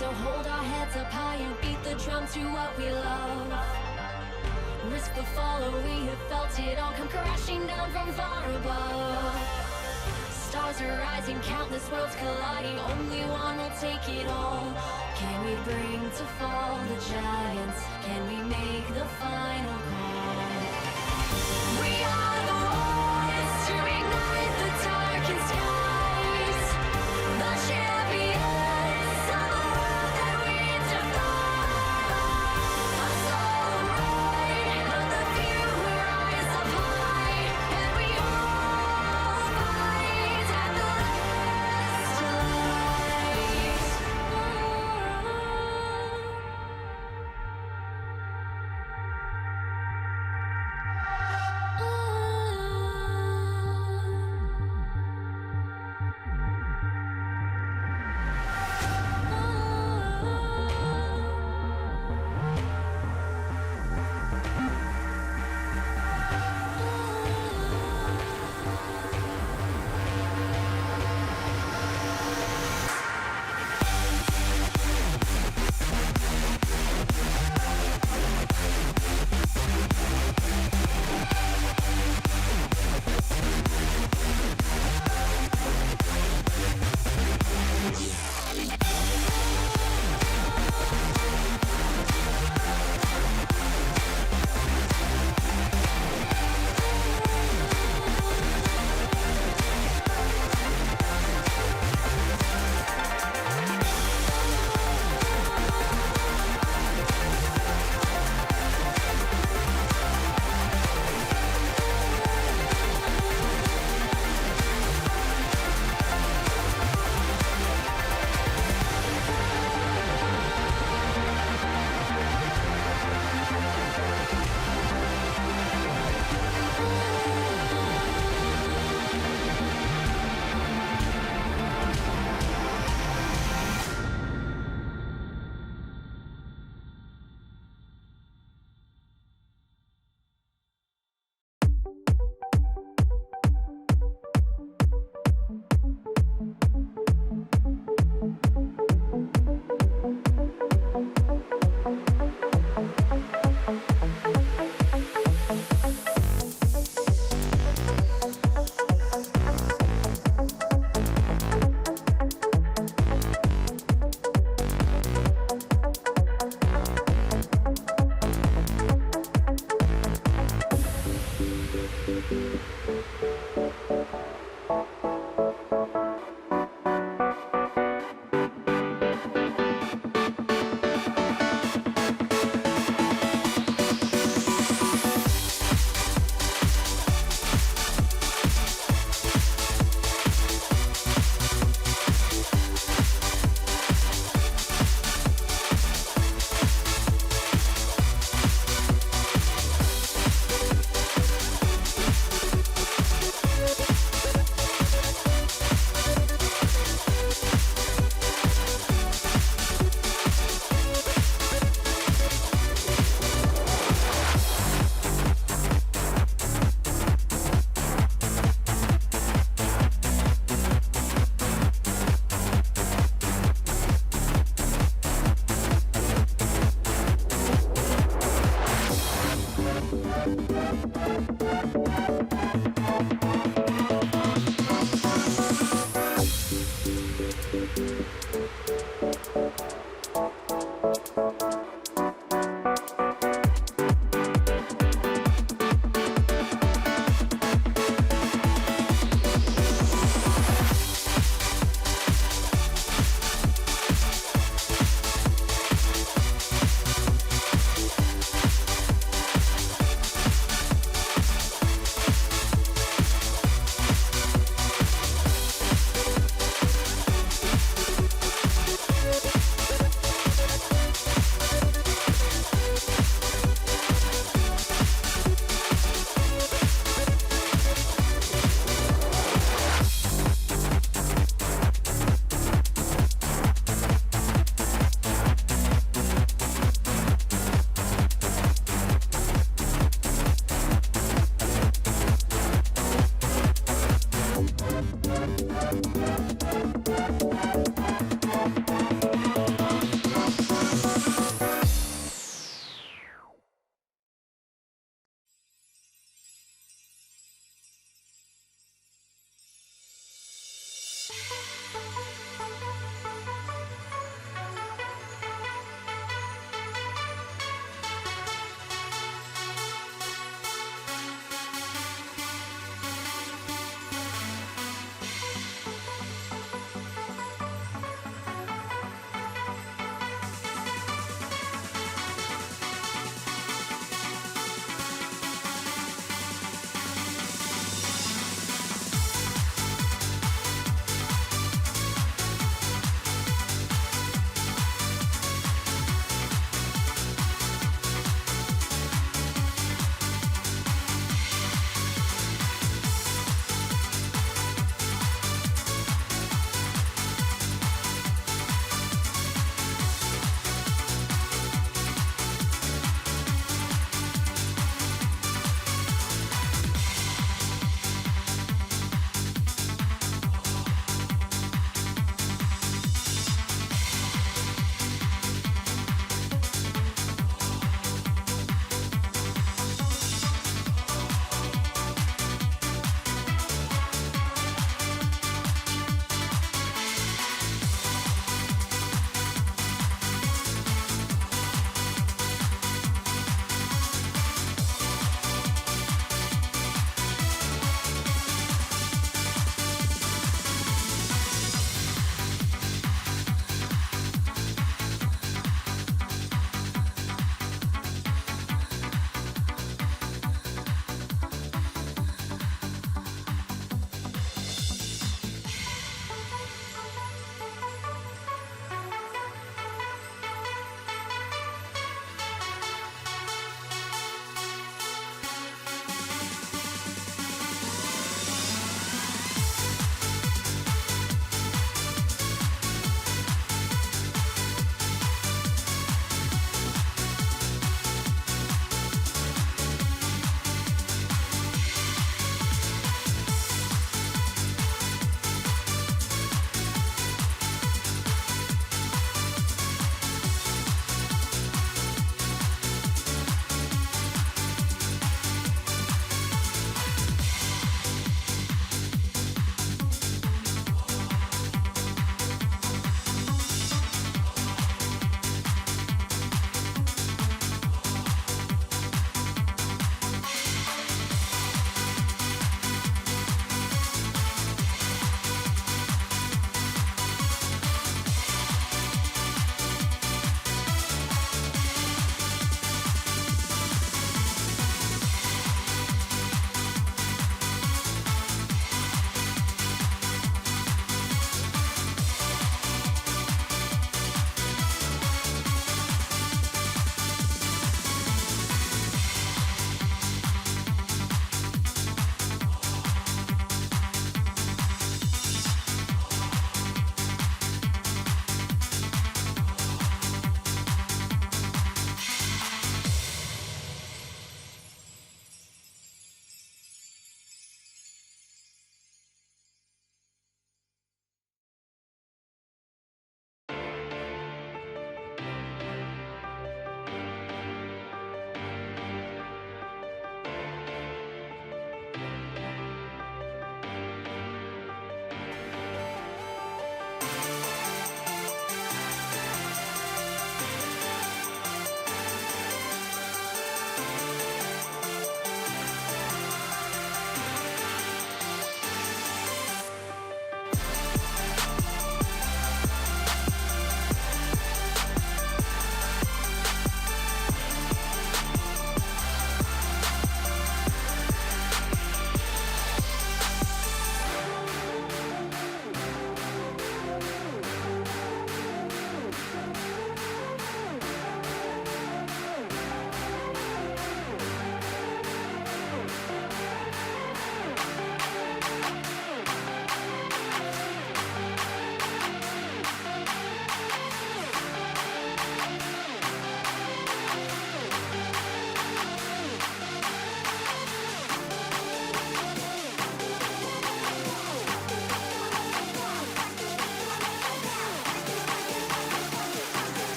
to hold our heads up high and beat the drum to what we love. Risk the fall, or we have felt it all come crashing down from far above. Stars are rising, countless worlds colliding, only one will take it all. Can we bring to fall the giants? Can we make the final call? We are the ones to ignite the darkened skies, the champions of the world that we defy. A solo ride of the few who rise up high, and we all fight at the last light.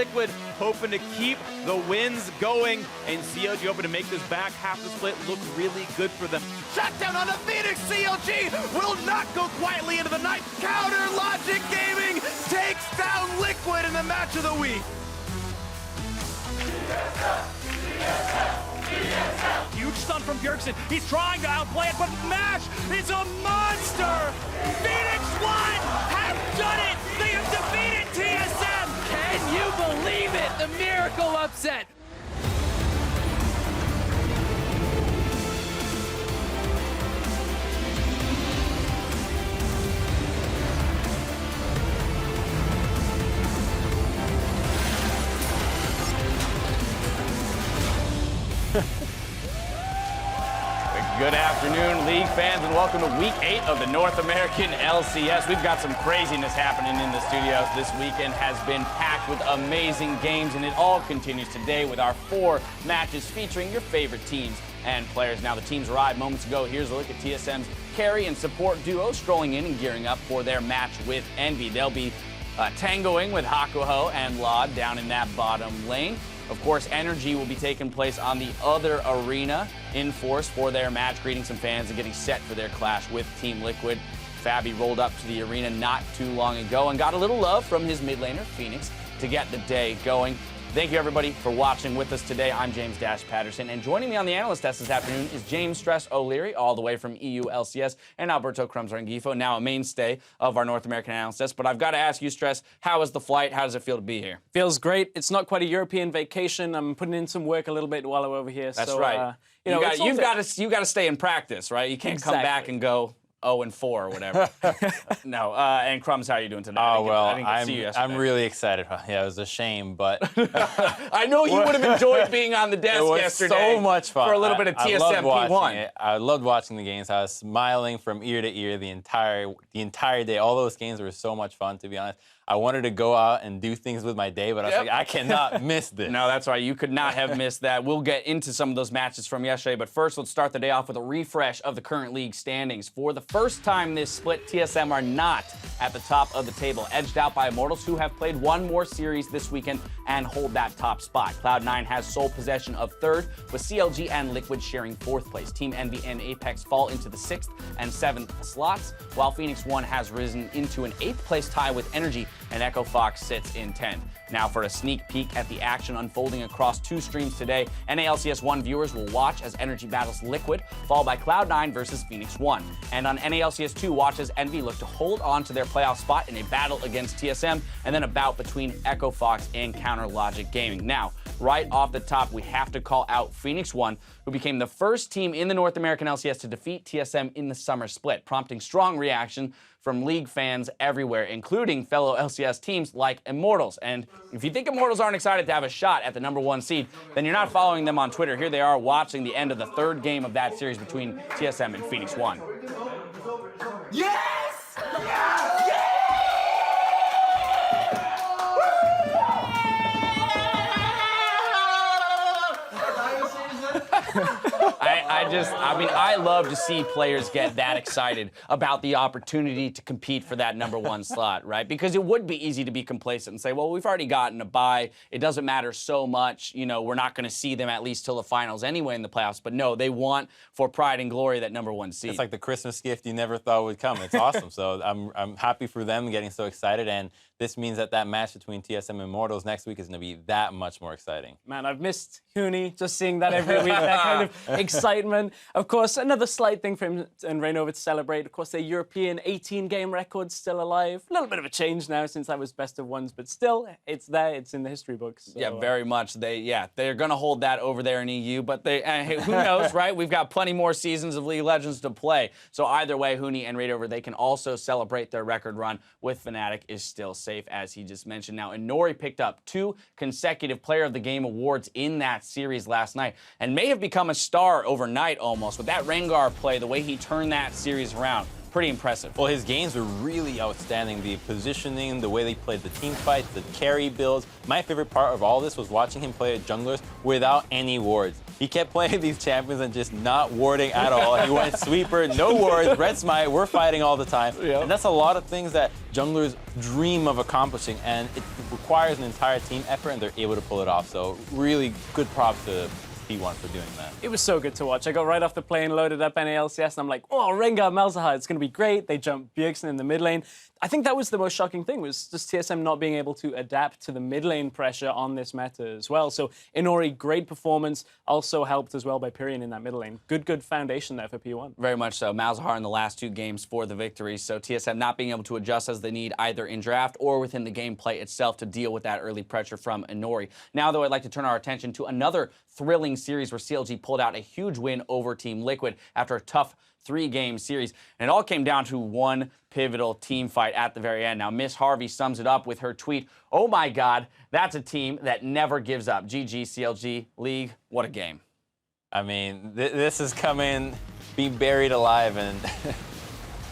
Liquid hoping to keep the wins going, and CLG hoping to make this back half the split look really good for them. Shutdown on the Phoenix. CLG will not go quietly into the night. Counter Logic Gaming takes down Liquid in the match of the week. Huge stun from Bjergsen. He's trying to outplay it, but MASH is a monster! FLICKR have done it! They have defeated TSM! Can you believe it? The miracle upset! Good afternoon, League fans, and welcome to Week 8 of the North American LCS. We've got some craziness happening in the studios. This weekend has been packed with amazing games, and it all continues today with our 4 matches featuring your favorite teams and players. Now, the teams arrived moments ago. Here's a look at TSM's carry and support duo strolling in and gearing up for their match with Envy. They'll be tangoing with Hakuho and Laud down in that bottom lane. Of course, NRG will be taking place on the other arena in force for their match, greeting some fans and getting set for their clash with Team Liquid. Fabi rolled up to the arena not too long ago and got a little love from his mid laner, Phoenix, to get the day going. Thank you, everybody, for watching with us today. I'm James Dash Patterson, and joining me on the analyst desk this afternoon is James Stress O'Leary, all the way from EU LCS, and Alberto Crumbs-Rengifo, now a mainstay of our North American analyst desk. But I've got to ask you, Stress, how was the flight? How does it feel to be here? Feels great. It's not quite a European vacation. I'm putting in some work a little bit while I'm over here. That's so, right. You've got to stay in practice, right? You can't come back and go 0-4 or whatever. No. And Crumbs, how are you doing today? Oh, well, I didn't get to see you yesterday. I'm really excited. Yeah, it was a shame, but... I know you would have enjoyed being on the desk yesterday. It was so much fun. For a little bit of TSM P1. I loved watching the games. I was smiling from ear to ear the entire day. All those games were so much fun, to be honest. I wanted to go out and do things with my day, but I was like, I cannot miss this. No, that's right. You could not have missed that. We'll get into some of those matches from yesterday, but first, let's start the day off with a refresh of the current league standings. For the first time this split, TSM are not at the top of the table, edged out by Immortals, who have played one more series this weekend and hold that top spot. Cloud9 has sole possession of third, with CLG and Liquid sharing fourth place. Team Envy and Apex fall into the 6th and 7th slots, while FLICKR has risen into an 8th place tie with NRG, and Echo Fox sits in 10th. Now for a sneak peek at the action unfolding across 2 streams today, NALCS1 viewers will watch as NRG battles Liquid, followed by Cloud9 versus FLICKR. And on NALCS2, watch as Envy look to hold on to their playoff spot in a battle against TSM, and then a bout between Echo Fox and Counter Logic Gaming. Now, right off the top, we have to call out FLICKR, who became the first team in the North American LCS to defeat TSM in the summer split, prompting strong reaction from League fans everywhere, including fellow LCS teams like Immortals. And if you think Immortals aren't excited to have a shot at the #1 seed, then you're not following them on Twitter. Here they are watching the end of the 3rd game of that series between TSM and FLICKR. Yes! Yes! I love to see players get that excited about the opportunity to compete for that #1 slot, right? Because it would be easy to be complacent and say, well, we've already gotten a bye. It doesn't matter so much. You know, we're not going to see them at least till the finals anyway in the playoffs. But no, they want for pride and glory that #1 seed. It's like the Christmas gift you never thought would come. It's awesome. So I'm happy for them getting so excited, and this means that match between TSM and Immortals next week is going to be that much more exciting. Man, I've missed Huni, just seeing that every week, that kind of excitement. Of course, another slight thing for him and Reignover to celebrate. Of course, their European 18-game record's still alive. A little bit of a change now since that was best of ones, but still, it's there. It's in the history books. So, yeah, very much. They're going to hold that over there in EU, but who knows, right? We've got plenty more seasons of League of Legends to play. So either way, Huni and Reignover, they can also celebrate their record run with Fnatic is still safe, as he just mentioned. Now, Inori picked up 2 consecutive Player of the Game awards in that series last night and may have become a star overnight almost with that Rengar play, the way he turned that series around. pretty impressive. Well, his games were really outstanding. The positioning, the way they played the team fights, the carry builds. My favorite part of all this was watching him play at junglers without any wards. He kept playing these champions and just not warding at all. He went sweeper, no wards, red smite, we're fighting all the time. Yep. And that's a lot of things that junglers dream of accomplishing, and it requires an entire team effort, and they're able to pull it off. So really good props to P1 for doing that. It was so good to watch. I got right off the plane, loaded up NALCS, and I'm like, oh, Rengar, Malzahar, it's going to be great. They jumped Bjergsen in the mid lane. I think that was the most shocking thing, was just TSM not being able to adapt to the mid lane pressure on this meta as well. So Inori, great performance, also helped as well by Pyrion in that mid lane. Good foundation there for P1. Very much so. Malzahar in the last 2 games for the victory. So TSM not being able to adjust as they need either in draft or within the gameplay itself to deal with that early pressure from Inori. Now, though, I'd like to turn our attention to another thrilling series where CLG pulled out a huge win over Team Liquid after a tough 3-game series. And it all came down to one pivotal team fight at the very end. Now, Miss Harvey sums it up with her tweet, "Oh my God, that's a team that never gives up. GG, CLG League, what a game." I mean, this is coming, being buried alive and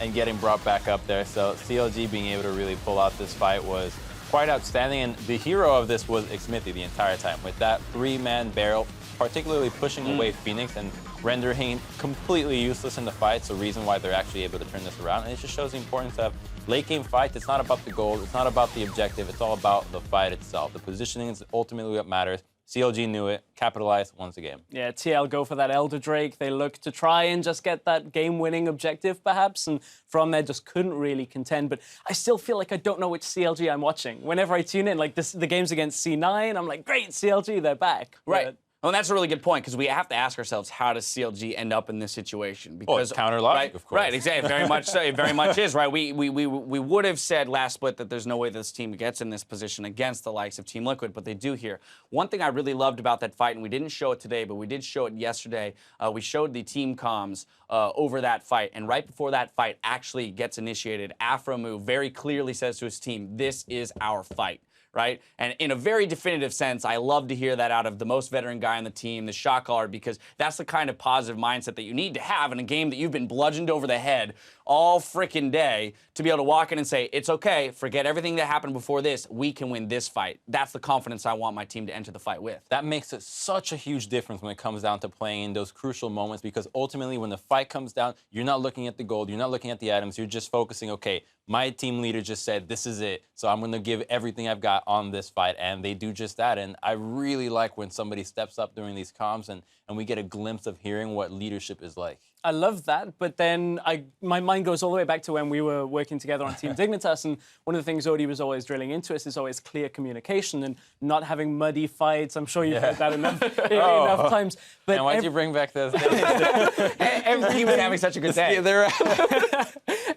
and getting brought back up there. So CLG being able to really pull out this fight was quite outstanding. And the hero of this was Xmithy the entire time with that 3-man barrel, particularly pushing away Phoenix and rendering him completely useless in the fight. So reason why they're actually able to turn this around. And it just shows the importance of late game fights. It's not about the goal. It's not about the objective. It's all about the fight itself. The positioning is ultimately what matters. CLG knew it, capitalized once again. Yeah, TL go for that Elder Drake. They look to try and just get that game-winning objective, perhaps, and from there just couldn't really contend. But I still feel like I don't know which CLG I'm watching. Whenever I tune in, like the games against C9, I'm like, great, CLG, they're back. Right. But Well, that's a really good point, because we have to ask ourselves, how does CLG end up in this situation? Because counter logic, right, of course. Right, exactly. Very much so. It very much is, right? We would have said last split that there's no way this team gets in this position against the likes of Team Liquid, but they do here. One thing I really loved about that fight, and we didn't show it today, but we did show it yesterday, we showed the team comms over that fight, and right before that fight actually gets initiated, Afromu very clearly says to his team, "This is our fight." Right? And in a very definitive sense, I love to hear that out of the most veteran guy on the team, the shot caller, because that's the kind of positive mindset that you need to have in a game that you've been bludgeoned over the head all frickin' day, to be able to walk in and say, it's okay, forget everything that happened before this, we can win this fight. That's the confidence I want my team to enter the fight with. That makes it such a huge difference when it comes down to playing in those crucial moments, because ultimately when the fight comes down, you're not looking at the gold, you're not looking at the items, you're just focusing, okay, my team leader just said, this is it, so I'm going to give everything I've got on this fight, and they do just that. And I really like when somebody steps up during these comms and we get a glimpse of hearing what leadership is like. I love that, but then my mind goes all the way back to when we were working together on Team Dignitas, and one of the things Odie was always drilling into us is always clear communication and not having muddy fights. I'm sure you've heard that enough times. But And why'd you bring back those days? He was having such a good day.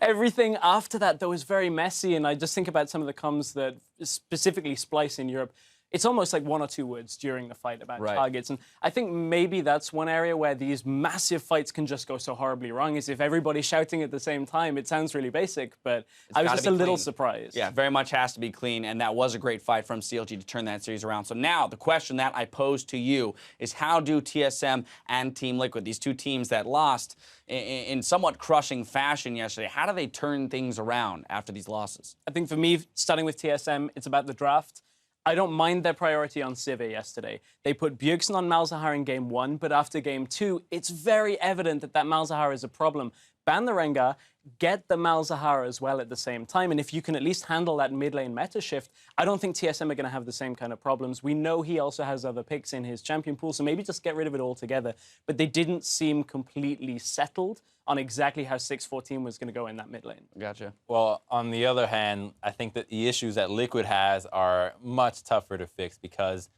Everything after that, though, was very messy, and I just think about some of the comms that specifically Splice in Europe. It's almost like 1 or 2 words during the fight about targets. And I think maybe that's one area where these massive fights can just go so horribly wrong, is if everybody's shouting at the same time. It sounds really basic, but I was just a little surprised. Yeah, very much has to be clean, and that was a great fight from CLG to turn that series around. So now the question that I pose to you is, how do TSM and Team Liquid, these two teams that lost in somewhat crushing fashion yesterday, how do they turn things around after these losses? I think for me, starting with TSM, it's about the draft. I don't mind their priority on Cive yesterday. They put Bjergsen on Malzahar in game 1, but after game 2, it's very evident that Malzahar is a problem. Ban the Rengar, get the Malzahar as well at the same time, and if you can at least handle that mid lane meta shift, I don't think TSM are going to have the same kind of problems. We know he also has other picks in his champion pool, so maybe just get rid of it altogether. But they didn't seem completely settled on exactly how 6-14 was going to go in that mid lane. Gotcha. Well, on the other hand, I think that the issues that Liquid has are much tougher to fix, because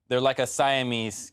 they're like a Siamese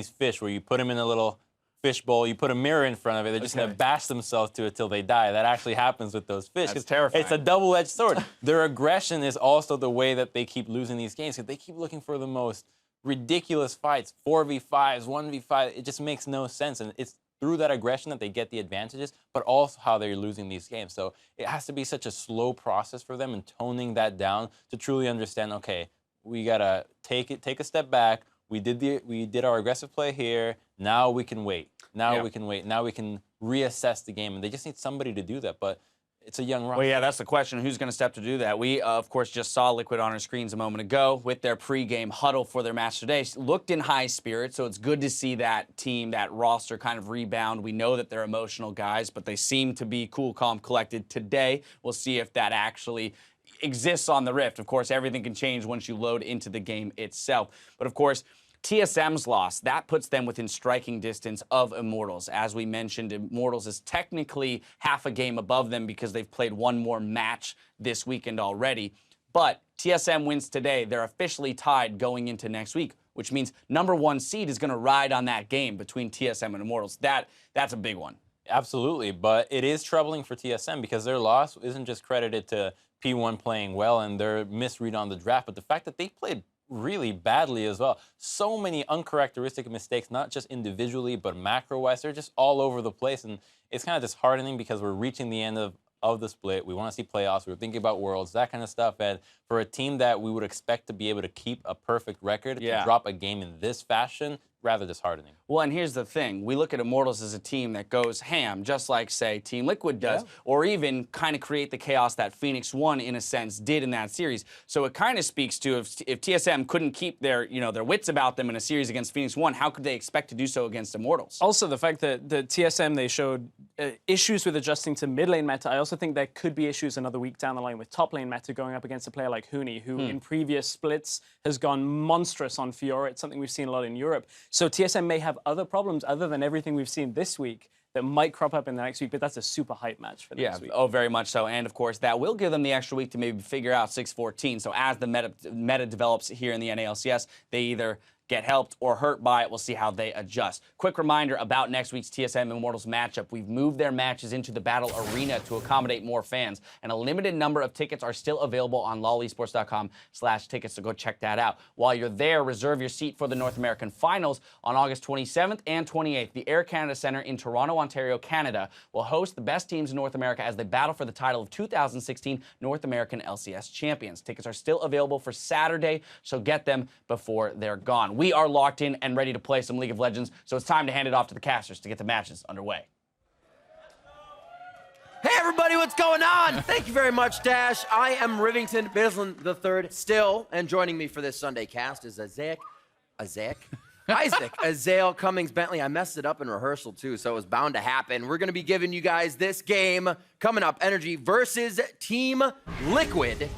fish, where you put them in a little fishbowl, you put a mirror in front of it, they're just going to bash themselves to it till they die. That actually happens with those fish. That's terrifying. It's a double-edged sword. Their aggression is also the way that they keep losing these games, because they keep looking for the most ridiculous fights, 4v5s, 1v5. It just makes no sense, and it's through that aggression that they get the advantages, but also how they're losing these games. So it has to be such a slow process for them, and toning that down to truly understand, okay, we got to take a step back, we did our aggressive play here. Now we can wait. Now we can wait. Now we can reassess the game. And they just need somebody to do that. But it's a young roster. Well, yeah, that's the question. Who's going to step to do that? We, of course, just saw Liquid on our screens a moment ago with their pregame huddle for their match today. Looked in high spirits, so it's good to see that team, that roster kind of rebound. We know that they're emotional guys, but they seem to be cool, calm, collected today. We'll see if that actually exists on the Rift. Of course, everything can change once you load into the game itself. But, of course, TSM's loss, that puts them within striking distance of Immortals. As we mentioned, Immortals is technically half a game above them because they've played one more match this weekend already. But TSM wins today. They're officially tied going into next week, which means #1 seed is going to ride on that game between TSM and Immortals. That's a big one. Absolutely, but it is troubling for TSM because their loss isn't just credited to P1 playing well and their misread on the draft, but the fact that they played really badly as well. So many uncharacteristic mistakes, not just individually, but macro-wise. They're just all over the place, and it's kind of disheartening because we're reaching the end of the split. We want to see playoffs. We're thinking about Worlds, that kind of stuff. And for a team that we would expect to be able to keep a perfect record, to drop a game in this fashion, rather disheartening. Well, and here's the thing. We look at Immortals as a team that goes ham, just like, say, Team Liquid does, or even kind of create the chaos that FLICKR, in a sense, did in that series. So it kind of speaks to if TSM couldn't keep their wits about them in a series against FLICKR, how could they expect to do so against Immortals? Also, the fact that the TSM, they showed issues with adjusting to mid lane meta. I also think there could be issues another week down the line with top lane meta going up against a player like Huni, who in previous splits has gone monstrous on Fiora. It's something we've seen a lot in Europe. So TSM may have other problems other than everything we've seen this week that might crop up in the next week, but that's a super hype match for next week. Oh, very much so. And, of course, that will give them the extra week to maybe figure out 6-14. So as the meta develops here in the NALCS, they either get helped or hurt by it. We'll see how they adjust. Quick reminder about next week's TSM Immortals matchup. We've moved their matches into the Battle Arena to accommodate more fans, and a limited number of tickets are still available on LOLesports.com/tickets, so go check that out. While you're there, reserve your seat for the North American Finals on August 27th and 28th. The Air Canada Centre in Toronto, Ontario, Canada will host the best teams in North America as they battle for the title of 2016 North American LCS champions. Tickets are still available for Saturday, so get them before they're gone. We are locked in and ready to play some League of Legends, so it's time to hand it off to the casters to get the matches underway. Hey everybody, what's going on? Thank you very much, Dash. I am Rivington Bislin III still, and joining me for this Sunday cast is Isaac Azael Cummings Bentley. I messed it up in rehearsal too, so it was bound to happen. We're gonna be giving you guys this game coming up, NRG versus Team Liquid.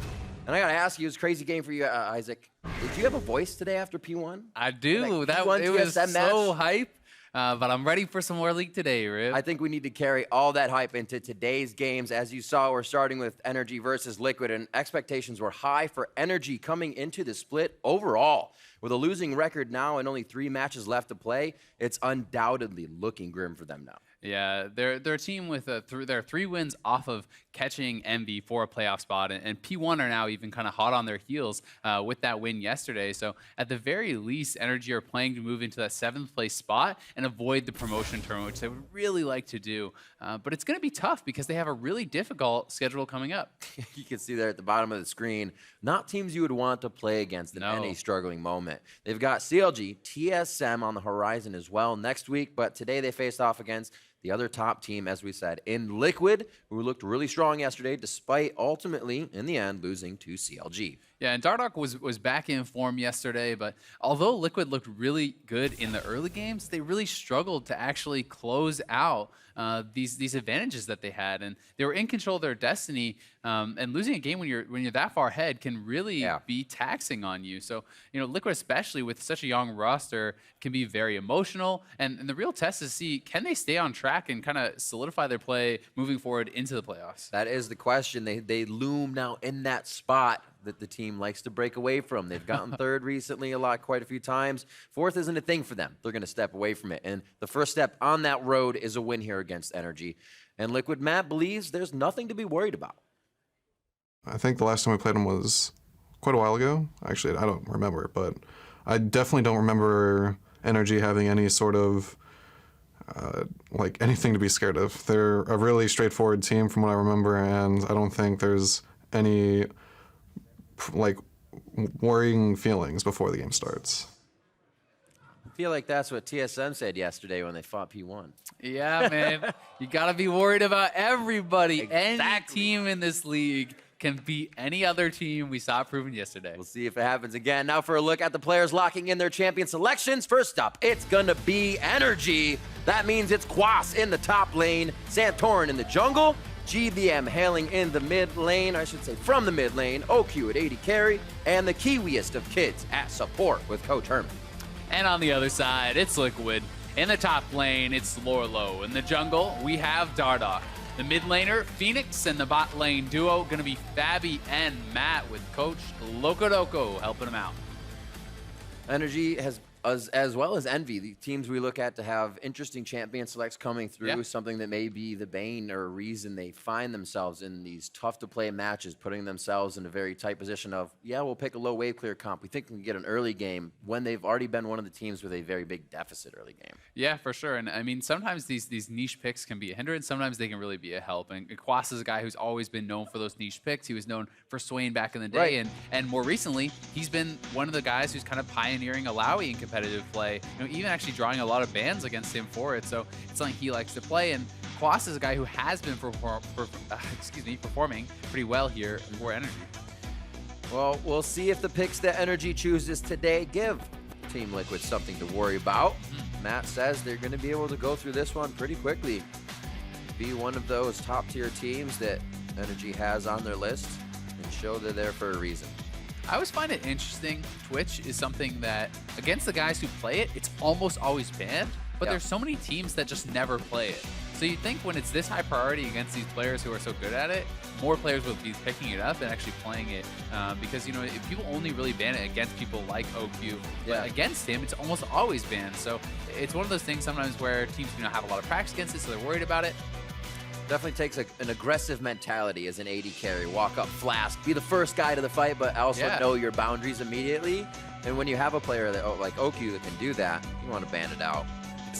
And I gotta ask you, it was a crazy game for you, Isaac. Did you have a voice today after P1? I do. Like It was TSM so match? hype. But I'm ready for some more League today, Rib. I think we need to carry all that hype into today's games. As you saw, we're starting with NRG versus Liquid, and expectations were high for NRG coming into the split overall. With a losing record now and only 3 matches left to play, it's undoubtedly looking grim for them now. Yeah, they're a team with their 3 wins off of catching Envy for a playoff spot, and P1 are now even kind of hot on their heels with that win yesterday. So at the very least, NRG are playing to move into that 7th place spot and avoid the promotion tournament, which they would really like to do. But it's going to be tough because they have a really difficult schedule coming up. You can see there at the bottom of the screen, not teams you would want to play against in any struggling moment. They've got CLG, TSM on the horizon as well next week, but today they faced off against the other top team, as we said, in Liquid, who looked really strong yesterday, despite ultimately, in the end, losing to CLG. Yeah, and Dardoch was back in form yesterday, but although Liquid looked really good in the early games, they really struggled to actually close out these advantages that they had, and they were in control of their destiny. And losing a game when you're that far ahead can really be taxing on you. So Liquid, especially with such a young roster, can be very emotional. And the real test is to see, can they stay on track and kind of solidify their play moving forward into the playoffs? That is the question. They loom now in that spot that the team likes to break away from. They've gotten 3rd recently quite a few times. 4th isn't a thing for them. They're going to step away from it. And the first step on that road is a win here against NRG. And Liquid Matt believes there's nothing to be worried about. I think the last time we played them was quite a while ago. Actually, I don't remember, but I definitely don't remember NRG having any sort of anything to be scared of. They're a really straightforward team from what I remember, and I don't think there's any worrying feelings before the game starts. feel like that's what TSM said yesterday when they fought P1. Yeah, man. You got to be worried about everybody. Any Exactly. team in this league can beat any other team. We saw it proven yesterday. We'll see if it happens again. Now for a look at the players locking in their champion selections. First up, it's gonna be NRG. That means it's Quas in the top lane, Santorin in the jungle, GBM hailing in the mid lane, I should say from the mid lane, OQ at 80 carry, and the Kiwiest of kids at support with Coach Herman. And on the other side, it's Liquid. In the top lane, it's Lorlo. In the jungle, we have Dardoch. The mid laner, Phoenix, and the bot lane duo going to be Fabi and Matt with Coach Locodoco helping them out. NRG has, as well as Envy, the teams we look at to have interesting champion selects coming through, Yeah. something that may be the bane or reason they find themselves in these tough-to-play matches, putting themselves in a very tight position of, yeah, we'll pick a low wave clear comp. We think we can get an early game when they've already been one of the teams with a very big deficit early game. Yeah, for sure. And I mean, sometimes these niche picks can be a hindrance. Sometimes they can really be a help. And Quas is a guy who's always been known for those niche picks. He was known for Swain back in the day. Right. And more recently, he's been one of the guys who's kind of pioneering Alawi in competitive play. You know, even actually drawing a lot of bans against him for it. So it's something he likes to play. And Quas is a guy who has been performing pretty well here for NRG. Well, we'll see if the picks that NRG chooses today give Team Liquid something to worry about. Matt says they're going to be able to go through this one pretty quickly. Be one of those top-tier teams that NRG has on their list and show they're there for a reason. I always find it interesting. Twitch is something that, against the guys who play it, it's almost always banned, but Yeah. there's so many teams that just never play it. So you'd think when it's this high priority against these players who are so good at it, more players will be picking it up and actually playing it. Because, you know, if people only really ban it against people like OQ, Yeah. but against him, it's almost always banned. So it's one of those things sometimes where teams do not have a lot of practice against it, so they're worried about it. Definitely takes an aggressive mentality as an AD carry. Walk up, flask, be the first guy to the fight, but also Yeah. know your boundaries immediately. And when you have a player that like OQ that can do that, you want to ban it out.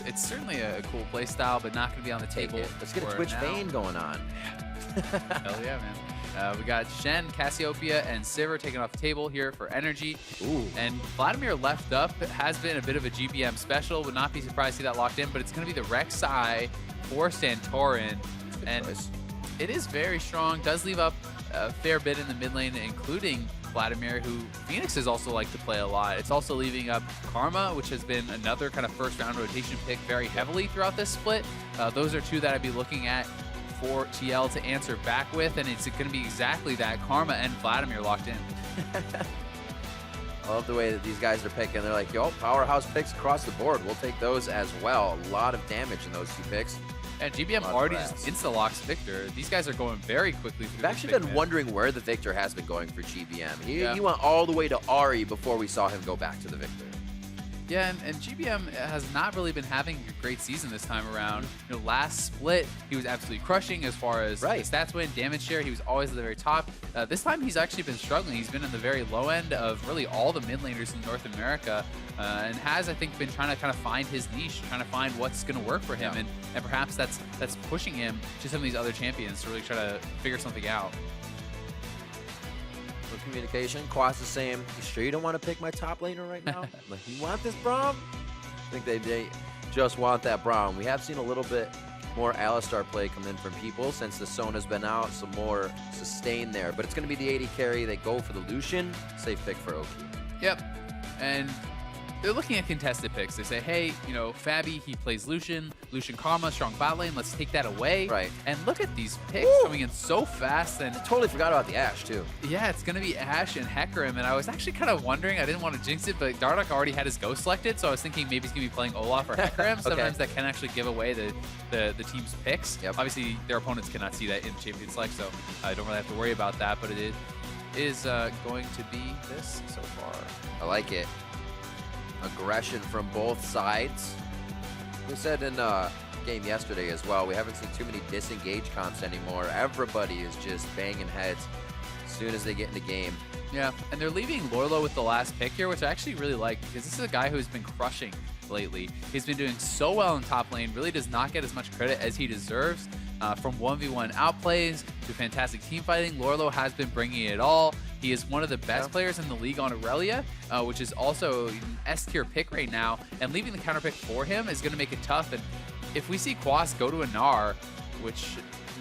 It's certainly a cool play style, but not going to be on the Take table. it. Let's get a for Twitch now. Vayne going on. Hell yeah, man. We got Shen, Cassiopeia, and Sivir taking off the table here for NRG. Ooh. And Vladimir left up. It has been a bit of a GBM special. Would not be surprised to see that locked in, but it's going to be the Rek'Sai for Santorin. And choice. it is very strong. Does leave up a fair bit in the mid lane, including Vladimir, who Phoenix has also liked to play a lot. It's also leaving up Karma, which has been another kind of first round rotation pick very heavily throughout this split. Those are two that I'd be looking at for TL to answer back with, and it's going to be exactly that, Karma and Vladimir locked in. I love the way that these guys are picking. They're like, yo, powerhouse picks across the board. We'll take those as well. A lot of damage in those two picks. And GBM Lot of already rats. just insta-locks Victor. These guys are going very quickly through I've this actually pick, been man. wondering where the Victor has been going for GBM. Yeah. He went all the way to Ari before we saw him go back to the Victor. Yeah, and GBM has not really been having a great season this time around. You know, last split, he was absolutely crushing as far as Right. the stats win, damage share. He was always at the very top. This time, he's actually been struggling. He's been in the very low end of really all the mid laners in North America, and has, I think, been trying to kind of find his niche, trying to find what's going to work for him, Yeah. and perhaps that's pushing him to some of these other champions to really try to figure something out. For communication, Quas is saying, you sure you don't want to pick my top laner right now? Like, you want this Braum? I think they just want that Braum. We have seen a little bit more Alistar play come in from people since the Sona's been out, some more sustain there. But it's going to be the AD carry. They go for the Lucian. Safe pick for OQ. Yep. And they're looking at contested picks. They say, hey, you know, Fabi, he plays Lucian. Lucian Karma, strong bot lane. Let's take that away. Right. And look at these picks Woo! coming in so fast. And Totally forgot about the Ashe, too. yeah, it's going to be Ashe and Hecarim. And I was actually kind of wondering, I didn't want to jinx it, but Dardoch already had his Ghost selected. So I was thinking maybe he's going to be playing Olaf or Hecarim. Sometimes that can actually give away the team's picks. Yep. Obviously, their opponents cannot see that in Champion Select, so I don't really have to worry about that. But it is going to be this so far. I like it. Aggression from both sides. We said in game yesterday as well, we haven't seen too many disengage comps anymore. Everybody is just banging heads as soon as they get in the game. Yeah, and they're leaving Lorlo with the last pick here, which I actually really like, because this is a guy who's been crushing lately. He's been doing so well in top lane, really does not get as much credit as he deserves. From 1v1 outplays to fantastic team fighting, Lorlo has been bringing it all. He is one of the best players in the league on Aurelia, which is also an S-tier pick right now, and leaving the counter pick for him is going to make it tough. And if we see Quas go to a Gnar, which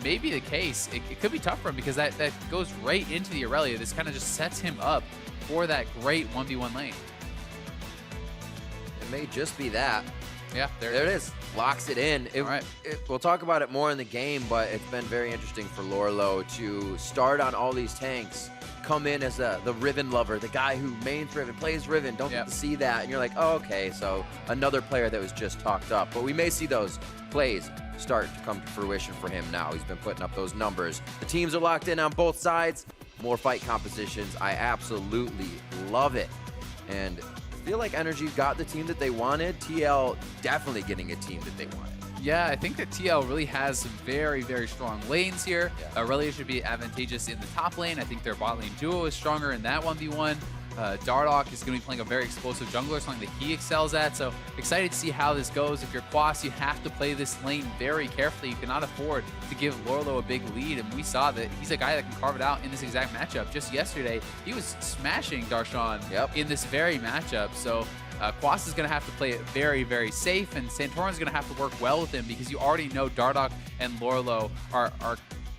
may be the case, it could be tough for him because that goes right into the Aurelia. This kind of just sets him up for that great 1v1 lane. It may just be that. Yeah, there it is. Locks it in. All right. We'll talk about it more in the game, but it's been very interesting for Lorlo to start on all these tanks, come in as the Riven lover, the guy who mains Riven, plays Riven, don't get to see that, and you're like, oh, okay, so another player that was just talked up. But we may see those plays start to come to fruition for him now. He's been putting up those numbers. The teams are locked in on both sides. More fight compositions. I absolutely love it. And I feel like NRG got the team that they wanted. TL definitely getting a team that they wanted. Yeah, I think that TL really has some very, very strong lanes here. Aurelia should be advantageous in the top lane. I think their bot lane duo is stronger in that 1v1. Dardoch is going to be playing a very explosive jungler, something that he excels at. So excited to see how this goes. If you're Quas, you have to play this lane very carefully. You cannot afford to give Lorlo a big lead. And we saw that he's a guy that can carve it out in this exact matchup. Just yesterday, he was smashing Darshan in this very matchup. So Quas is going to have to play it very, very safe. And Santorin's going to have to work well with him because you already know Dardoch and Lorlo are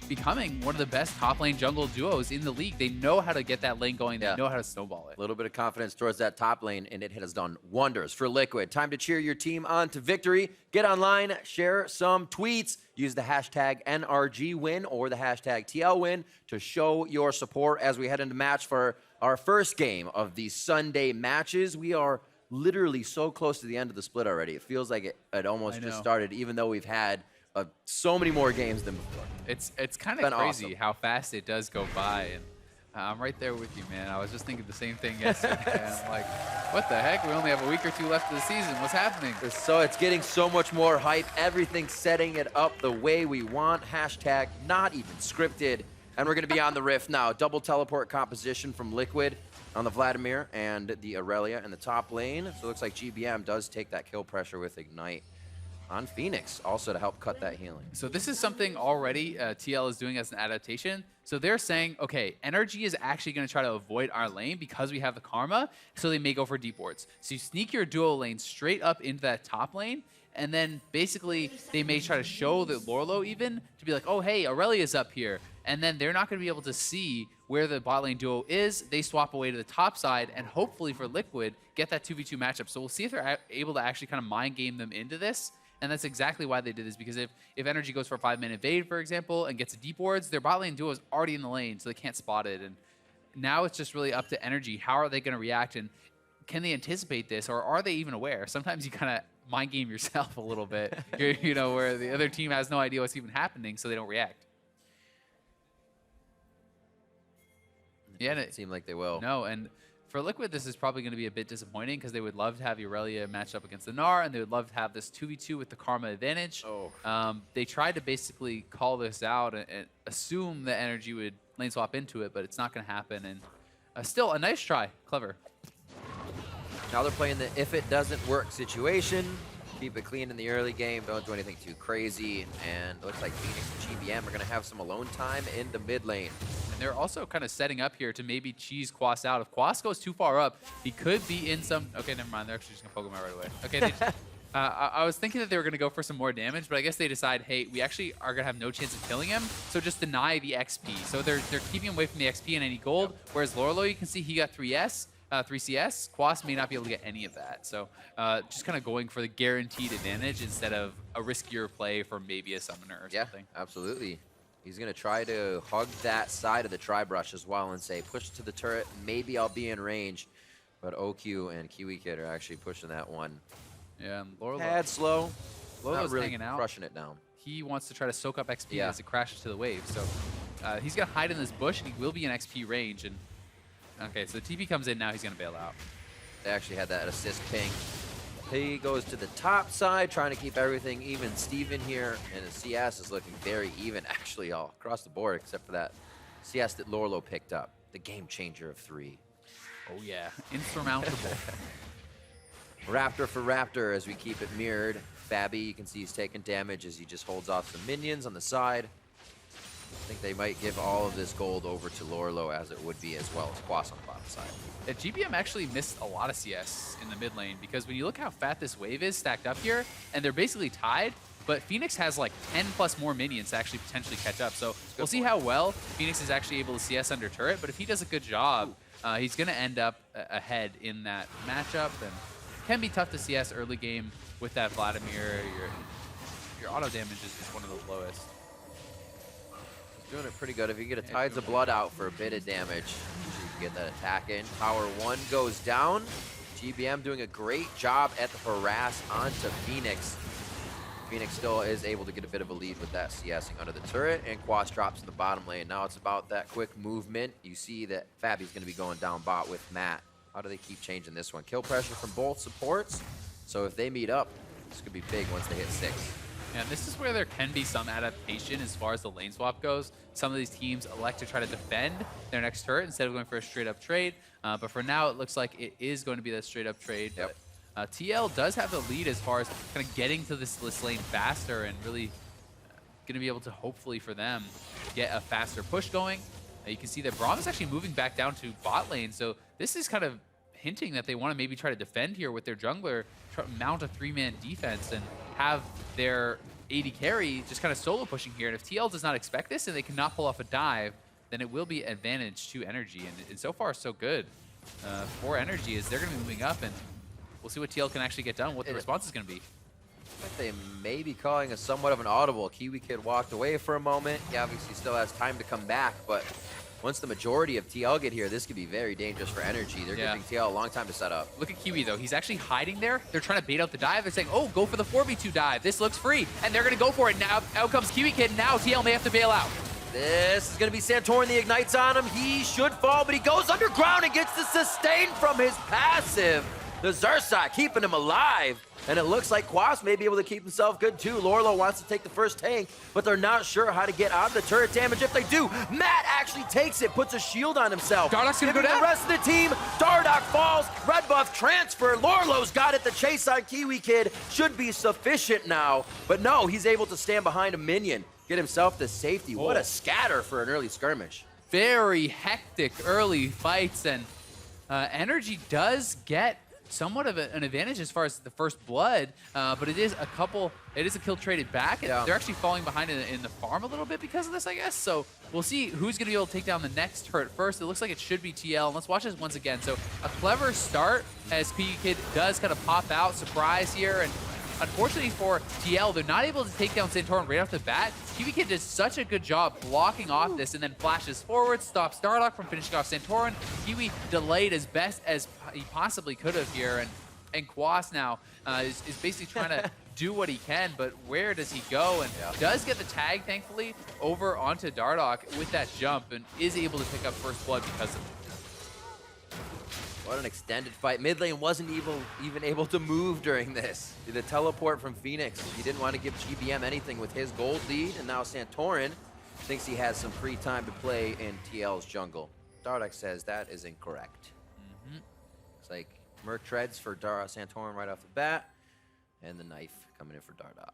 becoming one of the best top lane jungle duos in the league. They know how to get that lane going. They know how to snowball it. A little bit of confidence towards that top lane, and it has done wonders for Liquid. Time to cheer your team on to victory. Get online, share some tweets, use the hashtag NRGWin or the hashtag TLWin to show your support as we head into match for our first game of these Sunday matches. We are literally so close to the end of the split already. It feels like it almost just started, even though we've had so many more games than before. It's kind of crazy how fast it does go by, and I'm right there with you, man. I was just thinking the same thing yesterday. And I'm like, what the heck? We only have a week or two left of the season. What's happening? So it's getting so much more hype. Everything's setting it up the way we want. Hashtag not even scripted. And we're going to be on the Rift now. Double teleport composition from Liquid on the Vladimir and the Aurelia in the top lane. So it looks like GBM does take that kill pressure with Ignite on Phoenix, also to help cut that healing. So this is something already TL is doing as an adaptation. So they're saying, okay, NRG is actually going to try to avoid our lane because we have the Karma, so they may go for deep wards. So you sneak your duo lane straight up into that top lane, and then basically they may try to show the Lorlo even to be like, oh, hey, Aurelia's up here. And then they're not going to be able to see where the bot lane duo is. They swap away to the top side, and hopefully for Liquid, get that 2v2 matchup. So we'll see if they're able to actually kind of mind game them into this. And that's exactly why they did this, because if NRG goes for a 5-man invade, for example, and gets a deep wards, their bot lane duo is already in the lane, so they can't spot it. And now it's just really up to NRG. How are they going to react, and can they anticipate this, or are they even aware? Sometimes you kind of mind game yourself a little bit, you know, where the other team has no idea what's even happening, so they don't react. Yeah, and it seemed like they will. No, and for Liquid, this is probably going to be a bit disappointing because they would love to have Aurelia matched up against the Gnar, and they would love to have this 2v2 with the Karma advantage. They tried to basically call this out and assume that NRG would lane swap into it, but it's not going to happen. And still, a nice try. Clever. Now they're playing the if it doesn't work situation. Keep it clean in the early game. Don't do anything too crazy. And it looks like Phoenix and GBM are going to have some alone time in the mid lane. And they're also kind of setting up here to maybe cheese Quas out. If Quas goes too far up, he could be in some... Okay, never mind. They're actually just going to poke him out right away. Okay, they just, I was thinking that they were going to go for some more damage, but I guess they decide, hey, we actually are going to have no chance of killing him, so just deny the XP. So they're keeping him away from the XP and any gold, whereas Lorlo, you can see he got 3CS. Quas may not be able to get any of that. So just kind of going for the guaranteed advantage instead of a riskier play for maybe a summoner or something. Yeah, absolutely. He's going to try to hug that side of the tri-brush as well and say, push to the turret, maybe I'll be in range. But OQ and Kiwi Kid are actually pushing that one. Yeah, and Lorlo... Tad slow. Lorlo's really hanging out. Crushing it down. He wants to try to soak up XP as it crashes to the wave. So he's going to hide in this bush, and he will be in XP range. And okay, so the TP comes in, now he's going to bail out. They actually had that assist ping. He goes to the top side, trying to keep everything even Steven here, and the CS is looking very even, actually, all across the board, except for that CS that Lorlo picked up. The game changer of 3. Oh, yeah. Insurmountable. Raptor for Raptor as we keep it mirrored. Fabby, you can see he's taking damage as he just holds off some minions on the side. I think they might give all of this gold over to Lorlo as it would be as well as Quas on the bottom side. Yeah, GBM actually missed a lot of CS in the mid lane because when you look how fat this wave is stacked up here, and they're basically tied, but Phoenix has like 10 plus more minions to actually potentially catch up. So we'll see how well Phoenix is actually able to CS under turret, but if he does a good job, he's going to end up ahead in that matchup, and can be tough to CS early game with that Vladimir. Your auto damage is just one of the lowest. Doing it pretty good. If you get a Tides of Blood out for a bit of damage, you can get that attack in. Tower 1 goes down. GBM doing a great job at the harass onto Phoenix. Phoenix still is able to get a bit of a lead with that CSing under the turret, and Quas drops in the bottom lane. Now it's about that quick movement. You see that Fabi's going to be going down bot with Matt. How do they keep changing this one? Kill pressure from both supports. So if they meet up, this could be big once they hit 6. And this is where there can be some adaptation as far as the lane swap goes. Some of these teams elect to try to defend their next turret instead of going for a straight-up trade. But for now, it looks like it is going to be that straight-up trade. Yep. But TL does have the lead as far as kind of getting to this lane faster and really going to be able to, hopefully for them, get a faster push going. You can see that Braum is actually moving back down to bot lane. So this is kind of hinting that they want to maybe try to defend here with their jungler, mount a 3-man defense, and have their AD carry just kind of solo pushing here. And if TL does not expect this and they cannot pull off a dive, then it will be advantage to NRG. And so far, so good for NRG as they're going to be moving up, and we'll see what TL can actually get done, what the response is going to be. I think they may be calling a somewhat of an audible. Kiwi Kid walked away for a moment. He obviously still has time to come back, but once the majority of TL get here, this could be very dangerous for NRG. They're giving TL a long time to set up. Look at Kiwi, though. He's actually hiding there. They're trying to bait out the dive. They're saying, oh, go for the 4v2 dive. This looks free. And they're going to go for it. Now out comes Kiwi Kid. Now TL may have to bail out. This is going to be Santorin. The ignites on him. He should fall, but he goes underground and gets the sustain from his passive. The Zersa keeping him alive. And it looks like Quas may be able to keep himself good too. Lorlo wants to take the first tank, but they're not sure how to get on the turret damage if they do. Matt actually takes it, puts a shield on himself. Dardock's gonna go down. The rest of the team, Dardock falls, red buff transfer. Lorlo's got it. The chase on Kiwi Kid should be sufficient now. But no, he's able to stand behind a minion, get himself to safety. Oh. What a scatter for an early skirmish. Very hectic early fights, and NRG does get somewhat of an advantage as far as the first blood, but it is a kill traded back, and they're actually falling behind in the farm a little bit because of this, I guess. So we'll see who's going to be able to take down the next turret first. It looks like it should be TL, and let's watch this once again. So a clever start as P Kid does kind of pop out, surprise here, and unfortunately for TL, they're not able to take down Santorin right off the bat. Kiwi Kid does such a good job blocking off this and then flashes forward, stops Dardock from finishing off Santorin. Kiwi delayed as best as he possibly could have here, and Quas now is basically trying to do what he can, but where does he go? And does get the tag, thankfully, over onto Dardock with that jump, and is able to pick up first blood because of it. What an extended fight. Mid lane wasn't even able to move during this. The teleport from Phoenix. He didn't want to give GBM anything with his gold lead, and now Santorin thinks he has some free time to play in TL's jungle. Dardock says that is incorrect. It's like Merc treads for Santorin right off the bat, and the knife coming in for Dardock.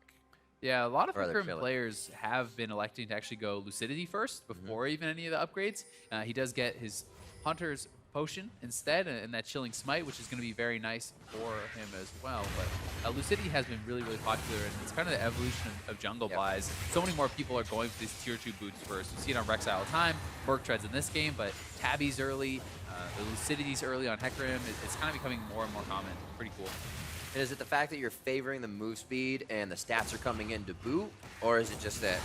Yeah, a lot of FLICKR players have been electing to actually go Lucidity first before even any of the upgrades. He does get his Hunter's Potion instead, and that Chilling Smite, which is going to be very nice for him as well. But Lucidity has been really, really popular, and it's kind of the evolution of jungle buys. So many more people are going for these tier 2 boots first. You see it on Rex all the time, Merc treads in this game, but Tabby's early, the Lucidity's early on Hecarim. It's kind of becoming more and more common. Pretty cool. And is it the fact that you're favoring the move speed and the stats are coming in to boot, or is it just that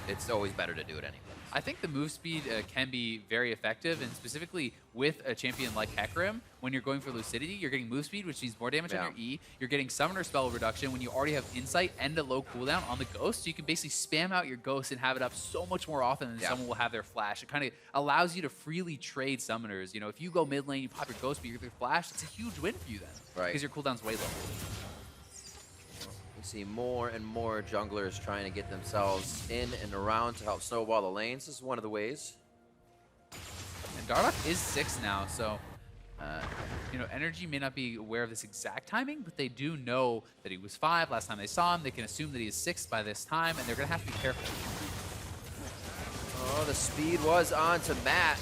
it's always better to do it anyway? I think the move speed can be very effective, and specifically with a champion like Hecarim, when you're going for Lucidity, you're getting move speed, which means more damage on your E. You're getting Summoner Spell reduction when you already have Insight and a low cooldown on the Ghost, so you can basically spam out your Ghost and have it up so much more often than someone will have their Flash. It kind of allows you to freely trade Summoners. You know, if you go mid lane, you pop your Ghost, but you're their Flash, it's a huge win for you then, because your cooldown's way low. We see more and more junglers trying to get themselves in and around to help snowball the lanes. This is one of the ways. And Dardock is 6 now, so you know, NRG may not be aware of this exact timing, but they do know that he was 5 last time they saw him. They can assume that he is 6 by this time, and they're going to have to be careful. Oh, the speed was on to Matt.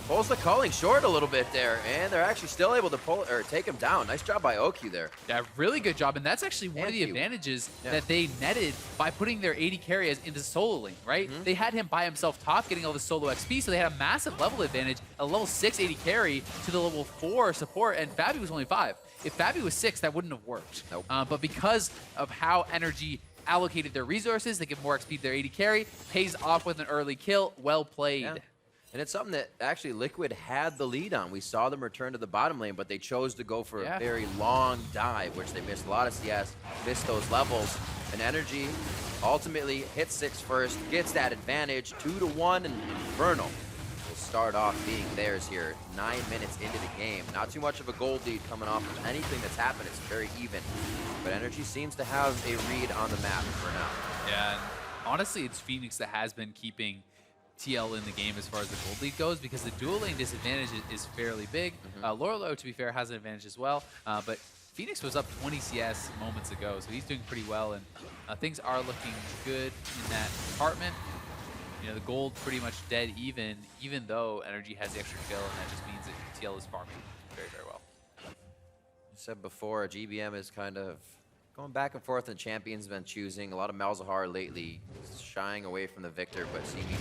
Polsta calling short a little bit there, and they're actually still able to pull or take him down. Nice job by Oki there. Yeah, really good job, and that's actually one of the advantages that they netted by putting their AD carry into solo lane, right? They had him by himself top, getting all the solo XP, so they had a massive level advantage, a level 6 AD carry to the level 4 support, and Fabi was only 5. If Fabi was 6, that wouldn't have worked. Nope. But because of how NRG allocated their resources, they give more XP to their AD carry, pays off with an early kill. Well played. Yeah. And it's something that actually Liquid had the lead on. We saw them return to the bottom lane, but they chose to go for a very long dive, which they missed a lot of CS, missed those levels. And NRG ultimately hits 6 first, gets that advantage, 2-1, and Infernal will start off being theirs here, 9 minutes into the game. Not too much of a gold lead coming off of anything that's happened. It's very even. But NRG seems to have a read on the map for now. Yeah, and honestly, it's Phoenix that has been keeping TL in the game as far as the gold lead goes, because the dual lane disadvantage is fairly big. Lorelo, to be fair, has an advantage as well, but Phoenix was up 20 CS moments ago, so he's doing pretty well, and things are looking good in that department. You know, the gold pretty much dead even though NRG has the extra kill, and that just means that TL is farming very, very well. I said before, GBM is kind of going back and forth, and Champion's been choosing. A lot of Malzahar lately shying away from the Victor, but seeming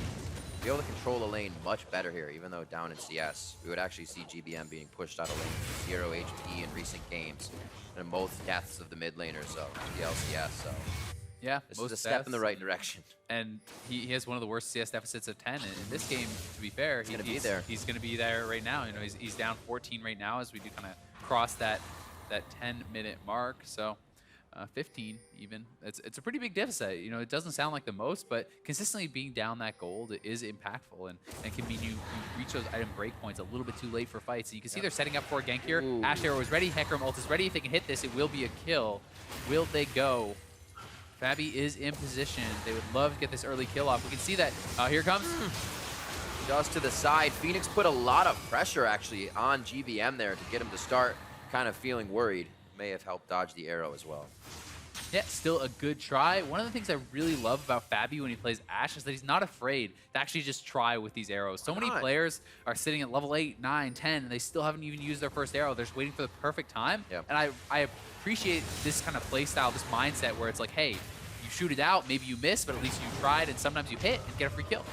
be able to control the lane much better here, even though down in CS, we would actually see GBM being pushed out of lane with 0 HP in recent games, and both deaths of the mid laners, so the LCS, so yeah, this is a step in the right direction. And he has one of the worst CS deficits of 10, and in this game, to be fair, he's going to be there right now. You know, he's down 14 right now as we do kind of cross that 10-minute mark, so 15 even. It's a pretty big deficit. You know, it doesn't sound like the most, but consistently being down that gold is impactful, and can mean you reach those item breakpoints a little bit too late for fights. So you can see they're setting up for a gank here. Ash Arrow is ready, Hecarim ult is ready. If they can hit this, it will be a kill. Will they go? Fabi is in position. They would love to get this early kill off. We can see that. Here comes. Just to the side. Phoenix put a lot of pressure actually on GBM there to get him to start kind of feeling worried. May have helped dodge the arrow as well. Yeah, still a good try. One of the things I really love about Fabi when he plays Ashe is that he's not afraid to actually just try with these arrows. So many players are sitting at level 8, 9, 10, and they still haven't even used their first arrow. They're just waiting for the perfect time. Yep. And I appreciate this kind of play style, this mindset where it's like, hey, you shoot it out, maybe you miss, but at least you tried, and sometimes you hit and get a free kill.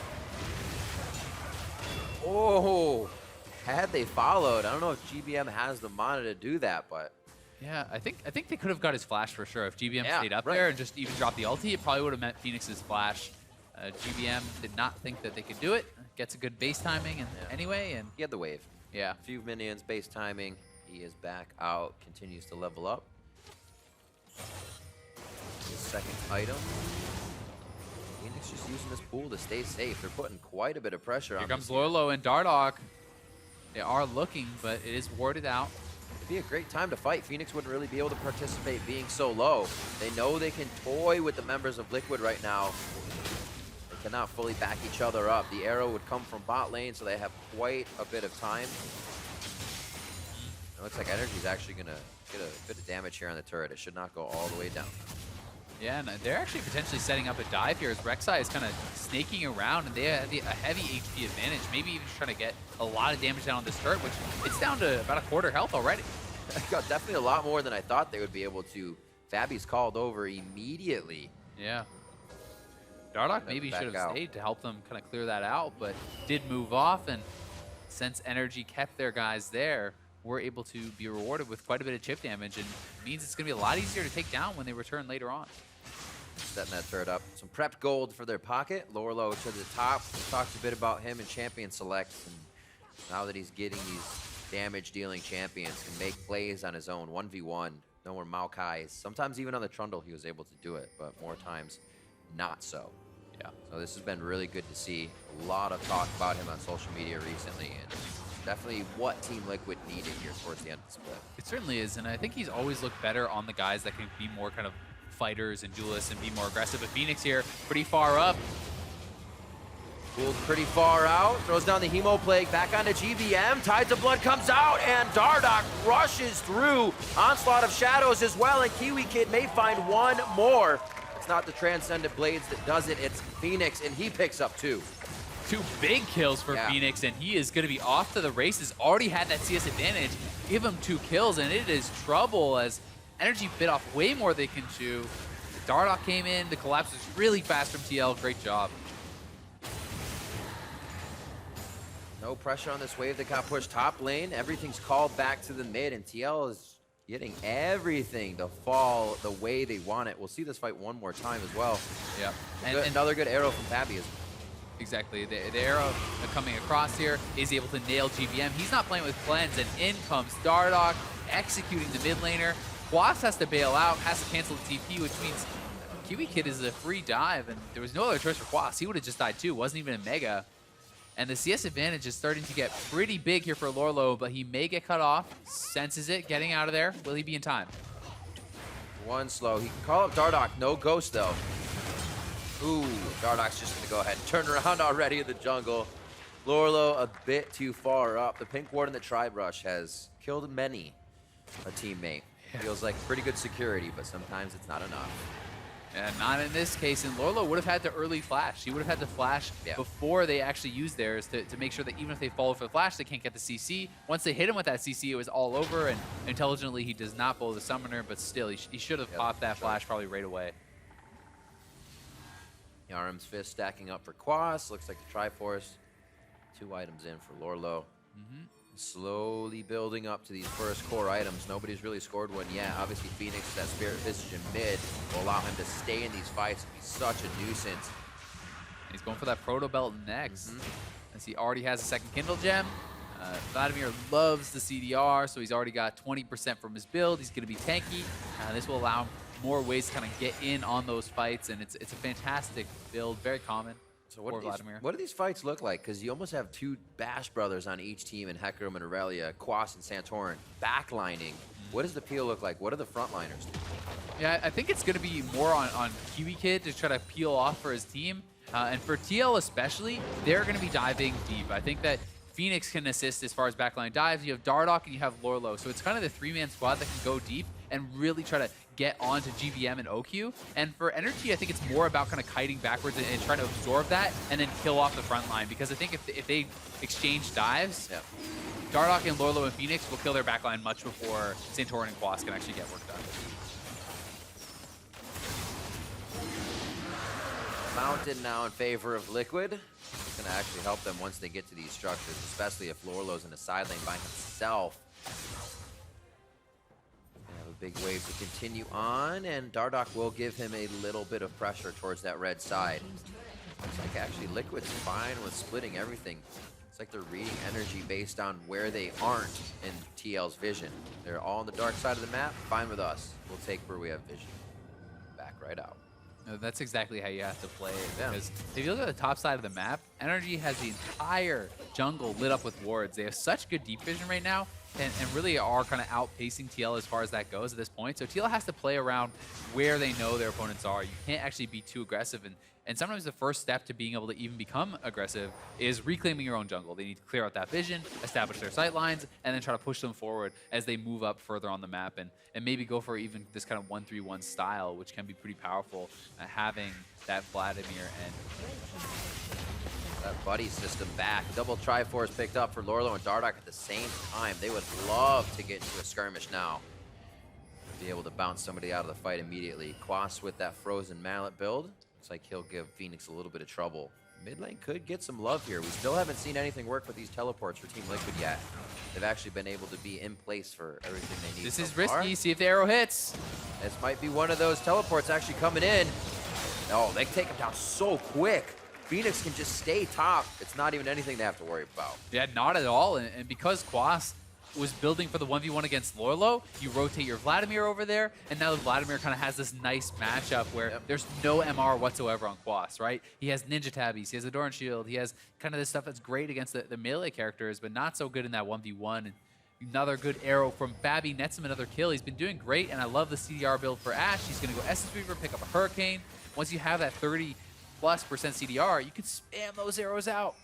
Oh, had they followed, I don't know if GBM has the mana to do that, but yeah, I think they could have got his flash for sure. If GBM stayed up there and just even dropped the ulti, it probably would have meant Phoenix's flash. GBM did not think that they could do it. Gets a good base timing and anyway, and he had the wave. Yeah. A few minions, base timing. He is back out, continues to level up. His second item. Phoenix just using this pool to stay safe. They're putting quite a bit of pressure on Here comes Lorelo and Dardoch. They are looking, but it is warded out. It'd be a great time to fight. Phoenix wouldn't really be able to participate being so low. They know they can toy with the members of Liquid right now. They cannot fully back each other up. The arrow would come from bot lane, so they have quite a bit of time. It looks like NRG is actually going to get a bit of damage here on the turret. It should not go all the way down. Yeah, and they're actually potentially setting up a dive here as Rek'Sai is kind of snaking around, and they have a heavy HP advantage, maybe even just trying to get a lot of damage down on this turret, which it's down to about a quarter health already. Got definitely a lot more than I thought they would be able to. Fabi's called over immediately. Yeah. Dardoch maybe should have stayed to help them kind of clear that out, but did move off, and since NRG kept their guys there, we're able to be rewarded with quite a bit of chip damage, and means it's going to be a lot easier to take down when they return later on. Setting that turret up. Some prepped gold for their pocket. Lorelo to the top. We talked a bit about him in champion selects, and now that he's getting these damage-dealing champions, can make plays on his own. 1v1. No more Maokai's. Sometimes even on the Trundle he was able to do it, but more times not so. Yeah. So this has been really good to see. A lot of talk about him on social media recently, and definitely what Team Liquid needed here towards the end of the split. It certainly is, and I think he's always looked better on the guys that can be more kind of fighters and duelists and be more aggressive. But Phoenix here, pretty far up. Pulled pretty far out, throws down the Hemo Plague, back onto GBM, Tides of Blood comes out, and Dardoch rushes through. Onslaught of Shadows as well, and Kiwi Kid may find one more. It's not the Transcendent Blades that does it, it's Phoenix, and he picks up 2. 2 big kills for Yeah. Phoenix, and he is going to be off to the races. Already had that CS advantage. Give him 2 kills, and it is trouble as NRG bit off way more they can chew. Dardoch came in. The collapse was really fast from TL. Great job. No pressure on this wave that got pushed top lane. Everything's called back to the mid, and TL is getting everything to fall the way they want it. We'll see this fight one more time as well. Yeah. Another good arrow from Fabby. Exactly. The arrow coming across here is able to nail GBM. He's not playing with cleanse, and in comes Dardoch, executing the mid laner. Quas has to bail out, has to cancel the TP, which means Kiwi Kid is a free dive, and there was no other choice for Quas. He would have just died too. Wasn't even a Mega. And the CS advantage is starting to get pretty big here for Lorlo, but he may get cut off. Senses it, getting out of there. Will he be in time? One slow. He can call up Dardoch. No ghost, though. Ooh, Dardoch's just going to go ahead and turn around already in the jungle. Lorlo a bit too far up. The pink ward in the Tribe Rush has killed many a teammate. Feels like pretty good security, but sometimes it's not enough. Yeah, not in this case, and Lorlo would have had to early flash. He would have had to flash before they actually used theirs to make sure that even if they follow for the flash, they can't get the CC. Once they hit him with that CC, it was all over, and intelligently he does not blow the summoner, but still, he should have popped that flash probably right away. Yaram's Fist stacking up for Quas. Looks like the Triforce. 2 items in for Lorlo. Slowly building up to these first core items. Nobody's really scored one yet. Obviously, Phoenix, that Spirit Visage in mid, will allow him to stay in these fights and be such a nuisance. He's going for that Proto Belt next, as he already has a second Kindle Gem. Vladimir loves the CDR, so he's already got 20% from his build. He's going to be tanky. This will allow him more ways to kind of get in on those fights, and it's a fantastic build, very common. So what do these fights look like? Because you almost have 2 Bash brothers on each team in Hecarim and Aurelia, Quas and Santorin, backlining. What does the peel look like? What are the frontliners doing? Yeah, I think it's going to be more on Kiwi Kid to try to peel off for his team. And for TL especially, they're going to be diving deep. I think that Phoenix can assist as far as backline dives. You have Dardoch and you have Lorlo. So it's kind of the 3-man squad that can go deep and really try to get onto GBM and OQ. And for NRG, I think it's more about kind of kiting backwards and trying to absorb that and then kill off the front line. Because I think if they exchange dives, Dardoch and Lorlo and Phoenix will kill their backline much before Santorin and Quas can actually get work done. Mountain now in favor of Liquid. It's going to actually help them once they get to these structures, especially if Lorlo's in a side lane by himself. Big wave to continue on, and Dardoch will give him a little bit of pressure towards that red side. Looks like actually Liquid's fine with splitting everything. It's like they're reading energy based on where they aren't in TL's vision. They're all on the dark side of the map, fine with us. We'll take where we have vision. Back right out. No, that's exactly how you have to play it, because if you look at the top side of the map, NRG has the entire jungle lit up with wards. They have such good deep vision right now, and really are kind of outpacing TL as far as that goes at this point. So TL has to play around where they know their opponents are. You can't actually be too aggressive, and sometimes the first step to being able to even become aggressive is reclaiming your own jungle. They need to clear out that vision, establish their sight lines, and then try to push them forward as they move up further on the map, and maybe go for even this kind of 1-3-1 style, which can be pretty powerful, having that Vladimir and that buddy system back. Double Triforce picked up for Lorlo and Dardoch at the same time. They would love to get into a skirmish now. Be able to bounce somebody out of the fight immediately. Quas with that frozen mallet build. Looks like he'll give Phoenix a little bit of trouble. Mid lane could get some love here. We still haven't seen anything work with these teleports for Team Liquid yet. They've actually been able to be in place for everything they need. This is risky. See if the arrow hits. This might be one of those teleports actually coming in. Oh, they take him down so quick. Phoenix can just stay top. It's not even anything they have to worry about. Yeah, not at all. And because Quas was building for the 1v1 against Lorlo, you rotate your Vladimir over there, and now the Vladimir kind of has this nice matchup where there's no MR whatsoever on Quas, right? He has Ninja Tabbies, he has Adoran Shield, he has kind of this stuff that's great against the melee characters, but not so good in that 1v1. And another good arrow from Fabby nets him another kill. He's been doing great, and I love the CDR build for Ashe. He's going to go Essence Reaver, pick up a Hurricane. Once you have that 30+% CDR, you can spam those arrows out.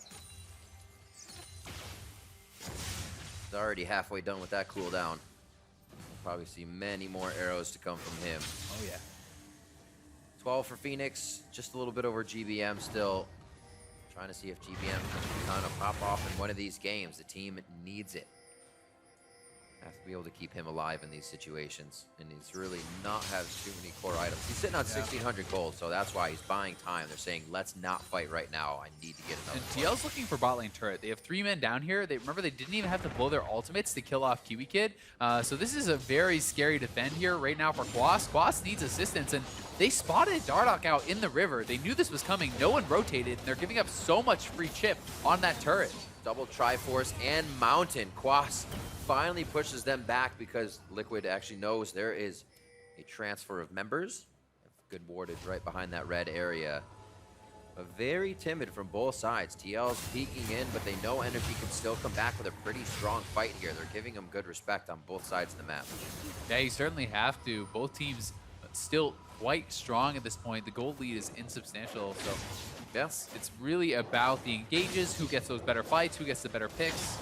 He's already halfway done with that cooldown. We'll probably see many more arrows to come from him. Oh, yeah. 12 for Phoenix, just a little bit over GBM still. Trying to see if GBM can kind of pop off in one of these games. The team needs it. Have to be able to keep him alive in these situations, and he's really not have too many core items. He's sitting on 1,600 gold, so that's why he's buying time. They're saying, let's not fight right now. I need to get another And one. TL's looking for bot lane turret. They have 3 men down here. Remember, they didn't even have to blow their ultimates to kill off Kiwi Kid. So this is a very scary defend here right now for Quas. Quas needs assistance, and they spotted Dardoch out in the river. They knew this was coming. No one rotated, and they're giving up so much free chip on that turret. Double Triforce and Mountain. Quas finally pushes them back because Liquid actually knows there is a transfer of members. Good wardage right behind that red area. But very timid from both sides. TL's peeking in, but they know NRG can still come back with a pretty strong fight here. They're giving them good respect on both sides of the map. Yeah, you certainly have to. Both teams still quite strong at this point. The gold lead is insubstantial, so Yes. it's really about the engages, who gets those better fights, who gets the better picks.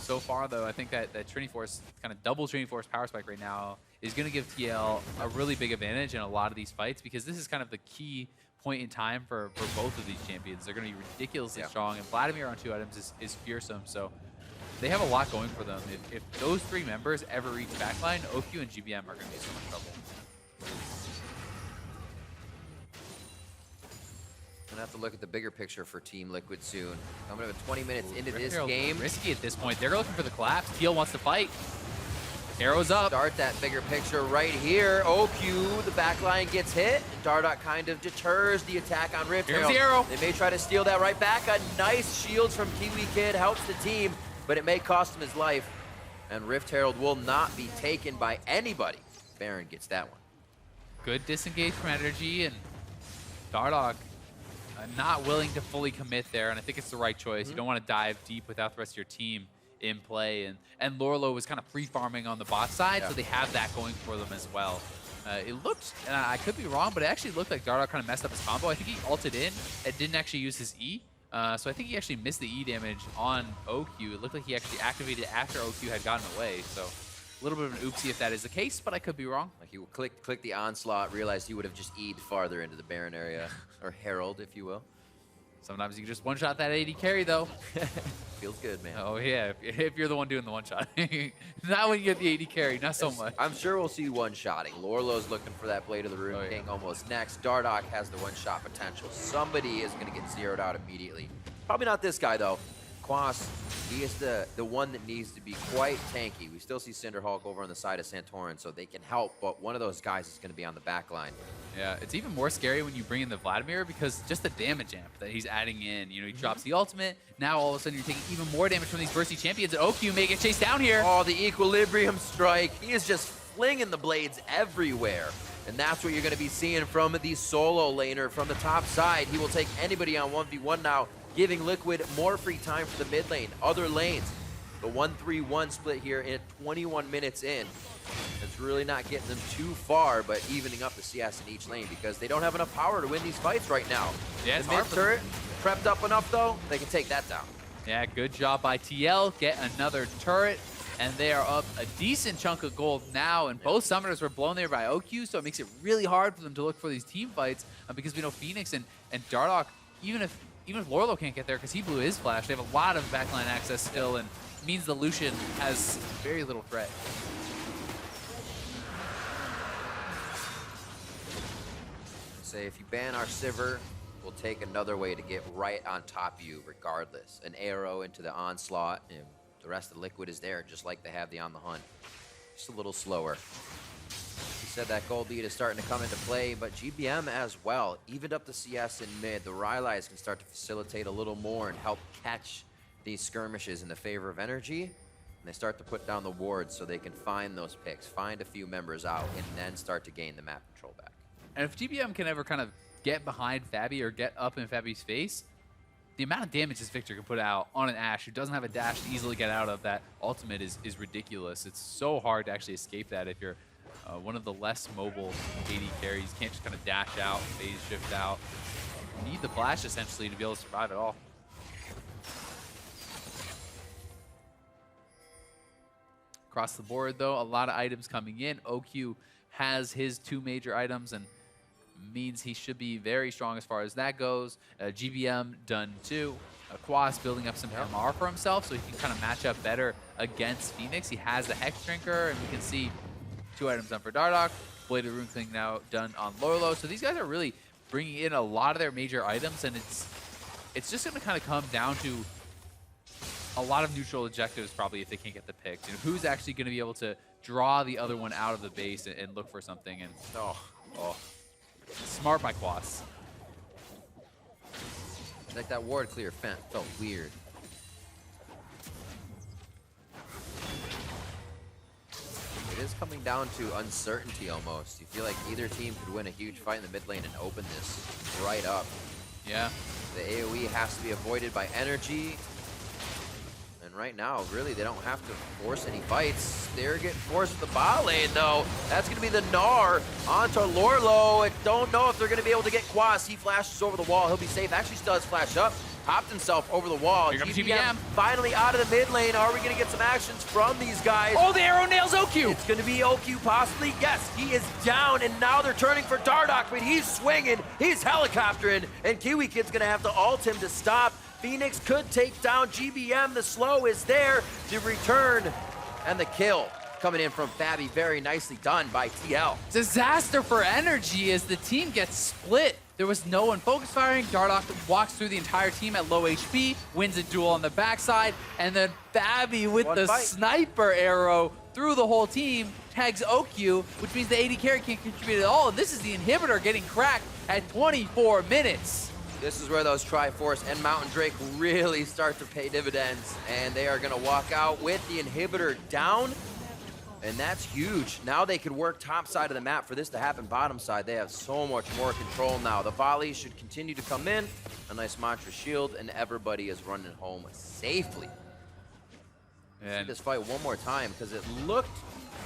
So far, though, I think that Trinity Force, kind of double Trinity Force power spike right now, is going to give TL a really big advantage in a lot of these fights, because this is kind of the key point in time for both of these champions. They're going to be ridiculously strong, and Vladimir on 2 items is fearsome, so they have a lot going for them. If those 3 members ever reach backline, OQ and GBM are going to be in so much trouble. I'm gonna have to look at the bigger picture for Team Liquid soon. Coming up 20 minutes into Rift this Herald's game. risky at this point. They're looking for the collapse. TL wants to fight. Arrows up. Start that bigger picture right here. OQ, the back line gets hit. And Dardoch kind of deters the attack on Rift Here's Herald. the arrow. They may try to steal that right back. A nice shield from Kiwi Kid helps the team, but it may cost him his life. And Rift Herald will not be taken by anybody. Baron gets that one. Good disengage from NRG, and Dardoch not willing to fully commit there, and I think it's the right choice. You don't want to dive deep without the rest of your team in play, and Lorlo was kind of free farming on the bot side, so they have that going for them as well. It looked, and I could be wrong, but it actually looked like Dardoch kind of messed up his combo. I think he ulted in and didn't actually use his E, so I think he actually missed the E damage on OQ. It looked like he actually activated after OQ had gotten away, so a little bit of an oopsie if that is the case, but I could be wrong. Like he clicked the onslaught, realized he would have just E'd farther into the Baron area, or Herald, if you will. Sometimes you can just one-shot that AD carry, though. Feels good, man. Oh, yeah, if you're the one doing the one-shot. Not when you get the AD carry, not so much. I'm sure we'll see one-shotting. Lorlo's looking for that Blade of the Rune King almost next. Dardoch has the one-shot potential. Somebody is going to get zeroed out immediately. Probably not this guy, though. Quas, he is the one that needs to be quite tanky. We still see Cinderhulk over on the side of Santorin, so they can help, but one of those guys is going to be on the back line. Yeah, it's even more scary when you bring in the Vladimir, because just the damage amp that he's adding in. You know, he drops the ultimate. Now all of a sudden you're taking even more damage from these bursty champions. And OQ may get chased down here. Oh, the Equilibrium Strike. He is just flinging the blades everywhere. And that's what you're going to be seeing from the solo laner from the top side. He will take anybody on 1v1 now, giving Liquid more free time for the mid lane, other lanes. The 1-3-1 split here in 21 minutes in. It's really not getting them too far, but evening up the CS in each lane because they don't have enough power to win these fights right now. Yeah, it's the mid hard for them. turret prepped up enough, though, they can take that down. Yeah, good job by TL. Get another turret, and they are up a decent chunk of gold now, and both summoners were blown there by OQ, so it makes it really hard for them to look for these team fights because we know Phoenix and Dardoch, even if Lorlo can't get there because he blew his flash, they have a lot of backline access still, and means the Lucian has very little threat. Say if you ban our Sivir, we'll take another way to get right on top of you regardless. An arrow into the onslaught, and the rest of the Liquid is there just like they have the On the Hunt. Just a little slower. You said that gold lead is starting to come into play, but GBM as well. Evened up the CS in mid. The Rylai's can start to facilitate a little more and help catch these skirmishes in the favor of NRG. And they start to put down the wards so they can find those picks, find a few members out, and then start to gain the map control back. And if GBM can ever kind of get behind Fabi or get up in Fabi's face, the amount of damage this Victor can put out on an Ashe who doesn't have a dash to easily get out of that ultimate is ridiculous. It's so hard to actually escape that if you're one of the less mobile AD carries. You can't just kind of dash out, phase shift out. You need the flash essentially to be able to survive at all. Across the board though, a lot of items coming in. OQ has his 2 major items, and means he should be very strong as far as that goes. GBM done too. Quas building up some MR for himself so he can kind of match up better against Phoenix. He has the Hex Drinker, and we can see 2 items done for Dardoch. Bladed Rune Thing now done on Lorlo. So these guys are really bringing in a lot of their major items, and it's just going to kind of come down to a lot of neutral objectives probably if they can't get the picks. And who's actually going to be able to draw the other one out of the base and look for something. And smart by Quas. Like that ward clear felt weird. It is coming down to uncertainty almost. You feel like either team could win a huge fight in the mid lane and open this right up. Yeah. The AoE has to be avoided by NRG. And right now, really, they don't have to force any fights. They're getting forced with the bot lane, though. That's going to be the Gnar onto Lorlo. I don't know if they're going to be able to get Quas. He flashes over the wall. He'll be safe. Actually still has flash up. Topped himself over the wall. Here comes GBM. Finally out of the mid lane. Are we going to get some actions from these guys? Oh, the arrow nails OQ. It's going to be OQ possibly. Yes, he is down, and now they're turning for Dardoch, but he's swinging. He's helicoptering, and Kiwi Kid's going to have to ult him to stop. Phoenix could take down GBM. The slow is there. The return and the kill coming in from Fabi. Very nicely done by TL. Disaster for NRG as the team gets split. There was no one focus firing. Dardoch walks through the entire team at low HP, wins a duel on the backside, and then Fabi with the sniper arrow through the whole team tags OQ, which means the AD carry can't contribute at all. And this is the inhibitor getting cracked at 24 minutes. This is where those Triforce and Mountain Drake really start to pay dividends, and they are going to walk out with the inhibitor down, and that's huge. Now they could work top side of the map. For this to happen bottom side, they have so much more control now. The volleys should continue to come in, a nice mantra shield, and everybody is running home safely. And this fight one more time, because it looked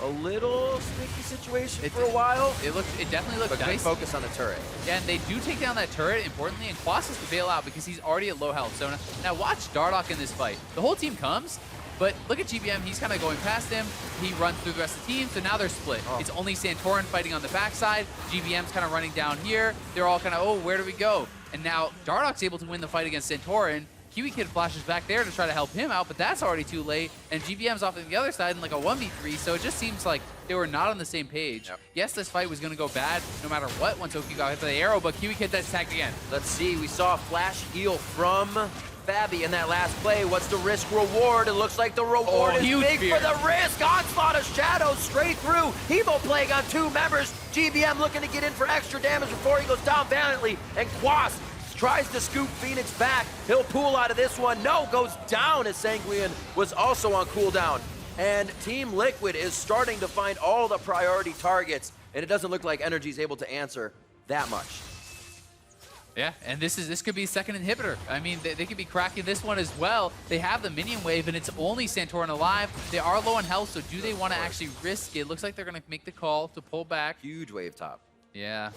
a little sticky situation for a while. It definitely looked but good dicey. Focus on the turret. Yeah, and they do take down that turret, importantly, and Quas has to bail out because he's already at low health. So now watch Dardoch in this fight. The whole team comes, but look at GBM. He's kind of going past him. He runs through the rest of the team, so now they're split. It's only Santorin fighting on the backside. GBM's kind of running down here. They're all kind of, oh, where do we go? And now Dardoch's able to win the fight against Santorin. Kiwi Kid flashes back there to try to help him out, but that's already too late. And GBM's off on the other side in like a 1v3, so it just seems like they were not on the same page. Yep. Yes, this fight was going to go bad no matter what once OQ got hit by the arrow, but Kiwi Kid gets tagged again. Let's see, we saw a flash heal from Fabi in that last play. What's the risk reward? It looks like the reward is big for the risk. Onslaught of Shadows straight through. Hemo Plague on 2 members. GBM looking to get in for extra damage before he goes down valiantly. And Quas tries to scoop Phoenix back. He'll pull out of this one. No, goes down as Sanguine was also on cooldown. And Team Liquid is starting to find all the priority targets, and it doesn't look like NRG's able to answer that much. Yeah, and this could be second inhibitor. I mean, they could be cracking this one as well. They have the minion wave, and it's only Santorin alive. They are low on health, so do they want to actually risk it? Looks like they're going to make the call to pull back. Huge wave top. Yeah.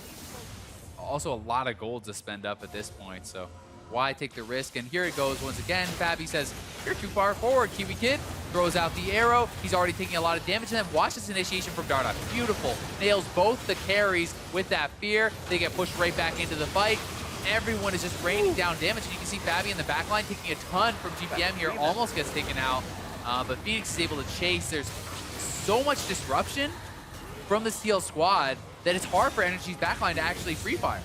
Also, a lot of gold to spend up at this point, so why take the risk? And here it goes once again. Fabi says, you're too far forward, Kiwi Kid. Throws out the arrow. He's already taking a lot of damage, and then watch this initiation from Dardoch. Beautiful. Nails both the carries with that fear. They get pushed right back into the fight. Everyone is just raining down damage, and you can see Fabi in the backline taking a ton from GBM here. Almost gets taken out, but Phoenix is able to chase. There's so much disruption from the Steel squad that it's hard for NRG's backline to actually free fire.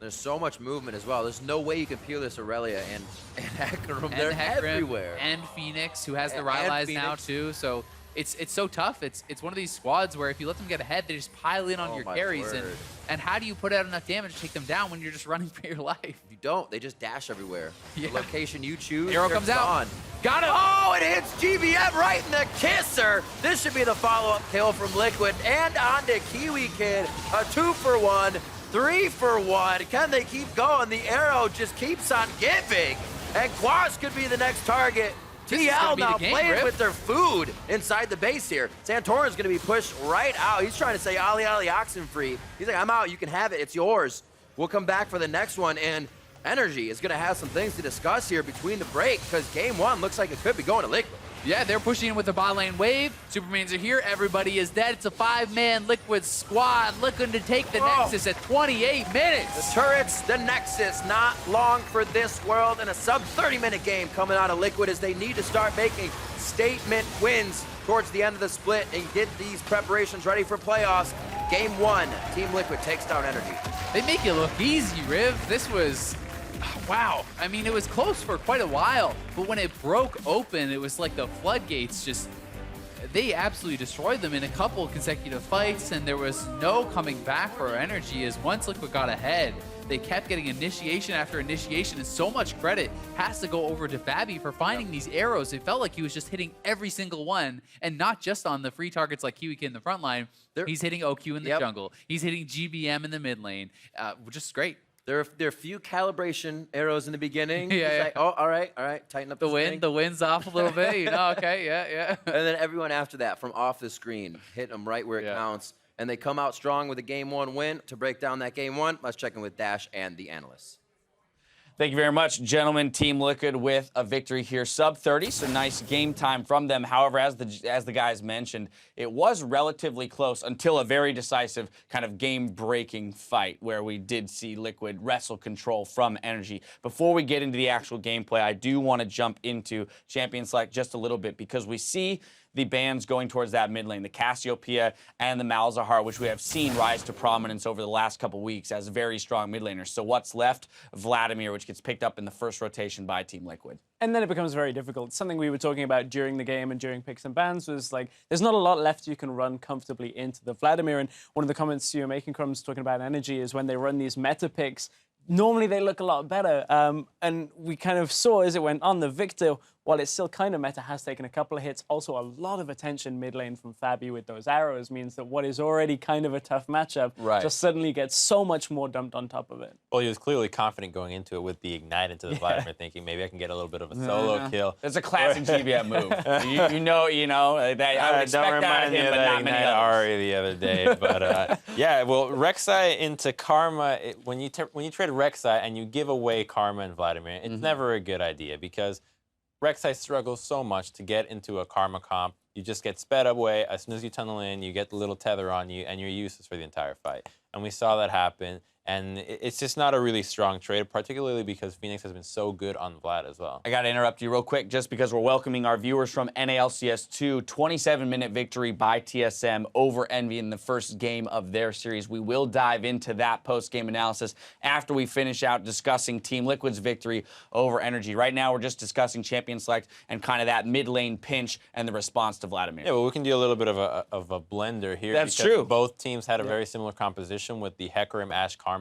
There's so much movement as well. There's no way you can peel this Aurelia and Hecarim. They're everywhere. And Phoenix, who has the Rylai's now too. So it's so tough. It's one of these squads where if you let them get ahead, they just pile in on your carries. And how do you put out enough damage to take them down when you're just running for your life? If you don't, they just dash everywhere. Yeah. The location you choose, Arrow comes out. Got it. Oh, it hits GBM right in the kisser. This should be the follow-up kill from Liquid. And on to Kiwi Kid. A 2-for-1, 3-for-1. Can they keep going? The arrow just keeps on giving. And Quas could be the next target. TL now playing with their food inside the base here. Santorin's gonna be pushed right out. He's trying to say, Ali, Ali, Oxenfree. He's like, I'm out, you can have it, it's yours. We'll come back for the next one, and NRG is gonna have some things to discuss here between the break, because game 1 looks like it could be going to Liquid. Yeah, they're pushing in with the bot lane wave. Supermans are here. Everybody is dead. It's a 5-man Liquid squad looking to take the Nexus at 28 minutes. The turrets, the Nexus, not long for this world, and a sub 30-minute game coming out of Liquid as they need to start making statement wins towards the end of the split and get these preparations ready for playoffs. Game 1, Team Liquid takes down NRG. They make it look easy, Riv. This was, wow. I mean, it was close for quite a while, but when it broke open, it was like the floodgates just, they absolutely destroyed them in a couple consecutive fights, and there was no coming back for NRG as once Liquid got ahead, they kept getting initiation after initiation, and so much credit has to go over to Fabi for finding these arrows. It felt like he was just hitting every single one, and not just on the free targets like Kiwi Kid in the front line. He's hitting OQ in the jungle. He's hitting GBM in the mid lane. Just great. There are a few calibration arrows in the beginning. Like, oh, all right, tighten up the wind's off a little bit, you know, okay, yeah. And then everyone after that from off the screen, hit them right where it counts. And they come out strong with a Game 1 win. To break down that Game 1, let's check in with Dash and the analysts. Thank you very much, gentlemen. Team Liquid with a victory here, sub 30, so nice game time from them. However, as the guys mentioned, it was relatively close until a very decisive kind of game-breaking fight where we did see Liquid wrestle control from NRG. Before we get into the actual gameplay, I do want to jump into Champion Select just a little bit because we see the bans going towards that mid lane, the Cassiopeia and the Malzahar, which we have seen rise to prominence over the last couple weeks as very strong mid laners. So what's left? Vladimir, which gets picked up in the first rotation by Team Liquid. And then it becomes very difficult. Something we were talking about during the game and during picks and bans was like, there's not a lot left you can run comfortably into the Vladimir. And one of the comments you were making, Crumbs, talking about NRG is when they run these meta picks, normally they look a lot better. And we kind of saw as it went on, the Victor, while it's still kind of meta, has taken a couple of hits. Also, a lot of attention mid lane from Fabi with those arrows means that what is already kind of a tough matchup just suddenly gets so much more dumped on top of it. Well, he was clearly confident going into it with the Ignite into the Vladimir, thinking maybe I can get a little bit of a solo kill. That's a classic GBM move. you know, that I would expect that of him, but not many others. Ari the other day, but yeah, well, Rek'Sai into Karma, when you trade Rek'Sai and you give away Karma and Vladimir, it's never a good idea because Rek'Sai struggles so much to get into a Karma comp. You just get sped away. As soon as you tunnel in, you get the little tether on you, and you're useless for the entire fight. And we saw that happen. And it's just not a really strong trade, particularly because Phoenix has been so good on Vlad as well. I got to interrupt you real quick just because we're welcoming our viewers from NALCS 2. 27-minute victory by TSM over Envy in the first game of their series. We will dive into that post-game analysis after we finish out discussing Team Liquid's victory over NRG. Right now, we're just discussing Champion Select and kind of that mid-lane pinch and the response to Vladimir. Yeah, well, we can do a little bit of a blender here. That's true. Both teams had a very similar composition with the Hecarim Ashe Karma.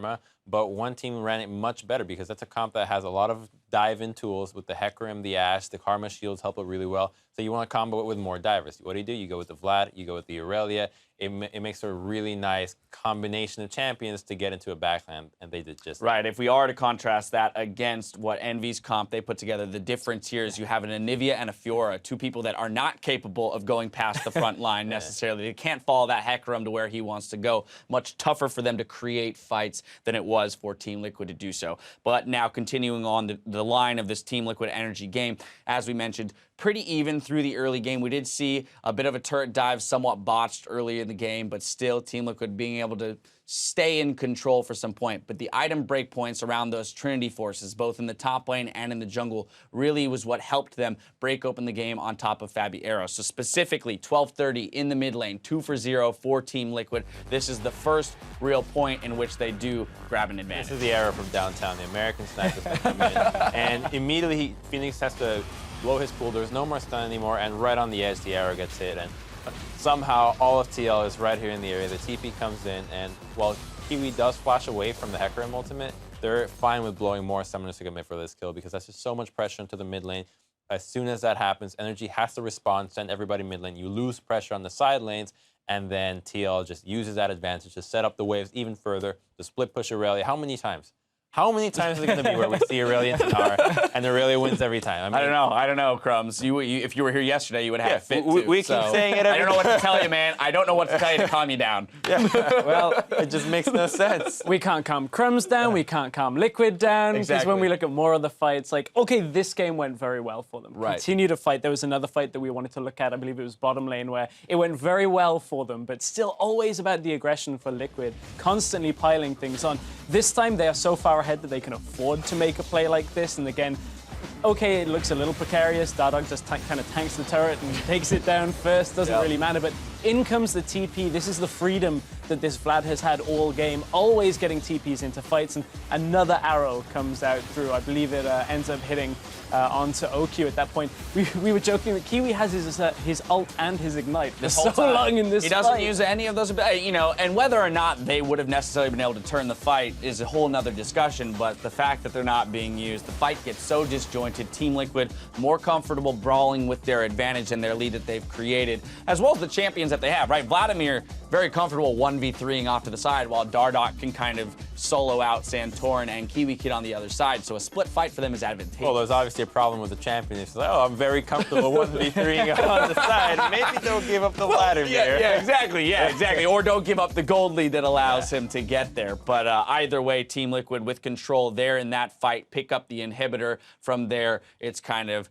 But one team ran it much better because that's a comp that has a lot of dive-in tools with the Hecarim, the Ashe, the Karma shields help it really well. So you want to combo it with more divers. What do? You go with the Vlad, you go with the Aurelia. It makes a really nice combination of champions to get into a backland, and they did just right. If we are to contrast that against what Envy's comp they put together, the difference here is you have an Anivia and a Fiora, two people that are not capable of going past the front line necessarily. They can't follow that Hecarim to where he wants to go. Much tougher for them to create fights than it was for Team Liquid to do so. But now continuing on the line of this Team Liquid NRG game, as we mentioned, pretty even through the early game. We did see a bit of a turret dive, somewhat botched early in the game, but still Team Liquid being able to stay in control for some point. But the item breakpoints around those Trinity forces, both in the top lane and in the jungle, really was what helped them break open the game on top of Fabi Arrow. So specifically, 12:30 in the mid lane, 2 for 0 for Team Liquid. This is the first real point in which they do grab an advantage. This is the arrow from downtown. The American snipers that come in, and immediately Phoenix has to blow his pool. There's no more stun anymore, and right on the edge, the arrow gets hit, and somehow all of TL is right here in the area. The TP comes in, and while Kiwi does flash away from the Hecarim ultimate, they're fine with blowing more summoners to commit for this kill because that's just so much pressure into the mid lane. As soon as that happens, NRG has to respond, send everybody mid lane. You lose pressure on the side lanes, and then TL just uses that advantage to set up the waves even further, to split push Aurelia. How many times? How many times is it going to be where we see Aurelian Tanar and Aurelia wins every time? I don't know, Crumbs. If you were here yesterday, you would have fit too. We keep saying it every I don't know what to tell you, man. I don't know what to tell you to calm you down. Well, it just makes no sense. We can't calm Crumbs down, we can't calm Liquid down, because Exactly. when we look at more of the fights, like, okay, this game went very well for them. Right. Continue to fight. There was another fight that we wanted to look at, I believe it was bottom lane, where it went very well for them, but still always about the aggression for Liquid, constantly piling things on. This time, they are so far ahead that they can afford to make a play like this, and again, okay, it looks a little precarious. Dardog just kind of tanks the turret and takes it down first. Doesn't really matter, but in comes the TP. This is the freedom that this Vlad has had all game, always getting TPs into fights, and another arrow comes out through. I believe it ends up hitting onto OQ at that point. We were joking that Kiwi has his ult and his ignite for so long in this He doesn't fight. use any of those, and whether or not they would have necessarily been able to turn the fight is a whole nother discussion, but the fact that they're not being used, the fight gets so disjointed. Team Liquid more comfortable brawling with their advantage and their lead that they've created, as well as the champions that they have, right? Vladimir, very comfortable 1v3ing off to the side, while Dardok can kind of solo out Santorin and Kiwi Kid on the other side, so a split fight for them is advantageous. Well, there's obviously a problem with the champion. It's like, oh, I'm very comfortable 1v3ing on the side. Maybe don't give up the ladder here. Yeah, exactly. Or don't give up the gold lead that allows him to get there. But either way, Team Liquid with control there in that fight, pick up the inhibitor. From there, it's kind of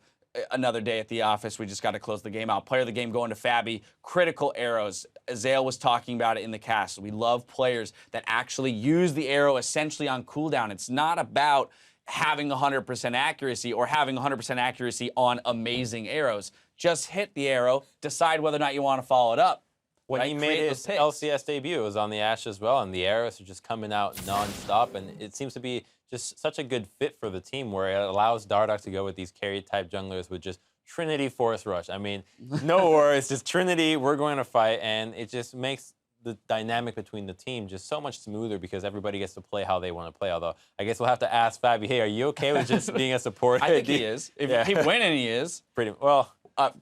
another day at the office. We just got to close the game out. Player of the game going to Fabi. Critical arrows. Azale was talking about it in the cast. We love players that actually use the arrow essentially on cooldown. It's not about having 100% accuracy or having 100% accuracy on amazing arrows. Just hit the arrow, decide whether or not you want to follow it up. When he made his LCS debut, it was on the Ashe as well, and the arrows are just coming out non-stop, and it seems to be just such a good fit for the team where it allows Dardok to go with these carry-type junglers with just Trinity Force Rush. I mean, no worries, just Trinity, we're going to fight, and it just makes the dynamic between the team just so much smoother because everybody gets to play how they want to play. Although, I guess we'll have to ask Fabi, hey, are you okay with just being a support? I think he is. If you keep winning, he is. Pretty well.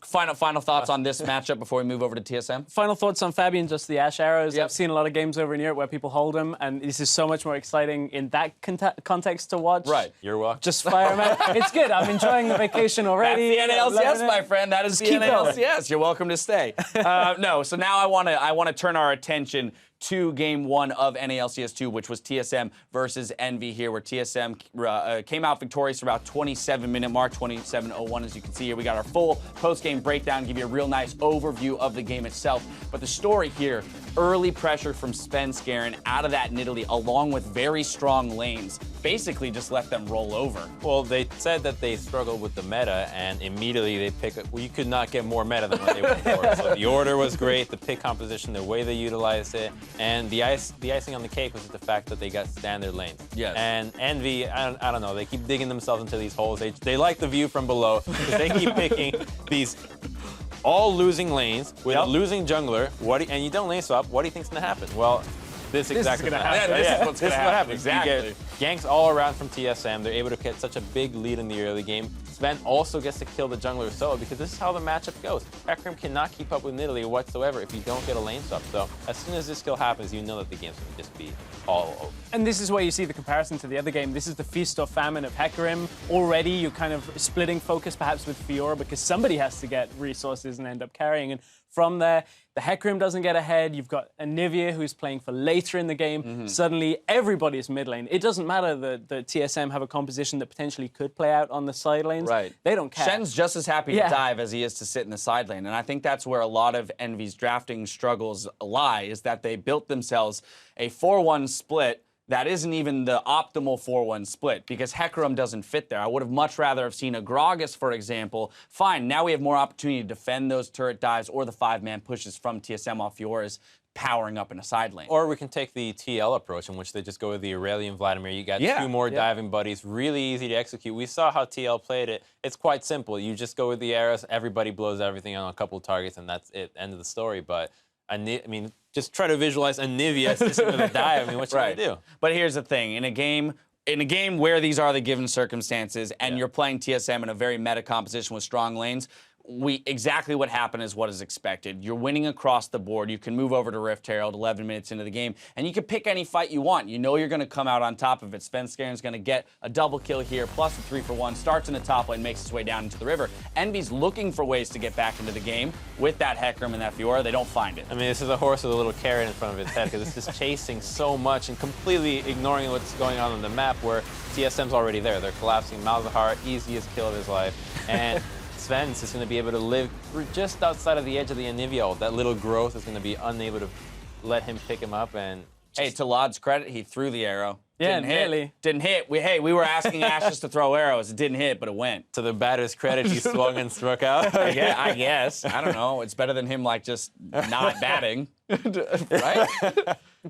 Final thoughts on this matchup before we move over to TSM? Final thoughts on Fabi and just the Ashe arrows. Yep. I've seen a lot of games over in Europe where people hold them, and this is so much more exciting in that context to watch. Right. You're welcome. Just fire them out. It's good. I'm enjoying the vacation already. That's the NALCS, my friend. That is the keep going. NALCS. You're welcome to stay. No, so now I want to turn our attention to game one of NALCS 2, which was TSM versus Envy here, where TSM came out victorious for about 27-minute mark, 27:01, as you can see here. We got our full post-game breakdown, give you a real nice overview of the game itself. But the story here, early pressure from Spenskeren out of that Nidalee, along with very strong lanes, basically just let them roll over. Well, they said that they struggled with the meta, and immediately they pick up. Well, you could not get more meta than what they went for. So the order was great, the pick composition, the way they utilized it, and the icing on the cake was the fact that they got standard lanes. Yes. And Envy, I don't know, they keep digging themselves into these holes. They like the view from below because they keep picking these all losing lanes with a losing jungler. And you don't lane swap. What do you think's gonna happen? Well, this is exactly gonna what happens. happen. This is what's gonna happen. Exactly. You get ganks all around from TSM. They're able to get such a big lead in the early game. Sven also gets to kill the jungler solo because this is how the matchup goes. FLICKR cannot keep up with Nidalee whatsoever if you don't get a lane swap. So as soon as this kill happens, you know that the game's going to just be all over. And this is where you see the comparison to the other game. This is the feast or famine of Hecarim. Already you're kind of splitting focus perhaps with Fiora because somebody has to get resources and end up carrying. And from there, the Hecarim doesn't get ahead. You've got Anivia who's playing for later in the game. Suddenly, everybody's mid lane. It doesn't matter that the TSM have a composition that potentially could play out on the side lanes. Right. They don't care. Shen's just as happy to dive as he is to sit in the side lane. And I think that's where a lot of Envy's drafting struggles lie, is that they built themselves a 4-1 split that isn't even the optimal 4-1 split because Hecarim doesn't fit there. I would have much rather have seen a Gragas, for example. Fine, now we have more opportunity to defend those turret dives or the 5-man pushes from TSM off Fiora's powering up in a side lane. Or we can take the TL approach in which they just go with the Aurelian Vladimir. You got two more diving buddies, really easy to execute. We saw how TL played it. It's quite simple. You just go with the arrows, everybody blows everything on a couple of targets, and that's it, end of the story. But I mean, just try to visualize Anivia assisting with a dive. I mean, what you gonna do? But here's the thing: in a game where these are the given circumstances, and you're playing TSM in a very meta composition with strong lanes, exactly what happened is what is expected. You're winning across the board. You can move over to Rift Herald 11 minutes into the game, and you can pick any fight you want. You know you're going to come out on top of it. Svenskeren is going to get a double kill here, plus a 3-for-1, starts in the top lane, makes his way down into the river. Envy's looking for ways to get back into the game with that Hecarim and that Fiora. They don't find it. I mean, this is a horse with a little carrot in front of its head because it's just chasing so much and completely ignoring what's going on the map where TSM's already there. They're collapsing Malzahar, easiest kill of his life. And Sven's is going to be able to live just outside of the edge of the Anivia. That little growth is going to be unable to let him pick him up. And hey, to Lod's credit, he threw the arrow. Yeah, Didn't hit. nearly. Didn't hit. We were asking Ashes to throw arrows. It didn't hit, but it went. to the batter's credit, he swung and struck out. I guess. I don't know. It's better than him like just not batting, right?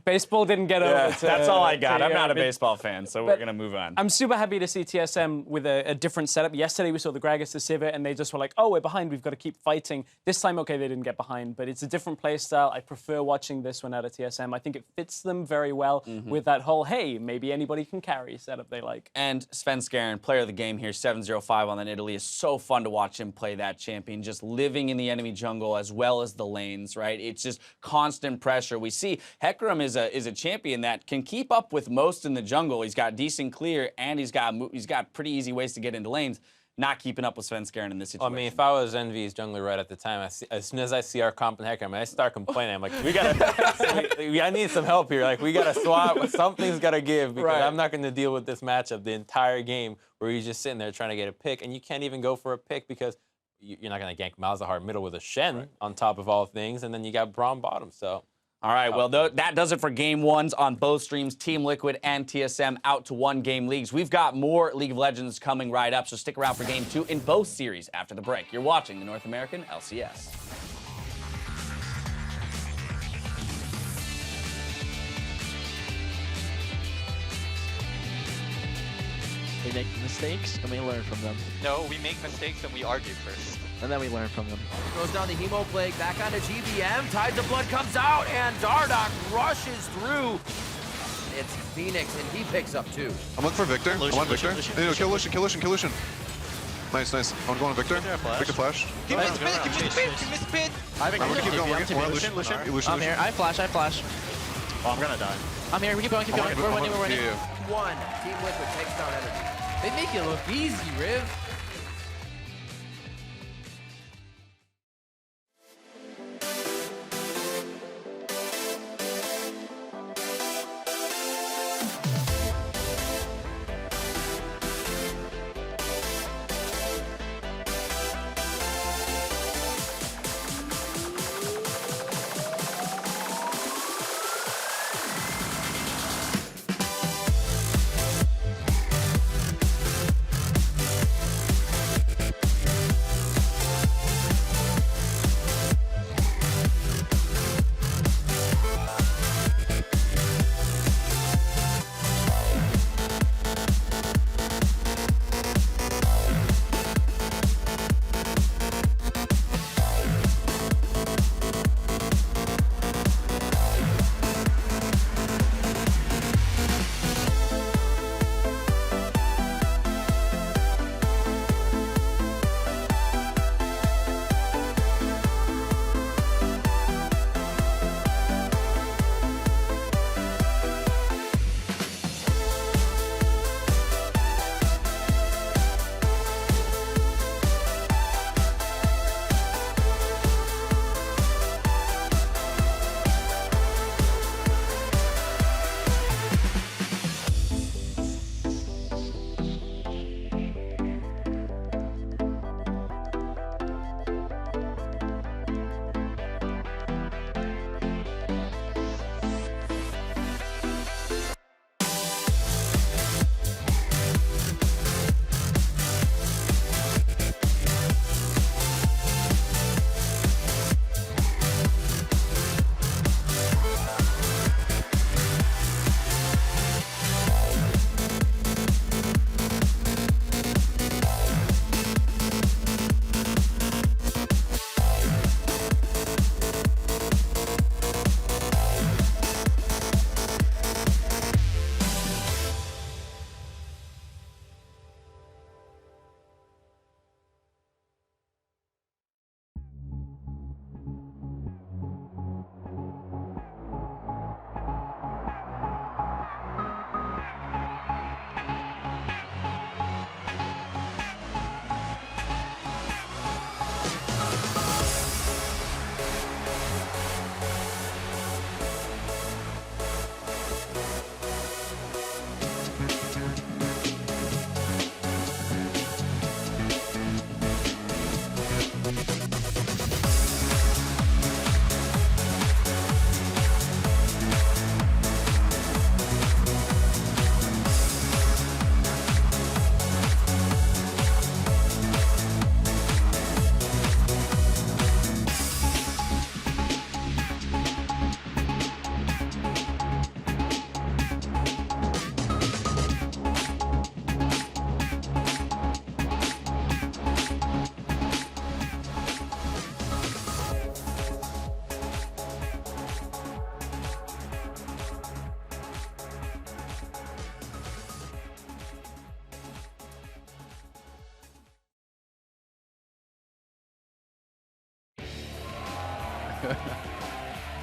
Baseball didn't get over to... That's all I got. I'm not a but- baseball fan, so we're going to move on. I'm super happy to see TSM with a different setup. Yesterday we saw the Gragas, the Sivir, and they just were like, oh, we're behind, we've got to keep fighting. This time, okay, they didn't get behind, but it's a different play style. I prefer watching this one out of TSM. I think it fits them very well with that whole, hey, maybe anybody can carry setup they like. And Svenskeren, player of the game here, 705 on that Italy. Is so fun to watch him play that champion, just living in the enemy jungle as well as the lanes, right? It's just constant pressure. We see Hecarim is a champion that can keep up with most in the jungle. He's got decent clear, and he's got pretty easy ways to get into lanes. Not keeping up with Svenskeren in this situation. I mean, if I was Envy's jungler right at the time, as soon as I see our comp in Hecarim, I start complaining. I'm like, I need some help here. Like, we gotta swap. Something's gotta give because I'm not gonna deal with this matchup the entire game where you're just sitting there trying to get a pick, and you can't even go for a pick because you're not gonna gank Malzahar middle with a Shen on top of all things, and then you got Braum bottom. So. All right, well, that does it for Game 1s on both streams. Team Liquid and TSM out to 1-game leagues. We've got more League of Legends coming right up, so stick around for Game 2 in both series after the break. You're watching the North American LCS. We make mistakes and we learn from them. No, we make mistakes and we argue first. And then we learn from them. Goes down the Hemo Plague, back onto GBM. Tides of Blood comes out, and Dardoch rushes through. It's Phoenix, and he picks up 2. I'm looking for Victor. Lucian, I want Victor. Lucian, Hey, no, kill Lucian, kill Lucian, kill Lucian. Nice, nice. I'm going to Victor. Victor flash. Give me the spin, give me the spin, give me the spin. I'm gonna keep going. We're going Lucian. I'm here. I flash. Oh, I'm gonna die. I'm here. We keep going. We're winning. One, Team Liquid takes down NRG. They make it look easy, Riv.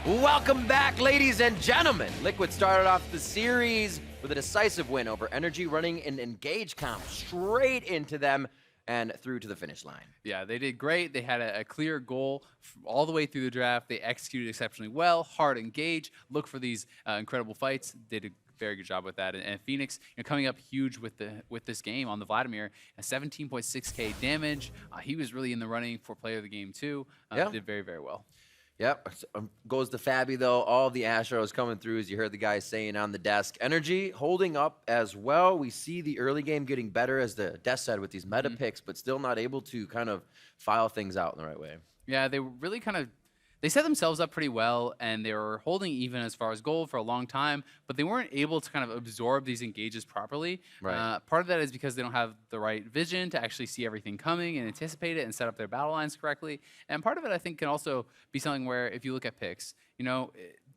Welcome back, ladies and gentlemen. Liquid started off the series with a decisive win over NRG, running an engage comp straight into them and through to the finish line. Yeah, they did great. They had a clear goal all the way through the draft. They executed exceptionally well, hard engage, look for these incredible fights. They did a very good job with that. And Phoenix, coming up huge with this game on the Vladimir, a 17.6k damage. He was really in the running for player of the game too. Did very, very well. Yep, goes to Fabi though. All the Ash arrows coming through, as you heard the guys saying on the desk. NRG holding up as well. We see the early game getting better, as the desk said, with these meta picks, but still not able to kind of file things out in the right way. Yeah, they really they set themselves up pretty well, and they were holding even as far as gold for a long time, but they weren't able to kind of absorb these engages properly. Right. Part of that is because they don't have the right vision to actually see everything coming and anticipate it and set up their battle lines correctly. And part of it, I think, can also be something where if you look at picks,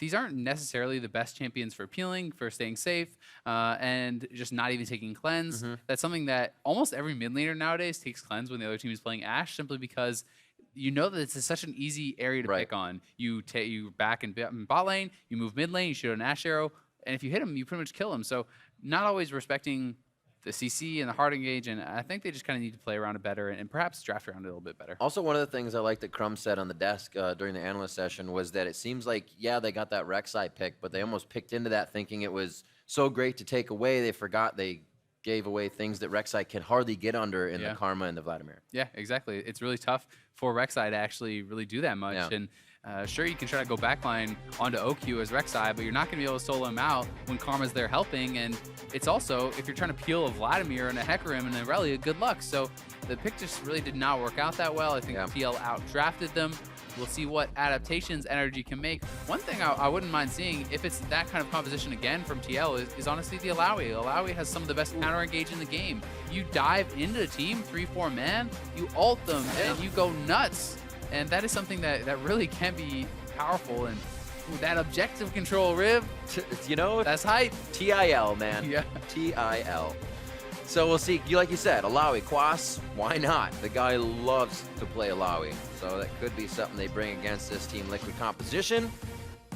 these aren't necessarily the best champions for peeling, for staying safe, and just not even taking cleanse. That's something that almost every mid laner nowadays takes cleanse when the other team is playing Ashe, simply because you know that it's such an easy area to pick on. You back in bot lane, you move mid lane, you shoot an Ashe arrow, and if you hit him, you pretty much kill him. So not always respecting the CC and the hard engage, and I think they just kind of need to play around it better and perhaps draft around it a little bit better. Also, one of the things I like that Crumb said on the desk during the analyst session was that it seems like, yeah, they got that Rek'Sai pick, but they almost picked into that thinking it was so great to take away, they forgot they gave away things that Rek'Sai can hardly get under in the Karma and the Vladimir. Yeah, exactly. It's really tough for Rek'Sai to actually really do that much. Yeah. And sure, you can try to go backline onto OQ as Rek'Sai, but you're not going to be able to solo him out when Karma's there helping. And it's also, if you're trying to peel a Vladimir and a Hecarim and a Irelia, good luck. So the pick just really did not work out that well. I think TL outdrafted them. We'll see what adaptations NRG can make. One thing I wouldn't mind seeing, if it's that kind of composition again from TL, is honestly the Alawi. Alawi has some of the best counter engage in the game. You dive into the team, 3-4 man, you ult them, and you go nuts. And that is something that really can be powerful. And that objective control, Riv, that's hype. TIL, man. Yeah. TIL. So we'll see, like you said, Alawi, Quas, why not? The guy loves to play Alawi. So that could be something they bring against this Team Liquid composition.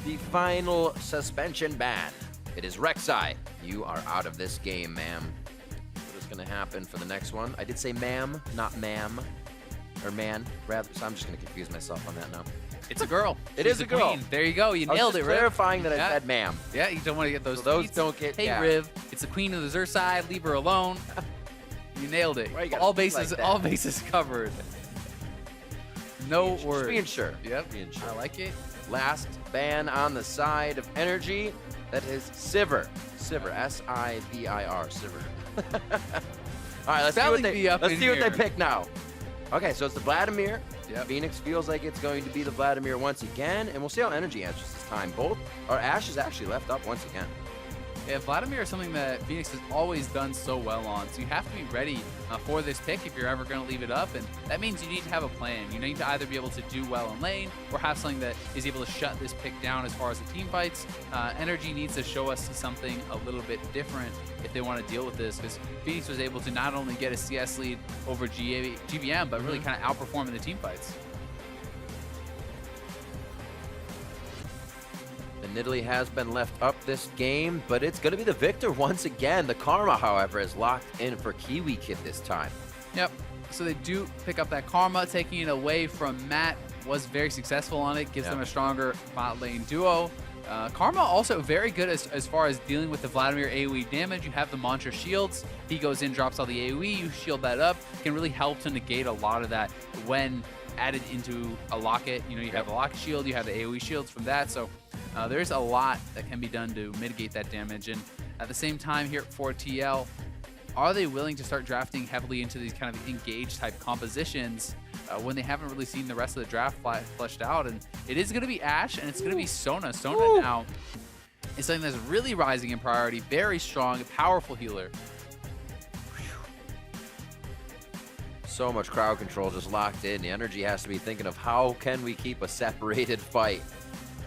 The final suspension ban. It is Rek'Sai. You are out of this game, ma'am. What is going to happen for the next one? I did say ma'am, not ma'am. Or man, rather. So I'm just going to confuse myself on that now. It's a girl. It is a girl. Queen. There you go. You nailed it, Riv. Clarifying that I said ma'am. Yeah, you don't want to get those. So those tweets. don't get. Hey, Riv, it's the queen of the Zur side. Leave her alone. You nailed it. All bases, all bases covered. No worries. Just being sure. Yep. Being sure. I like it. Last ban on the side of NRG. That is Sivir. Sivir. S-I-V-I-R. Sivir. All right, let's see what they pick now. Okay, so it's the Vladimir. Yep. Phoenix feels like it's going to be the Vladimir once again, and we'll see how NRG answers this time. Ashe is actually left up once again. Yeah, Vladimir is something that Phoenix has always done so well on, so you have to be ready for this pick if you're ever going to leave it up, and that means you need to have a plan. You need to either be able to do well in lane or have something that is able to shut this pick down as far as the team fights. NRG needs to show us something a little bit different if they want to deal with this, because Phoenix was able to not only get a CS lead over GBM, but really kind of outperform in the team fights. Nidalee has been left up this game, but it's going to be the victor once again. The Karma, however, is locked in for Kiwi Kid this time. Yep. So they do pick up that Karma, taking it away from Matt. Was very successful on it, gives them a stronger bot lane duo. Karma also very good as far as dealing with the Vladimir AoE damage. You have the Mantra shields. He goes in, drops all the AoE, you shield that up. Can really help to negate a lot of that when added into a locket. You have a locket shield, you have the AoE shields from that. So there's a lot that can be done to mitigate that damage. And at the same time here for TL, are they willing to start drafting heavily into these kind of engage type compositions when they haven't really seen the rest of the draft fleshed out? And it is going to be Ashe, and it's going to be Sona. Sona now is something that's really rising in priority. Very strong, powerful healer. So much crowd control just locked in. The NRG has to be thinking of how can we keep a separated fight?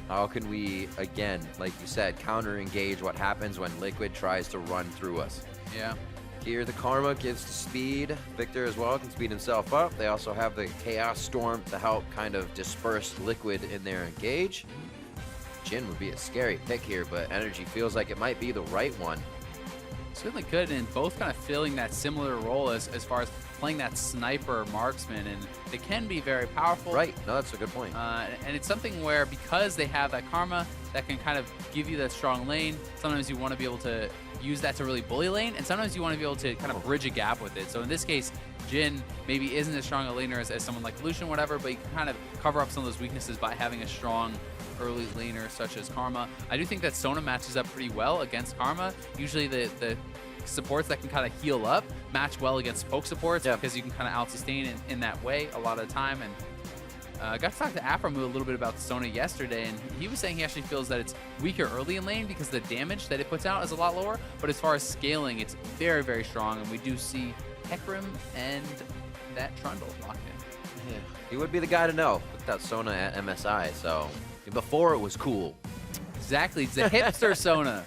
How can we, again, like you said, counter-engage what happens when Liquid tries to run through us? Yeah. Here the Karma gives the speed. Victor as well can speed himself up. They also have the Chaos Storm to help kind of disperse Liquid in their engage. Jhin would be a scary pick here, but NRG feels like it might be the right one. Certainly could, and both kind of filling that similar role as far as playing that sniper marksman, and they can be very powerful. Right, no, that's a good point. And it's something where, because they have that Karma that can kind of give you that strong lane, sometimes you want to be able to use that to really bully lane, and sometimes you want to be able to kind of bridge a gap with it. So in this case, Jhin maybe isn't as strong a laner as someone like Lucian or whatever, but you can kind of cover up some of those weaknesses by having a strong early laner such as Karma. I do think that Sona matches up pretty well against Karma. Usually the supports that can kind of heal up match well against poke supports, because you can kind of out-sustain in that way a lot of the time. And I got to talk to Aframu a little bit about Sona yesterday, and he was saying he actually feels that it's weaker early in lane because the damage that it puts out is a lot lower, but as far as scaling, it's very, very strong, and we do see Hecarim and that Trundle locked in. Yeah. He would be the guy to know with that Sona at MSI, so before it was cool. Exactly, it's the hipster Sona.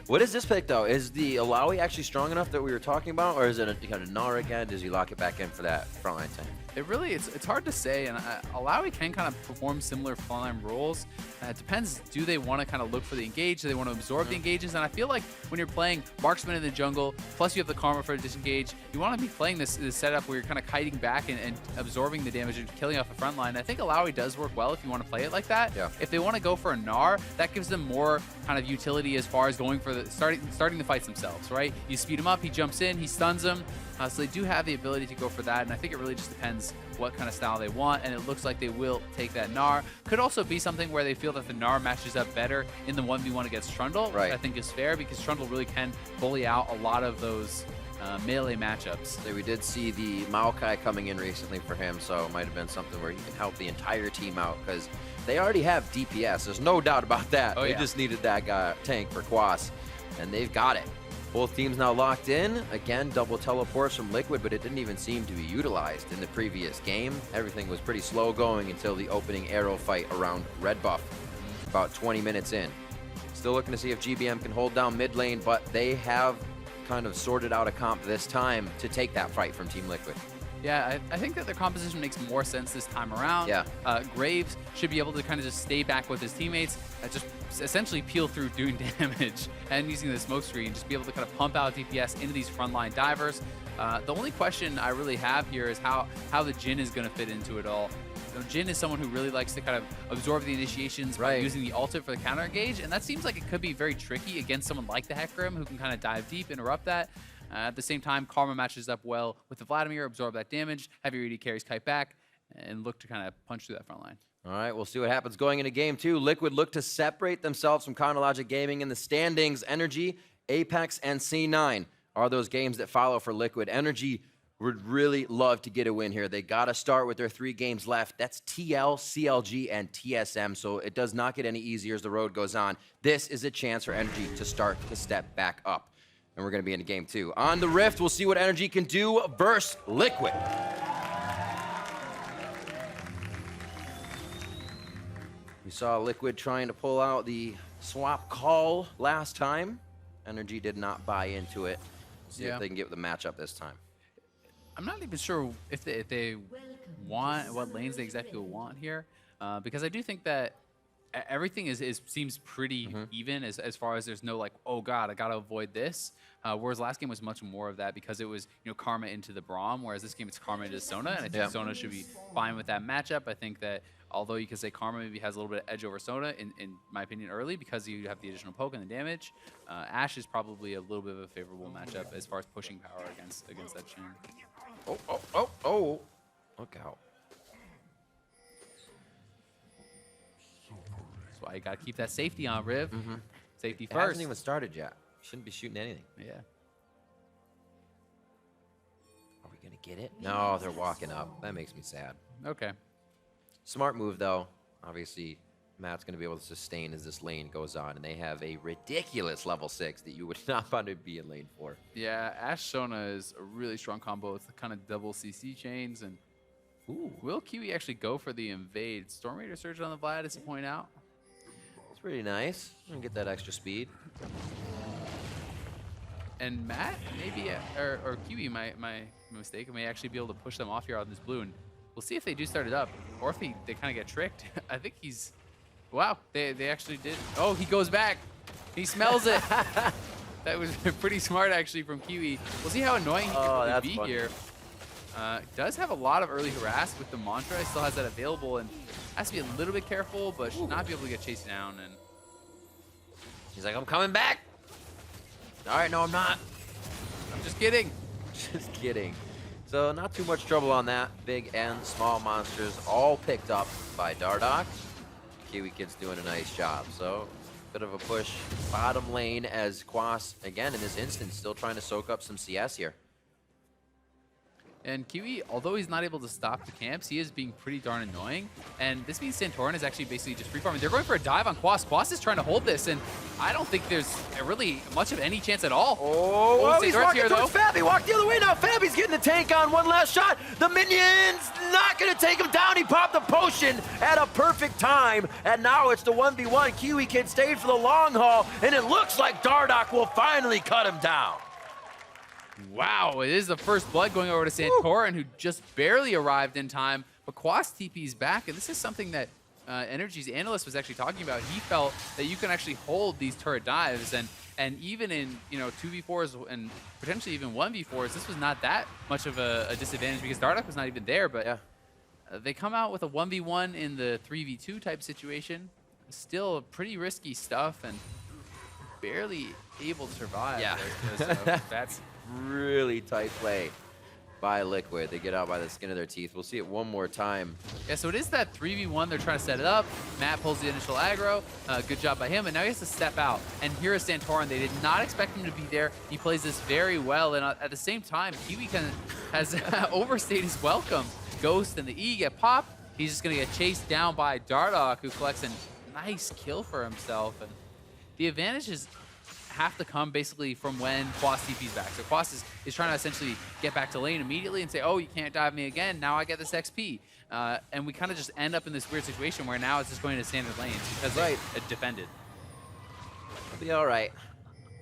What is this pick, though? Is the Alawi actually strong enough that we were talking about, or is it a kind of Gnar again? Does he lock it back in for that frontline tank? It really, it's hard to say, and Alawi can kind of perform similar frontline roles. It depends, do they want to kind of look for the engage? Do they want to absorb the engages? And I feel like when you're playing Marksman in the jungle, plus you have the Karma for a disengage, you want to be playing this setup where you're kind of kiting back and absorbing the damage and killing off the front line. I think Alawi does work well if you want to play it like that. Yeah. If they want to go for a Gnar, that gives them more kind of utility as far as going for the starting the fights themselves, right? You speed him up, he jumps in, he stuns him. So they do have the ability to go for that, and I think it really just depends what kind of style they want, and it looks like they will take that Gnar. Could also be something where they feel that the Gnar matches up better in the 1v1 against Trundle, which I think is fair, because Trundle really can bully out a lot of those melee matchups. So we did see the Maokai coming in recently for him, so it might have been something where he can help the entire team out, because they already have DPS. There's no doubt about that. They just needed that guy tank for Quas, and they've got it. Both teams now locked in. Again, double teleports from Liquid, but it didn't even seem to be utilized in the previous game. Everything was pretty slow going until the opening arrow fight around red buff, about 20 minutes in. Still looking to see if GBM can hold down mid lane, but they have kind of sorted out a comp this time to take that fight from Team Liquid. Yeah, I think that their composition makes more sense this time around. Yeah. Graves should be able to kind of just stay back with his teammates, just essentially peel through doing damage and using the smoke screen, just be able to kind of pump out DPS into these frontline divers. The only question I really have here is how the Jhin is going to fit into it all. So Jhin is someone who really likes to kind of absorb the initiations by using the ultimate for the counter engage, and that seems like it could be very tricky against someone like the Hecarim, who can kind of dive deep, interrupt that. At the same time, Karma matches up well with the Vladimir, absorb that damage, have your ED carries kite back, and look to kind of punch through that front line. All right, we'll see what happens going into game 2. Liquid look to separate themselves from Chronologic Gaming in the standings. NRG, Apex, and C9 are those games that follow for Liquid. NRG would really love to get a win here. They got to start with their 3 games left. That's TL, CLG, and TSM, so it does not get any easier as the road goes on. This is a chance for NRG to start to step back up. And we're going to be into game 2. On the Rift, we'll see what NRG can do versus Liquid. We saw Liquid trying to pull out the swap call last time. NRG did not buy into it. See if they can get the matchup this time. I'm not even sure if they want what lanes they exactly want here, because I do think that everything seems pretty even as far as there's no like, oh god, I gotta avoid this. Whereas last game was much more of that, because it was Karma into the Braum, whereas this game it's Karma into Sona, and I think Sona should be fine with that matchup. I think that although you could say Karma maybe has a little bit of edge over Sona, in my opinion, early, because you have the additional poke and the damage, Ashe is probably a little bit of a favorable matchup as far as pushing power against that Jhin. Oh. Look out. That's why you gotta keep that safety on, Riv. Safety It first. hasn't even started yet. Shouldn't be shooting anything. Yeah. Are we gonna get it? No, they're walking up. That makes me sad. Okay. Smart move, though. Obviously, Matt's going to be able to sustain as this lane goes on, and they have a ridiculous level 6 that you would not want to be in lane 4. Yeah, Ashe Sona is a really strong combo with kind of double CC chains. And will Kiwi actually go for the invade? Storm Raider Surge on the Vlad, as you point out. It's pretty nice. I'm going to get that extra speed. And Matt, maybe, or Kiwi, my mistake, may actually be able to push them off here on this blue. And we'll see if they do start it up, or if they kind of get tricked. I think he's, wow, they actually did. Oh, he goes back. He smells it. That was pretty smart, actually, from Kiwi. We'll see how annoying he can really be here. Does have a lot of early harass with the mantra. He still has that available and has to be a little bit careful, but should not be able to get chased down. And he's like, I'm coming back. All right, no, I'm not. I'm just kidding. Just kidding. So not too much trouble on that. Big and small monsters all picked up by Dardoch. Kiwi Kid's doing a nice job. So bit of a push bottom lane as Quas, again, in this instance, still trying to soak up some CS here. And Kiwi, although he's not able to stop the camps, he is being pretty darn annoying. And this means Santorin is actually basically just free farming. They're going for a dive on Quas. Quas is trying to hold this, and I don't think there's really much of any chance at all. Oh, he's walking towards Fab. He walked the other way now. Fabby's getting the tank on. One last shot. The minion's not going to take him down. He popped the potion at a perfect time. And now it's the 1v1. Kiwi Kid stayed for the long haul, and it looks like Dardoch will finally cut him down. Wow, it is the first blood going over to Santorin, who just barely arrived in time. But Quas TP's back, and this is something that NRG's analyst was actually talking about. He felt that you can actually hold these turret dives, and even in 2v4s and potentially even 1v4s, this was not that much of a disadvantage because Dardoch was not even there. But they come out with a 1v1 in the 3v2 type situation. Still pretty risky stuff, and barely able to survive. Yeah, so that's really tight play by Liquid. They get out by the skin of their teeth. We'll see it one more time. Yeah, so it is that 3v1. They're trying to set it up. Matt pulls the initial aggro. Good job by him. And now he has to step out. And here is Santorin. They did not expect him to be there. He plays this very well. And at the same time, Kiwi has overstayed his welcome. Ghost and the E get popped. He's just going to get chased down by Dardoch, who collects a nice kill for himself. And the advantages have to come basically from when Quas TP's back. So Quas is trying to essentially get back to lane immediately and say, oh, you can't dive me again. Now I get this XP. And we kind of just end up in this weird situation where now it's just going to standard lanes because they defended. He'll be all right.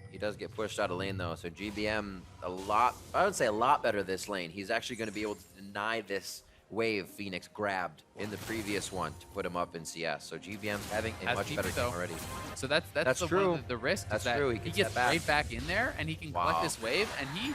He does get pushed out of lane, though. So GBM, I would say a lot better this lane. He's actually going to be able to deny this wave Phoenix grabbed in the previous one to put him up in CS. So GBM's having a much better game already. So that's true. The risk. That's is that true. He gets right back in there and he can collect this wave, and he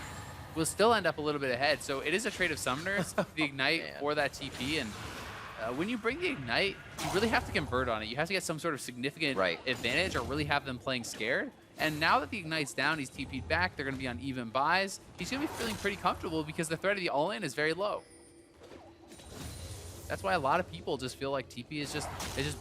will still end up a little bit ahead. So it is a trade of summoners, the Ignite for that TP. And when you bring the Ignite, you really have to convert on it. You have to get some sort of significant advantage or really have them playing scared. And now that the Ignite's down, he's TP'd back. They're going to be on even buys. He's going to be feeling pretty comfortable because the threat of the all-in is very low. That's why a lot of people just feel like TP is just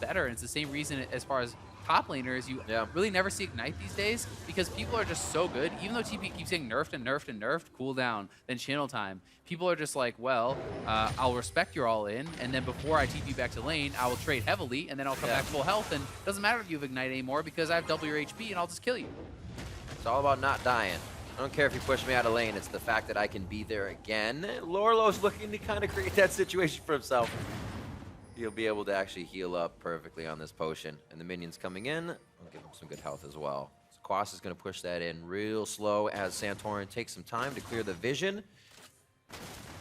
better. And it's the same reason as far as top laners, you really never see Ignite these days because people are just so good. Even though TP keeps getting nerfed and nerfed and nerfed, cooldown, then channel time, people are just like, well, I'll respect your all-in, and then before I TP back to lane, I will trade heavily, and then I'll come back full health, and it doesn't matter if you have Ignite anymore because I have double your HP, and I'll just kill you. It's all about not dying. I don't care if you push me out of lane. It's the fact that I can be there again. Lorlo's looking to kind of create that situation for himself. He'll be able to actually heal up perfectly on this potion. And the minions coming in, I'll give him some good health as well. So Quas is going to push that in real slow as Santorin takes some time to clear the vision.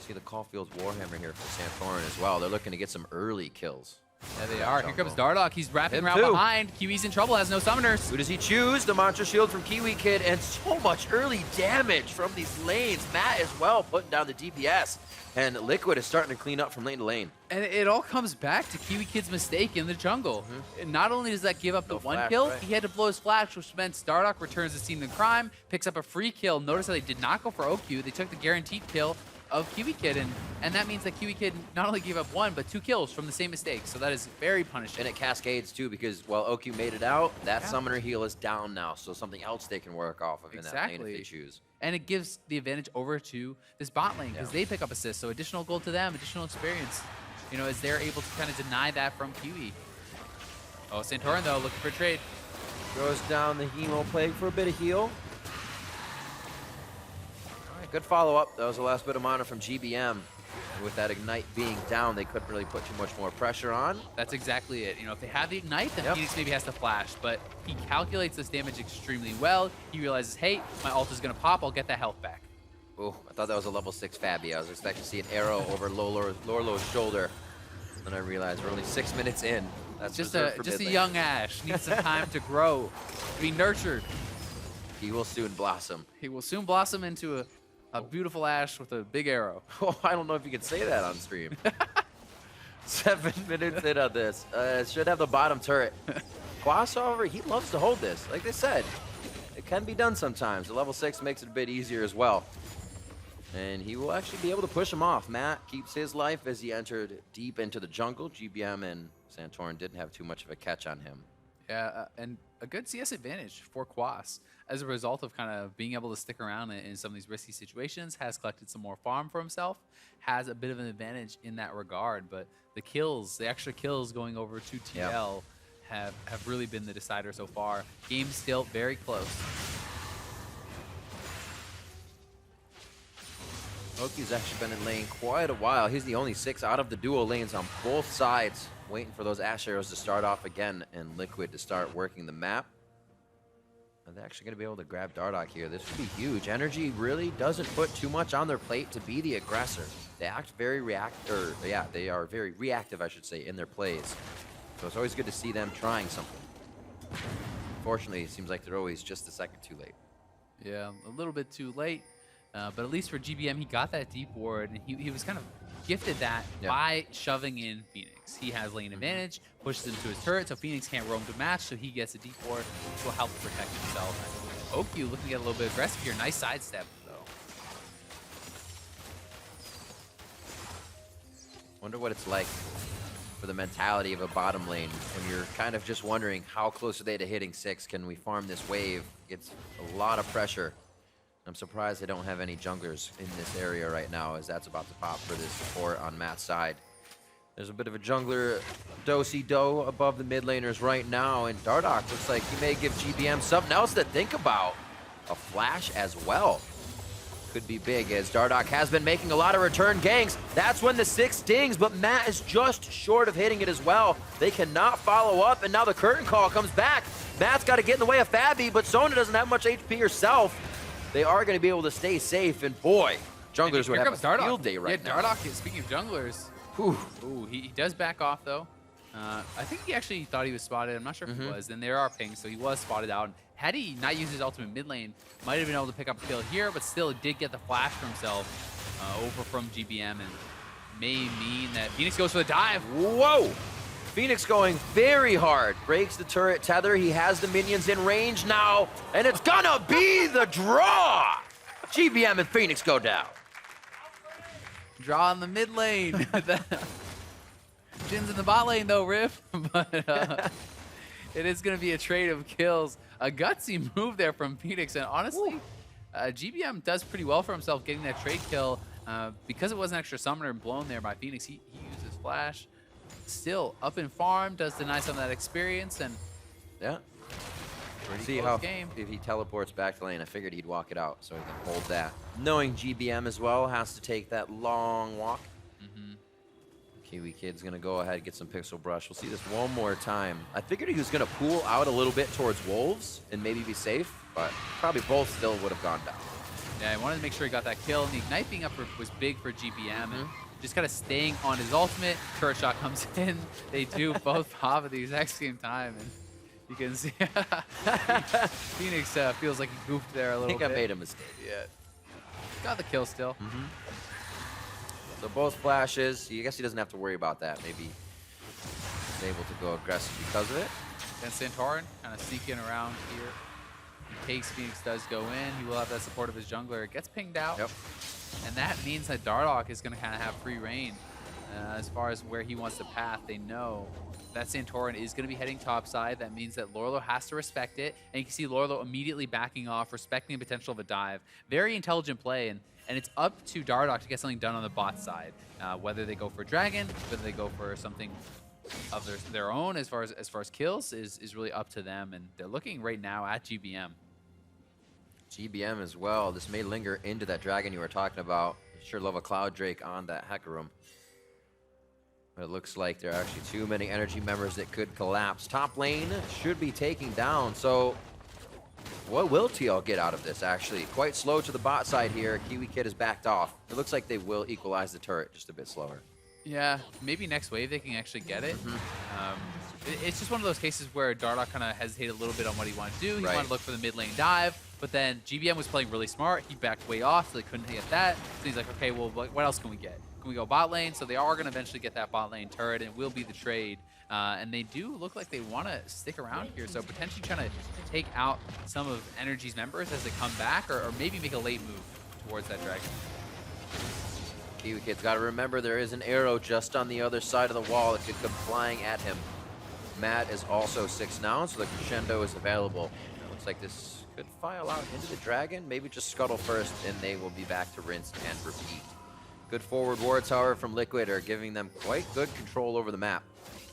See the Caulfield's Warhammer here for Santorin as well. They're looking to get some early kills. Yeah, they are. Here comes Dardoch. He's wrapping around behind. Kiwi's in trouble, has no summoners. Who does he choose? The Mantra Shield from Kiwi Kid, and so much early damage from these lanes. Matt as well putting down the DPS. And Liquid is starting to clean up from lane to lane. And it all comes back to Kiwi Kid's mistake in the jungle. And not only does that give up the one kill, he had to blow his flash, which meant Dardoch returns to scene of the crime, picks up a free kill. Notice how they did not go for OQ. They took the guaranteed kill of Kiwi Kid, and that means that Kiwi Kid not only gave up 1, but 2 kills from the same mistake. So that is very punishing. And it cascades too, because while OQ made it out, that summoner heal is down now, so something else they can work off of in that lane if they choose. And it gives the advantage over to this bot lane, because they pick up assists, so additional gold to them, additional experience, you know, as they're able to kind of deny that from Kiwi. Oh, Santorin, though, looking for a trade. Throws down the Hemo Plague for a bit of heal. Good follow-up. That was the last bit of mana from GBM. And with that Ignite being down, they couldn't really put too much more pressure on. That's exactly it. You know, if they have the Ignite, then Phoenix maybe has to flash, but he calculates this damage extremely well. He realizes, hey, my ult is going to pop. I'll get that health back. Oh, I thought that was a level 6 Fabi. I was expecting to see an arrow over Lorlo's shoulder. Then I realized we're only 6 minutes in. That's just a young Ashe. Needs some time to grow, to be nurtured. He will soon blossom. He will soon blossom into a beautiful Ashe with a big arrow. Oh, I don't know if you can say that on stream. 7 minutes in on this. Should have the bottom turret. Quas, however, he loves to hold this. Like they said, it can be done sometimes. The level 6 makes it a bit easier as well. And he will actually be able to push him off. Matt keeps his life as he entered deep into the jungle. GBM and Santorin didn't have too much of a catch on him. Yeah, and a good CS advantage for Quas as a result of kind of being able to stick around in some of these risky situations, has collected some more farm for himself, has a bit of an advantage in that regard. But the kills, the extra kills going over to TL have really been the decider so far. Game still very close. Moki's actually been in lane quite a while. He's the only 6 out of the duo lanes on both sides, waiting for those Ashe arrows to start off again and Liquid to start working the map. Are they actually going to be able to grab Dardoch here? This would be huge. NRG really doesn't put too much on their plate to be the aggressor. They act very they are very reactive, I should say, in their plays. So it's always good to see them trying something. Unfortunately, it seems like they're always just a second too late. Yeah, a little bit too late. But at least for GBM, he got that deep ward, and he was kind of gifted that by shoving in Phoenix. He has lane advantage, pushes him to his turret, so Phoenix can't roam to match, so he gets a deep ward, which will help protect himself. Oku looking to get a little bit aggressive here. Nice sidestep, though. Wonder what it's like for the mentality of a bottom lane when you're kind of just wondering how close are they to hitting 6? Can we farm this wave? It's a lot of pressure. I'm surprised they don't have any junglers in this area right now, as that's about to pop for this support on Matt's side. There's a bit of a jungler do-si-do above the mid laners right now, and Dardoch looks like he may give GBM something else to think about. A flash as well. Could be big, as Dardoch has been making a lot of return ganks. That's when the 6 stings, but Matt is just short of hitting it as well. They cannot follow up, and now the curtain call comes back. Matt's got to get in the way of Fabi, but Sona doesn't have much HP herself. They are going to be able to stay safe, and boy, junglers would have a field day right now. Dardoch, speaking of junglers, he does back off, though. I think he actually thought he was spotted. I'm not sure if he was. Then there are pings, so he was spotted out. Had he not used his ultimate mid lane, might have been able to pick up a kill here, but still did get the flash for himself over from GBM, and may mean that Phoenix goes for the dive. Whoa! Phoenix going very hard. Breaks the turret tether. He has the minions in range now, and it's gonna be the draw! GBM and Phoenix go down. Draw in the mid lane. Jin's in the bot lane, though, Riff. But it is going to be a trade of kills. A gutsy move there from Phoenix, and honestly, GBM does pretty well for himself getting that trade kill. Because it was an extra summoner blown there by Phoenix, he uses flash. Still up in farm, does deny some of that experience, and see how game. If he teleports back to lane, I figured he'd walk it out so he can hold that. Knowing GBM as well has to take that long walk. Kiwi Kid's gonna go ahead and get some pixel brush. We'll see this one more time. I figured he was gonna pool out a little bit towards Wolves and maybe be safe, but probably both still would have gone down. Yeah, I wanted to make sure he got that kill, and the Ignite being up was big for GBM. And just kind of staying on his ultimate. Turret shot comes in. They do both pop at the exact same time, and you can see Phoenix feels like he goofed there a little bit. I think I made a mistake. Yeah. Got the kill still. So both flashes. I guess he doesn't have to worry about that. Maybe he's able to go aggressive because of it. And Santorin kind of sneaking around here. In case Phoenix does go in, he will have that support of his jungler. It gets pinged out. And that means that Dardoch is going to kind of have free reign as far as where he wants to path. They know that Santorin is going to be heading topside. That means that Lorlo has to respect it. And you can see Lorlo immediately backing off, respecting the potential of a dive. Very intelligent play, and it's up to Dardoch to get something done on the bot side. Whether they go for Dragon, whether they go for something of their own as far as kills is really up to them. And they're looking right now at GBM. GBM as well. This may linger into that Dragon you were talking about. Sure love a Cloud Drake on that Hecarim. But it looks like there are actually too many energy members that could collapse. Top lane should be taking down, so what will TL get out of this, actually? Quite slow to the bot side here. Kiwi Kid is backed off. It looks like they will equalize the turret just a bit slower. Yeah, maybe next wave they can actually get it. It's just one of those cases where Dardoch kind of hesitated a little bit on what he wanted to do. He wanted to look for the mid lane dive, but then GBM was playing really smart. He backed way off, so they couldn't get that. So he's like, okay, well, what else can we get? Can we go bot lane? So they are going to eventually get that bot lane turret, and it will be the trade. And they do look like they want to stick around here, so potentially trying to take out some of NRG's members as they come back, or maybe make a late move towards that dragon. Kiwi Kid's got to remember there is an arrow just on the other side of the wall that could come flying at him. Matt is also 6 now, so the crescendo is available. It looks like this could file out into the dragon. Maybe just scuttle first, and they will be back to rinse and repeat. Good forward wards, however, from Liquid are giving them quite good control over the map.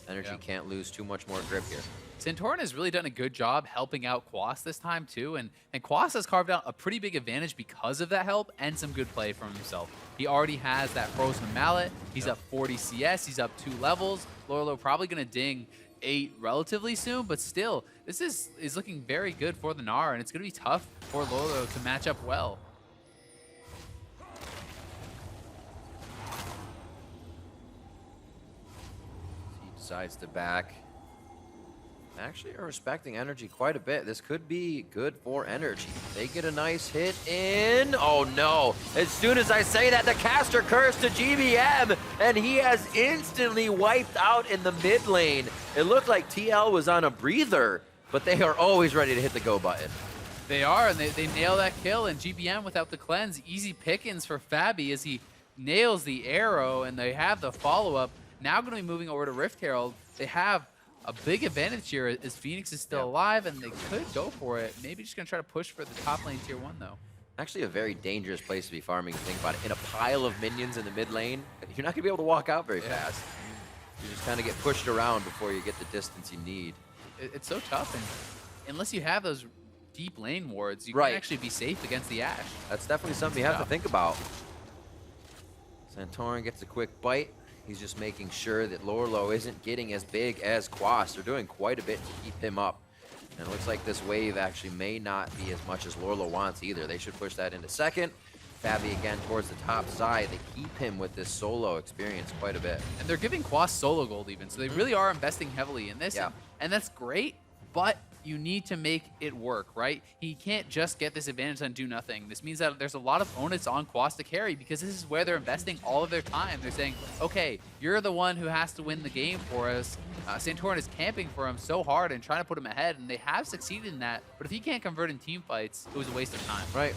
NRG can't lose too much more grip here. Santorin has really done a good job helping out Quas this time too, and Quas has carved out a pretty big advantage because of that help and some good play from himself. He already has that Frozen Mallet, he's up 40 CS, he's up 2 levels. Lorlo probably gonna ding 8 relatively soon, but still, this is looking very good for the Gnar, and it's gonna be tough for Lorlo to match up well. He decides to back. Actually are respecting NRG quite a bit. This could be good for NRG. They get a nice hit in. Oh no. As soon as I say that, the caster curse to GBM, and he has instantly wiped out in the mid lane. It looked like TL was on a breather, but they are always ready to hit the go button. They are, and they nail that kill, and GBM without the cleanse, easy pickings for Fabi as he nails the arrow, and they have the follow-up. Now going to be moving over to Rift Herald. They have a big advantage here as Phoenix is still alive, and they could go for it. Maybe just going to try to push for the top lane tier 1, though. Actually a very dangerous place to be farming, think about it. In a pile of minions in the mid lane, you're not going to be able to walk out very fast. You just kind of get pushed around before you get the distance you need. It's so tough, and unless you have those deep lane wards, you can actually be safe against the Ashe. That's definitely something you have to think about. Santorin gets a quick bite. He's just making sure that Lorlo isn't getting as big as Quas. They're doing quite a bit to keep him up. And it looks like this wave actually may not be as much as Lorlo wants either. They should push that into second. Fabi again towards the top side. They keep him with this solo experience quite a bit. And they're giving Quas solo gold even, so they really are investing heavily in this. And that's great, but you need to make it work, right? He can't just get this advantage and do nothing. This means that there's a lot of onus on Quas to carry because this is where they're investing all of their time. They're saying, okay, you're the one who has to win the game for us. Santorin is camping for him so hard and trying to put him ahead, and they have succeeded in that. But if he can't convert in team fights, it was a waste of time. Right.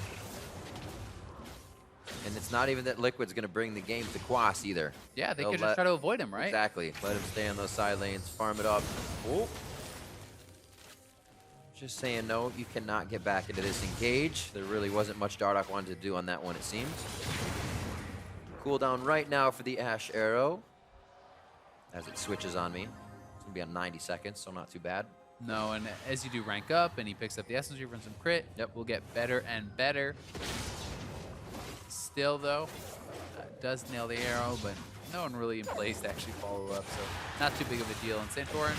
And it's not even that Liquid's going to bring the game to Quas either. Yeah, they could just try to avoid him, right? Exactly. Let him stay on those side lanes, farm it up. Oh. Just saying, no, you cannot get back into this engage. There really wasn't much Dardoch wanted to do on that one, it seems. Cooldown right now for the Ashe arrow. As it switches on me. It's going to be on 90 seconds, so not too bad. No, and as you do rank up and he picks up the essence reaver and some crit, we'll get better and better. Still, though, does nail the arrow, but no one really in place to actually follow up, so not too big of a deal. And Santorin,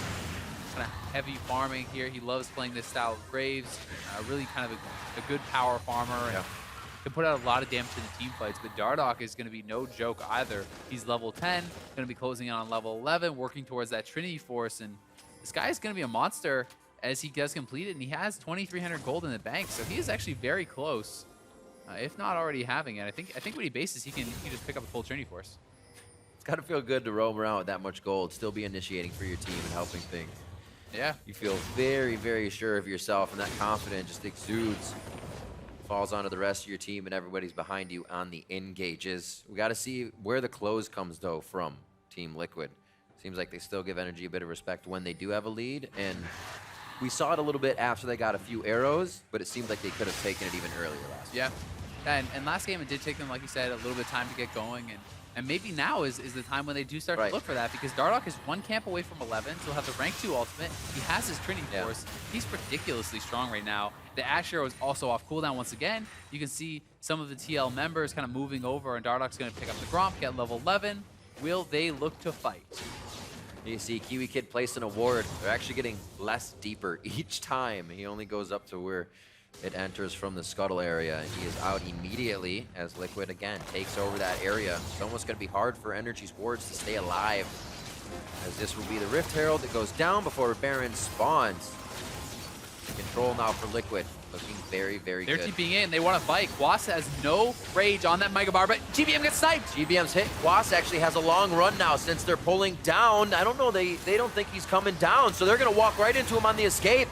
kind of heavy farming here. He loves playing this style of Graves. Really kind of a good power farmer. And can put out a lot of damage in the team fights, but Dardoch is going to be no joke either. He's level 10, going to be closing in on level 11, working towards that Trinity Force, and this guy is going to be a monster as he does complete it, and he has 2,300 gold in the bank, so he is actually very close, if not already having it. I think when he bases, he can just pick up a full Trinity Force. It's got to feel good to roam around with that much gold, still be initiating for your team and helping things. Yeah. You feel very, very sure of yourself, and that confidence just exudes. Falls onto the rest of your team, and everybody's behind you on the engages. We got to see where the close comes, though, from Team Liquid. Seems like they still give NRG a bit of respect when they do have a lead, and we saw it a little bit after they got a few arrows, but it seems like they could have taken it even earlier last year. And last game, it did take them, like you said, a little bit of time to get going, and And maybe now is the time when they do start to look for that, because Dardoch is 1 camp away from 11, so he'll have the rank 2 ultimate. He has his Trinity Force. He's ridiculously strong right now. The Ash Arrow is also off cooldown once again. You can see some of the TL members kind of moving over, and Dardoch's going to pick up the Gromp, get level 11. Will they look to fight? You see Kiwi Kid placed an award. They're actually getting less deeper each time. He only goes up to where it enters from the scuttle area, and he is out immediately as Liquid again takes over that area. It's almost going to be hard for NRG Esports to stay alive, as this will be the Rift Herald that goes down before Baron spawns. Control now for Liquid, looking very, very good. They're TPing in, they want to fight. Quas has no rage on that Mega Bar, but GBM gets sniped. GBM's hit. Quas actually has a long run now since they're pulling down. I don't know, they don't think he's coming down, so they're going to walk right into him on the escape.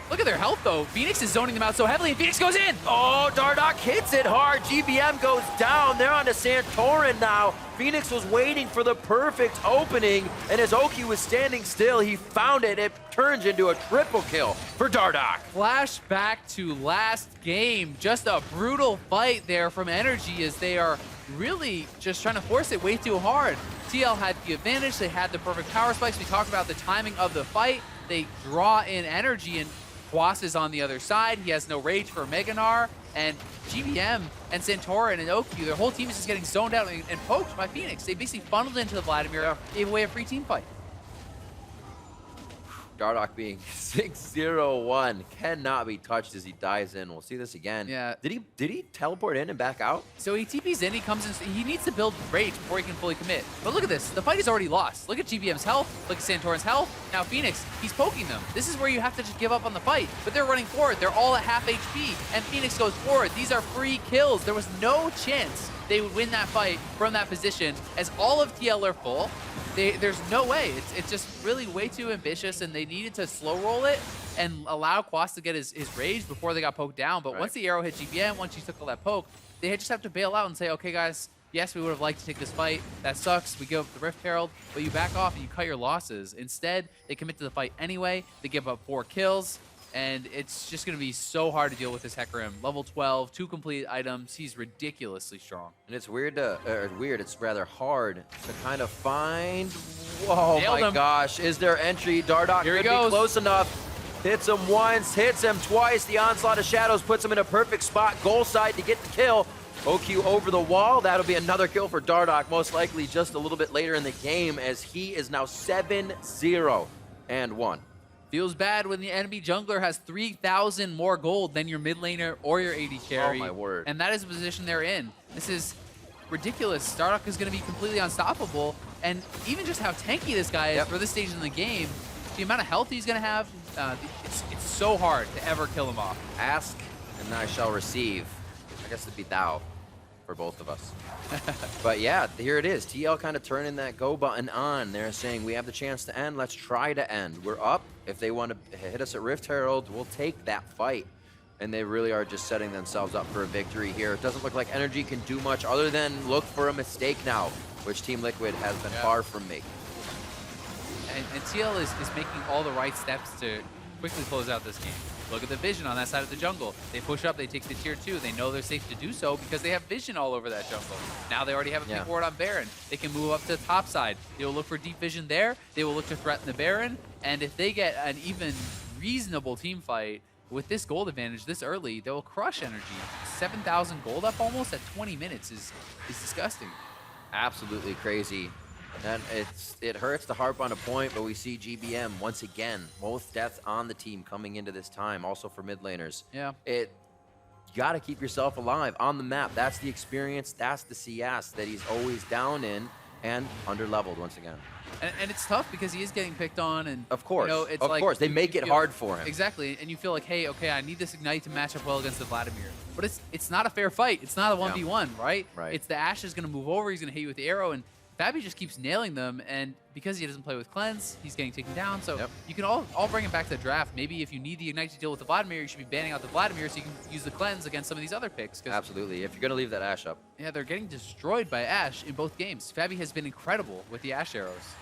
Look at their health, though. Phoenix is zoning them out so heavily, and Phoenix goes in. Oh, Dardoch hits it hard. GBM goes down. They're on to Santorin now. Phoenix was waiting for the perfect opening, and as Oki was standing still, he found it. It turns into a triple kill for Dardoch. Flashback to last game. Just a brutal fight there from NRG, as they are really just trying to force it way too hard. TL had the advantage. They had the perfect power spikes. We talked about the timing of the fight. They draw in energy, and Quas is on the other side. He has no rage for Meganar, and GBM and Santorin and Oki, their whole team is just getting zoned out and poked by Phoenix. They basically funneled into the Vladimir, gave away a free team fight. Dardoch being 6-0-1 cannot be touched as he dies in. We'll see this again. Yeah. Did he teleport in and back out? So he TPs in, he comes in, he needs to build rage before he can fully commit. But look at this, the fight is already lost. Look at GBM's health, look at Santorin's health. Now Phoenix, he's poking them. This is where you have to just give up on the fight. But they're running forward, they're all at half HP, and Phoenix goes forward. These are free kills. There was no chance they would win that fight from that position, as all of TL are full. There's no way. It's just really way too ambitious, and they needed to slow roll it and allow Quas to get his rage before they got poked down. But once the arrow hit GBM, once she took all that poke, they just have to bail out and say, okay, guys, yes, we would have liked to take this fight. That sucks. We give up the Rift Herald, but you back off and you cut your losses. Instead, they commit to the fight anyway. They give up 4 kills. And it's just going to be so hard to deal with this Hecarim. Level 12, 2 complete items. He's ridiculously strong. And it's it's rather hard to kind of find. Whoa, Nailed my him. gosh. Is there entry? Dardoch Here he could be goes. close enough. Hits him once, hits him twice. The Onslaught of Shadows puts him in a perfect spot. Goal side to get the kill. OQ over the wall. That'll be another kill for Dardoch, most likely just a little bit later in the game, as he is now 7-0-1. Feels bad when the enemy jungler has 3,000 more gold than your mid laner or your AD carry. Oh, my word. And that is the position they're in. This is ridiculous. Dardoch is going to be completely unstoppable. And even just how tanky this guy is for this stage in the game, the amount of health he's going to have, it's so hard to ever kill him off. Ask, and I shall receive. I guess it'd be thou for both of us. But yeah, here it is. TL kind of turning that go button on. They're saying, we have the chance to end. Let's try to end. We're up. If they want to hit us at Rift Herald, we'll take that fight. And they really are just setting themselves up for a victory here. It doesn't look like NRG can do much other than look for a mistake now, which Team Liquid has been far from making. And TL is making all the right steps to quickly close out this game. Look at the vision on that side of the jungle. They push up, they take the tier 2. They know they're safe to do so because they have vision all over that jungle. Now they already have a big ward on Baron. They can move up to the top side. They will look for deep vision there. They will look to threaten the Baron. And if they get an even reasonable team fight with this gold advantage this early, they will crush energy. 7,000 gold up almost at 20 minutes is disgusting. Absolutely crazy. And it hurts to harp on a point, but we see GBM once again, most deaths on the team coming into this time, also for mid laners. Yeah. You got to keep yourself alive on the map. That's the experience, that's the CS that he's always down in and under-leveled once again. And it's tough because he is getting picked on, and of course, you know, it's of like course, they make it hard for him. Exactly, and you feel like, hey, okay, I need this Ignite to match up well against the Vladimir. But it's not a fair fight. It's not a 1v1, right? Right. It's the Ashe is going to move over, he's going to hit you with the arrow, and Fabi just keeps nailing them, and because he doesn't play with Cleanse, he's getting taken down. So you can all bring him back to the draft. Maybe if you need the Ignite to deal with the Vladimir, you should be banning out the Vladimir so you can use the Cleanse against some of these other picks. Absolutely, if you're going to leave that Ashe up. Yeah, they're getting destroyed by Ashe in both games. Fabi has been incredible with the Ashe arrows.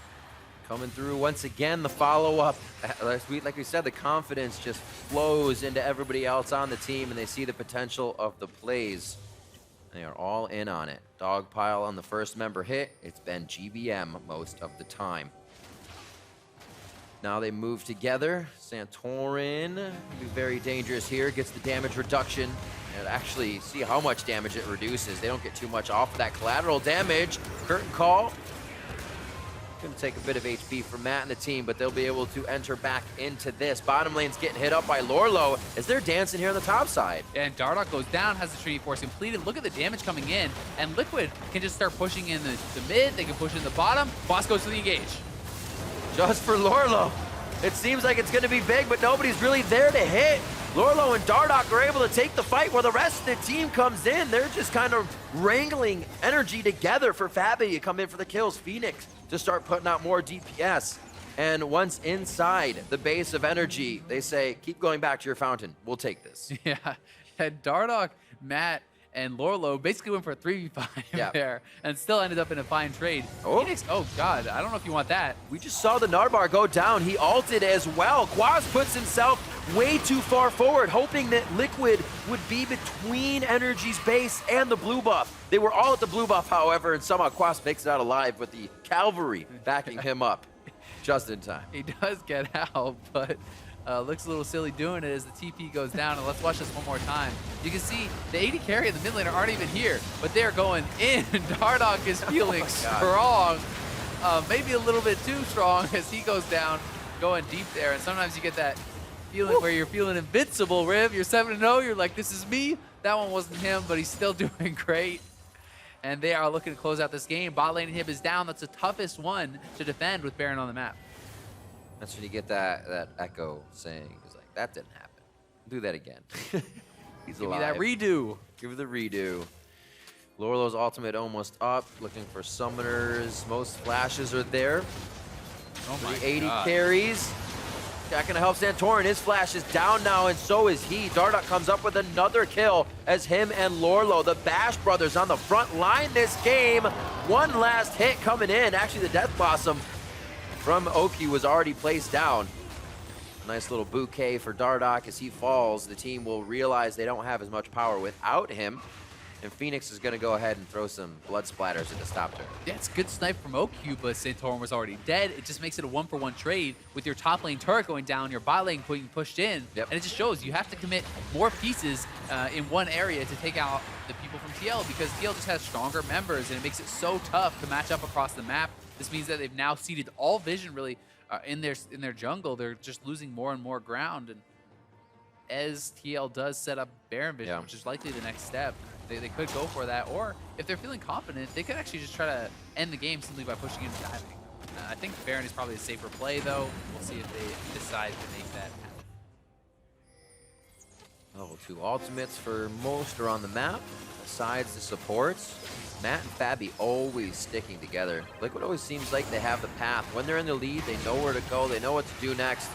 Coming through once again, the follow-up. Like we said, the confidence just flows into everybody else on the team, and they see the potential of the plays. They are all in on it. Dog pile on the first member hit. It's been GBM most of the time. Now they move together. Santorin can be very dangerous here. Gets the damage reduction. And actually see how much damage it reduces. They don't get too much off of that collateral damage. Curtain call. Gonna take a bit of HP from Matt and the team, but they'll be able to enter back into this. Bottom lane's getting hit up by Lorlo as they're dancing here on the top side. And Dardoch goes down, has the Trinity Force completed. Look at the damage coming in, and Liquid can just start pushing in the mid. They can push in the bottom. Boss goes to the engage. Just for Lorlo. It seems like it's gonna be big, but nobody's really there to hit. Lorlo and Dardoch are able to take the fight while the rest of the team comes in. They're just kind of wrangling energy together for Fabi to come in for the kills. Phoenix to start putting out more DPS. And once inside the base of energy, they say, keep going back to your fountain. We'll take this. Yeah, and Dardoch, Matt, and Lorlo basically went for a 3v5 there and still ended up in a fine trade. Phoenix, oh God, I don't know if you want that. We just saw the Nardbar go down. He ulted as well. Quaz puts himself way too far forward, hoping that Liquid would be between Energy's base and the blue buff. They were all at the blue buff, however, and somehow Quaz makes it out alive with the cavalry backing him up just in time. He does get out, but looks a little silly doing it as the TP goes down. And let's watch this one more time. You can see the AD carry and the mid laner aren't even here, but they're going in. Dardoch is feeling strong, maybe a little bit too strong as he goes down, going deep there. And sometimes you get that feeling where you're feeling invincible, Riv. You're 7-0, you're like, this is me. That one wasn't him, but he's still doing great. And they are looking to close out this game. Bot lane inhib is down. That's the toughest one to defend with Baron on the map. That's when you get that echo saying, it's like, that didn't happen. Do that again. He's Give alive. me that redo. Give the redo. Lorlo's ultimate almost up. Looking for summoners. Most flashes are there. Oh my 80 God. carries. That gonna help Santorin. His flash is down now, and so is he. Dardoch comes up with another kill as him and Lorlo, the Bash brothers, on the front line this game. One last hit coming in. Actually, the Death Blossom from Oki was already placed down. Nice little bouquet for Dardoch. As he falls, the team will realize they don't have as much power without him. And Phoenix is going to go ahead and throw some blood splatters into stop turn. Yeah, it's a good snipe from OQ, but Santorin was already dead. It just makes it a 1-for-1 trade with your top lane turret going down, your bot lane being pushed in. And it just shows you have to commit more pieces in one area to take out the people from TL, because TL just has stronger members, and it makes it so tough to match up across the map. This means that they've now seeded all vision really in their jungle. They're just losing more and more ground. And as TL does set up Baron vision, which is likely the next step, they could go for that. Or if they're feeling confident, they could actually just try to end the game simply by pushing in and diving. I think Baron is probably a safer play, though. We'll see if they decide to make that happen. Oh, 2 ultimates for most are on the map. Besides the supports, Matt and Fabi always sticking together. Liquid always seems like they have the path. When they're in the lead, they know where to go. They know what to do next.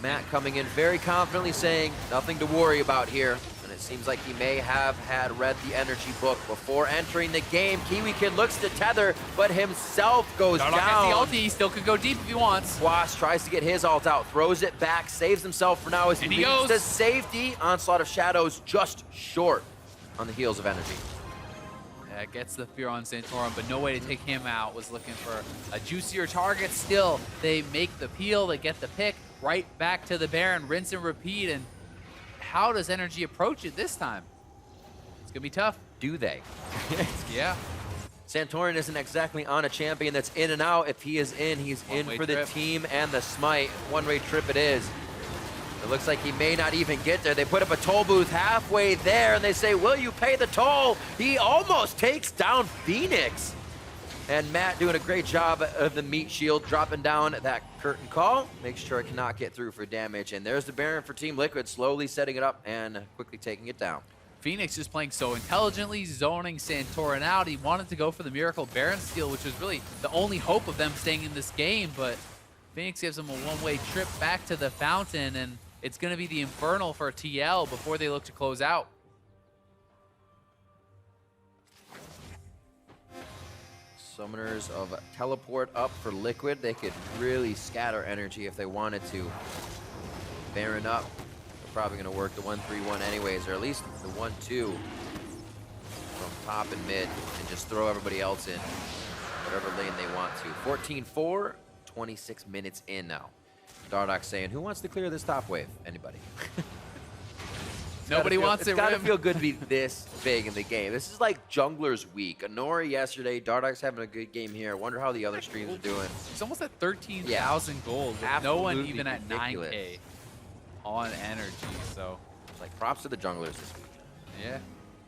Matt coming in very confidently saying, nothing to worry about here. And it seems like he may have had read the energy book before entering the game. Kiwi Kid looks to tether, but himself goes down. Dardoch the ulti, he still could go deep if he wants. Quas tries to get his ult out, throws it back, saves himself for now as he leads to safety. Onslaught of Shadows just short on the heels of energy. Yeah, gets the fear on Santorin, but no way to take him out. Was looking for a juicier target. Still, they make the peel, they get the pick, right back to the Baron, rinse and repeat. And how does Energy approach it this time? It's gonna be tough. Do they? Yeah. Santorin isn't exactly on a champion that's in and out. If he is in, he's in for the team and the smite. One-way trip it is. It looks like he may not even get there. They put up a toll booth halfway there, and they say, will you pay the toll? He almost takes down Phoenix. And Matt doing a great job of the meat shield, dropping down that curtain call. Make sure it cannot get through for damage. And there's the Baron for Team Liquid, slowly setting it up and quickly taking it down. Phoenix just playing so intelligently, zoning Santorin out. He wanted to go for the Miracle Baron steal, which was really the only hope of them staying in this game. But Phoenix gives them a one-way trip back to the fountain, and it's going to be the Infernal for TL before they look to close out. Summoners of Teleport up for Liquid. They could really scatter energy if they wanted to. Baron up. They're probably going to work the 1-3-1 anyways, or at least the 1-2 from top and mid and just throw everybody else in whatever lane they want to. 14-4, 26 minutes in now. Dardoch saying, who wants to clear this top wave? Anybody? Nobody wants it. It's gotta feel good to be this big in the game. This is like Jungler's week. Anori yesterday, Dardoch's having a good game here. I wonder how the other streams are doing. He's almost at 13,000 gold with no one even at ridiculous. 9K on energy. So, like, props to the junglers this week. yeah,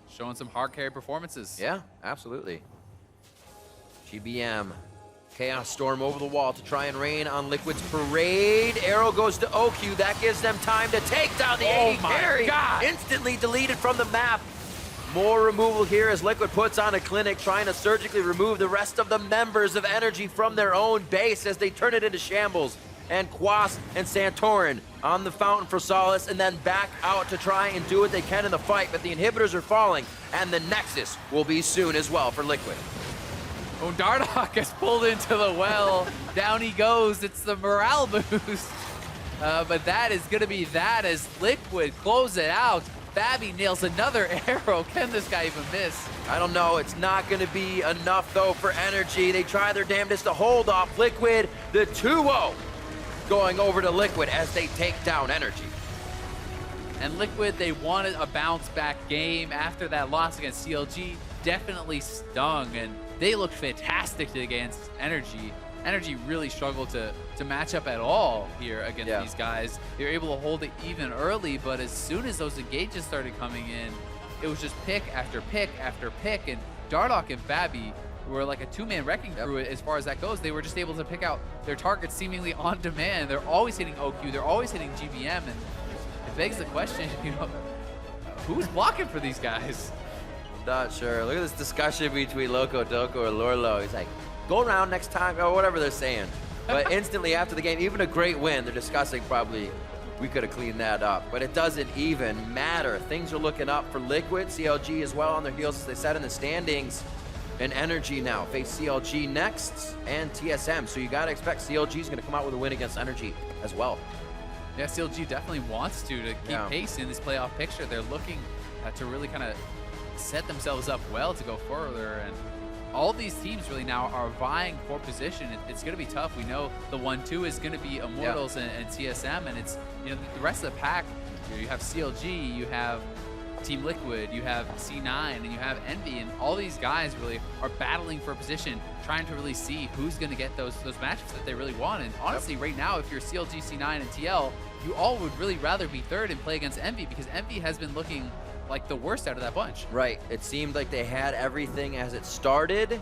showing some hard carry performances. Yeah, absolutely. GBM. Chaos Storm over the wall to try and rain on Liquid's Parade. Arrow goes to OQ. That gives them time to take down the AD carry. Instantly deleted from the map. More removal here as Liquid puts on a clinic, trying to surgically remove the rest of the members of NRG from their own base as they turn it into shambles. And Quas and Santorin on the fountain for solace, and then back out to try and do what they can in the fight. But the inhibitors are falling, and the Nexus will be soon as well for Liquid. Oh, Dardoch gets pulled into the well. Down he goes. It's the morale boost. But that is going to be that as Liquid close it out. Babby nails another arrow. Can this guy even miss? I don't know. It's not going to be enough, though, for NRG. They try their damnedest to hold off Liquid. The 2-0 going over to Liquid as they take down NRG. And Liquid, they wanted a bounce-back game after that loss against CLG. Definitely stung, and they looked fantastic against NRG. NRG really struggled to match up at all here against these guys. They were able to hold it even early, but as soon as those engages started coming in, it was just pick after pick after pick, and Dardoch and Babby were like a two-man wrecking crew as far as that goes. They were just able to pick out their targets seemingly on demand. They're always hitting OQ, they're always hitting GBM, and it begs the question, you know, who's blocking for these guys? Not sure. Look at this discussion between Loco Doco and Lorlo. He's like, go around next time, or whatever they're saying. But instantly after the game, even a great win, they're discussing probably we could have cleaned that up. But it doesn't even matter. Things are looking up for Liquid. CLG as well on their heels, as they said in the standings. And NRG now face CLG next and TSM. So you got to expect CLG is going to come out with a win against NRG as well. Yeah, CLG definitely wants to keep pace in this playoff picture. They're looking to really kind of set themselves up well to go further, and all these teams really now are vying for position. It's going to be tough. We know the 1-2 is going to be Immortals and TSM, and it's, you know, the rest of the pack. You have CLG, you have Team Liquid, you have C9, and you have Envy, and all these guys really are battling for a position, trying to really see who's going to get those matchups that they really want. And honestly, right now, if you're CLG, C9, and TL, you all would really rather be third and play against Envy, because Envy has been looking like the worst out of that bunch. Right. It seemed like they had everything as it started,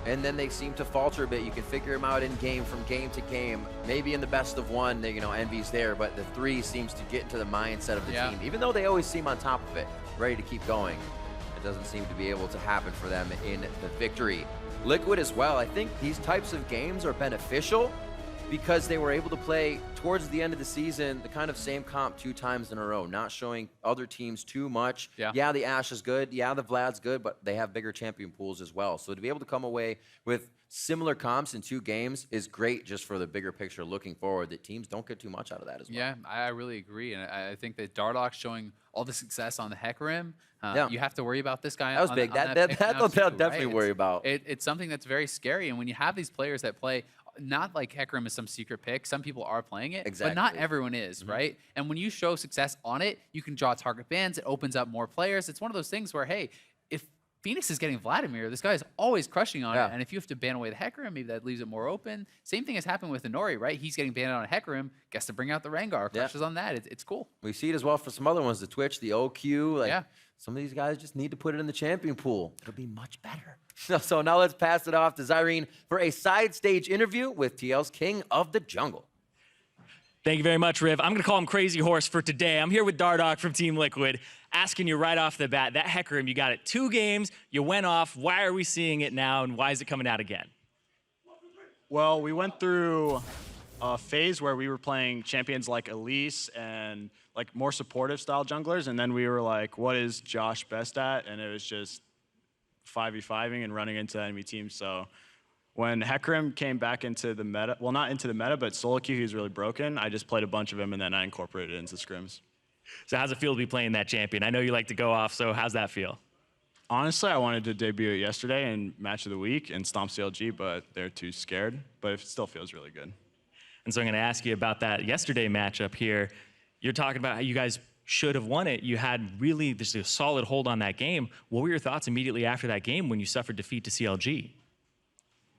and then they seemed to falter a bit. You can figure them out in game from game to game. Maybe in the best of one, you know, Envy's there, but the 3 seems to get into the mindset of the team. Even though they always seem on top of it, ready to keep going, it doesn't seem to be able to happen for them in the victory. Liquid as well. I think these types of games are beneficial because they were able to play towards the end of the season the kind of same comp 2 times in a row, not showing other teams too much. Yeah, the Ashe is good. Yeah, the Vlad's good, but they have bigger champion pools as well. So to be able to come away with similar comps in 2 games is great just for the bigger picture looking forward, that teams don't get too much out of that as well. Yeah, I really agree. And I think that Dardoch showing all the success on the Hecarim, you have to worry about this guy. That was big. That they'll definitely worry about. It's something that's very scary. And when you have these players that play, not like Hecarim is some secret pick. Some people are playing it, but not everyone is, right? And when you show success on it, you can draw target bans. It opens up more players. It's one of those things where, hey, if Phoenix is getting Vladimir, this guy is always crushing on it. And if you have to ban away the Hecarim, maybe that leaves it more open. Same thing has happened with Inori, right? He's getting banned on a Hecarim, gets to bring out the Rengar, crushes on that. It's cool. We see it as well for some other ones, the Twitch, the OQ. Like, some of these guys just need to put it in the champion pool. It'll be much better. So now let's pass it off to Zyrene for a side stage interview with TL's King of the Jungle. Thank you very much, Riv. I'm going to call him Crazy Horse for today. I'm here with Dardoch from Team Liquid, asking you right off the bat, that Hecarim, you got it 2 games, you went off. Why are we seeing it now, and why is it coming out again? Well, we went through a phase where we were playing champions like Elise and like more supportive style junglers, and then we were like, what is Josh best at? And it was just 5v5ing and running into enemy teams. So when Hecarim came back into the meta, well, not into the meta, but solo queue, he was really broken. I just played a bunch of him, and then I incorporated it into scrims. So how's it feel to be playing that champion? I know you like to go off, so how's that feel? Honestly, I wanted to debut it yesterday in Match of the Week and stomp CLG, but they're too scared. But it still feels really good. And so I'm going to ask you about that yesterday matchup here. You're talking about how you guys should have won it. You had really just a solid hold on that game. What were your thoughts immediately after that game when you suffered defeat to CLG?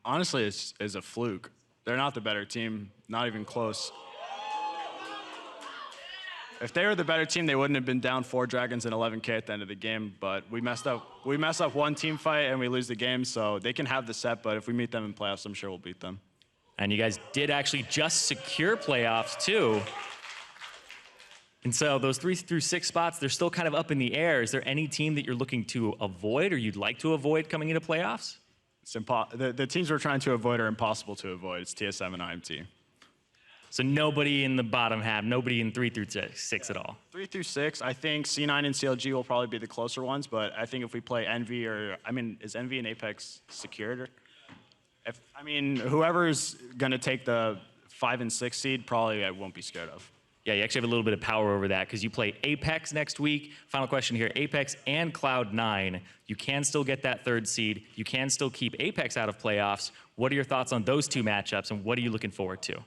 Honestly, it's a fluke. They're not the better team, not even close. If they were the better team, they wouldn't have been down 4 Dragons and 11K at the end of the game, but we messed up. We mess up one team fight and we lose the game, so they can have the set, but if we meet them in playoffs, I'm sure we'll beat them. And you guys did actually just secure playoffs too. And so those 3 through 6 spots, they're still kind of up in the air. Is there any team that you're looking to avoid or you'd like to avoid coming into playoffs? It's the teams we're trying to avoid are impossible to avoid. It's TSM and IMT. So nobody in the bottom half, nobody in 3 through 6 at all? 3 through 6, I think C9 and CLG will probably be the closer ones, but I think if we play Envy or, is Envy and Apex secured? Whoever's going to take the 5 and 6 seed, probably I won't be scared of. Yeah, you actually have a little bit of power over that because you play Apex next week. Final question here, Apex and Cloud9. You can still get that 3rd seed. You can still keep Apex out of playoffs. What are your thoughts on those 2 matchups and what are you looking forward to?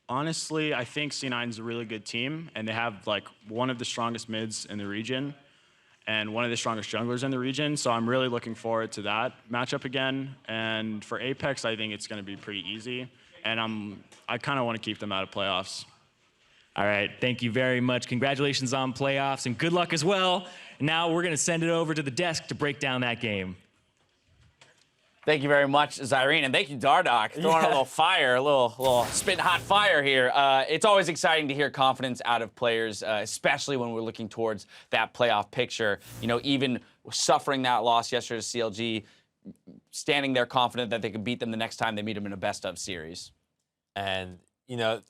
Honestly, I think C9 is a really good team and they have one of the strongest mids in the region and one of the strongest junglers in the region. So I'm really looking forward to that matchup again. And for Apex, I think it's going to be pretty easy. And I kind of want to keep them out of playoffs. All right, thank you very much. Congratulations on playoffs and good luck as well. Now we're going to send it over to the desk to break down that game. Thank you very much, Zyrene, and thank you, Dardoch, throwing a little fire, a little spitting hot fire here. It's always exciting to hear confidence out of players, especially when we're looking towards that playoff picture. You know, even suffering that loss yesterday to CLG, standing there confident that they could beat them the next time they meet them in a best-of series. And, you know,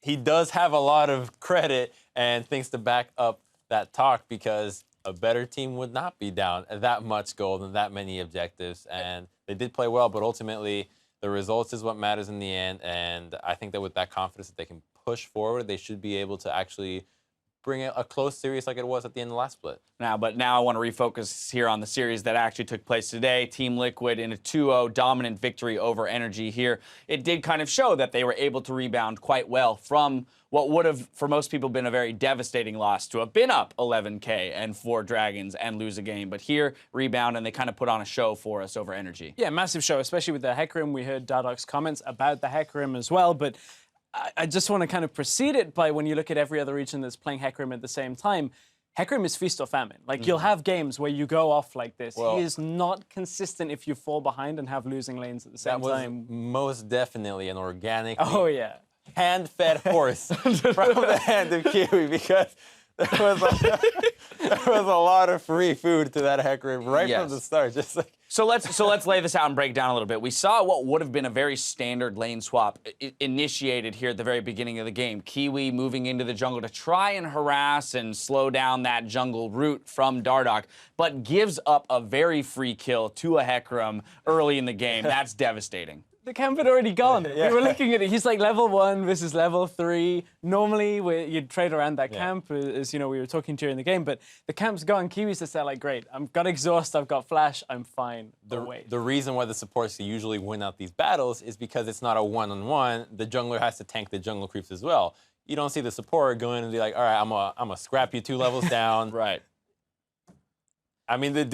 he does have a lot of credit and things to back up that talk because a better team would not be down that much gold and that many objectives. And they did play well, but ultimately the results is what matters in the end. And I think that with that confidence that they can push forward, they should be able to actually bring a close series like it was at the end of the last split. But now I want to refocus here on the series that actually took place today. Team Liquid in a 2-0 dominant victory over NRG here. It did kind of show that they were able to rebound quite well from what would have, for most people, been a very devastating loss to have been up 11K and 4 Dragons and lose a game. But here, rebound, and they kind of put on a show for us over NRG. Yeah, massive show, especially with the Hecarim. We heard Dardoch's comments about the Hecarim as well, but I just want to kind of precede it by when you look at every other region that's playing Hecarim at the same time, Hecarim is feast or famine. Like, you'll have games where you go off like this. Well, he is not consistent if you fall behind and have losing lanes at the same time. That was most definitely an organic, hand-fed horse from the hand of Kiwi because there was a lot of free food to that Hecarim right from the start. Just like. So let's lay this out and break down a little bit. We saw what would have been a very standard lane swap initiated here at the very beginning of the game. Kiwi moving into the jungle to try and harass and slow down that jungle route from Dardoch, but gives up a very free kill to a Hecarim early in the game. That's devastating. The camp had already gone. We were looking at it. He's like level 1 versus level 3. Normally, you'd trade around that camp, as you know, we were talking during the game, but the camp's gone. Kiwi's just there like, great, I've got exhaust, I've got flash, I'm fine. The reason why the supports usually win out these battles is because it's not a one-on-one. The jungler has to tank the jungle creeps as well. You don't see the support go in and be like, all right, I'm gonna scrap you 2 levels down. Right. I mean, is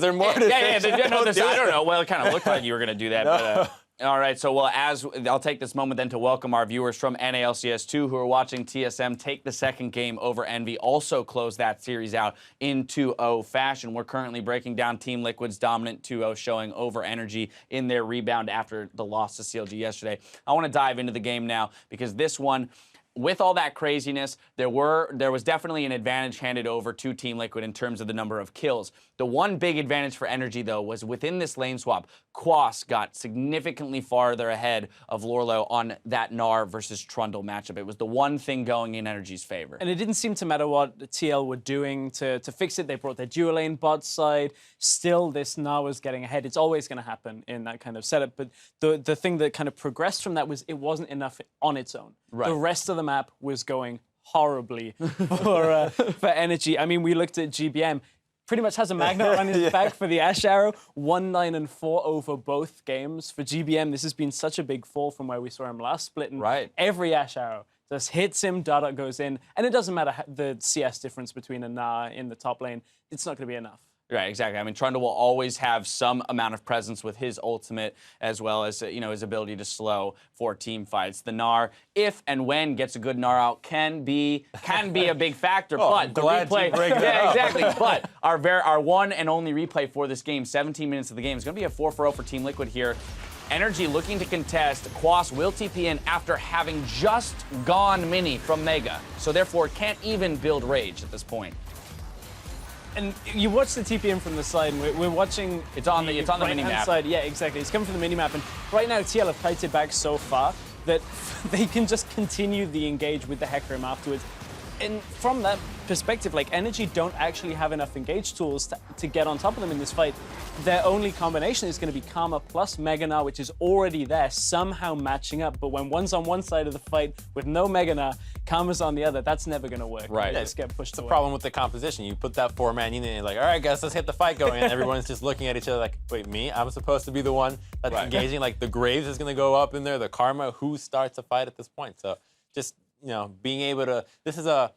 there more to say? I don't know. Well, it kind of looked like you were gonna do that, but. All right, so I'll take this moment then to welcome our viewers from NALCS2 who are watching TSM take the second game over Envy, also close that series out in 2-0 fashion. We're currently breaking down Team Liquid's dominant 2-0 showing over NRG in their rebound after the loss to CLG yesterday. I want to dive into the game now because this one, with all that craziness, there was definitely an advantage handed over to Team Liquid in terms of the number of kills. The one big advantage for NRG, though, was within this lane swap, Quas got significantly farther ahead of Lorlo on that Gnar versus Trundle matchup. It was the one thing going in NRG's favor. And it didn't seem to matter what the TL were doing to fix it. They brought their dual lane bot side. Still, this Gnar was getting ahead. It's always going to happen in that kind of setup. But the thing that kind of progressed from that was it wasn't enough on its own. Right. The rest of the map was going horribly for NRG. I mean, we looked at GBM. pretty much has a magnet on his back for the Ash Arrow. 1-9 and 4 over both games. For GBM, this has been such a big fall from where we saw him last split. And every Ash Arrow just hits him, Dardoch goes in. And it doesn't matter the CS difference between a Na in the top lane. It's not going to be enough. Right, exactly. I mean, Trundle will always have some amount of presence with his ultimate, as well as his ability to slow for team fights. The Gnar, if and when gets a good Gnar out, can be a big factor. But the replay, exactly. But our one and only replay for this game, 17 minutes of the game, is going to be a 4-4-0 for Team Liquid here. NRG looking to contest. Quas will TP in after having just gone mini from Mega, so therefore can't even build Rage at this point. And you watch the TPM from the side, and we're watching. It's on the mini-map. Side. Yeah, exactly. It's coming from the mini-map, and right now TL have kited back so far that they can just continue the engage with the Hecarim afterwards. And from that perspective, like, NRG don't actually have enough engage tools to get on top of them in this fight. Their only combination is going to be Karma plus Mega Gnar, which is already there, somehow matching up. But when one's on one side of the fight with no Mega Gnar, Karma's on the other, that's never going to work. Right. Just get pushed away. The problem with the composition, you put that 4-man unit and you're like, all right, guys, let's get the fight going. And everyone's just looking at each other like, wait, me? I'm supposed to be the one that's engaging? Like, the Graves is going to go up in there, the Karma, who starts a fight at this point? So just, being able to, this is a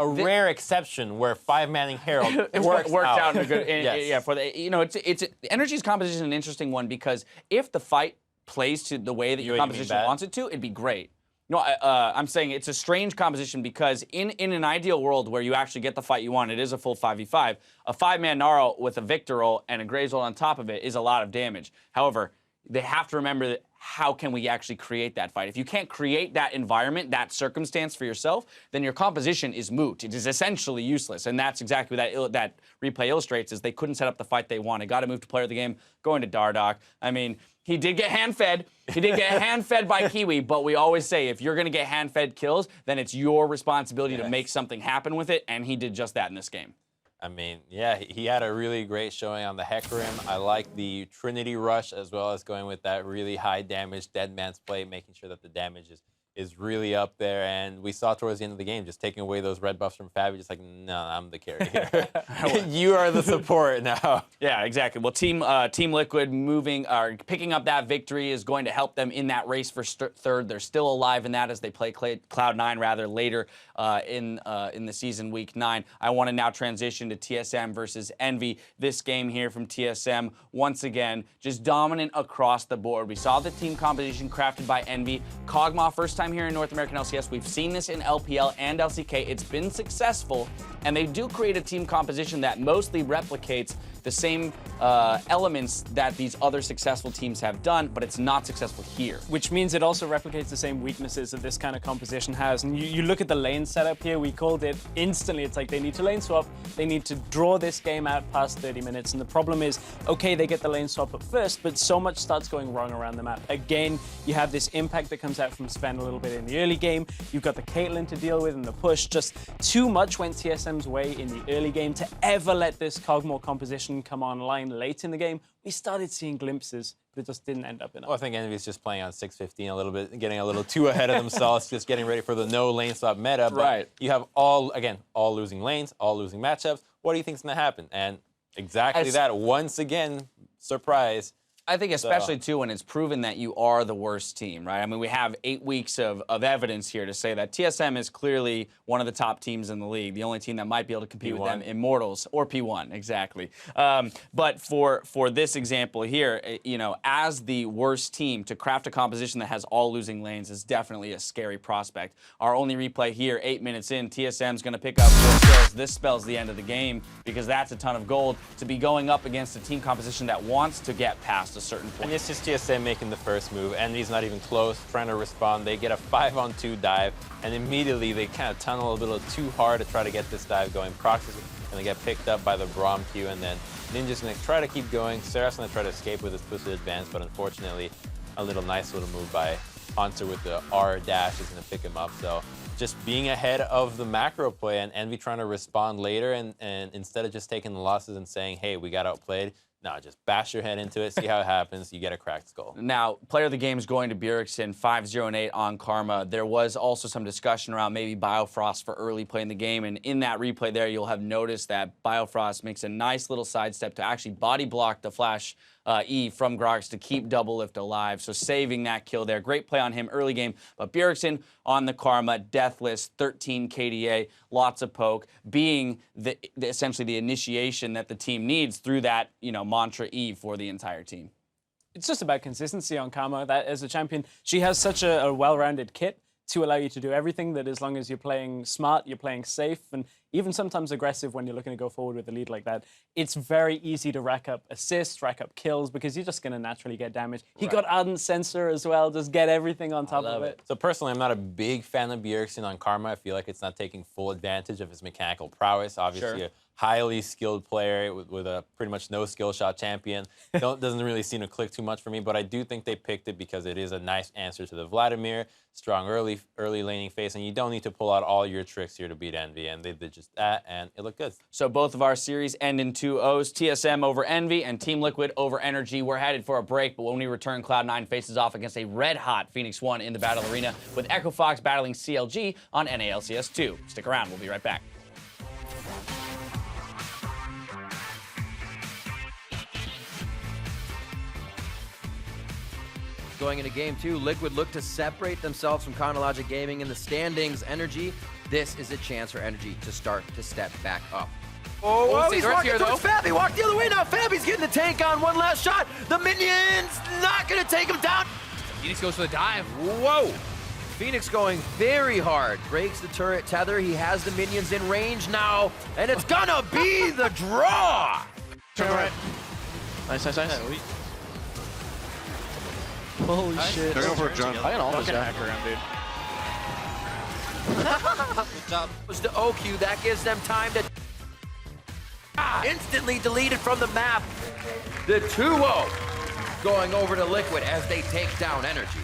rare exception where 5-manning Herald worked out in a good. Yeah, for the it's NRG's composition is an interesting one because if the fight plays to the way that your composition wants it to, it'd be great. No, I'm saying it's a strange composition because in an ideal world where you actually get the fight you want, it is a full 5v5. A 5-man Gnarl with a Victor ult and a Graves ult on top of it is a lot of damage. However, they have to remember that how can we actually create that fight? If you can't create that environment, that circumstance for yourself, then your composition is moot. It is essentially useless, and that's exactly what that replay illustrates, is they couldn't set up the fight they wanted. Got to move to player of the game, going to Dardoch. I mean, he did get hand-fed. He did get hand-fed by Kiwi, but we always say if you're going to get hand-fed kills, then it's your responsibility to make something happen with it, and he did just that in this game. I mean, yeah, he had a really great showing on the Hecarim. I like the Trinity Rush as well as going with that really high damage Dead Man's Play, making sure that the damage is really up there. And we saw towards the end of the game, just taking away those red buffs from Fabi, just like, no, I'm the carry here. You are the support now. Yeah, exactly. Well, Team Liquid picking up that victory is going to help them in that race for third. They're still alive in that as they play Cloud9 rather later in the season, week 9. I want to now transition to TSM versus Envy. This game here from TSM, once again, just dominant across the board. We saw the team composition crafted by Envy. Kog'Maw, first time here in North American LCS. We've seen this in LPL and LCK. It's been successful, and they do create a team composition that mostly replicates the same elements that these other successful teams have done, but it's not successful here. Which means it also replicates the same weaknesses that this kind of composition has. And you look at the lane setup here, we called it instantly. It's like they need to lane swap, they need to draw this game out past 30 minutes. And the problem is, okay, they get the lane swap at first, but so much starts going wrong around the map. Again, you have this impact that comes out from Sven a little bit in the early game. You've got the Caitlyn to deal with in the push. Just too much went TSM's way in the early game to ever let this Kog'Maw composition come online late in the game. We started seeing glimpses, but it just didn't end up enough. Well, I think Envy's just playing on 6:15 a little bit, getting a little too ahead of themselves, just getting ready for the no lane swap meta. But you have all losing lanes, all losing matchups. What do you think is going to happen? And exactly that, once again, surprise. I think especially, too, when it's proven that you are the worst team, right? I mean, we have 8 weeks of evidence here to say that TSM is clearly one of the top teams in the league, the only team that might be able to compete with them, Immortals, or P1, exactly. But for this example here, as the worst team, to craft a composition that has all losing lanes is definitely a scary prospect. Our only replay here, 8 minutes in, TSM's going to pick up 4 kills. This spells the end of the game because that's a ton of gold to be going up against a team composition that wants to get past a certain point. And it's just TSM making the first move. Envy's not even close, trying to respond. They get a 5-on-2 dive, and immediately they kind of tunnel a little too hard to try to get this dive going. Proxy's going to get picked up by the Braum Q, and then Ninja's going to try to keep going. Seraph's going to try to escape with his twisted advance, but unfortunately, a nice little move by Hunter with the R dash is going to pick him up. So just being ahead of the macro play, and Envy trying to respond later, and instead of just taking the losses and saying, hey, we got outplayed, No, just bash your head into it, see how it happens. You get a cracked skull. Now, player of the game is going to Bjergsen, 5-0-8 on Karma. There was also some discussion around maybe Biofrost for early play in the game, and in that replay there, you'll have noticed that Biofrost makes a nice little sidestep to actually body block the flash E from Grox to keep Double Lift alive, so saving that kill there. Great play on him early game, but Bjergsen on the Karma, deathless, 13 KDA, lots of poke, being essentially the initiation that the team needs through that, mantra E for the entire team. It's just about consistency on Karma. That as a champion, she has such a well-rounded kit to allow you to do everything, that as long as you're playing smart, you're playing safe, and even sometimes aggressive when you're looking to go forward with a lead like that, it's very easy to rack up assists, rack up kills, because you're just going to naturally get damage. He got Ardent Sensor as well, just get everything on top of it. So personally, I'm not a big fan of Bjergsen on Karma. I feel like it's not taking full advantage of his mechanical prowess. Obviously, a highly skilled player with a pretty much no skill shot champion. Doesn't really seem to click too much for me, but I do think they picked it because it is a nice answer to the Vladimir. Strong early laning phase, and you don't need to pull out all your tricks here to beat Envy, and they did just that, and it looked good. So both of our series end in 2-0s, TSM over Envy and Team Liquid over NRG. We're headed for a break, but when we return, Cloud9 faces off against a red-hot Phoenix 1 in the Battle Arena, with Echo Fox battling CLG on NALCS 2. Stick around, we'll be right back. Going into game 2, Liquid look to separate themselves from Chronologic Gaming in the standings. NRG, this is a chance for NRG to start to step back up. Oh, he's walking towards Fab. He walked the other way now. Fabby's getting the tank on. One last shot. The minions not going to take him down. Phoenix goes for the dive. Whoa. Phoenix going very hard. Breaks the turret tether. He has the minions in range now, and it's going to be the draw. Turn right. Nice. Holy shit. They're going for a jump. I got all this guy. Good job. Was the OQ. That gives them time to instantly deleted from the map. The 2-0 going over to Liquid as they take down NRG.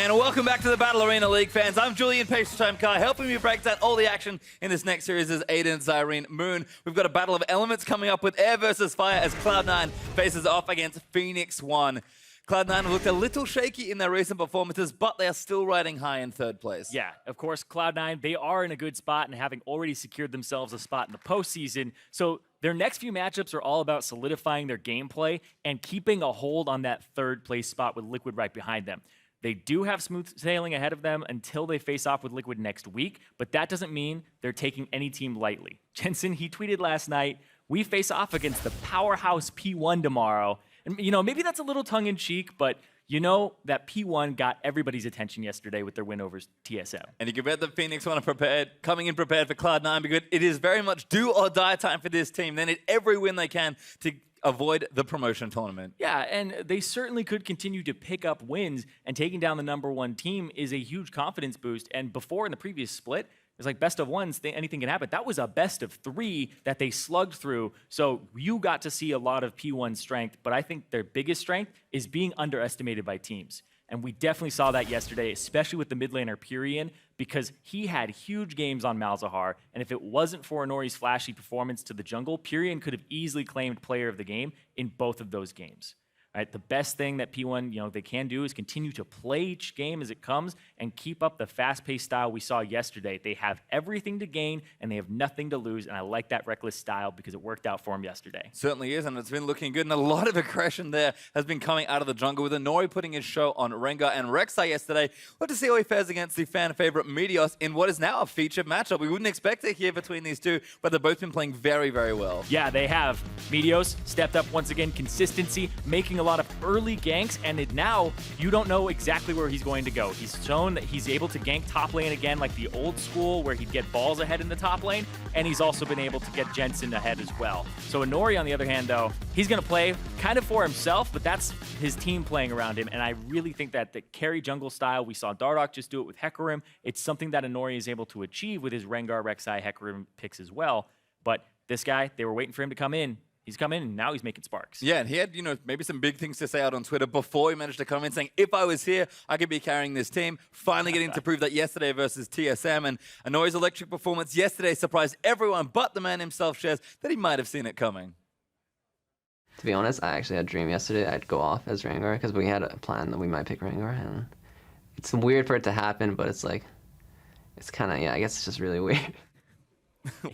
And welcome back to the Battle Arena League, fans. I'm Julian Pacetime Kai. Helping me break down all the action in this next series is Aiden Zyrene Moon. We've got a battle of elements coming up with air versus fire as Cloud9 faces off against FLICKR. Cloud9 looked a little shaky in their recent performances, but they are still riding high in third place. Yeah, of course, Cloud9, they are in a good spot and having already secured themselves a spot in the postseason. So their next few matchups are all about solidifying their gameplay and keeping a hold on that third place spot with Liquid right behind them. They do have smooth sailing ahead of them until they face off with Liquid next week, but that doesn't mean they're taking any team lightly. Jensen, he tweeted last night, "We face off against the powerhouse P1 tomorrow." And, you know, maybe that's a little tongue-in-cheek, but you know that P1 got everybody's attention yesterday with their win over TSM. And you can bet that FLICKR are prepared, coming in prepared for Cloud9 because it is very much do or die time for this team. They need every win they can to avoid the promotion tournament. Yeah, and they certainly could continue to pick up wins, and taking down the #1 team is a huge confidence boost. And before, in the previous split, it was like best of ones, anything can happen. That was a best of 3 that they slugged through. So you got to see a lot of P1 strength, but I think their biggest strength is being underestimated by teams. And we definitely saw that yesterday, especially with the mid laner Pyrian, because he had huge games on Malzahar. And if it wasn't for Inori's flashy performance to the jungle, Pyrian could have easily claimed player of the game in both of those games. Right, the best thing that P1, they can do is continue to play each game as it comes and keep up the fast-paced style we saw yesterday. They have everything to gain and they have nothing to lose, and I like that reckless style because it worked out for them yesterday. Certainly is, and it's been looking good, and a lot of aggression there has been coming out of the jungle with Inori putting his show on Rengar and Rek'Sai yesterday. We'll have to see how he fares against the fan favorite Meteos in what is now a featured matchup. We wouldn't expect it here between these two, but they've both been playing very, very well. Yeah, they have. Meteos stepped up once again, consistency, making a lot of early ganks, and now you don't know exactly where he's going to go. He's shown that he's able to gank top lane again like the old school where he'd get balls ahead in the top lane, and he's also been able to get Jensen ahead as well. So Inori, on the other hand, though, he's going to play kind of for himself, but that's his team playing around him, and I really think that the carry jungle style, we saw Dardoch just do it with Hecarim, it's something that Inori is able to achieve with his Rengar, Rek'Sai, Hecarim picks as well, but this guy, they were waiting for him to come in. He's come in, and now he's making sparks. Yeah, and he had, maybe some big things to say out on Twitter before he managed to come in, saying, if I was here, I could be carrying this team. Finally getting to prove that yesterday versus TSM. And Inori's electric performance yesterday surprised everyone, but the man himself shares that he might have seen it coming. To be honest, I actually had a dream yesterday I'd go off as Rengar, because we had a plan that we might pick Rengar, and it's weird for it to happen, but it's like, it's kind of, I guess it's just really weird.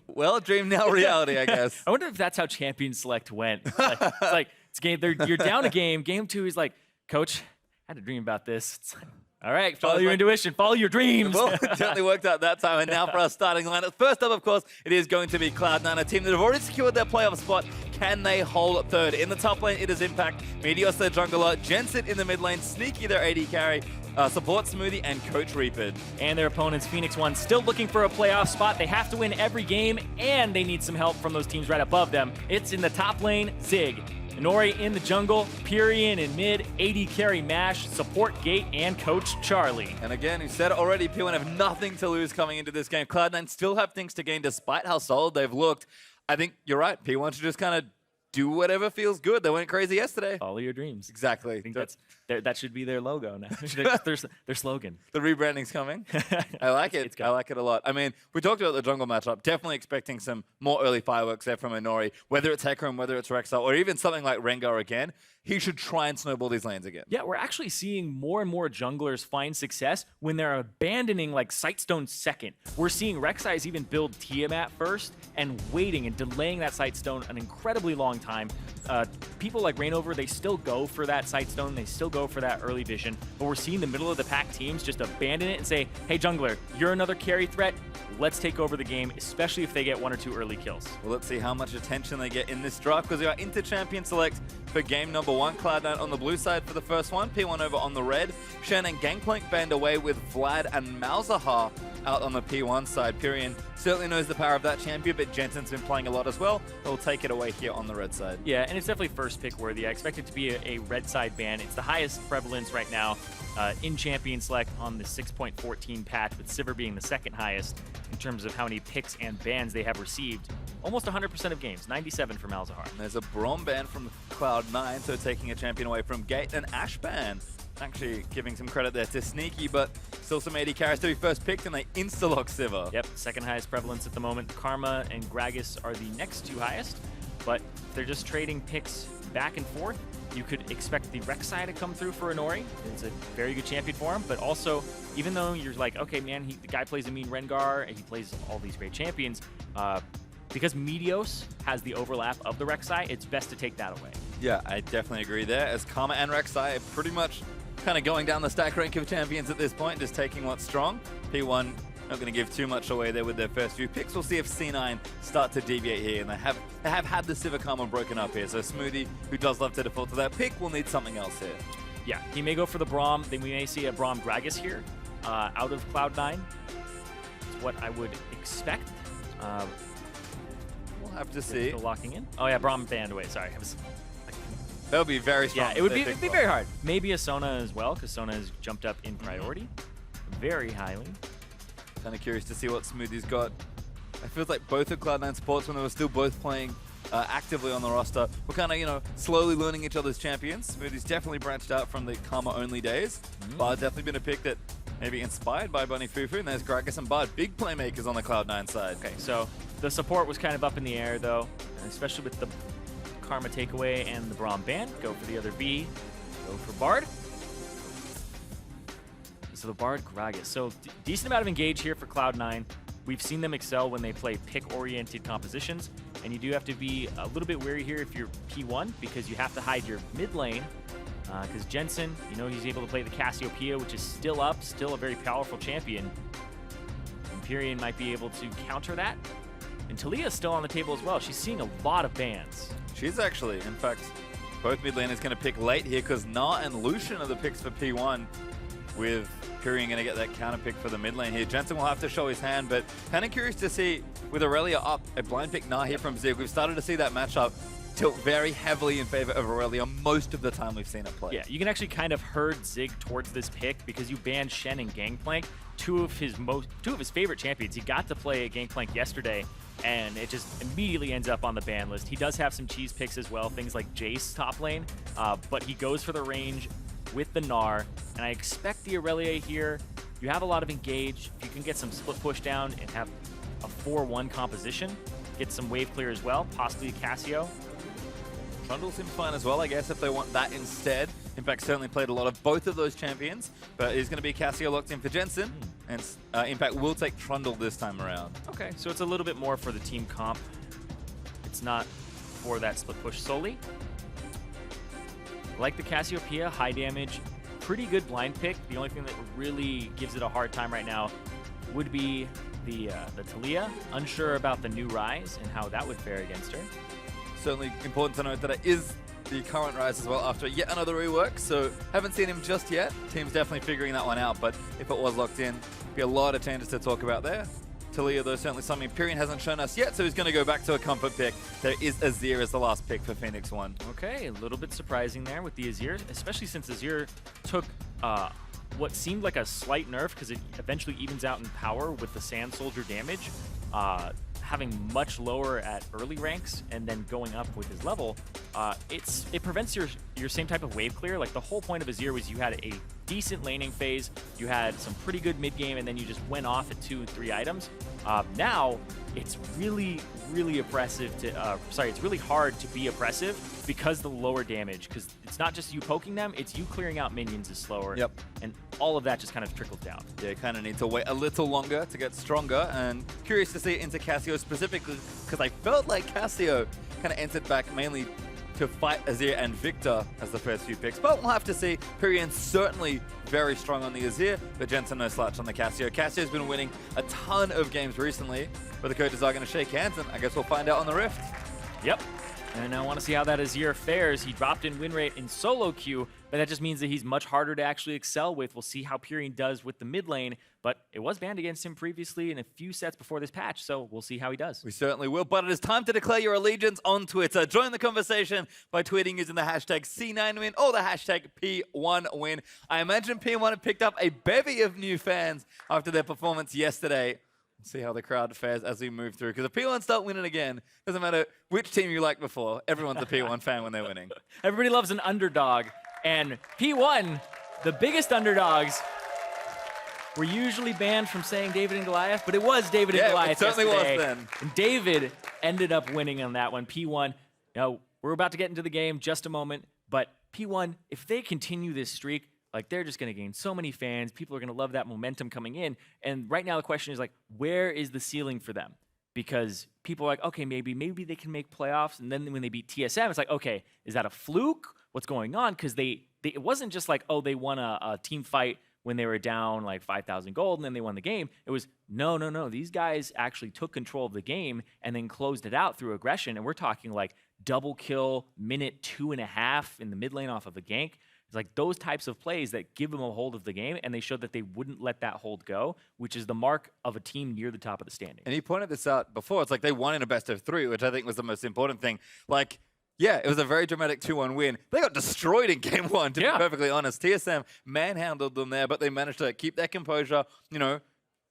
Well, dream now reality, I guess. I wonder if that's how Champion Select went. It's game. You're down a game. Game 2, he's like, Coach, I had a dream about this. It's like, all right, follow your intuition, follow your dreams. Well, it certainly worked out that time. And now for our starting lineup. First up, of course, it is going to be Cloud9, a team that have already secured their playoff spot. Can they hold third? In the top lane, it is Impact, Meteos their jungler, Jensen in the mid lane, Sneaky their AD carry, Support Smoothie, and Coach Reaper. And their opponents, FLICKR, still looking for a playoff spot. They have to win every game, and they need some help from those teams right above them. It's in the top lane, Zig. Inori in the jungle, Pyrian in mid, AD carry Mash, support Gate, and Coach Charlie. And again, you said it already, P1 have nothing to lose coming into this game. Cloud9 still have things to gain despite how solid they've looked. I think you're right, P1 should just kind of do whatever feels good. They went crazy yesterday. Follow your dreams. Exactly. I think that should be their logo now. their slogan. The rebranding's coming. I like it. I like it a lot. I mean, we talked about the jungle matchup. Definitely expecting some more early fireworks there from Inori. Whether it's Hecarim, whether it's Rek'Sai, or even something like Rengar again, he should try and snowball these lanes again. Yeah, we're actually seeing more and more junglers find success when they're abandoning like Sightstone second. We're seeing Rek'Sai's even build Tiamat first and waiting and delaying that Sightstone an incredibly long time. People like Reignover, they still go for that Sightstone, they still go for that early vision, but we're seeing the middle of the pack teams just abandon it and say, hey jungler, you're another carry threat, let's take over the game, especially if they get 1 or 2 early kills. Well, let's see how much attention they get in this draft, because we are into Champion Select for game number 1. Cloud9 on the blue side for the first one, P1 over on the red. Shen and Gangplank band away with Vlad and Malzahar out on the P1 side. Pyrian certainly knows the power of that champion, but Jensen's been playing a lot as well. He'll take it away here on the red side. Yeah, and it's definitely first pick worthy. I expect it to be a red side ban. It's the highest prevalence right now in Champion Select on the 6.14 patch, with Sivir being the second highest in terms of how many picks and bans they have received. Almost 100% of games, 97 for Malzahar. And there's a Braum ban from Cloud9, so taking a champion away from Gate, and Ash ban Actually giving some credit there to Sneaky, but still some AD carries to be first picked, and they insta-lock Sivir. Yep, second highest prevalence at the moment. Karma and Gragas are the next two highest, but they're just trading picks back and forth. You could expect the Rek'Sai to come through for Inori. It's a very good champion for him, but also, even though you're like, okay, man, the guy plays a mean Rengar, and he plays all these great champions, because Meteos has the overlap of the Rek'Sai, it's best to take that away. Yeah, I definitely agree there, as Karma and Rek'Sai are pretty much kind of going down the stack rank of champions at this point, just taking what's strong. P1 not going to give too much away there with their first few picks. We'll see if C9 start to deviate here, and they have had the Sivir Karma broken up here, so Smoothie, who does love to default to that pick, will need something else here. Yeah, he may go for the Braum, then we may see a Braum Gragas here out of Cloud9. That's what I would expect. We'll have to see. Still locking in. Oh yeah, Braum banned away, sorry. That would be very strong. Yeah, it would be very hard. Maybe a Sona as well, because Sona has jumped up in priority very highly. Kind of curious to see what Smoothie's got. I feel like both of Cloud9 supports, when they were still both playing actively on the roster, were kind of, slowly learning each other's champions. Smoothie's definitely branched out from the Karma-only days. Bard definitely been a pick that maybe inspired by Bunny Fufu, and there's Gragas and Bard, big playmakers on the Cloud9 side. Okay, so the support was kind of up in the air, though, especially with the Karma takeaway and the Braum ban. Go for the other B. Go for Bard. So the Bard Gragas. So decent amount of engage here for Cloud9. We've seen them excel when they play pick-oriented compositions, and you do have to be a little bit wary here if you're P1, because you have to hide your mid lane. Because Jensen, he's able to play the Cassiopeia, which is still up, still a very powerful champion. Empyrean might be able to counter that. And Talia's still on the table as well. She's seeing a lot of bans. She's actually, in fact, both mid laners going to pick late here, because Na and Lucian are the picks for P1, with Empyrean going to get that counter pick for the mid lane here. Jensen will have to show his hand, but kind of curious to see, with Aurelia up, a blind pick Na here from Zig. We've started to see that matchup tilt very heavily in favor of Aurelia most of the time we've seen it play. Yeah, you can actually kind of herd Zig towards this pick because you banned Shen and Gangplank, two of his favorite champions. He got to play Gangplank yesterday, and it just immediately ends up on the ban list. He does have some cheese picks as well, things like Jace top lane, but he goes for the range with the Gnar, and I expect the Aurelia here. You have a lot of engage. You can get some split push down and have a 4-1 composition. Get some wave clear as well, possibly Cassio. Trundle seems fine as well, I guess, if they want that instead. In fact, certainly played a lot of both of those champions, but it's going to be Cassio locked in for Jensen, and Impact will take Trundle this time around. Okay, so it's a little bit more for the team comp. It's not for that split push solely. Like the Cassiopeia, high damage, pretty good blind pick. The only thing that really gives it a hard time right now would be the Talia. Unsure about the new Rise and how that would fare against her. Certainly important to note that it is the current Rise as well after yet another rework, so haven't seen him just yet. Team's definitely figuring that one out, but if it was locked in, be a lot of changes to talk about there. Talia, though, certainly something Empyrean hasn't shown us yet, so he's going to go back to a comfort pick. There is Azir as the last pick for Phoenix One. Okay, a little bit surprising there with the Azir, especially since Azir took what seemed like a slight nerf because it eventually evens out in power with the Sand Soldier damage. Having much lower at early ranks and then going up with his level, it prevents your same type of wave clear. Like the whole point of Azir was you had a decent laning phase, you had some pretty good mid game, and then you just went off at 2 and 3 items. Now it's really oppressive to it's really hard to be oppressive because the lower damage, because it's not just you poking them, it's you clearing out minions is slower. Yep. And all of that just kind of trickles down. Yeah, you kind of need to wait a little longer to get stronger, and curious to see it into Cassio specifically, because I felt like Cassio kind of entered back mainly to fight Azir and Victor as the first few picks, but we'll have to see. Pyrian certainly very strong on the Azir, but Jensen no slouch on the Cassio. Cassio's been winning a ton of games recently, but the coaches are going to shake hands, and I guess we'll find out on the Rift. Yep. And I want to see how that Azir fares. He dropped in win rate in solo queue, but that just means that he's much harder to actually excel with. We'll see how Pyrian does with the mid lane, but it was banned against him previously in a few sets before this patch, so we'll see how he does. We certainly will, but it is time to declare your allegiance on Twitter. Join the conversation by tweeting using the hashtag C9win or the hashtag P1win. I imagine P1 have picked up a bevy of new fans after their performance yesterday. See how the crowd fares as we move through. Because if P1 start winning again, doesn't matter which team you liked before, everyone's a P1 fan when they're winning. Everybody loves an underdog, and P1 the biggest underdogs were usually banned from saying David and Goliath, but it was David and Goliath it certainly yesterday. was then. And David ended up winning on that one. P1, now we're about to get into the game just a moment, but P1, if they continue this streak, like they're just going to gain so many fans. People are going to love that momentum coming in. And right now the question is like, where is the ceiling for them? Because people are like, okay, maybe they can make playoffs. And then when they beat TSM, it's like, okay, is that a fluke? What's going on? Because it wasn't just like, oh, they won a team fight when they were down like 5,000 gold and then they won the game. It was, no. These guys actually took control of the game and then closed it out through aggression. And we're talking like double kill, minute 2.5 in the mid lane off of a gank. It's like those types of plays that give them a hold of the game, and they showed that they wouldn't let that hold go, which is the mark of a team near the top of the standing. And he pointed this out before. It's like they won in a best of 3, which I think was the most important thing. Like, yeah, it was a very dramatic 2-1 win. They got destroyed in game 1, to be perfectly honest. TSM manhandled them there, but they managed to keep their composure, you know,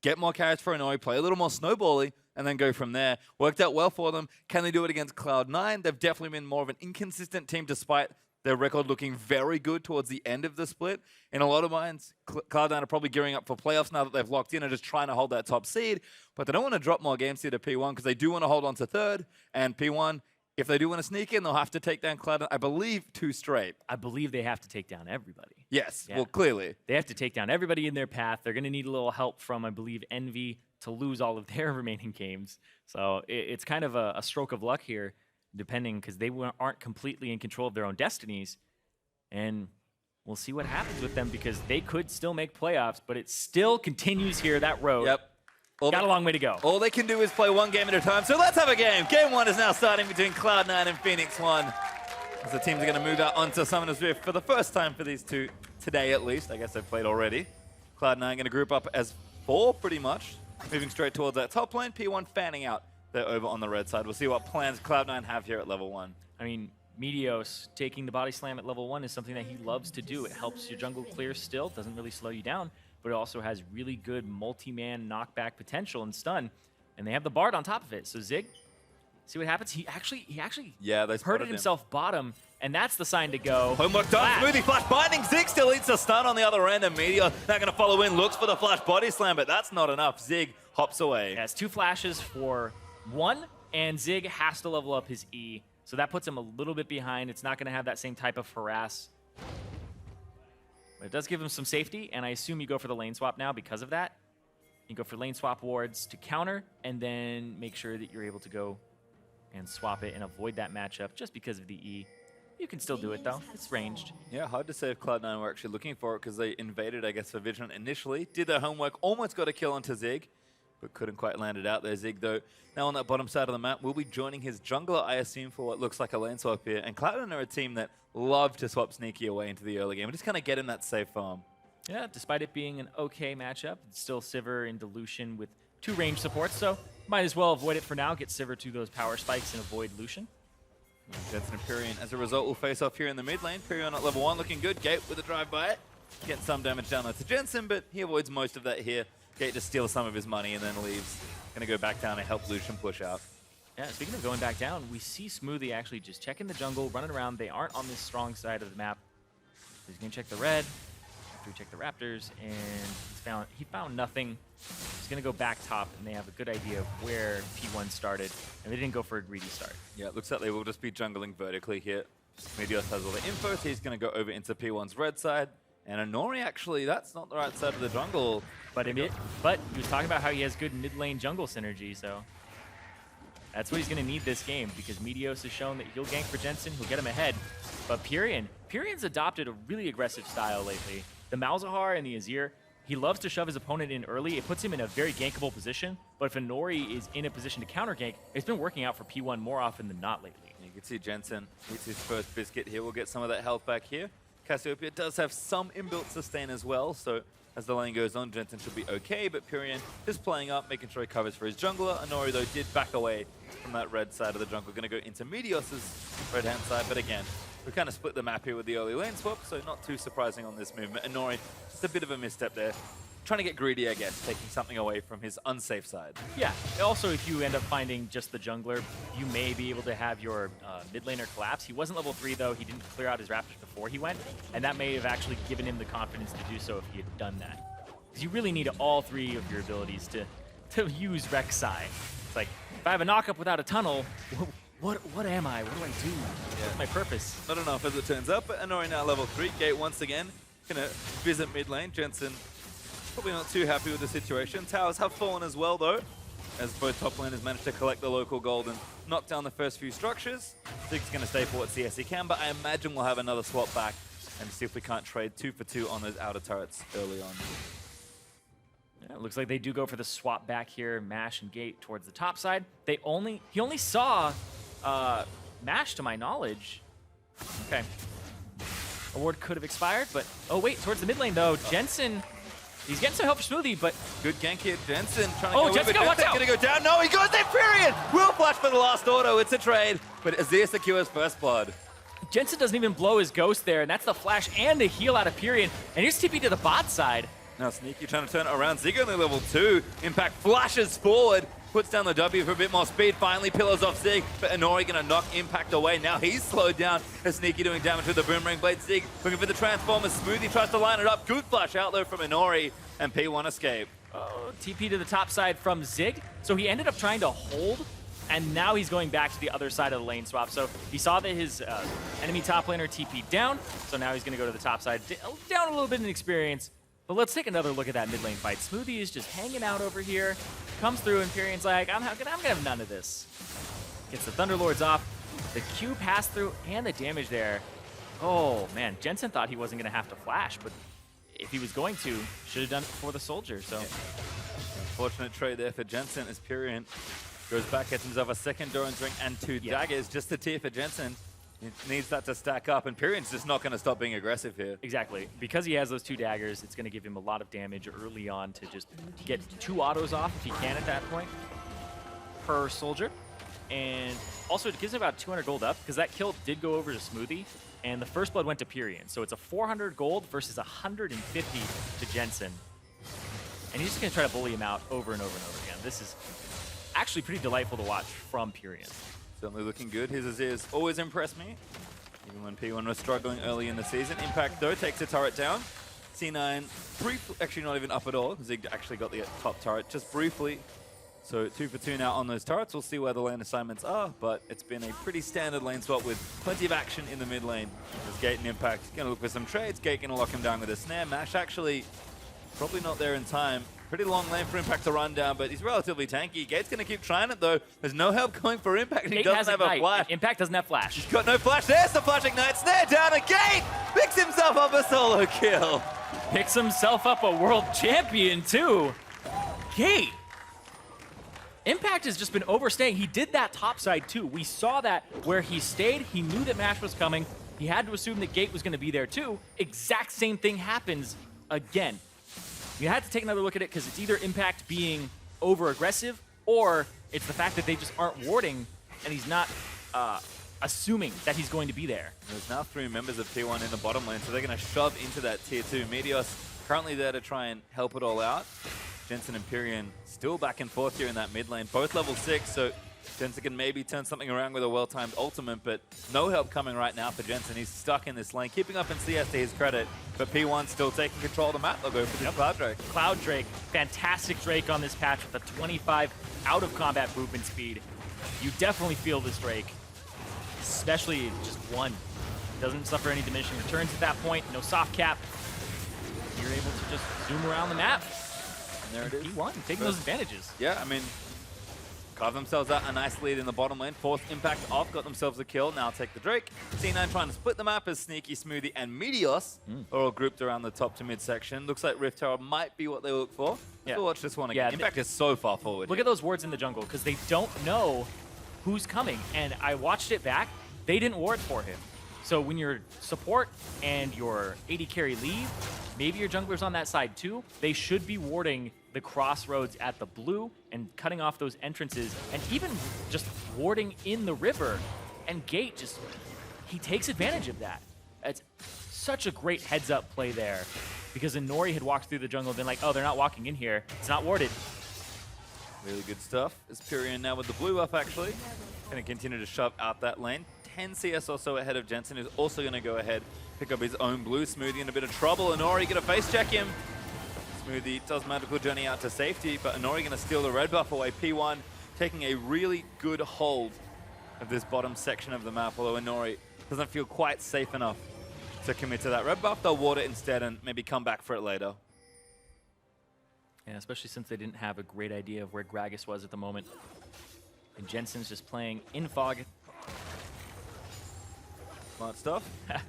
get more carries for Inori, play a little more snowbally, and then go from there. Worked out well for them. Can they do it against Cloud9? They've definitely been more of an inconsistent team despite their record looking very good towards the end of the split. In a lot of minds, Cloud9 are probably gearing up for playoffs now that they've locked in and just trying to hold that top seed. But they don't want to drop more games here to P1 because they do want to hold on to 3rd. And P1, if they do want to sneak in, they'll have to take down Cloud9, I believe, 2 straight. I believe they have to take down everybody. Yes, well, clearly. They have to take down everybody in their path. They're going to need a little help from, I believe, Envy to lose all of their remaining games. So it's kind of a stroke of luck here, depending, because they aren't completely in control of their own destinies. And we'll see what happens with them because they could still make playoffs, but it still continues here, that road. Yep. Got a long way to go. All they can do is play one game at a time. So let's have a game. Game 1 is now starting between Cloud9 and FLICKR. As the teams are going to move out onto Summoner's Rift for the first time for these two, today at least. I guess they've played already. Cloud9 going to group up as 4 pretty much. Moving straight towards that top lane. P1 fanning out. They're over on the red side. We'll see what plans Cloud9 have here at level 1. I mean, Meteos taking the body slam at level 1 is something that he loves to do. It helps your jungle clear still, doesn't really slow you down, but it also has really good multi-man knockback potential and stun. And they have the Bard on top of it. So Zig, see what happens? He actually they hurted himself bottom, and that's the sign to go. Homework done. Smoothie flash binding. Zig still eats a stun on the other end, and Meteor not going to follow in. Looks for the flash body slam, but that's not enough. Zig hops away. Yeah, it's 2 flashes for 1, and Zig has to level up his E. So that puts him a little bit behind. It's not going to have that same type of harass. But it does give him some safety, and I assume you go for the lane swap now because of that. You go for lane swap wards to counter, and then make sure that you're able to go and swap it and avoid that matchup just because of the E. You can still do it, though. It's ranged. Yeah, hard to say if Cloud9 were actually looking for it because they invaded, I guess, for Vigilant initially. Did their homework, almost got a kill onto Zig, but couldn't quite land it out there. Zig, though, now on that bottom side of the map, will be joining his jungler, I assume, for what looks like a lane swap here. And Cloud9 are a team that love to swap Sneaky away into the early game and just kind of get in that safe farm. Yeah, despite it being an okay matchup, it's still Sivir in Lucian with 2 range supports, so might as well avoid it for now. Get Sivir to those power spikes and avoid Lucian. Jensen and Pyrion, as a result, will face off here in the mid lane. Pyrion at level 1 looking good. Gate with a drive by it. Getting some damage down there to Jensen, but he avoids most of that here. Gate just steals some of his money and then leaves. Gonna go back down and help Lucian push out. Yeah, speaking of going back down, we see Smoothie actually just checking the jungle, running around. They aren't on this strong side of the map. He's gonna check the red, after he checked the Raptors, and he found nothing. He's gonna go back top, and they have a good idea of where P1 started, and they didn't go for a greedy start. Yeah, it looks like they will just be jungling vertically here. Meteos has all the info, so he's gonna go over into P1's red side. And Inori, actually, that's not the right side of the jungle. But he was talking about how he has good mid-lane jungle synergy, so that's what he's going to need this game, because Meteos has shown that he'll gank for Jensen, he'll get him ahead. But Pyrion's adopted a really aggressive style lately. The Malzahar and the Azir, he loves to shove his opponent in early. It puts him in a very gankable position, but if Inori is in a position to counter gank, it's been working out for P1 more often than not lately. You can see Jensen eats his first biscuit here. We'll get some of that health back here. Cassiopeia does have some inbuilt sustain as well, so as the lane goes on, Jensen should be okay, but Pyrion just playing up, making sure he covers for his jungler. Inori, though, did back away from that red side of the jungle. Going to go into Meteos' right-hand side, but again, we kind of split the map here with the early lane swap, so not too surprising on this movement. Inori, just a bit of a misstep there. trying to get greedy, I guess, taking something away from his unsafe side. Yeah. Also, if you end up finding just the jungler, you may be able to have your mid laner collapse. He wasn't level 3, though. He didn't clear out his Raptors before he went, and that may have actually given him the confidence to do so if he had done that. Because you really need all 3 of your abilities to use Rek'Sai. It's like, if I have a knockup without a tunnel, what am I? What do I do? What's my purpose? Not enough as it turns out, but Inori now level 3. Gate once again gonna visit mid lane. Jensen probably not too happy with the situation. Towers have fallen as well, though, as both top laners managed to collect the local gold and knock down the first few structures. Zig's going to stay for what CS he can, but I imagine we'll have another swap back and see if we can't trade 2 for 2 on those outer turrets early on. Yeah, it looks like they do go for the swap back here, Mash and Gate towards the top side. He only saw Mash, to my knowledge. Okay. Award could have expired, but oh wait, towards the mid lane though, Jensen, he's getting some help for Smoothie, but good gank here, Jensen trying to oh, go Jensen, watch out! Gonna go down. No, he goes there, period. Will flash for the last auto. It's a trade, but Azir secures first blood. Jensen doesn't even blow his ghost there, and that's the flash and the heal out of Period. And here's TP to the bot side. Now Sneaky trying to turn it around. Zig only level 2. Impact flashes forward. Puts down the W for a bit more speed. Finally pillars off Zig, but Inori gonna knock Impact away. Now he's slowed down as Sneaky doing damage with the Boomerang Blade. Zig looking for the Transformer. Smoothie tries to line it up. Good flash out there from Inori, and P1 escape. Oh, TP to the top side from Zig. So he ended up trying to hold, and now he's going back to the other side of the lane swap. So he saw that his enemy top laner TP'd down, so now he's gonna go to the top side. Down a little bit in experience. But let's take another look at that mid lane fight. Smoothie is just hanging out over here. Comes through, and Perion's like, I'm gonna have none of this. Gets the Thunderlords off. The Q pass through and the damage there. Oh, man. Jensen thought he wasn't gonna have to flash, but if he was going to, should have done it before the Soldier, so. Yeah. Unfortunate trade there for Jensen as Perion goes back, gets himself a second Doran's Ring and 2 daggers. Just a tier for Jensen. He needs that to stack up, and Perion's just not going to stop being aggressive here. Exactly. Because he has those 2 daggers, it's going to give him a lot of damage early on to just get 2 autos off if he can at that point per Soldier. And also it gives him about 200 gold up, because that kill did go over to Smoothie, and the first blood went to Perion. So it's a 400 gold versus 150 to Jensen. And he's just going to try to bully him out over and over and over again. This is actually pretty delightful to watch from Perion. Certainly looking good. His Azir's always impressed me, even when P1 was struggling early in the season. Impact, though, takes a turret down. C9, briefly, actually not even up at all. Zig actually got the top turret just briefly. So 2 for 2 now on those turrets. We'll see where the lane assignments are, but it's been a pretty standard lane swap with plenty of action in the mid lane. As Gate and Impact going to look for some trades. Gate going to lock him down with a snare. Mash actually probably not there in time. Pretty long lane for Impact to run down, but he's relatively tanky. Gate's going to keep trying it, though. There's no help going for Impact. He doesn't have a flash. Impact doesn't have flash. He's got no flash. There's the flash ignite. Snare down, and Gate picks himself up a solo kill. Picks himself up a world champion, too. Gate. Impact has just been overstaying. He did that top side, too. We saw that where he stayed. He knew that Mash was coming. He had to assume that Gate was going to be there, too. Exact same thing happens again. You had to take another look at it because it's either Impact being over-aggressive or it's the fact that they just aren't warding and he's not assuming that he's going to be there. There's now 3 members of T1 in the bottom lane, so they're going to shove into that tier 2. Meteos currently there to try and help it all out. Jensen and Perion still back and forth here in that mid lane, both level 6, so Jensen can maybe turn something around with a well-timed ultimate, but no help coming right now for Jensen. He's stuck in this lane, keeping up in CS to his credit, but P1 still taking control of the map. They'll go for this Cloud Drake. Cloud Drake, fantastic Drake on this patch with a 25 out-of-combat movement speed. You definitely feel this Drake, especially just one. Doesn't suffer any diminishing returns at that point, no soft cap. You're able to just zoom around the map. And there it is. P1 taking those advantages. Yeah, I mean, carved themselves out a nice lead in the bottom lane. Forced Impact off, got themselves a kill. Now take the Drake. C9 trying to split the map as Sneaky, Smoothie, and Meteos are all grouped around the top to mid section. Looks like Rift Tower might be what they look for. Yeah. We'll watch this one again. Impact is so far forward. Look at those wards in the jungle because they don't know who's coming. And I watched it back. They didn't ward for him. So when your support and your AD carry leave, maybe your jungler's on that side too, they should be warding the crossroads at the blue and cutting off those entrances and even just warding in the river. And Gate he takes advantage of that. It's such a great heads-up play there because Inori had walked through the jungle and been like, oh, they're not walking in here. It's not warded. Really good stuff. Is Pyrion now with the blue buff, actually. Going to continue to shove out that lane. 10 CS or so ahead of Jensen, who's also going to go ahead, pick up his own blue. Smoothie in a bit of trouble. Inori going to face check him. Smoothie does magical journey out to safety, but Inori going to steal the red buff away. P1 taking a really good hold of this bottom section of the map, although Inori doesn't feel quite safe enough to commit to that red buff. They'll ward it instead and maybe come back for it later. Yeah, especially since they didn't have a great idea of where Gragas was at the moment. And Jensen's just playing in fog. Smart stuff.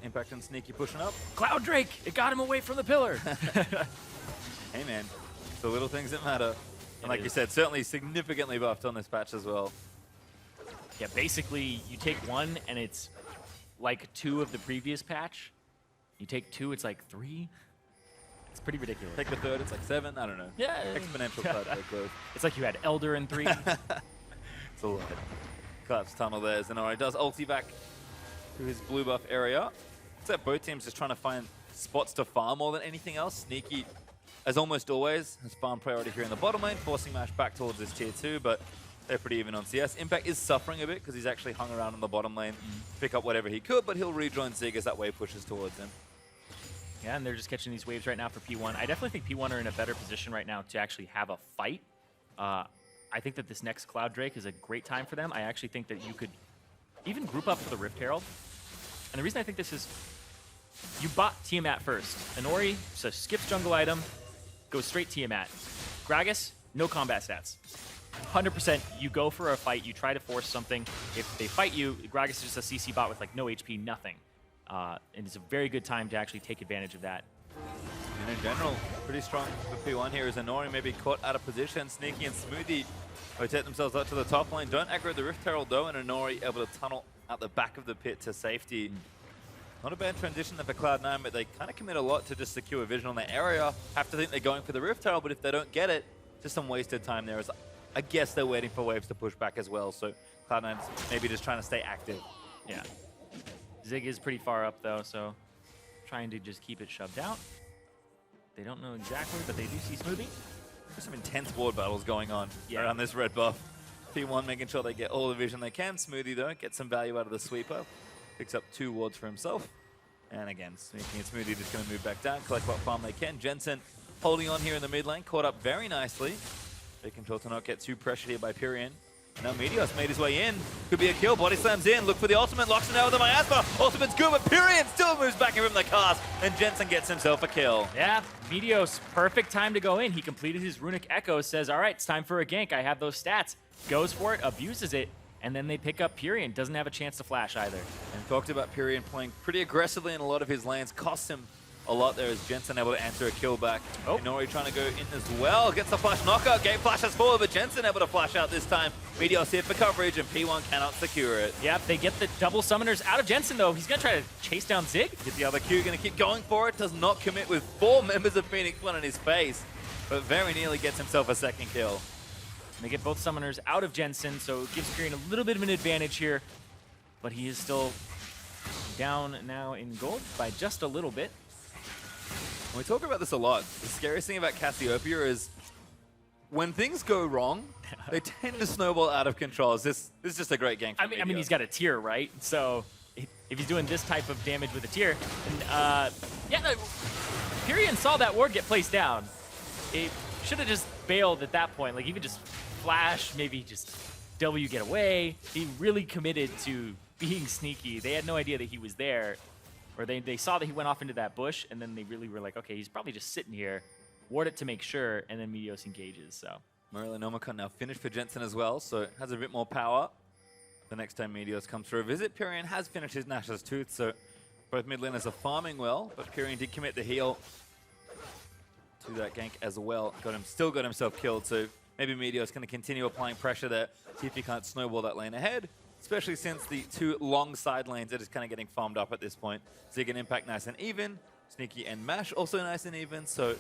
Impact and Sneaky pushing up. Cloud Drake! It got him away from the pillar! Hey man, it's the little things that matter. And like you said, certainly significantly buffed on this patch as well. Yeah, basically, you take one and it's like 2 of the previous patch. You take 2, it's like 3. It's pretty ridiculous. Take the 3rd, it's like 7. I don't know. Yeah. Exponential Cloud Drake growth. It's like you had Elder in 3. It's a lot. Collapse tunnel there. Zenori does ulti back to his blue buff area. It's like both teams just trying to find spots to farm more than anything else. Sneaky, as almost always, has farm priority here in the bottom lane, forcing Mash back towards his tier 2, but they're pretty even on CS. Impact is suffering a bit because he's actually hung around in the bottom lane to pick up whatever he could, but he'll rejoin Zig as that wave pushes towards him. Yeah, and they're just catching these waves right now for P1. I definitely think P1 are in a better position right now to actually have a fight. I think that this next Cloud Drake is a great time for them. I actually think that you could even group up for the Rift Herald. And the reason I think this is, you bought Tiamat first. Inori, so skips jungle item, goes straight Tiamat. Gragas, no combat stats. 100%, you go for a fight, you try to force something. If they fight you, Gragas is just a CC bot with like no HP, nothing. And it's a very good time to actually take advantage of that. And in general, pretty strong for P1 here as Inori maybe caught out of position. Sneaky and Smoothie rotate themselves up to the top lane. Don't aggro the Rift Herald though, and Inori able to tunnel out the back of the pit to safety. Not a bad transition there for Cloud9, but they kind of commit a lot to just secure vision on their area. Have to think they're going for the Rift Herald, but if they don't get it, just some wasted time there. As I guess they're waiting for waves to push back as well, so Cloud9's maybe just trying to stay active. Yeah. Zig is pretty far up though, so trying to just keep it shoved out. They don't know exactly, but they do see Smoothie. There's some intense ward battles going on around this red buff. P1 making sure they get all the vision they can. Smoothie though, gets some value out of the sweeper. Picks up 2 wards for himself. And again, Sneaky and Smoothie just going to move back down, collect what farm they can. Jensen holding on here in the mid lane, caught up very nicely. They control to not get too pressured here by Pyrion. Now Meteos made his way in. Could be a kill. Body slams in. Look for the ultimate. Locks it out with the miasma. Ultimate's good, but Pyrion still moves back in from the cast. And Jensen gets himself a kill. Yeah, Meteos, perfect time to go in. He completed his Runic Echo, says, all right, it's time for a gank. I have those stats. Goes for it, abuses it, and then they pick up Pyrion. Doesn't have a chance to flash either. And talked about Pyrion playing pretty aggressively in a lot of his lanes. Cost him a lot there as Jensen able to answer a kill back. Oh. Inori trying to go in as well. Gets the flash knockout. Game flashes forward, but Jensen able to flash out this time. Meteos here for coverage, and P1 cannot secure it. Yep, they get the double summoners out of Jensen, though. He's going to try to chase down Zig. Get the other Q, going to keep going for it. Does not commit with 4 members of Phoenix One in his face, but very nearly gets himself a second kill. They get both summoners out of Jensen, so it gives Pyrion a little bit of an advantage here, but he is still down now in gold by just a little bit. We talk about this a lot. The scariest thing about Cassiopeia is when things go wrong, they tend to snowball out of control. This is just a great game for I mean, he's got a tier, right? So if he's doing this type of damage with a tier, and yeah, Pyrion saw that ward get placed down. It should have just bailed at that point. Like, even just flash, maybe just W get away. He really committed to being sneaky. They had no idea that he was there. Or they saw that he went off into that bush, and then they really were like, okay, he's probably just sitting here. Ward it to make sure, and then Meteos engages, so. Morelli Nomicon now finished for Jensen as well, so has a bit more power. The next time Meteos comes for a visit, Pyrion has finished his Nash's Tooth, so both mid laners are farming well, but Pyrion did commit the heal to that gank as well. Still got himself killed, so maybe Meteos going to continue applying pressure there, see if he can't snowball that lane ahead. Especially since the 2 long side lanes are just kind of getting farmed up at this point. Zig and Impact nice and even. Sneaky and Mash also nice and even. So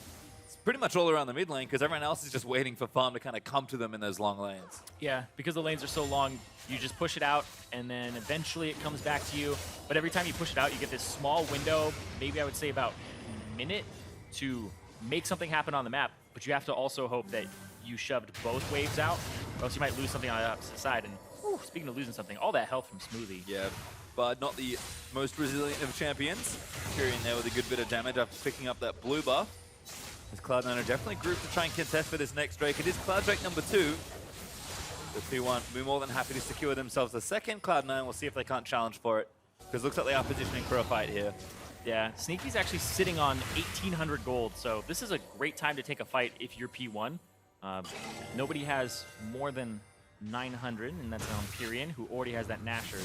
it's pretty much all around the mid lane because everyone else is just waiting for farm to kind of come to them in those long lanes. Yeah, because the lanes are so long, you just push it out and then eventually it comes back to you. But every time you push it out, you get this small window, maybe I would say about a minute to make something happen on the map, but you have to also hope that you shoved both waves out, or else you might lose something on the opposite side. And whew, speaking of losing something, all that health from Smoothie. Yeah, but not the most resilient of champions. Kyrian there with a good bit of damage after picking up that blue buff. As Cloud9 are definitely grouped to try and contest for this next Drake. It is Cloud Drake number 2. The P1 will be more than happy to secure themselves the second. Cloud9 will see if they can't challenge for it, because it looks like they are positioning for a fight here. Yeah, Sneaky's actually sitting on 1,800 gold, so this is a great time to take a fight if you're P1. Nobody has more than 900, and that's on Kyrian, who already has that Nashers.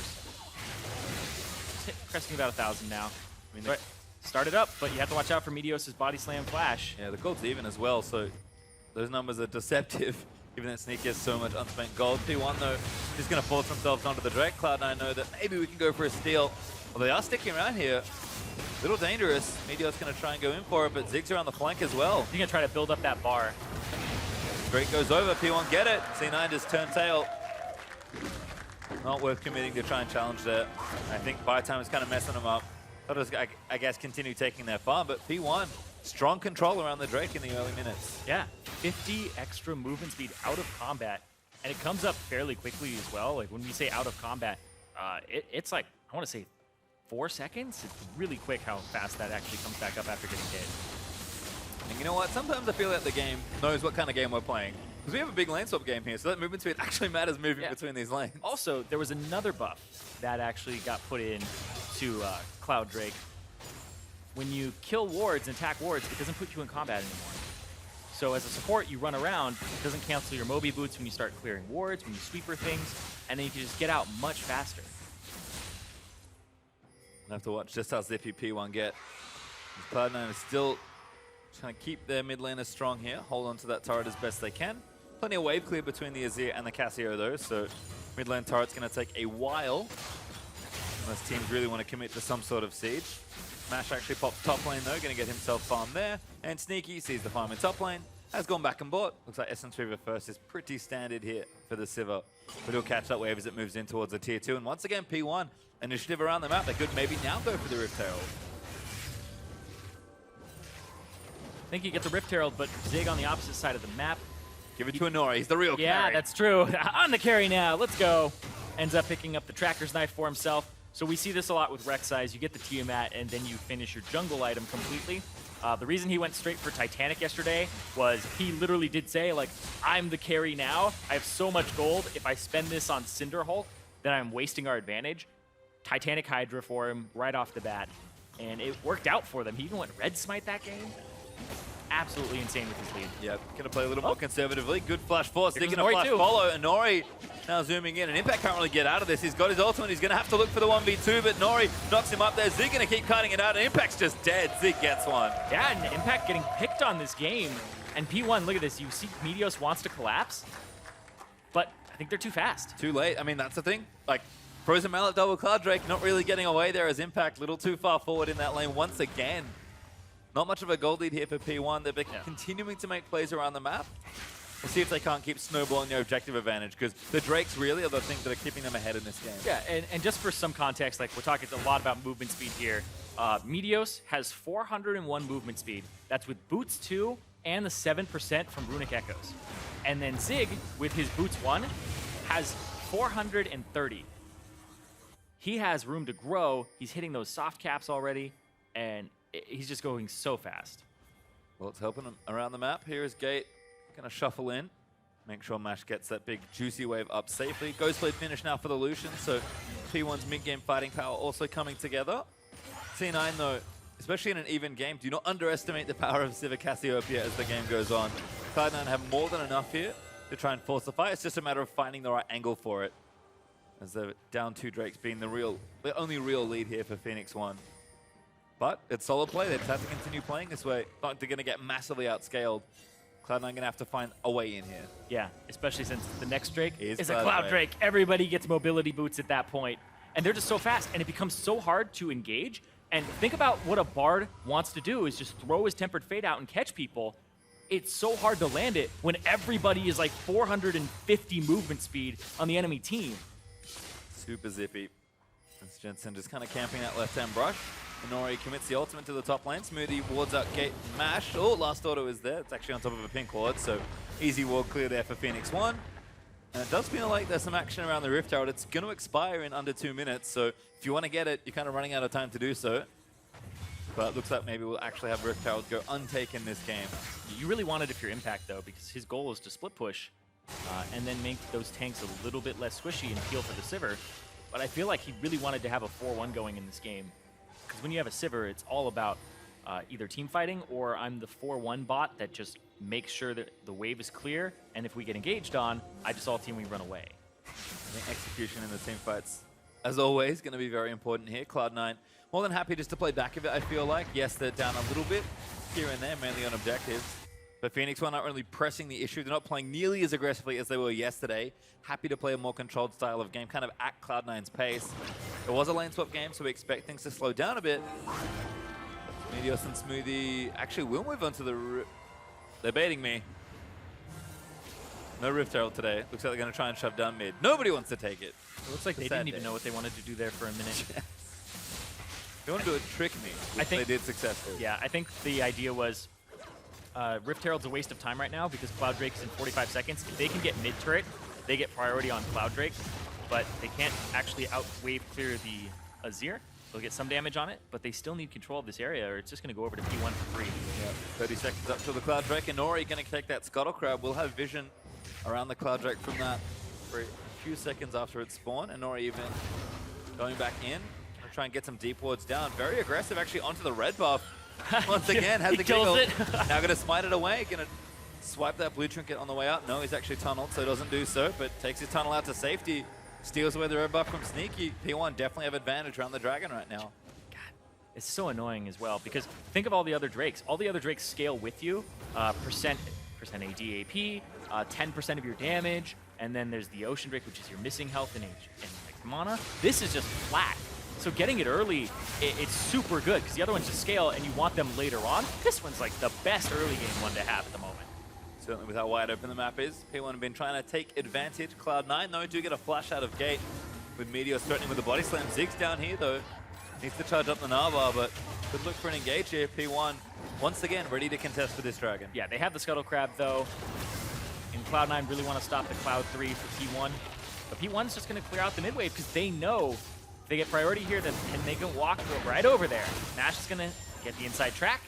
Cresting about 1,000 now. I mean, but start it up, but you have to watch out for Meteos' body slam flash. Yeah, the gold's even as well, so those numbers are deceptive, given that Sneaky has so much unspent gold. P1, though, just going to force themselves onto the Drake. Cloud9 know that maybe we can go for a steal. Well, they are sticking around here. A little dangerous. Meteor's going to try and go in for it, but Zig's around the flank as well. He's going to try to build up that bar. Drake goes over, P1 get it. C9 just turn tail. Not worth committing to try and challenge there. I think by time is kind of messing them up. They'll just, I guess, continue taking their farm, but P1, strong control around the Drake in the early minutes. Yeah, 50 extra movement speed out of combat, and it comes up fairly quickly as well. Like when we say out of combat, it's like, I want to say 4 seconds. It's really quick how fast that actually comes back up after getting hit. And you know what? Sometimes I feel like the game knows what kind of game we're playing. Because we have a big lane swap game here, so that movement speed actually matters moving between these lanes. Also, there was another buff that actually got put in to Cloud Drake. When you kill wards and attack wards, it doesn't put you in combat anymore. So as a support, you run around, it doesn't cancel your Moby boots when you start clearing wards, when you sweeper things, and then you can just get out much faster. We'll have to watch just how zippy P1 get. Cloud9 is still trying to keep their mid laners strong here, hold on to that turret as best they can. Plenty of wave clear between the Azir and the Cassio though, so mid lane turret's going to take a while. Unless teams really want to commit to some sort of siege. Mash actually pops top lane though, going to get himself farm there. And Sneaky sees the farm in top lane, has gone back and bought. Looks like Essence Reaver first is pretty standard here for the Sivir. But he'll catch that wave as it moves in towards the tier 2. And once again, P1, initiative around the map. They could maybe now go for the Rift Herald. I think you get the Rift Herald, but Zig on the opposite side of the map. Give it to Honori, he's the real carry. Yeah, that's true. On the carry now, let's go. Ends up picking up the Tracker's Knife for himself. So we see this a lot with Rek'Sai. You get the Tiamat, and then you finish your jungle item completely. The reason he went straight for Titanic yesterday was he literally did say, like, I'm the carry now. I have so much gold. If I spend this on Cinderhulk, then I'm wasting our advantage. Titanic Hydra for him right off the bat. And it worked out for them. He even went Red Smite that game. Absolutely insane with his lead. Yep, gonna play a little more conservatively. Good flash force. They're gonna Nori flash too. follow. And Nori now zooming in. And Impact can't really get out of this. He's got his ultimate. He's gonna have to look for the 1v2, but Nori knocks him up there. Zig gonna keep cutting it out, and Impact's just dead. Zig gets one. Yeah, and Impact getting picked on this game. And P1, look at this. You see Meteos wants to collapse, but I think they're too fast. Too late. I mean, that's the thing. Like, Frozen Mallet double Cloud Drake not really getting away there as Impact a little too far forward in that lane once again. Not much of a gold lead here for P1. They're continuing to make plays around the map. We'll see if they can't keep snowballing their objective advantage, because the Drakes really are the things that are keeping them ahead in this game. Yeah, and just for some context, like we're talking a lot about movement speed here. Meteos has 401 movement speed. That's with Boots 2 and the 7% from Runic Echoes. And then Zig, with his Boots 1, has 430. He has room to grow. He's hitting those soft caps already, and he's just going so fast. Well, it's helping him around the map. Here is Gate. Gonna shuffle in. Make sure Mash gets that big juicy wave up safely. Ghostblade finish now for the Lucian, so P1's mid-game fighting power also coming together. C9 though, especially in an even game, do not underestimate the power of Sivir Cassiopeia as the game goes on. Cloud9 have more than enough here to try and force the fight. It's just a matter of finding the right angle for it. As they're down 2 Drakes being the only real lead here for Phoenix 1. But it's solid play. They just have to continue playing this way. Not they're going to get massively outscaled. Cloud9 going to have to find a way in here. Yeah, especially since the next Drake is a Cloud Cloud Drake. Drake. Everybody gets mobility boots at that point. And they're just so fast, and it becomes so hard to engage. And think about what a Bard wants to do is just throw his Tempered Fate out and catch people. It's so hard to land it when everybody is like 450 movement speed on the enemy team. Super zippy. As Jensen just kind of camping that left-hand brush. Inori commits the ultimate to the top lane. Smoothie wards out Gate Mash. Oh, last auto is there. It's actually on top of a pink ward, so easy ward clear there for Phoenix 1. And it does feel like there's some action around the Rift Herald. It's going to expire in under 2 minutes, so if you want to get it, you're kind of running out of time to do so. But it looks like maybe we'll actually have Rift Herald go untaken this game. You really want it if you're Impact, though, because his goal is to split push and then make those tanks a little bit less squishy and peel for the Sivir. But I feel like he really wanted to have a 4-1 going in this game. Because when you have a Sivir, it's all about either team fighting or I'm the 4-1 bot that just makes sure that the wave is clear. And if we get engaged on, I just all team, we run away. I think execution in the team fights, as always, going to be very important here. Cloud9 more than happy just to play back of it, I feel like. Yes, they're down a little bit here and there, mainly on objectives. But Phoenix are not really pressing the issue. They're not playing nearly as aggressively as they were yesterday. Happy to play a more controlled style of game, kind of at Cloud9's pace. It was a lane swap game, so we expect things to slow down a bit. Meteos and Smoothie actually will move on to the... They're baiting me. No Rift Herald today. Looks like they're going to try and shove down mid. Nobody wants to take it. It looks like they didn't even know what they wanted to do there for a minute. They wanted to trick me, which they did successfully. Yeah, I think the idea was Rift Herald's a waste of time right now because Cloud Drake is in 45 seconds. If they can get mid-turret, they get priority on Cloud Drake, but they can't actually out-wave clear the Azir. They'll get some damage on it, but they still need control of this area or it's just going to go over to P1 for free. Yep. 30 seconds up to the Cloud Drake, and Nori going to take that Scuttle Crab. We'll have vision around the Cloud Drake from that for a few seconds after it spawned, and Nori even going back in. Try and get some deep wards down. Very aggressive actually onto the red buff. Once again, has the giggle. Now going to smite it away. Going to swipe that blue trinket on the way out. No, he's actually tunneled, so doesn't do so, but takes his tunnel out to safety. Steals away the red buff from Sneaky. P1 definitely have advantage around the dragon right now. God, it's so annoying as well because think of all the other Drakes. All the other Drakes scale with you. Percent AD AP, 10% of your damage, and then there's the Ocean Drake, which is your missing health and like mana. This is just flat. So getting it early, it's super good because the other ones just scale and you want them later on. This one's like the best early game one to have at the moment. Certainly with how wide open the map is. P1 have been trying to take advantage. Cloud9 though do get a flash out of gate with Meteos threatening with the body slam. Ziggs down here though. Needs to charge up the Narvar, but could look for an engage here. P1 once again ready to contest for this dragon. Yeah, they have the Scuttle Crab though. And Cloud9 really want to stop the Cloud 3 for P1. But P1's just going to clear out the mid wave because they know they get priority here, then they can walk right over there. Nash is going to get the inside track,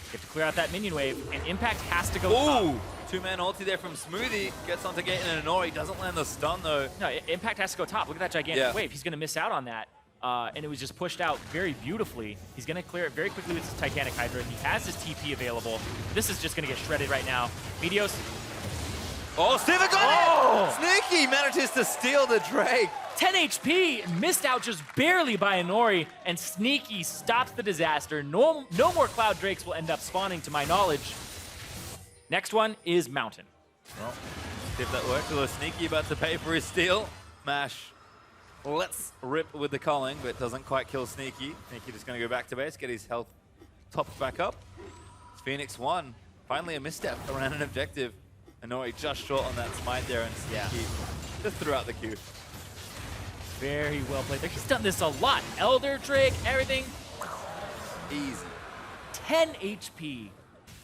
get to clear out that minion wave, and Impact has to go top. Two-man ulti there from Smoothie. Gets onto Gate and Inori. Doesn't land the stun, though. No, Impact has to go top. Look at that gigantic wave. He's going to miss out on that. And it was just pushed out very beautifully. He's going to clear it very quickly with his Titanic Hydra. He has his TP available. This is just going to get shredded right now. Meteos. Oh, Sivir got it! Sneaky manages to steal the Drake. 10 HP, missed out just barely by Inori, and Sneaky stops the disaster. No more Cloud Drakes will end up spawning, to my knowledge. Next one is Mountain. Well, if that worked, although Sneaky about to pay for his steal. Mash, let's rip with the calling, but doesn't quite kill Sneaky. Sneaky just going to go back to base, get his health topped back up. Phoenix 1, finally a misstep around an objective. Inori just short on that smite there, and Sneaky just threw out the Q. Very well played there. He's done this a lot. Elder Drake, everything. Easy. 10 HP.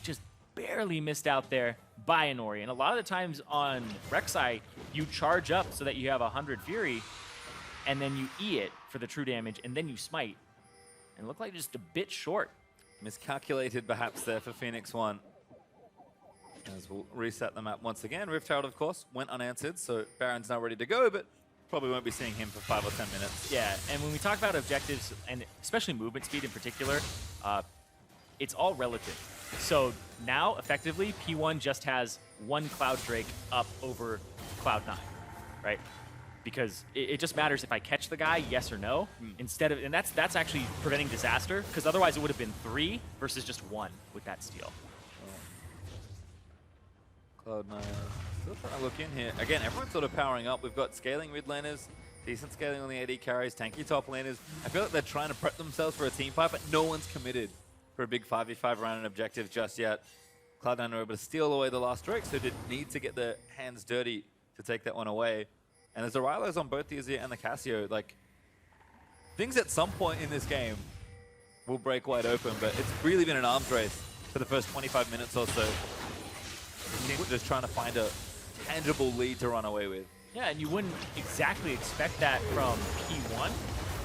Just barely missed out there by Inori. And a lot of the times on Rek'Sai, you charge up so that you have 100 Fury, and then you E it for the true damage, and then you smite. And it looked like just a bit short. Miscalculated perhaps there for Phoenix 1. As we'll reset the map once again. Rift Herald, of course, went unanswered, so Baron's now ready to go, but probably won't be seeing him for 5 or 10 minutes. Yeah, and when we talk about objectives, and especially movement speed in particular, it's all relative. So now, effectively, P1 just has one Cloud Drake up over Cloud9, right? Because it just matters if I catch the guy, yes or no, instead of, and that's actually preventing disaster, because otherwise it would have been 3 versus just 1 with that steal. Cloud9 still trying to look in here. Again, everyone's sort of powering up. We've got scaling mid laners, decent scaling on the AD carries, tanky top laners. I feel like they're trying to prep themselves for a team fight, but no one's committed for a big 5v5 around an objective just yet. Cloud9 were able to steal away the last Drake, so did need to get their hands dirty to take that one away. And there's a Rylos on both the Azir and the Cassio. Like, things at some point in this game will break wide open, but it's really been an arms race for the first 25 minutes or so. Teams are just trying to find a tangible lead to run away with. Yeah, and you wouldn't exactly expect that from P1,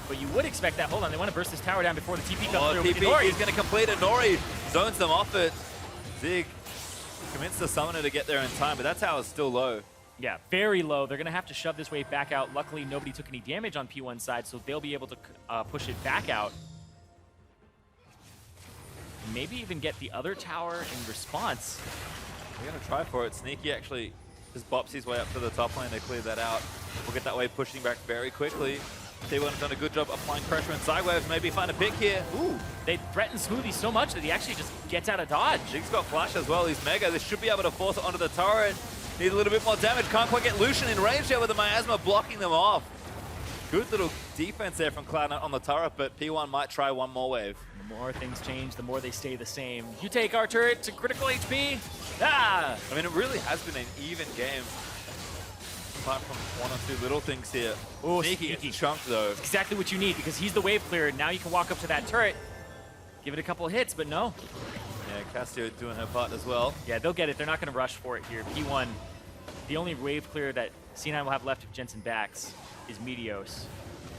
but you would expect that. Hold on, they want to burst this tower down before the TP comes through. TP, he's going to complete it. Nori zones them off it. Zig commits the summoner to get there in time, but that tower's still low. Yeah, very low. They're going to have to shove this wave back out. Luckily, nobody took any damage on P1 side, so they'll be able to push it back out. Maybe even get the other tower in response. They're going to try for it. Sneaky actually just bops his way up to the top lane to clear that out. We'll get that wave pushing back very quickly. T1 has done a good job applying pressure and side waves. Maybe find a pick here. Ooh, they threaten Smoothie so much that he actually just gets out of dodge. Zig's got flash as well. He's mega. This should be able to force it onto the turret. Need a little bit more damage. Can't quite get Lucian in range there with the miasma blocking them off. Good little defense there from Cloud9 on the turret, but P1 might try one more wave. The more things change, the more they stay the same. You take our turret to critical HP. Ah! I mean, it really has been an even game. Apart from one or two little things here. Ooh, Sneaky chunk though. It's exactly what you need because he's the wave clearer. Now you can walk up to that turret, give it a couple of hits, but no. Yeah, Cassio doing her part as well. Yeah, they'll get it. They're not going to rush for it here. P1, the only wave clear that C9 will have left if Jensen backs is Meteos.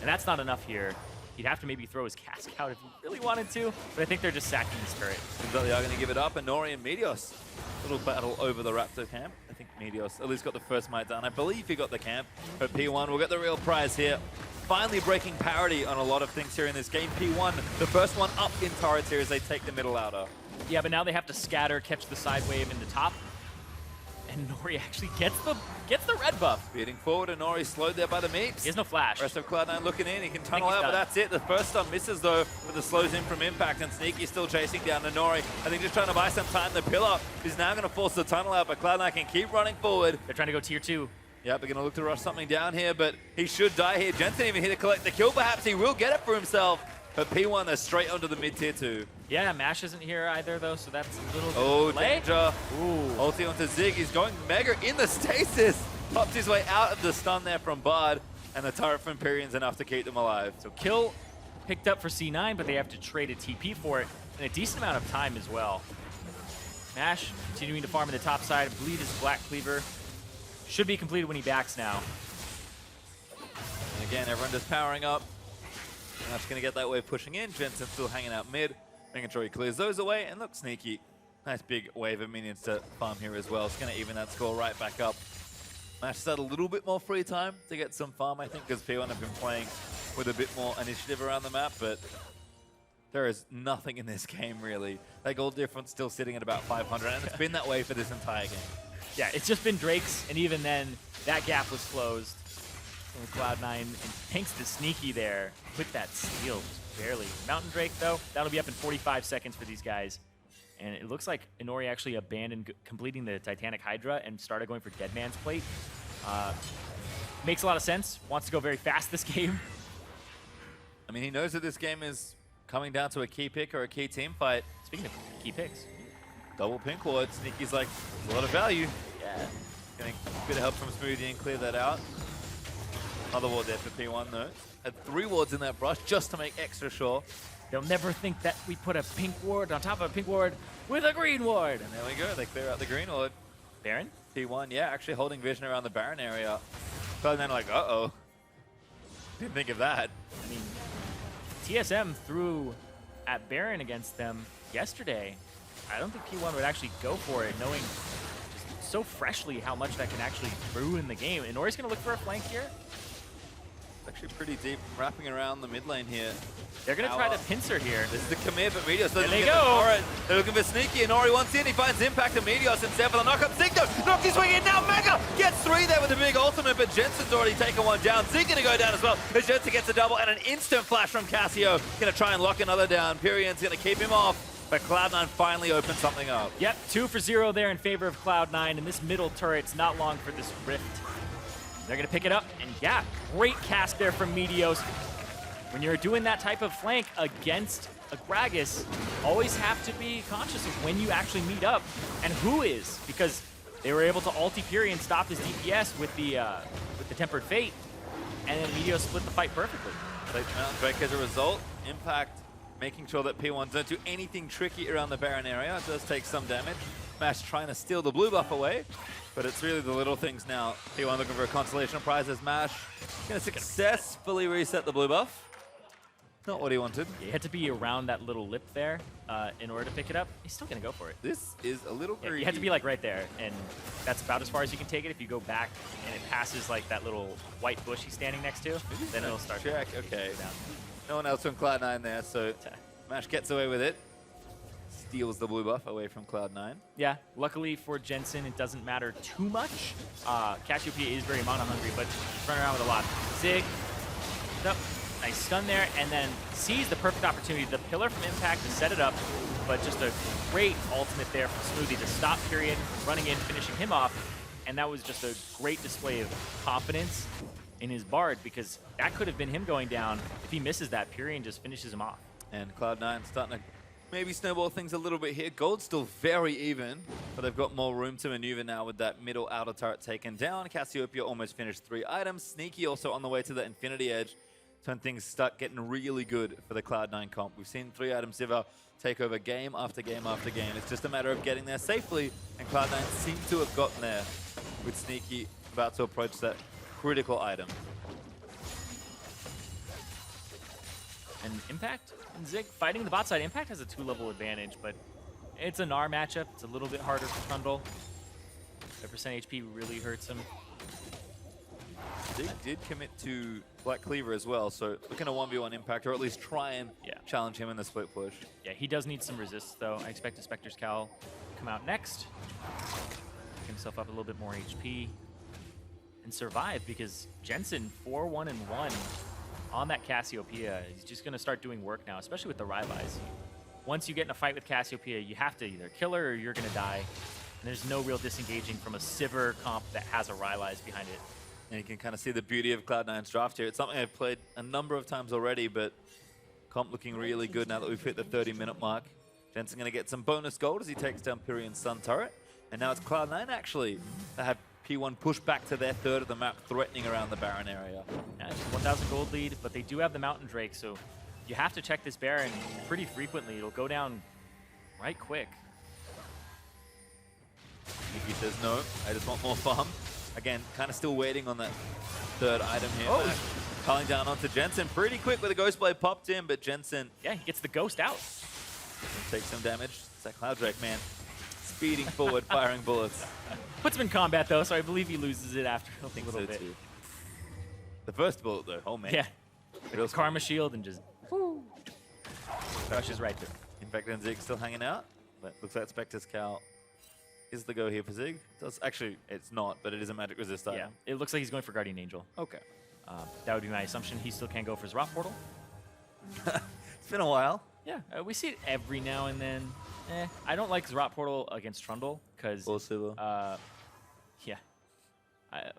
And that's not enough here. He'd have to maybe throw his cask out if he really wanted to, but I think they're just sacking this turret. Seems like they are going to give it up, and Nori and Meteos. Little battle over the Raptor camp. I think Meteos at least got the first might down. I believe he got the camp, but P1 will get the real prize here. Finally breaking parity on a lot of things here in this game. P1, the first one up in turrets here as they take the middle outer. Yeah, but now they have to scatter, catch the side wave in the top. And Nori actually gets the red buff. Beating forward, and Nori slowed there by the meeps. He has no flash. Rest of Cloud9 looking in. He can tunnel out, but that's it. The first stun misses, though, but the slows in from impact, and Sneaky still chasing down to Nori. I think just trying to buy some time. The pillar is now going to force the tunnel out, but Cloud9 can keep running forward. They're trying to go tier 2. Yep, they're going to look to rush something down here, but he should die here. Jensen even here to collect the kill. Perhaps he will get it for himself. But P1, they're straight onto the mid tier 2. Yeah, Mash isn't here either, though, so that's a little Oh, delay. danger. Ooh. Ulti onto Zig. He's going mega in the stasis. Pops his way out of the stun there from Bard, and the turret from Empyrean's enough to keep them alive. So kill picked up for C9, but they have to trade a TP for it, and a decent amount of time as well. Mash continuing to farm in the top side. I believe his Black Cleaver should be completed when he backs now. And again, everyone just powering up. And that's going to get that wave pushing in. Jensen still hanging out mid, making sure he clears those away. And look, Sneaky, nice big wave of minions to farm here as well. It's going to even that score right back up. Mash has had a little bit more free time to get some farm, I think, because P1 have been playing with a bit more initiative around the map, but there is nothing in this game, really. That gold difference still sitting at about 500, and it's been that way for this entire game. Yeah, it's just been Drake's, and even then, that gap was closed. Cloud9, and thanks to Sneaky there with that steal, just barely. Mountain Drake, though, that'll be up in 45 seconds for these guys. And it looks like Inori actually abandoned completing the Titanic Hydra and started going for Dead Man's Plate. Makes a lot of sense. Wants to go very fast this game. I mean, he knows that this game is coming down to a key pick or a key team fight. Speaking of key picks. Double pink ward. Sneaky's like, a lot of value. Yeah. Getting a bit of help from Smoothie and clear that out. Another ward there for P1 though. Had 3 wards in that brush just to make extra sure. They'll never think that we put a pink ward on top of a pink ward with a green ward. And there we go, they clear out the green ward. Baron? P1, yeah, actually holding vision around the Baron area. Cloud9 like, uh-oh. Didn't think of that. I mean, TSM threw at Baron against them yesterday. I don't think P1 would actually go for it, knowing just so freshly how much that can actually ruin the game. And Nori's going to look for a flank here. Actually pretty deep, wrapping around the mid lane here. They're going to try to pincer here. This is the commit, but Meteos doesn't there they get go. the They're looking for Sneaky, and Ori wants in. He finds Impact and Meteos instead for the knock-up. Zig though, knocks his way in now. Mega gets 3 there with a big ultimate, but Jensen's already taken one down. Zig going to go down as well. As Jensen gets a double and an instant flash from Cassio. Going to try and lock another down. Pyrian's going to keep him off, but Cloud9 finally opens something up. Yep, 2 for 0 there in favor of Cloud9, and this middle turret's not long for this rift. They're going to pick it up, and yeah, great cast there from Meteos. When you're doing that type of flank against a Gragas, always have to be conscious of when you actually meet up and who is, because they were able to ulti Fury and stop his DPS with the Tempered Fate, and then Meteos split the fight perfectly. Mountain Drake as a result. Impact making sure that P1 don't do anything tricky around the Baron area. It does take some damage. Mash trying to steal the blue buff away, but it's really the little things now. P1 looking for a consolation prize as Mash going to successfully reset the blue buff. Not what he wanted. You had to be around that little lip there in order to pick it up. He's still going to go for it. This is a little greedy. You have to be like right there, and that's about as far as you can take it. If you go back and it passes like that little white bush he's standing next to, then it'll start check. Okay. No one else from Cloud9 there, so Mash gets away with it. Steals the blue buff away from Cloud9. Yeah, luckily for Jensen, it doesn't matter too much. Cassiopeia is very mana hungry, but he's running around with a lot. Zig, nope. Nice stun there, and then sees the perfect opportunity. The pillar from Impact to set it up, but just a great ultimate there from Smoothie to stop Period running in, finishing him off. And that was just a great display of confidence in his Bard, because that could have been him going down. If he misses that, Period just finishes him off. And Cloud9 starting to maybe snowball things a little bit here. Gold's still very even, but they've got more room to maneuver now with that middle outer turret taken down. Cassiopeia almost finished 3 items. Sneaky also on the way to the Infinity Edge. When things start getting really good for the Cloud9 comp. We've seen 3 item Sivir take over game after game after game. It's just a matter of getting there safely, and Cloud9 seem to have gotten there with Sneaky about to approach that critical item. And Impact and Zig fighting the bot side. Impact has a 2-level advantage, but it's a Gnar matchup. It's a little bit harder for Trundle. 5% HP really hurts him. Zig did commit to FLICKR as well, so looking to 1v1 Impact, or at least try and challenge him in the split push. Yeah, he does need some resists, though. I expect a Spectre's Cowl to come out next. Get himself up a little bit more HP. And survive, because Jensen 4-1-1 on that Cassiopeia. He's just going to start doing work now, especially with the Rylai's. Once you get in a fight with Cassiopeia, you have to either kill her or you're going to die. And there's no real disengaging from a Sivir comp that has a Rylai's behind it. And you can kind of see the beauty of Cloud9's draft here. It's something I've played a number of times already, but comp looking really good now that we've hit the 30-minute mark. Jensen going to get some bonus gold as he takes down Pyrion's Sun Turret. And now it's Cloud9 actually that have P1 push back to their third of the map, threatening around the Baron area. Yeah, 1,000 gold lead, but they do have the Mountain Drake, so you have to check this Baron pretty frequently. It'll go down right quick. Nikki says no, I just want more farm. Again, kind of still waiting on that third item here. Oh, calling down onto Jensen pretty quick with a Ghost Blade popped in, but Jensen... Yeah, he gets the Ghost out. Takes some damage. It's that Cloud Drake, man. Speeding forward, firing bullets. Puts him in combat, though, so I believe he loses it after a little bit. Too. The first bullet, though, oh man. Yeah. With Karma Shield and just... Rushes right through. Infect and Zig still hanging out, but looks like Spectre's Cowl is the go here for Zig. Actually, it's not, but it is a magic resist item. Yeah, it looks like he's going for Guardian Angel. Okay. That would be my assumption. He still can't go for his Rot Portal. It's been a while. Yeah, we see it every now and then. I don't like his Rot Portal against Trundle, because... yeah.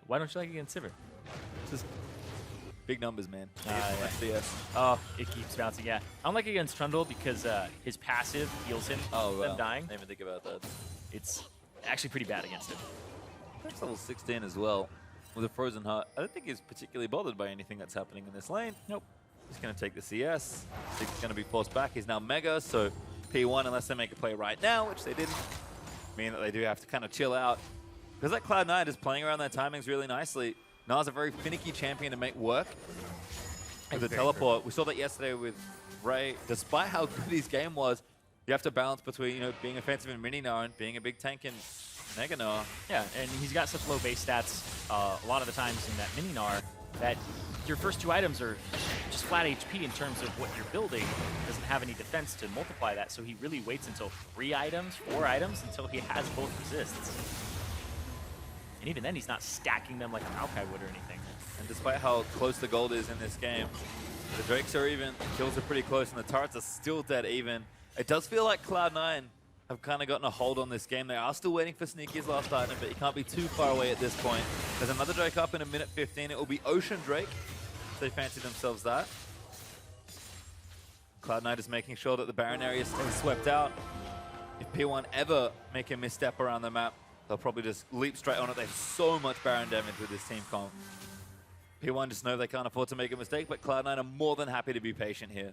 Why don't you like it against Sivir? Just big numbers, man. Yeah. Oh, it keeps bouncing, yeah. I don't like it against Trundle because his passive heals him from dying. I didn't even think about that. It's actually pretty bad against him. That's level 16 as well, with a Frozen Heart. I don't think he's particularly bothered by anything that's happening in this lane. Nope. He's going to take the CS. He's going to be forced back. He's now Mega, so P1, unless they make a play right now, which they didn't, mean that they do have to kind of chill out. Because that Cloud9 is playing around their timings really nicely. Na's a very finicky champion to make work with the teleport. We saw that yesterday with Ray. Despite how good his game was, you have to balance between being offensive in mini Gnar and being a big tank in Mega Gnar. Yeah, and he's got such low base stats a lot of the times in that mini Gnar that your first 2 items are just flat HP in terms of what you're building. Doesn't have any defense to multiply that, so he really waits until 3 items, 4 items, until he has both resists. And even then, he's not stacking them like a Maokai would or anything. And despite how close the gold is in this game, the Drakes are even, the kills are pretty close, and the turrets are still dead even. It does feel like Cloud9 have kind of gotten a hold on this game. They are still waiting for Sneaky's last item, but he can't be too far away at this point. There's another Drake up in a minute 15. It will be Ocean Drake. They fancy themselves that. Cloud9 is making sure that the Baron area stays swept out. If P1 ever make a misstep around the map, they'll probably just leap straight on it. They have so much Baron damage with this team comp. P1 just know they can't afford to make a mistake, but Cloud9 are more than happy to be patient here.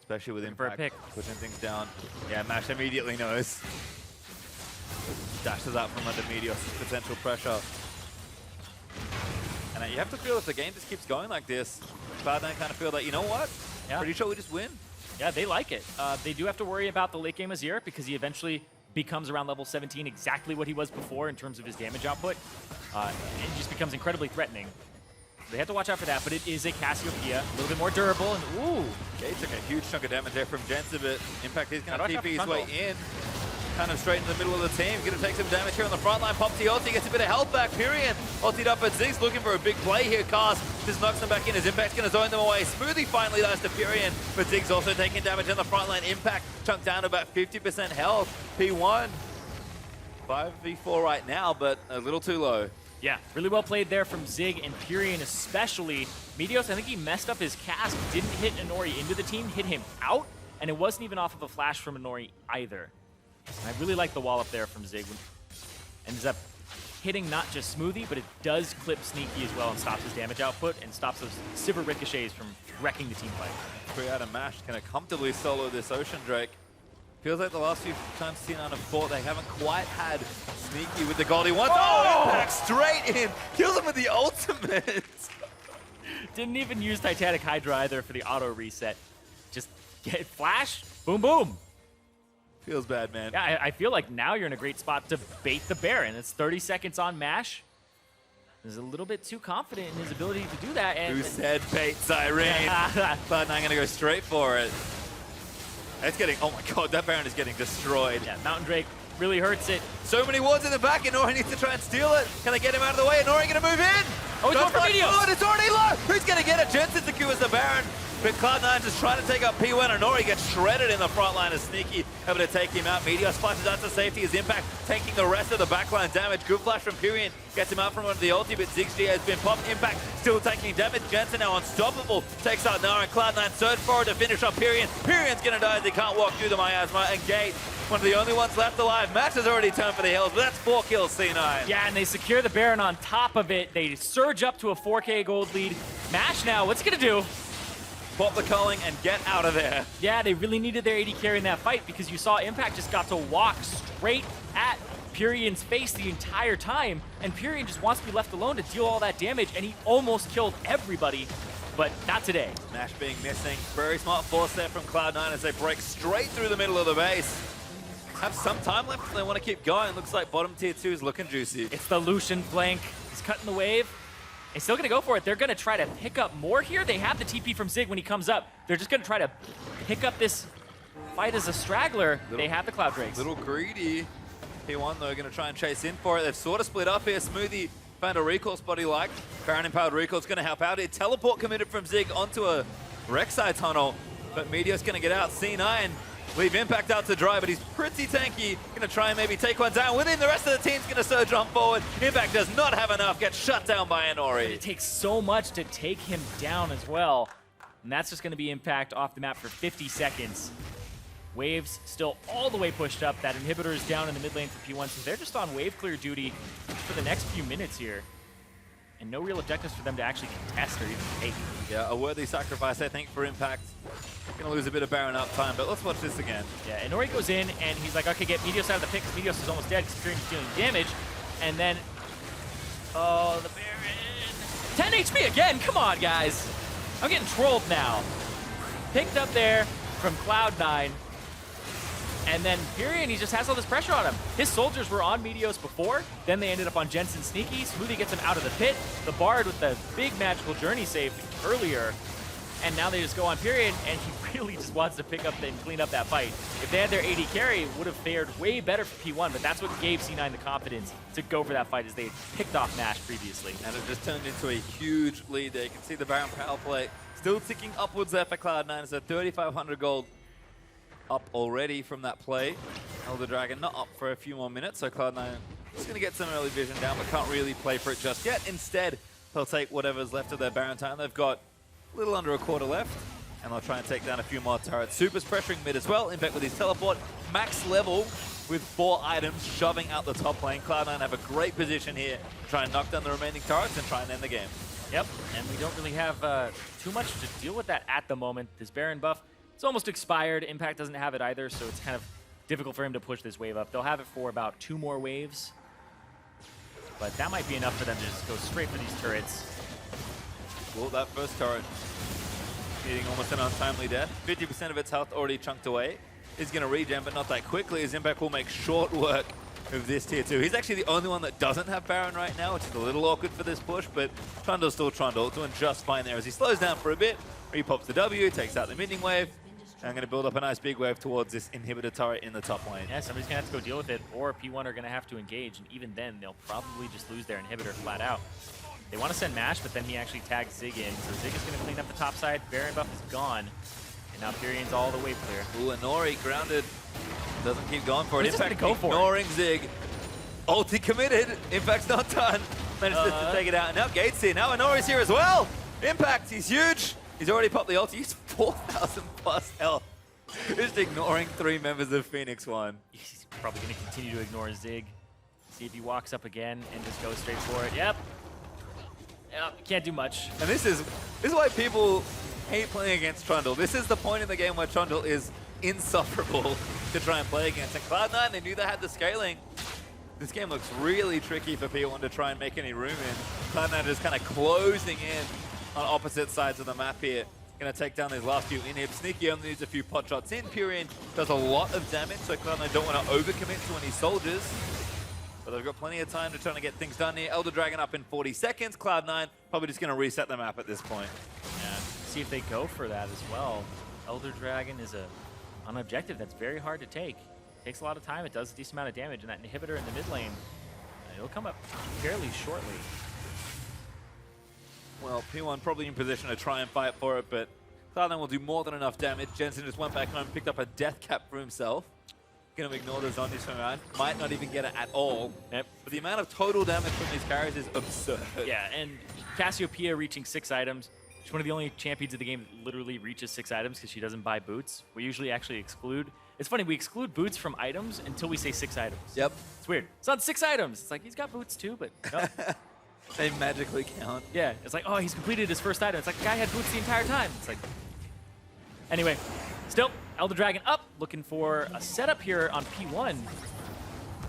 Especially with for a Impact pick. pushing things down. Yeah, Mash immediately knows. Dashes out from under Meteos' potential pressure. And you have to feel if the game just keeps going like this, Cloud9 kind of feel like, you know what? Yeah. Pretty sure we just win. Yeah, they like it. They do have to worry about the late game Azir because he eventually becomes around level 17 exactly what he was before in terms of his damage output. It just becomes incredibly threatening. They have to watch out for that, but it is a Cassiopeia, a little bit more durable, and ooh. Gage took a huge chunk of damage there from Jensen, but Impact is going to Dardoch TP his got way in. Kind of straight in the middle of the team. Going to take some damage here on the front line. Pops the ulti, gets a bit of health back. Pyrian ultied up, but Ziggs looking for a big play here. Cast just knocks them back in as Impact's going to zone them away. Smoothie finally dies to Pyrian, but Ziggs also taking damage on the front line. Impact chunked down to about 50% health. P1, 5v4 right now, but a little too low. Yeah, really well played there from Zig and Pyrian especially. Meteos, I think he messed up his cast, didn't hit Inori into the team, hit him out, and it wasn't even off of a flash from Inori either. And I really like the wall up there from Zig. Ends up hitting not just Smoothie, but it does clip Sneaky as well and stops his damage output and stops those Sivir ricochets from wrecking the team fight. Create and Mash can comfortably solo this Ocean Drake. Feels like the last few times T9 have fought, they haven't quite had Sneaky with the gold he wants. Oh! Impact straight in! Kills him with the ultimate! Didn't even use Titanic Hydra either for the auto reset. Just get flash, boom, boom. Feels bad, man. Yeah, I feel like now you're in a great spot to bait the Baron. It's 30 seconds on Mash. He's a little bit too confident in his ability to do that. And who said bait Cyrene? Cloud9 gonna go straight for it. It's getting, oh my god, that Baron is getting destroyed. Yeah, Mountain Drake really hurts it. So many wards in the back, and Nori needs to try and steal it. Can they get him out of the way? And Nori gonna move in. Oh, he's going for Meteos. It's already low. Who's gonna get it? Jensen secures the Baron. But Cloud9 just trying to take up P1, and Nori gets shredded in the front line as Sneaky able to take him out. Meteos flashes out to safety. His Impact taking the rest of the backline damage. Good flash from Pyrian. Gets him out from under the ulti, but Ziggs has been popped. Impact still taking damage. Jensen now unstoppable. Takes out Nara, and Cloud9 surge forward to finish off Pyrian. Pyrian's gonna die as he can't walk through the miasma, and Gate, one of the only ones left alive. Max has already turned for the hills, but that's 4 kills, C9. Yeah, and they secure the Baron on top of it. They surge up to a 4K gold lead. Mash now, what's he gonna do? Pop the culling and get out of there. Yeah, they really needed their AD carry in that fight because you saw Impact just got to walk straight at Pyrian's face the entire time, and Pyrian just wants to be left alone to deal all that damage, and he almost killed everybody, but not today. Nash being missing. Very smart force there from Cloud9 as they break straight through the middle of the base. Have some time left if they want to keep going. Looks like bottom tier 2 is looking juicy. It's the Lucian flank. He's cutting the wave. They're still going to go for it. They're going to try to pick up more here. They have the TP from Zig when he comes up. They're just going to try to pick up this fight as a straggler. They have the Cloud Drakes. Little greedy. P1 though, going to try and chase in for it. They've sort of split up here. Smoothie found a recall spot he liked. Baron empowered recall is going to help out here. Teleport committed from Zig onto a Rek'Sai tunnel, but Meteor's going to get out. C9 leave Impact out to dry, but he's pretty tanky. Going to try and maybe take one down with him. The rest of the team's going to surge on forward. Impact does not have enough. Gets shut down by Inori. It takes so much to take him down as well. And that's just going to be Impact off the map for 50 seconds. Waves still all the way pushed up. That inhibitor is down in the mid lane for P1, so they're just on wave clear duty for the next few minutes here. And no real objectives for them to actually contest or even take. Yeah, a worthy sacrifice, I think, for Impact. Gonna lose a bit of Baron up time, but let's watch this again. Yeah, Inori goes in, and he's like, okay, get Meteos out of the pick, because Meteos is almost dead, because Pyrian's dealing damage. And then, oh, the Baron. 10 HP again, come on, guys. I'm getting trolled now. Picked up there from Cloud9. And then Pyrian, he just has all this pressure on him. His soldiers were on Meteos before, then they ended up on Jensen Sneaky. Smoothie gets him out of the pit. The Bard with the big magical journey save earlier. And now they just go on Pyrian, and he really just wants to pick up and clean up that fight. If they had their AD carry, it would have fared way better for P1, but that's what gave C9 the confidence to go for that fight, as they had picked off Nash previously. And it just turned into a huge lead there. You can see the Baron power play still ticking upwards there for Cloud9. It's a 3,500 gold up already from that play. Elder Dragon not up for a few more minutes, so Cloud9 is going to get some early vision down, but can't really play for it just yet. Instead, they'll take whatever's left of their Baron time. They've got a little under a quarter left, and they'll try and take down a few more turrets. Super's pressuring mid as well. Impact with his teleport, max level with 4 items, shoving out the top lane. Cloud9 have a great position here to try and knock down the remaining turrets and try and end the game. Yep, and we don't really have too much to deal with that at the moment. This Baron buff, It's almost expired. Impact doesn't have it either, so it's kind of difficult for him to push this wave up. They'll have it for about 2 more waves. But that might be enough for them to just go straight for these turrets. Well, that first turret getting almost an untimely death. 50% of its health already chunked away. He's going to regen, but not that quickly, as Impact will make short work of this tier 2. He's actually the only one that doesn't have Baron right now, which is a little awkward for this push, but Trundle's still Trundle, doing just fine there as he slows down for a bit, re-pops the W, takes out the minion wave, and I'm going to build up a nice big wave towards this inhibitor turret in the top lane. Yeah, somebody's going to have to go deal with it, or P1 are going to have to engage, and even then, they'll probably just lose their inhibitor flat out. They want to send Mash, but then he actually tags Zig in, so Zig is going to clean up the top side. Baron buff is gone, and now Pyrion's all the way clear. Ooh, Nori grounded. Doesn't keep going for it. He's just Impact gonna go for ignoring Zig. Ulti committed. Impact's not done. Manages to take it out. And now Gate's here. Now Nori's here as well. Impact, he's huge. He's already popped the ulti. He's 4,000 plus health. Just ignoring 3 members of Phoenix One. He's probably going to continue to ignore Zig. See if he walks up again and just goes straight for it. Yep. Yep, can't do much. And this is why people hate playing against Trundle. This is the point in the game where Trundle is insufferable to try and play against. And Cloud9, they knew they had the scaling. This game looks really tricky for P1 to try and make any room in. Cloud9 is kind of closing in on opposite sides of the map here. Going to take down these last few inhibs. Sneaky only needs a few pot shots in. Purion does a lot of damage, so Cloud9 don't want to overcommit to any soldiers. But they've got plenty of time to try to get things done here. Elder Dragon up in 40 seconds. Cloud9 probably just going to reset the map at this point. Yeah, see if they go for that as well. Elder Dragon is an objective that's very hard to take. Takes a lot of time. It does a decent amount of damage, and that inhibitor in the mid lane, it'll come up fairly shortly. Well, P1 probably in position to try and fight for it, but Cloud9 will do more than enough damage. Jensen just went back home and picked up a death cap for himself. Going to ignore the zombies from around. Might not even get it at all. Yep. But the amount of total damage from these carries is absurd. Yeah, and Cassiopeia reaching 6 items. She's one of the only champions of the game that literally reaches 6 items because she doesn't buy boots. We usually actually exclude. It's funny, we exclude boots from items until we say 6 items. Yep. It's weird. It's not 6 items. It's like, he's got boots too, but no. They magically count. Yeah, it's like, oh, he's completed his first item. It's like, the guy had boots the entire time. It's like, anyway, still, Elder Dragon up, looking for a setup here on P1.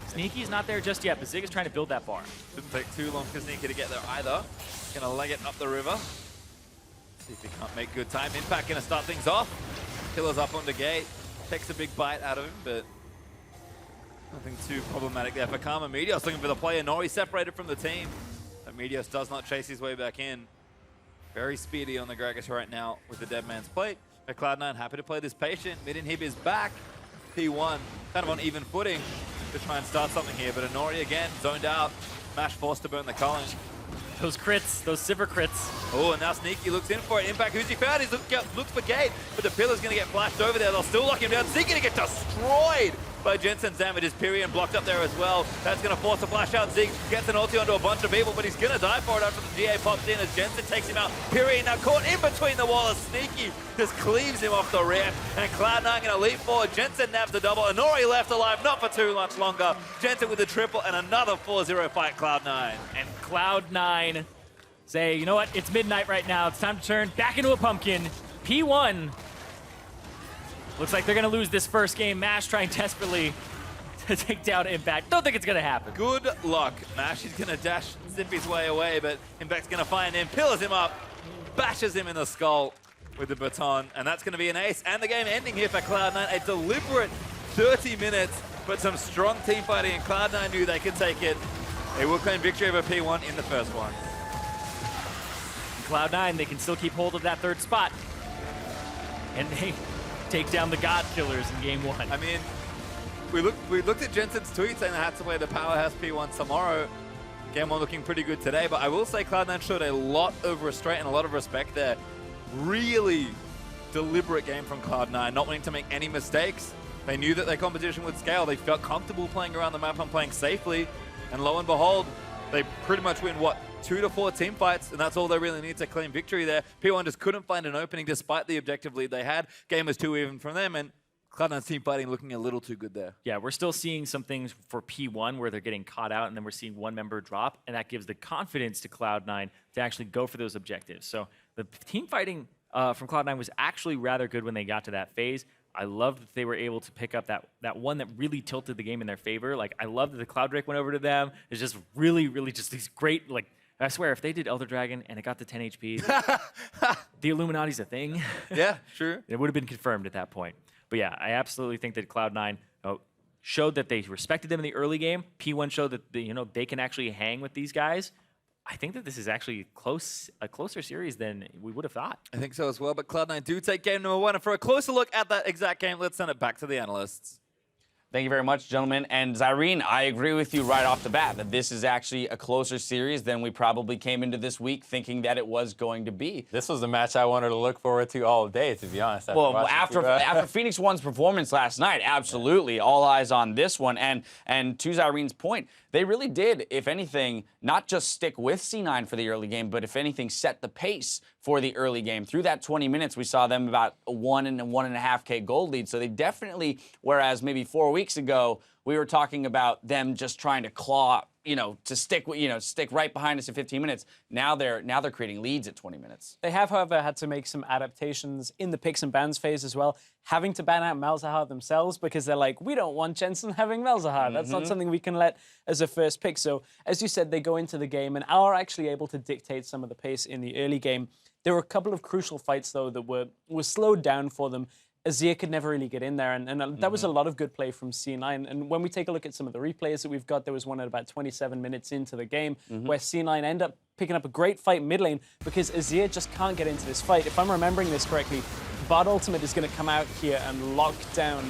Sneaky's not there just yet, but Zig is trying to build that bar. Didn't take too long for Sneaky to get there either. Gonna leg it up the river. See if he can't make good time. Impact gonna start things off. Killer's up on the gate. Takes a big bite out of him, but nothing too problematic there for Karma. Meteos looking for the player. Nori separated from the team. But Meteos does not chase his way back in. Very speedy on the Gragas right now with the Dead Man's Plate. But Cloud9 happy to play this patient. Mid-inhib is back. P1 kind of on even footing to try and start something here. But Nori again zoned out. Mash forced to burn the Culling. Those crits, those Sivir crits. Oh, and now Sneaky looks in for it. Impact, who's he found? He's looks for Gate, but the pillar's going to get flashed over there. They'll still lock him down. Zig going to get destroyed by Jensen's damage. His Pyrrhion blocked up there as well. That's going to force a flash out. Zig gets an ulti onto a bunch of people, but he's going to die for it after the GA pops in as Jensen takes him out. Pyrrhion now caught in between the wall as Sneaky just cleaves him off the ramp. And Cloud9 going to leap forward. Jensen nabs the double. Nori left alive, not for too much longer. Jensen with the triple and another 4-0 fight, Cloud9. And Cloud9 say, you know what, it's midnight right now. It's time to turn back into a pumpkin. P1 looks like they're going to lose this first game. Mash trying desperately to take down Impact. Don't think it's going to happen. Good luck. Mash is going to dash, zip his way away, but Impact's going to find him, pillars him up, bashes him in the skull with the baton, and that's going to be an ace. And the game ending here for Cloud9. A deliberate 30 minutes, but some strong team fighting, and Cloud9 knew they could take it. They will claim victory over P1 in the first one. Cloud9, they can still keep hold of that 3rd spot. And they take down the God Killers in game 1. I mean, we looked at Jensen's tweet saying they had to play the Powerhouse P1 tomorrow. Game 1 looking pretty good today, but I will say Cloud9 showed a lot of restraint and a lot of respect there. Really deliberate game from Cloud9, not wanting to make any mistakes. They knew that their competition would scale. They felt comfortable playing around the map and playing safely. And lo and behold, they pretty much win, what, 2 to 4 team fights, and that's all they really need to claim victory there. P1 just couldn't find an opening despite the objective lead they had. Game was too even from them, and Cloud9's team fighting looking a little too good there. Yeah, we're still seeing some things for P1 where they're getting caught out, and then we're seeing one member drop, and that gives the confidence to Cloud9 to actually go for those objectives. So the team fighting, from Cloud9 was actually rather good when they got to that phase. I loved that they were able to pick up that one that really tilted the game in their favor. Like, I loved that the Cloud Drake went over to them. It's just really, really just these great, like, I swear, if they did Elder Dragon and it got to 10 HP, the Illuminati's a thing. Yeah, sure. It would have been confirmed at that point. But yeah, I absolutely think that Cloud9 showed that they respected them in the early game. P1 showed that they can actually hang with these guys. I think that this is actually a closer series than we would have thought. I think so as well, but Cloud9 do take game number 1. And for a closer look at that exact game, let's send it back to the analysts. Thank you very much, gentlemen. And Zyrene, I agree with you right off the bat that this is actually a closer series than we probably came into this week thinking that it was going to be. This was the match I wanted to look forward to all day, to be honest. Well, after Phoenix One's performance last night, absolutely, all eyes on this one. And to Zyrene's point, they really did, if anything, not just stick with C9 for the early game, but if anything, set the pace for the early game. Through that 20 minutes, we saw them about a 1 and 1.5K gold lead. So they definitely, whereas maybe 4 weeks ago, we were talking about them just trying to claw, to stick right behind us at 15 minutes. Now they're creating leads at 20 minutes. They have, however, had to make some adaptations in the picks and bans phase as well, having to ban out Malzahar themselves because they're like, we don't want Jensen having Malzahar. That's not something we can let as a first pick. So, as you said, they go into the game and are actually able to dictate some of the pace in the early game. There were a couple of crucial fights, though, that were slowed down for them. Azir could never really get in there, and that was a lot of good play from C9. And when we take a look at some of the replays that we've got, there was one at about 27 minutes into the game where C9 end up picking up a great fight mid lane because Azir just can't get into this fight. If I'm remembering this correctly, Bard Ultimate is going to come out here and lock down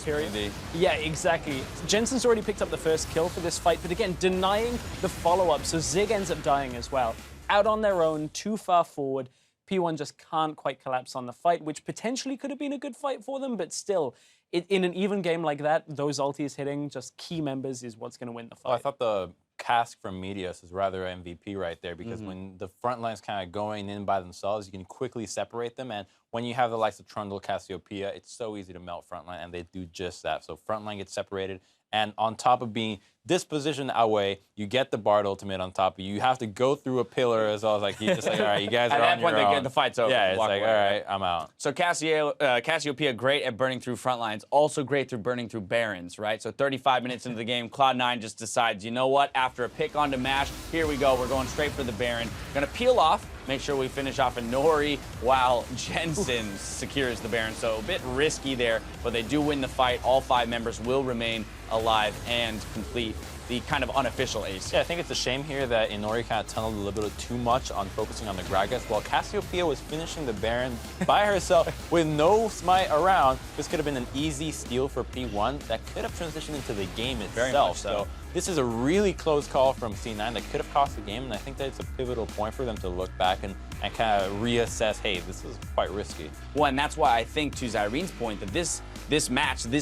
period. Yeah, exactly. Jensen's already picked up the first kill for this fight, but again, denying the follow-up, so Zig ends up dying as well. Out on their own, too far forward. P1 just can't quite collapse on the fight, which potentially could have been a good fight for them, but still, in an even game like that, those ultis hitting just key members is what's going to win the fight. Oh, I thought the cask from Meteos is rather MVP right there because when the front line's kind of going in by themselves, you can quickly separate them. And when you have the likes of Trundle, Cassiopeia, it's so easy to melt front line, and they do just that. So front line gets separated. And on top of being dispositioned away, you get the Bard ultimate on top of you. You have to go through a pillar as well. Like, you just like, all right, you guys are on your own. The fight's over. Yeah, it's like, all right, I'm out. So Cassiopeia, great at burning through front lines, also great through burning through Barons, right? So 35 minutes into the game, Cloud9 just decides, you know what? After a pick onto Mash, here we go. We're going straight for the Baron. Gonna peel off, make sure we finish off a Nori while Jensen secures the Baron. So a bit risky there, but they do win the fight. All 5 members will remain alive and complete the kind of unofficial ace. Yeah, I think it's a shame here that Inori kind of tunneled a little bit too much on focusing on the Gragas, while Cassiopeia was finishing the Baron by herself with no smite around. This could have been an easy steal for P1 that could have transitioned into the game itself. Very much so. This is a really close call from C9 that could have cost the game, and I think that it's a pivotal point for them to look back and kind of reassess, hey, this is quite risky. Well, and that's why I think, to Zyrene's point, that this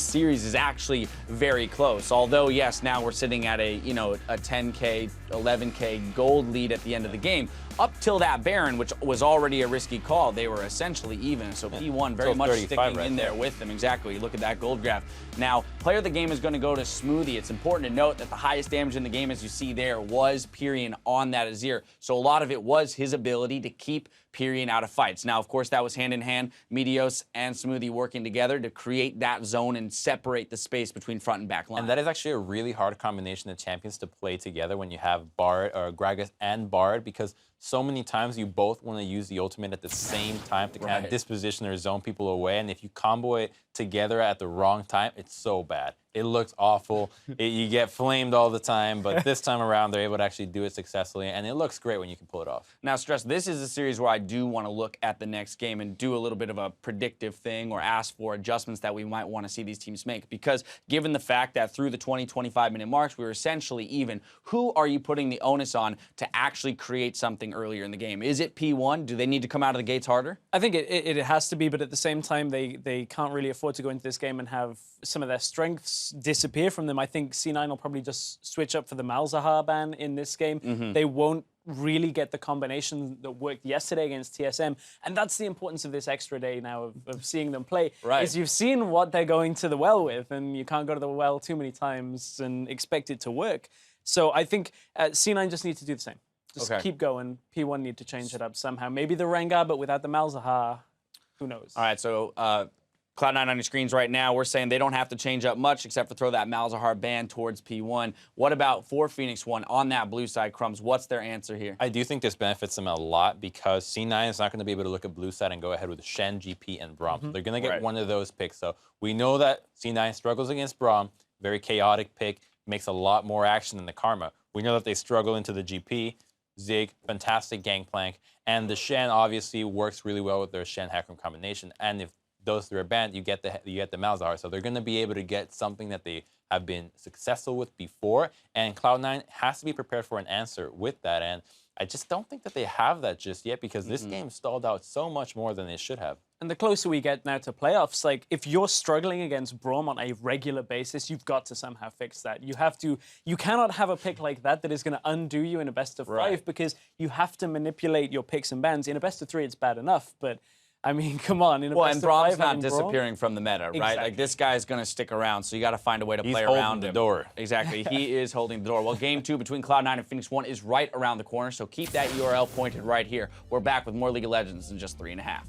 series is actually very close. Although, yes, now we're sitting at a 10K, 11K gold lead at the end of the game. Up till that Baron, which was already a risky call, they were essentially even. So P1 very much sticking in there with them. Exactly. You look at that gold graph. Now, player of the game is going to go to Smoothie. It's important to note that the highest damage in the game, as you see there, was Pyrion on that Azir. So a lot of it was his ability to keep Pyrion out of fights. Now, of course, that was hand in hand, Meteos and Smoothie working together to create that zone and separate the space between front and back line. And that is actually a really hard combination of champions to play together when you have Bard or Gragas and Bard, because so many times you both want to use the ultimate at the same time to kind of disposition or zone people away, and if you combo it together at the wrong time, it's so bad. It looks awful. You get flamed all the time, but this time around, they're able to actually do it successfully, and it looks great when you can pull it off. Now, Stress, this is a series where I do want to look at the next game and do a little bit of a predictive thing or ask for adjustments that we might want to see these teams make, because given the fact that through the 20-25 minute marks, we were essentially even, who are you putting the onus on to actually create something earlier in the game? Is it P1? Do they need to come out of the gates harder? I think it has to be, but at the same time, they can't really afford to go into this game and have some of their strengths disappear from them. I think C9 will probably just switch up for the Malzahar ban in this game. They won't really get the combination that worked yesterday against TSM, and that's the importance of this extra day now of seeing them play. Is you've seen what they're going to the well with, and you can't go to the well too many times and expect it to work. So I think C9 just need to do the same. Just keep going. P1 need to change it up somehow. Maybe the Rengar, but without the Malzahar, who knows? All right, so Cloud9 on your screens right now, we're saying they don't have to change up much except for throw that Malzahar ban towards P1. What about for Phoenix One on that blue side, Crumbs? What's their answer here? I do think this benefits them a lot because C9 is not going to be able to look at blue side and go ahead with Shen, GP, and Braum. They're going to get one of those picks. So we know that C9 struggles against Braum, very chaotic pick, makes a lot more action than the Karma. We know that they struggle into the GP, Zig, fantastic Gangplank, and the Shen obviously works really well with their Shen Hecarim combination. And if those three are banned, you get the Malzahar. So they're going to be able to get something that they have been successful with before, and Cloud9 has to be prepared for an answer with that. And I just don't think that they have that just yet because this game stalled out so much more than it should have. And the closer we get now to playoffs, like if you're struggling against Braum on a regular basis, you've got to somehow fix that. You cannot have a pick like that is going to undo you in a best of 5 because you have to manipulate your picks and bans. In a best of 3, it's bad enough, but I mean, come on. In a best and of 5, Braum's not disappearing from the meta, right? Exactly. Like, this guy's going to stick around, so you got to find a way to play holding around the him. door. Exactly. He is holding the door. Well, game 2 between Cloud9 and Phoenix One is right around the corner, so keep that URL pointed right here. We're back with more League of Legends in just 3.5.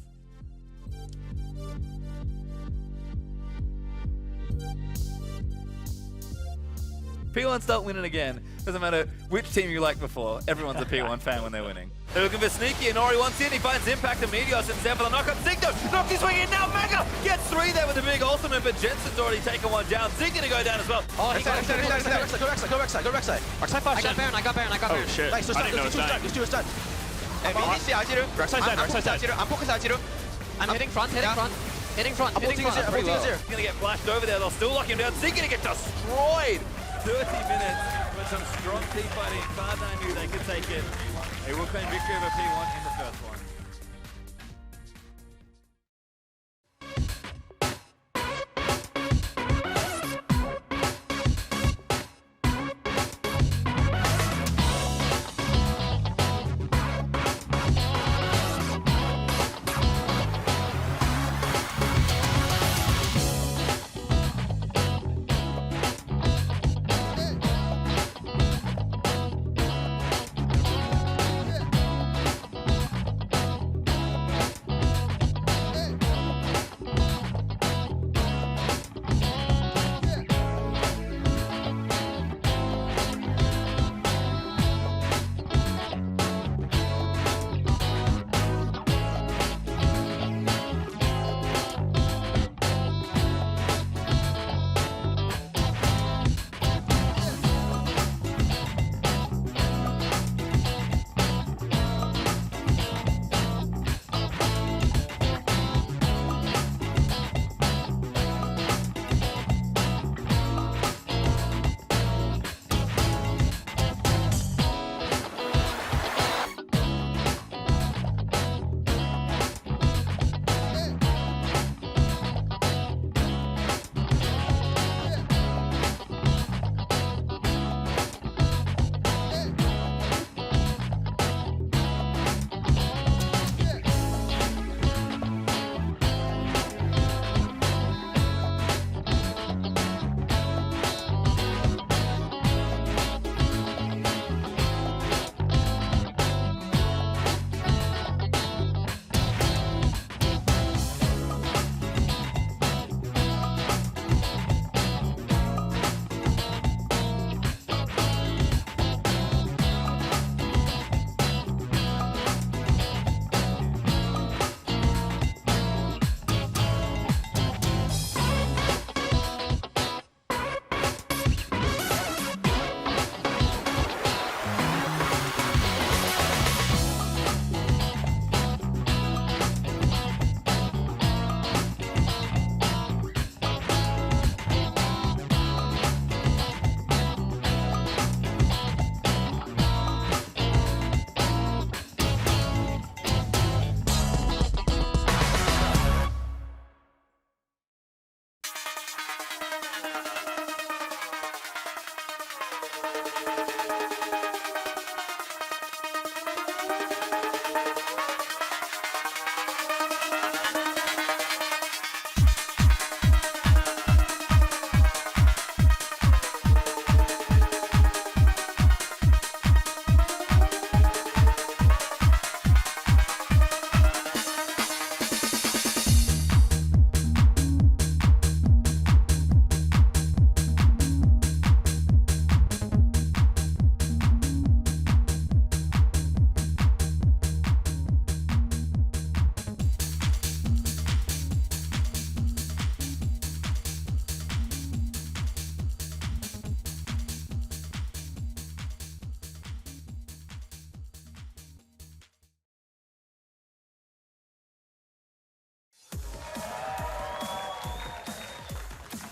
P1 start winning again. Doesn't matter which team you liked before. Everyone's a P1 fan when they're winning. They're looking for Sneaky, and Ori wants in. He finds Impact and Meteos and there for the knock on Zigno. Knocked his way in now. Mega gets 3 there with a big ultimate, but Jensen's already taken one down. Zig gonna go down as well. Oh, he's got Go backside. I got Baron. Oh, shit. Nice, I didn't know it was dying. Just do a stun. I'm focused Ajiru. I'm hitting front. Hitting front. He's gonna get flashed over there. They'll still lock him down. Zig gonna get destroyed. 30 minutes with some strong team fighting. Cloud9 knew they could take it. They will claim victory over P1 in the first one.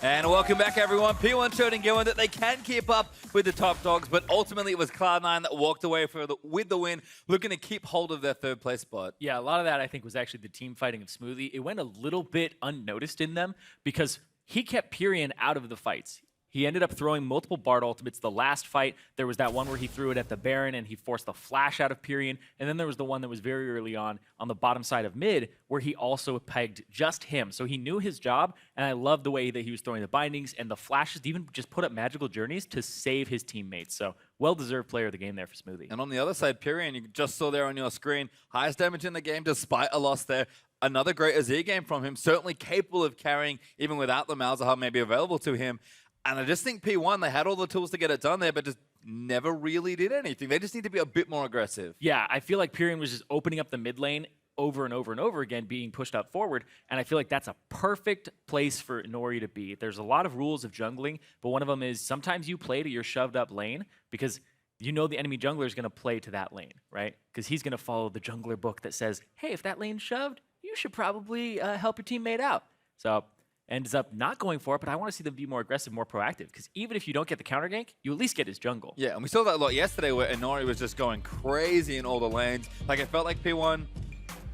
And welcome back, everyone. P1 showed in Game 1 that they can keep up with the top dogs, but ultimately it was Cloud9 that walked away with the win, looking to keep hold of their third place spot. Yeah, a lot of that I think was actually the team fighting of Smoothie. It went a little bit unnoticed in them because he kept Pyrion out of the fights. He ended up throwing multiple Bard ultimates. The last fight, there was that one where he threw it at the Baron and he forced the flash out of Pyrion. And then there was the one that was very early on the bottom side of mid where he also pegged just him. So he knew his job, and I loved the way that he was throwing the bindings and the flashes to even just put up magical journeys to save his teammates. So well-deserved player of the game there for Smoothie. And on the other side, Pyrion, you just saw there on your screen, highest damage in the game despite a loss there. Another great Azir game from him, certainly capable of carrying even without the Malzahar maybe available to him. And I just think P1, they had all the tools to get it done there, but just never really did anything. They just need to be a bit more aggressive. Yeah, I feel like Pyrion was just opening up the mid lane over and over and over again, being pushed out forward. And I feel like that's a perfect place for Nori to be. There's a lot of rules of jungling, but one of them is sometimes you play to your shoved up lane because you know the enemy jungler is going to play to that lane, right? Because he's going to follow the jungler book that says, hey, if that lane's shoved, you should probably help your teammate out. So ends up not going for it, but I want to see them be more aggressive, more proactive, because even if you don't get the counter gank, you at least get his jungle. Yeah, and we saw that a lot yesterday where Inori was just going crazy in all the lanes. Like, it felt like P1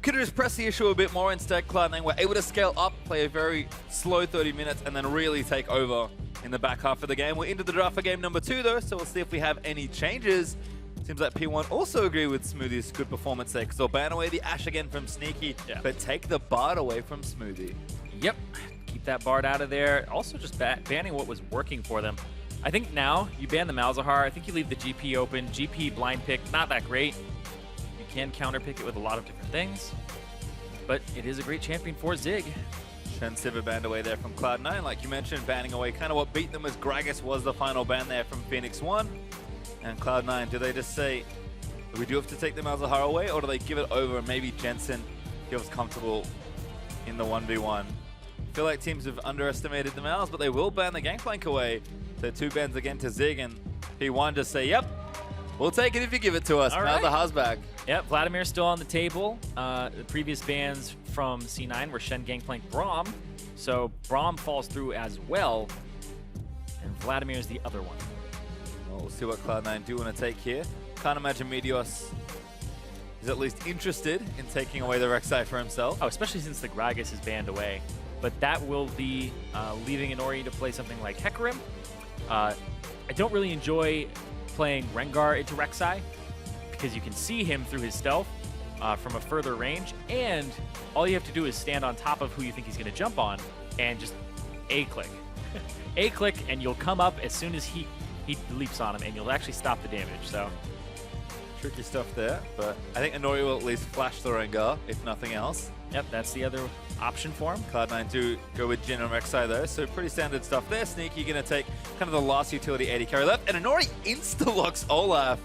could have just pressed the issue a bit more. Instead, Cloud9 were able to scale up, play a very slow 30 minutes, and then really take over in the back half of the game. We're into the draft for game number 2, though, so we'll see if we have any changes. Seems like P1 also agree with Smoothie's good performance there, because they'll ban away the Ashe again from Sneaky, but take the Bard away from Smoothie. Yep. Keep that Bard out of there. Also just banning what was working for them. I think now you ban the Malzahar. I think you leave the GP open. GP blind pick, not that great. You can counter pick it with a lot of different things, but it is a great champion for Zig. Shen Sivir banned away there from Cloud9. Like you mentioned, banning away kind of what beat them as Gragas was the final ban there from Phoenix 1. And Cloud9, do they just say, we do have to take the Malzahar away, or do they give it over and maybe Jensen feels comfortable in the 1v1? I feel like teams have underestimated the Malz, but they will ban the Gangplank away. So 2 bans again to Zig, and P1 just say, yep, we'll take it if you give it to us. Malzahar's back. Yep, Vladimir's still on the table. The previous bans from C9 were Shen, Gangplank, Braum. So Braum falls through as well, and Vladimir is the other one. Well, we'll see what Cloud9 do want to take here. Can't imagine Meteos is at least interested in taking away the Rek'Sai for himself. Oh, especially since the Gragas is banned away. But that will be leaving Inori to play something like Hecarim. I don't really enjoy playing Rengar into Rek'Sai because you can see him through his stealth from a further range, and all you have to do is stand on top of who you think he's going to jump on and just A-click. A-click, and you'll come up as soon as he leaps on him, and you'll actually stop the damage. So tricky stuff there, but I think Inori will at least flash the Rengar, if nothing else. Yep, that's the other option for him. Cloud9 do go with Jhin and Rek'Sai though, so pretty standard stuff there. Sneaky going to take kind of the last utility AD carry left, and Inori insta-locks Olaf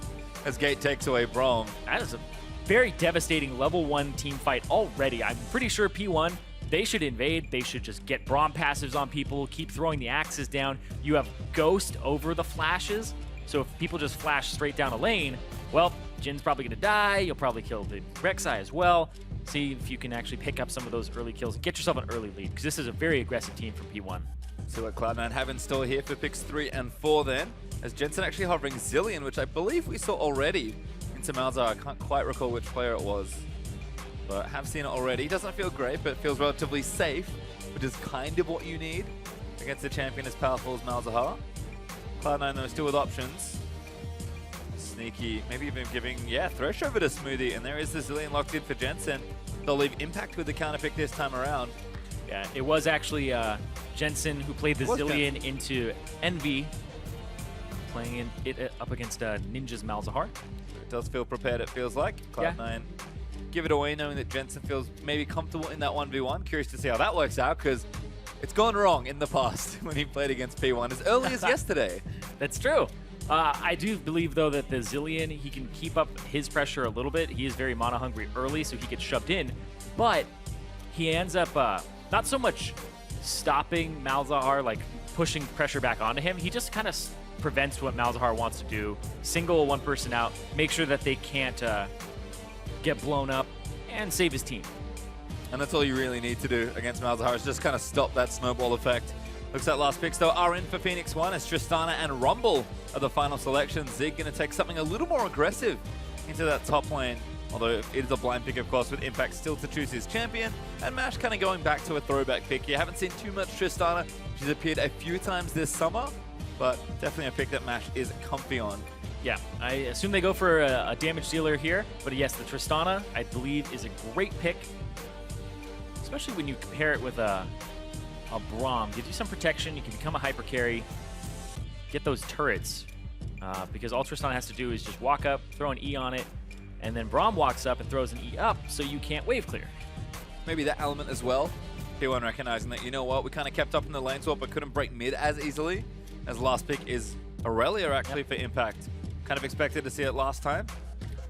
as Gate takes away Braum. That is a very devastating level 1 team fight already. I'm pretty sure P1, they should invade. They should just get Braum passives on people, keep throwing the axes down. You have Ghost over the flashes, so if people just flash straight down a lane, well, Jin's probably going to die. You'll probably kill the Rek'Sai as well. See if you can actually pick up some of those early kills and get yourself an early lead, because this is a very aggressive team from P1. See what Cloud9 have in store here for picks 3 and 4 then, as Jensen actually hovering Zilean, which I believe we saw already into Malzahar. I can't quite recall which player it was, but have seen it already. Doesn't feel great, but feels relatively safe, which is kind of what you need against a champion as powerful as Malzahar. Cloud9 though still with options. Sneaky, maybe even giving, Thresh over to Smoothie, and there is the Zilean locked in for Jensen. They'll leave Impact with the counter pick this time around. Yeah, it was actually Jensen who played the Zilean into Envy, playing it up against Ninja's Malzahar. It does feel prepared, it feels like. Cloud9 give it away knowing that Jensen feels maybe comfortable in that 1v1. Curious to see how that works out, because it's gone wrong in the past when he played against P1 as early as yesterday. That's true. I do believe, though, that the Zilean, he can keep up his pressure a little bit. He is very mana-hungry early, so he gets shoved in. But he ends up not so much stopping Malzahar, like pushing pressure back onto him. He just kind of prevents what Malzahar wants to do. Single one person out, make sure that they can't get blown up, and save his team. And that's all you really need to do against Malzahar, is just kind of stop that snowball effect Looks like last picks, though, are in for Phoenix One as Tristana and Rumble are the final selections. Zig going to take something a little more aggressive into that top lane. Although it is a blind pick, of course, with Impact still to choose his champion. And Mash kind of going back to a throwback pick. You haven't seen too much Tristana. She's appeared a few times this summer, but definitely a pick that Mash is comfy on. Yeah, I assume they go for a damage dealer here. But yes, the Tristana, I believe, is a great pick. Especially when you compare it with a Braum. Gives you some protection. You can become a hyper carry. Get those turrets. Because all Tristana has to do is just walk up, throw an E on it, and then Braum walks up and throws an E up, so you can't wave clear. Maybe that element as well. P1 recognizing that, you know what, we kind of kept up in the lane swap but couldn't break mid as easily. As last pick is Aurelia actually for Impact. Kind of expected to see it last time.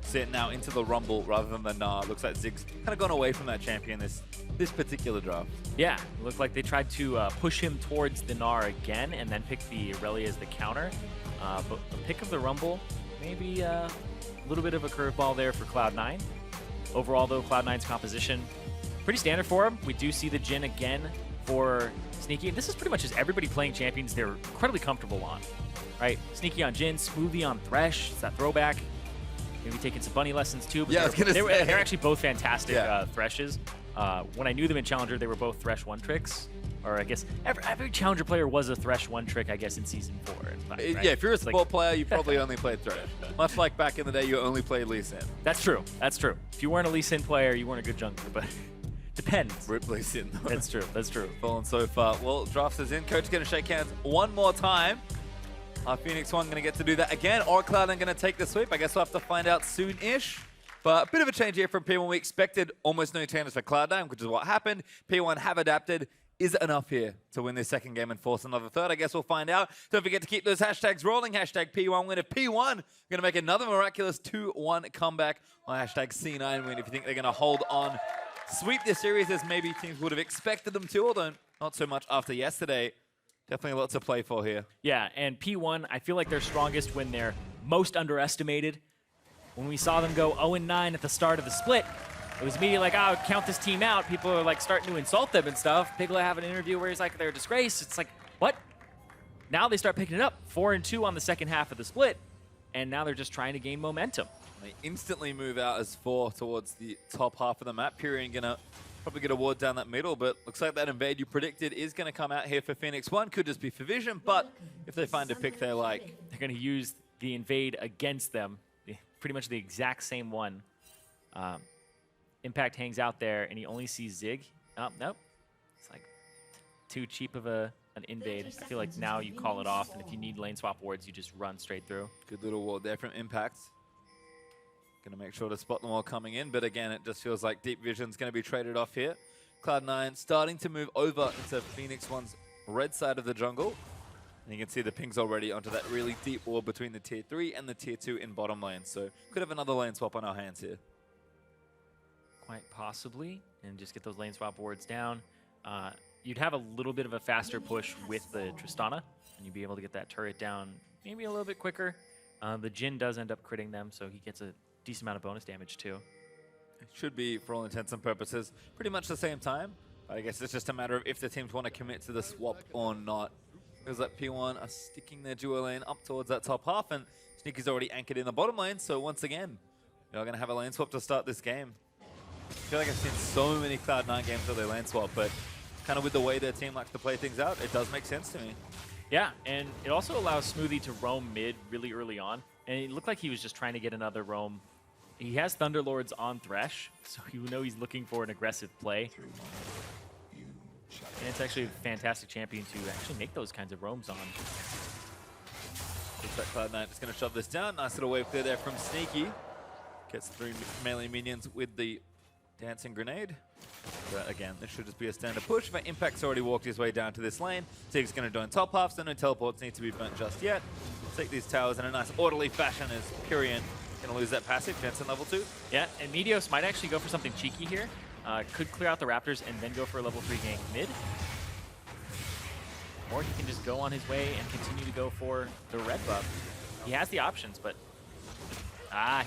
See it now into the Rumble rather than the Gnar. Looks like Zig's kind of gone away from that champion this particular draft. Yeah, it looked like they tried to push him towards the Gnar again and then pick the Aurelia as the counter. But the pick of the Rumble, maybe a little bit of a curveball there for Cloud9. Overall, though, Cloud9's composition, pretty standard for him. We do see the Jhin again for Sneaky. And this is pretty much just everybody playing champions they're incredibly comfortable on, right? Sneaky on Jhin, Smoothie on Thresh. It's that throwback. Maybe taking some bunny lessons, too. But yeah, they're actually both fantastic Threshes. When I knew them in Challenger, they were both Thresh one-tricks. Or I guess every Challenger player was a Thresh one-trick, I guess, in Season 4. Right? Yeah, if you're a support player, you probably only played Thresh. Much like back in the day, you only played Lee Sin. That's true. That's true. If you weren't a Lee Sin player, you weren't a good jungler, but depends. Rip Lee Sin. That's true. That's true. Fallen so far. Well, drafts is in. Coach going to shake hands one more time. Our Phoenix One going to get to do that again, or Cloud9 going to take the sweep. I guess we'll have to find out soon-ish. But a bit of a change here from P1. We expected almost no changes for Cloud9, which is what happened. P1 have adapted. Is it enough here to win this second game and force another third? I guess we'll find out. Don't forget to keep those hashtags rolling. Hashtag P1 win. If P1 going to make another miraculous 2-1 comeback on hashtag C9 win. If you think they're going to hold on, sweep this series as maybe teams would have expected them to, although not so much after yesterday. Definitely lots to play for here. Yeah, and P1, I feel like they're strongest when they're most underestimated. When we saw them go 0-9 at the start of the split, it was immediately like, oh, count this team out. People are like starting to insult them and stuff. Piglet have an interview where he's like, they're a disgrace. It's like, what? Now they start picking it up. 4-2 on the second half of the split, and now they're just trying to gain momentum. They instantly move out as 4 towards the top half of the map. Pyrian gonna probably get a ward down that middle, but looks like that invade you predicted is gonna come out here for Phoenix One. Could just be for vision, but if they find a pick they like, they're gonna use the invade against them. Pretty much the exact same one. Impact hangs out there, and he only sees Zig. Oh, nope. It's like too cheap of an invade. I feel like now you call it off, and if you need lane swap wards, you just run straight through. Good little ward there from Impact. Going to make sure to spot them all coming in, but again, it just feels like Deep Vision's going to be traded off here. Cloud9 starting to move over into Phoenix One's red side of the jungle. And you can see the pings already onto that really deep wall between the tier 3 and the tier 2 in bottom lane. So could have another lane swap on our hands here. Quite possibly, and just get those lane swap wards down. You'd have a little bit of a faster push with the Tristana, and you'd be able to get that turret down maybe a little bit quicker. The Jhin does end up critting them, so he gets a decent amount of bonus damage too. It should be, for all intents and purposes, pretty much the same time. I guess it's just a matter of if the teams want to commit to the swap or not. Because that P1 are sticking their duo lane up towards that top half, and Sneaky's already anchored in the bottom lane, so once again, they're going to have a lane swap to start this game. I feel like I've seen so many Cloud9 games where they lane swap, but kind of with the way their team likes to play things out, it does make sense to me. Yeah, and it also allows Smoothie to roam mid really early on, and it looked like he was just trying to get another roam. He has Thunderlords on Thresh, so you know he's looking for an aggressive play. And it's actually a fantastic champion to actually make those kinds of roams on. Looks like Cloud9 just going to shove this down. Nice little wave clear there from Sneaky. Gets 3 melee minions with the dancing grenade. But again, this should just be a standard push. But Impact's already walked his way down to this lane. Zig's going to join top half, so no teleports need to be burnt just yet. Take these towers in a nice orderly fashion as Pyrian going to lose that passive. Jensen level 2. Yeah, and Meteos might actually go for something cheeky here. Could clear out the Raptors and then go for a level 3 gank mid. Or he can just go on his way and continue to go for the red buff. He has the options, but...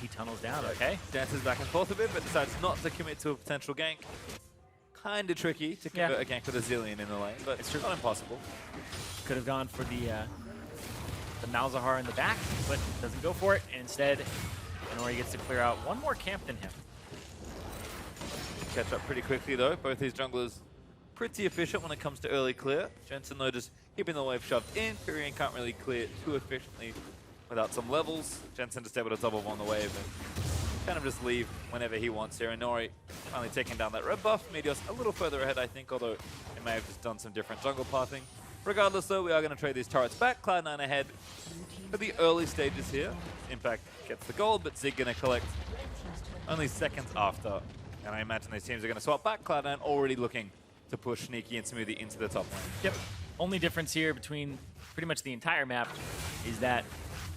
he tunnels down, okay. Dances back and forth a bit, but decides not to commit to a potential gank. kind of tricky to convert a gank with a zillion in the lane, but it's not impossible. Could have gone for the Malzahar in the back, but doesn't go for it. And instead, Inori gets to clear out one more camp than him. Catch up pretty quickly though. Both these junglers pretty efficient when it comes to early clear. Jensen though just keeping the wave shoved in. Pyrian can't really clear too efficiently without some levels. Jensen just able to double on the wave and kind of just leave whenever he wants here. Inori finally taking down that red buff. Meteor's a little further ahead, I think, although it may have just done some different jungle pathing. Regardless though, we are going to trade these turrets back. Cloud9 ahead for the early stages here. Impact gets the gold, but Zig going to collect only seconds after. And I imagine these teams are going to swap back. Cloud9 already looking to push Sneaky and Smoothie into the top lane. Yep. Only difference here between pretty much the entire map is that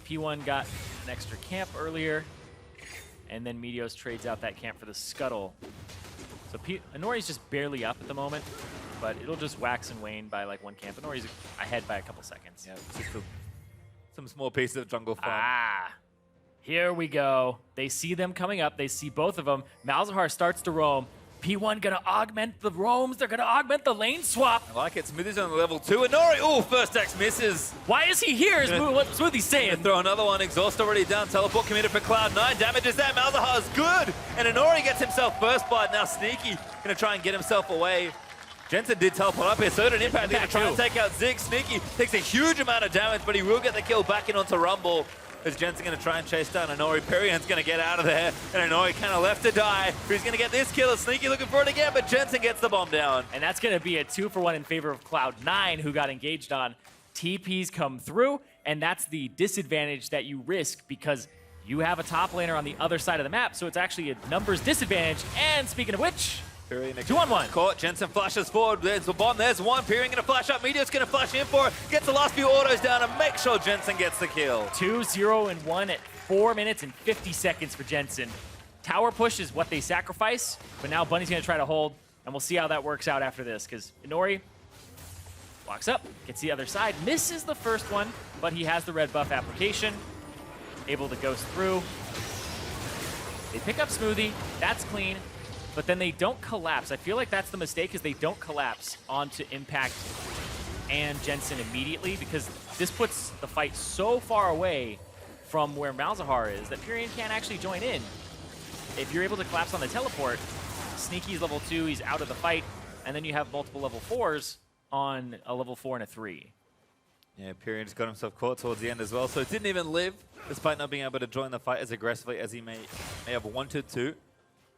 P1 got an extra camp earlier, and then Meteos trades out that camp for the Scuttle. So Inori's just barely up at the moment, but it'll just wax and wane by like one camp. Inori's ahead by a couple seconds. Yeah, just some small pieces of jungle fun. Here we go. They see them coming up. They see both of them. Malzahar starts to roam. P1 gonna augment the roams. They're gonna augment the lane swap. I like it. Smoothie's on level 2. Inori, oh, first X misses. Why is he here? Is what Smoothie's saying. Throw another one. Exhaust already down. Teleport committed for Cloud9. Damages that. Malzahar's good. And Inori gets himself first blood. Now Sneaky gonna try and get himself away. Jensen did teleport up here, so did Impact. They're gonna try and take out Zig. Sneaky takes a huge amount of damage, but he will get the kill back in onto Rumble. Is Jensen going to try and chase down Inori? Pyrian's going to get out of there, and Inori kind of left to die. Who's going to get this kill? Sneaky looking for it again, but Jensen gets the bomb down. And that's going to be a 2-for-1 in favor of Cloud9, who got engaged on. TPs come through, and that's the disadvantage that you risk because you have a top laner on the other side of the map, so it's actually a numbers disadvantage. And speaking of which, Pyrian 2-on-1. Caught. Jensen flashes forward. There's the bomb. There's one. Pyrian going to flash up. Meteor's going to flash in for it. Gets the last few autos down and make sure Jensen gets the kill. 2-0-1 at 4 minutes and 50 seconds for Jensen. Tower push is what they sacrifice, but now Bunny's going to try to hold, and we'll see how that works out after this, because Inori walks up, gets the other side, misses the first one, but he has the red buff application, able to ghost through. They pick up Smoothie. That's clean. But then they don't collapse. I feel like that's the mistake, is they don't collapse onto Impact and Jensen immediately, because this puts the fight so far away from where Malzahar is that Pyrian can't actually join in. If you're able to collapse on the teleport, Sneaky's level 2, he's out of the fight, and then you have multiple level 4s on a level 4 and a 3. Yeah, Pyrian's got himself caught towards the end as well, so it didn't even live, despite not being able to join the fight as aggressively as he may have wanted to.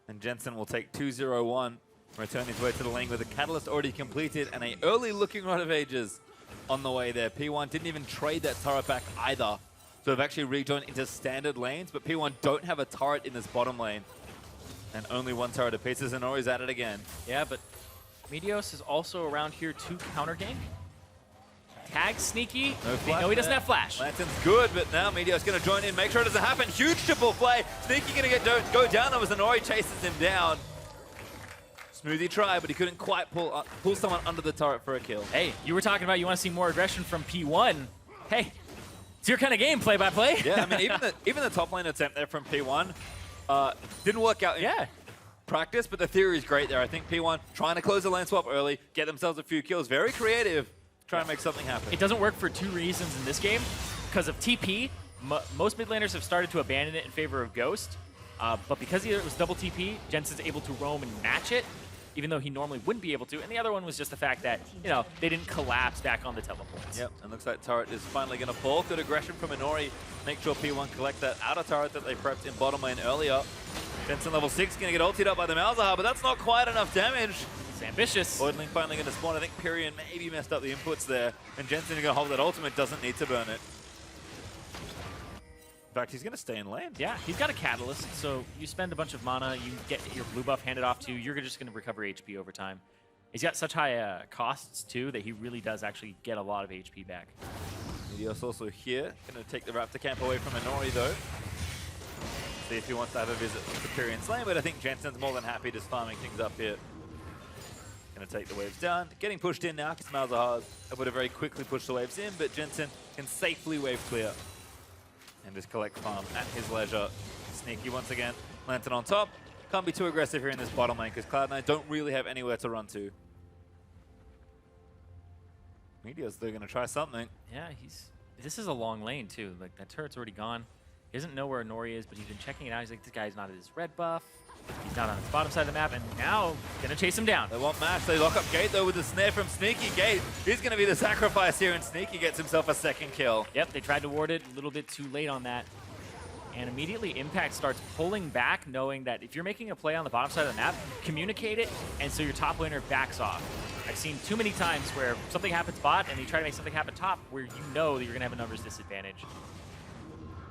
And Jensen will take 2-0-1, return his way to the lane with a Catalyst already completed and a early looking Rod of Ages on the way there. P1 didn't even trade that turret back either. So they've actually rejoined into standard lanes, but P1 don't have a turret in this bottom lane. And only one turret apiece, and Inori's at it again. Yeah, but Meteos is also around here to counter gank. Tag Sneaky. They know he doesn't have flash. Lantern's good, but now Meteor's going to join in, make sure it doesn't happen. Huge triple play. Sneaky going to go down though as Inori chases him down. Smoothie tried, but he couldn't quite pull someone under the turret for a kill. Hey, you were talking about you want to see more aggression from P1. Hey, it's your kind of game, play-by-play. Yeah, I mean, even the top lane attempt there from P1 didn't work out in practice, but the theory is great there. I think P1 trying to close the lane swap early, get themselves a few kills. Very creative. Try to make something happen. It doesn't work for two reasons in this game. Because of TP, most mid laners have started to abandon it in favor of Ghost. But because it was double TP, Jensen's able to roam and match it, even though he normally wouldn't be able to. And the other one was just the fact that, you know, they didn't collapse back on the teleports. Yep, and looks like turret is finally going to fall. Good aggression from Inori. Make sure P1 collect that outer turret that they prepped in bottom lane earlier. Jensen level 6 going to get ultied up by the Malzahar, but that's not quite enough damage. It's ambitious. Void Link finally going to spawn. I think Pyrian maybe messed up the inputs there. And Jensen going to hold that ultimate, doesn't need to burn it. In fact, he's going to stay in lane. Yeah, he's got a Catalyst, so you spend a bunch of mana, you get your blue buff handed off to you, you're just going to recover HP over time. He's got such high costs, too, that he really does actually get a lot of HP back. Meteos also here. Going to take the Raptor camp away from Inori, though. See if he wants to have a visit to Pyrian's lane, but I think Jensen's more than happy just farming things up here. Going to take the waves down. Getting pushed in now because Malzahar's able to very quickly push the waves in, but Jensen can safely wave clear and just collect farm at his leisure. Sneaky once again. Lantern on top. can't be too aggressive here in this bottom lane because Cloud9 don't really have anywhere to run to. Meteor's they're going to try something. Yeah, this is a long lane too. Like that turret's already gone. He doesn't know where Nori is, but he's been checking it out. He's like, this guy's not at his red buff. He's not on his bottom side of the map, and now gonna chase him down. They want Mash. They lock up Gate though with the snare from Sneaky. Gate, he's gonna be the sacrifice here, and Sneaky gets himself a second kill. Yep, they tried to ward it a little bit too late on that. And immediately Impact starts pulling back, knowing that if you're making a play on the bottom side of the map, communicate it, and so your top laner backs off. I've seen too many times where something happens bot, and you try to make something happen top, where you know that you're gonna have a numbers disadvantage.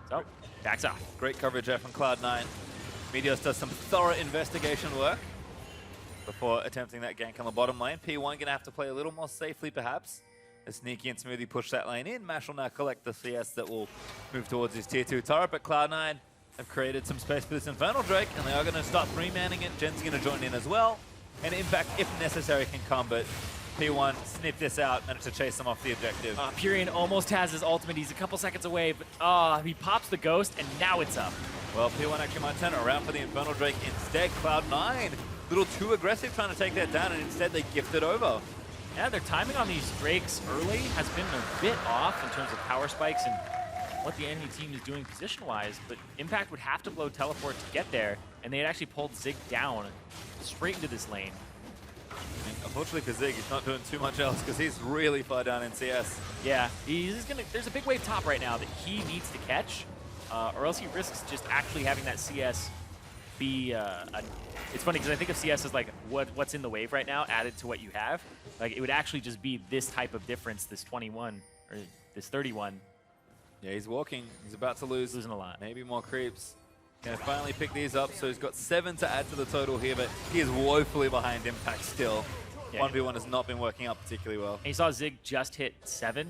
So, backs off. Great coverage there from Cloud9. Meteos does some thorough investigation work before attempting that gank on the bottom lane. P1 gonna have to play a little more safely, perhaps. As Sneaky and Smoothie push that lane in, Mash will now collect the CS that will move towards his tier 2 turret, but Cloud9 have created some space for this Infernal Drake, and they are gonna start 3-manning it. Jen's gonna join in as well, and Impact, if necessary, can come, but P1 sniffed this out, managed to chase them off the objective. Purian almost has his ultimate. He's a couple seconds away, but he pops the ghost, and now it's up. Well, P1 actually might turn it around for the Infernal Drake instead. Cloud9, a little too aggressive trying to take that down, and instead they gift it over. Yeah, their timing on these Drakes early has been a bit off in terms of power spikes and what the enemy team is doing position-wise, but Impact would have to blow teleport to get there, and they had actually pulled Zig down straight into this lane. Unfortunately for Zig, he's not doing too much else because he's really far down in CS. Yeah, there's a big wave top right now that he needs to catch, or else he risks just actually having that CS be it's funny because I think of CS as like what's in the wave right now added to what you have. Like it would actually just be this type of difference, this 21 or this 31. Yeah, he's walking. He's about to losing a lot. Maybe more creeps. Gonna finally pick these up, so he's got 7 to add to the total here, but he is woefully behind Impact still. Yeah. 1v1 has not been working out particularly well. And you saw Zig just hit 7.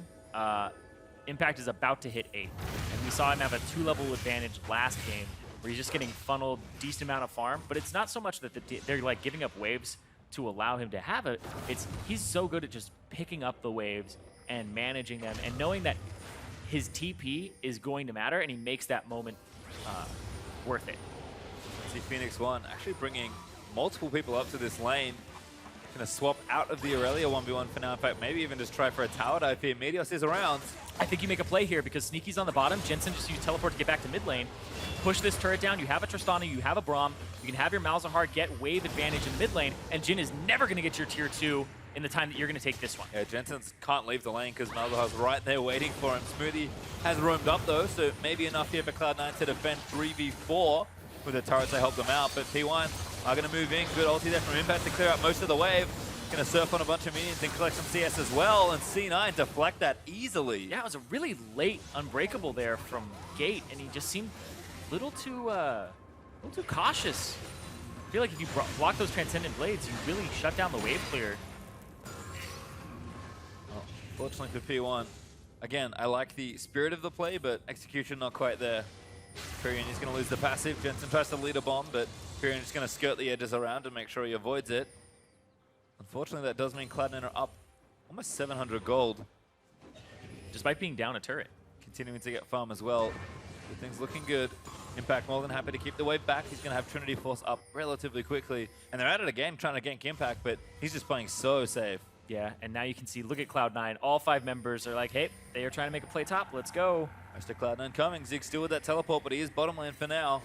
Impact is about to hit 8. And we saw him have a 2-level advantage last game where he's just getting funneled decent amount of farm, but it's not so much that they're like giving up waves to allow him to have it. It's he's so good at just picking up the waves and managing them and knowing that his TP is going to matter, and he makes that moment worth it. See Phoenix1 actually bringing multiple people up to this lane. Gonna swap out of the Aurelia 1v1 for now. In fact, maybe even just try for a tower dive here. Meteos is around. I think you make a play here because Sneaky's on the bottom. Jensen just used teleport to get back to mid lane. Push this turret down. You have a Tristana, you have a Braum. You can have your Malzahar get wave advantage in mid lane, and Jin is never going to get your tier 2 in the time that you're going to take this one. Yeah, Jensen can't leave the lane because Malzahar's right there waiting for him. Smoothie has roamed up though, so maybe enough here for Cloud9 to defend 3v4 with the turrets to help them out. But P1 are going to move in. Good ulti there from Impact to clear out most of the wave. Going to surf on a bunch of minions and collect some CS as well, and C9 deflect that easily. Yeah, it was a really late Unbreakable there from Gate, and he just seemed a little too cautious. I feel like if you block those Transcendent Blades, you really shut down the wave clear. Well, fortunately for P1, again, I like the spirit of the play, but execution not quite there. Purian is going to lose the passive. Jensen tries to lead a bomb, but Purian is going to skirt the edges around and make sure he avoids it. Unfortunately, that does mean Cloud9 are up almost 700 gold. Despite being down a turret. Continuing to get farm as well. Things looking good. Impact more than happy to keep the wave back. He's going to have Trinity Force up relatively quickly. And they're at it again, trying to gank Impact, but he's just playing so safe. Yeah, and now you can see, look at Cloud9. All 5 members are like, hey, they are trying to make a play top. Let's go. Most of Cloud9 coming. Zig still with that teleport, but he is bottom lane for now.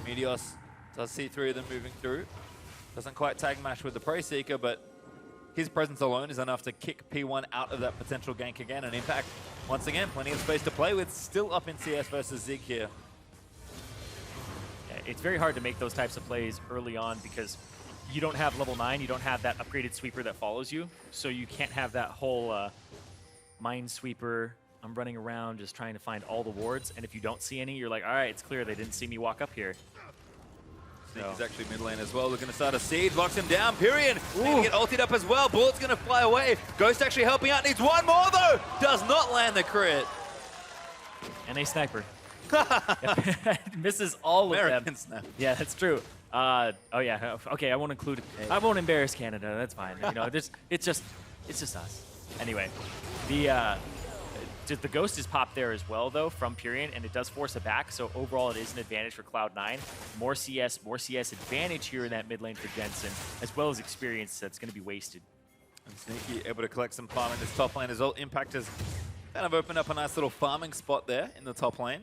Meteos does see 3 of them moving through. Doesn't quite tag match with the Prey Seeker, but his presence alone is enough to kick P1 out of that potential gank again. And Impact, once again, plenty of space to play with. Still up in CS versus Zig here. Yeah, it's very hard to make those types of plays early on because you don't have level 9, you don't have that upgraded sweeper that follows you. So you can't have that whole Minesweeper, I'm running around just trying to find all the wards. And if you don't see any, you're like, all right, it's clear they didn't see me walk up here. He's actually mid lane as well, looking to start a siege, locks him down. Purian going to get ulted up as well. Bullet's going to fly away. Ghost actually helping out, needs one more though. Does not land the crit. And a sniper. Misses all of them. American snap. Yeah, that's true. Oh yeah, okay, I won't include, I won't embarrass Canada, that's fine. You know, it's just us. Anyway, the The Ghost is popped there as well, though, from Purion, and it does force it back, so overall it is an advantage for Cloud9. More CS advantage here in that mid lane for Jensen, as well as experience that's going to be wasted. And Sneaky able to collect some farm in this top lane as well. Impact has kind of opened up a nice little farming spot there in the top lane.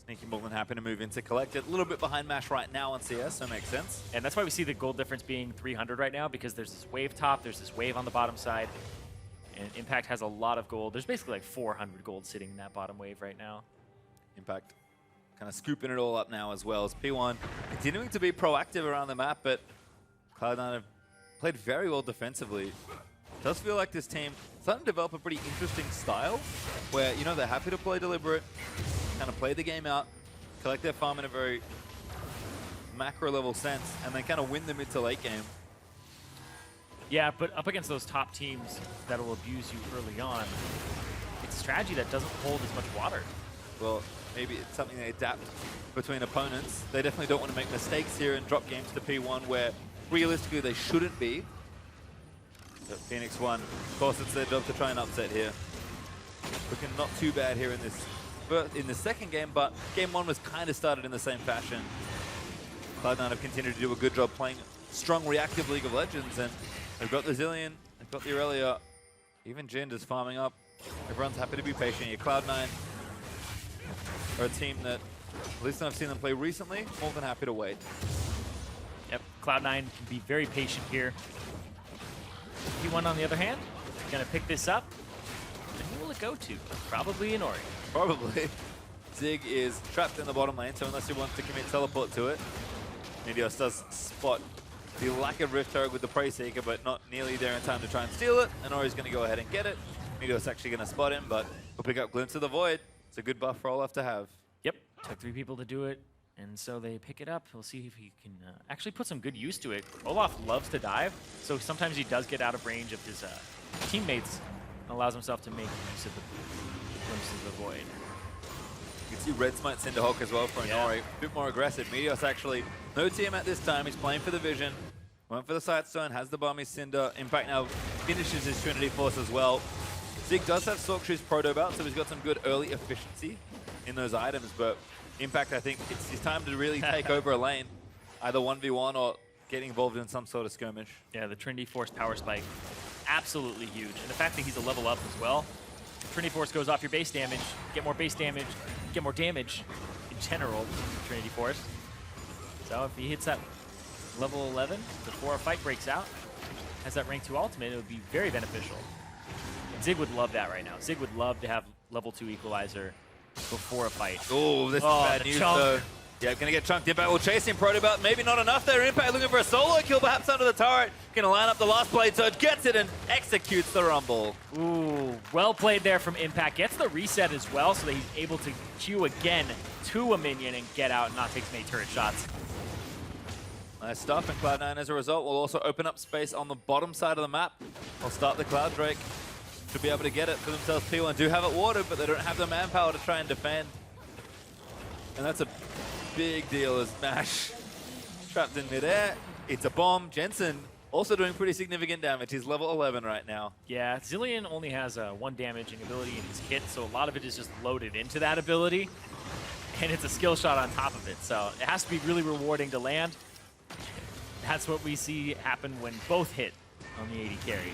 Sneaky more than happy to move in to collect it. A little bit behind Mash right now on CS, so it makes sense. And that's why we see the gold difference being 300 right now, because there's this wave top, there's this wave on the bottom side, and Impact has a lot of gold. There's basically like 400 gold sitting in that bottom wave right now. Impact kind of scooping it all up now as well as P1 continuing to be proactive around the map, but Cloud9 have played very well defensively. It does feel like this team starting to develop a pretty interesting style where, you know, they're happy to play deliberate, kind of play the game out, collect their farm in a very macro level sense, and then kind of win the mid to late game. Yeah, but up against those top teams that will abuse you early on, it's a strategy that doesn't hold as much water. Well, maybe it's something they adapt between opponents. They definitely don't want to make mistakes here and drop games to P1 where realistically they shouldn't be. But Phoenix 1, of course it's their job to try and upset here. Looking not too bad here in the second game, but game 1 was kind of started in the same fashion. Cloud9 have continued to do a good job playing strong reactive League of Legends, and they've got the Zillion, they've got the Aurelia, even Jin just farming up. Everyone's happy to be patient here. Cloud9 are a team that, at least I've seen them play recently, more than happy to wait. Yep, Cloud9 can be very patient here. P1 on the other hand, gonna pick this up. And who will it go to? Probably an Ori. Probably. Zig is trapped in the bottom lane, so unless he wants to commit teleport to it, Meteos does spot the lack of Rift Turret with the Prey Seeker, but not nearly there in time to try and steal it. And Ori's going to go ahead and get it. Meteos actually going to spot him, but we'll pick up Glimpse of the Void. It's a good buff for Olaf to have. Yep, took 3 people to do it, and so they pick it up. We'll see if he can actually put some good use to it. Olaf loves to dive, so sometimes he does get out of range of his teammates and allows himself to make use of the Glimpse of the Void. You can see Red Smite Cinderhawk as well for Inori. A bit more aggressive. Meteos actually, no TM at this time. He's playing for the Vision. Went for the Sightstone, has the bomb, his Cinder. Impact now finishes his Trinity Force as well. Zig does have Sorkshoe's Proto Belt, so he's got some good early efficiency in those items, but Impact, I think it's his time to really take over a lane. Either 1v1 or getting involved in some sort of skirmish. Yeah, the Trinity Force power spike, absolutely huge. And the fact that he's a level up as well. Trinity Force goes off your base damage, get more base damage, get more damage in general with Trinity Force. So if he hits that level 11 before a fight breaks out, has that rank 2 ultimate, it would be very beneficial. And Zig would love that right now. Zig would love to have level 2 equalizer before a fight. Oh, this is bad news though. Yeah, gonna get chunked. Impact will chase him. Protobelt, maybe not enough there. Impact looking for a solo kill, perhaps under the turret. Gonna line up the last blade surge, gets it and executes the rumble. Ooh, well played there from Impact. Gets the reset as well, so that he's able to Q again to a minion and get out and not take as many turret shots. Nice stuff, and Cloud9 as a result will also open up space on the bottom side of the map. They'll start the Cloud Drake. Should be able to get it for themselves. P1 do have it watered, but they don't have the manpower to try and defend. And that's a big deal as Mash trapped in midair. It's a bomb. Jensen also doing pretty significant damage. He's level 11 right now. Yeah, Zillion only has 1 damaging ability in his kit, so a lot of it is just loaded into that ability. And it's a skill shot on top of it, so it has to be really rewarding to land. That's what we see happen when both hit on the 80 carry.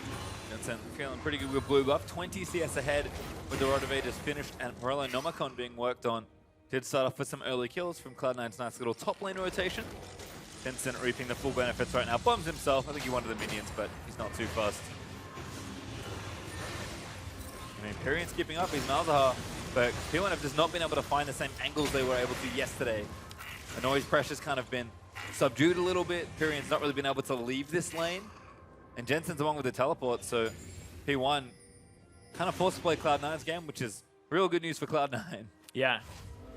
Jensen feeling pretty good with blue buff. 20 CS ahead with the Rotovators finished and Morello Nomicon being worked on. Did start off with some early kills from Cloud9's nice little top lane rotation. Jensen reaping the full benefits right now. Bombs himself. I think he wanted the minions, but he's not too fast. I mean, Imperium's keeping up. He's Malzahar, but P1 have just not been able to find the same angles they were able to yesterday. The noise pressure's kind of been subdued a little bit. Imperium's not really been able to leave this lane. And Jensen's along with the teleport, so P1 kind of forced to play Cloud9's game, which is real good news for Cloud9. Yeah.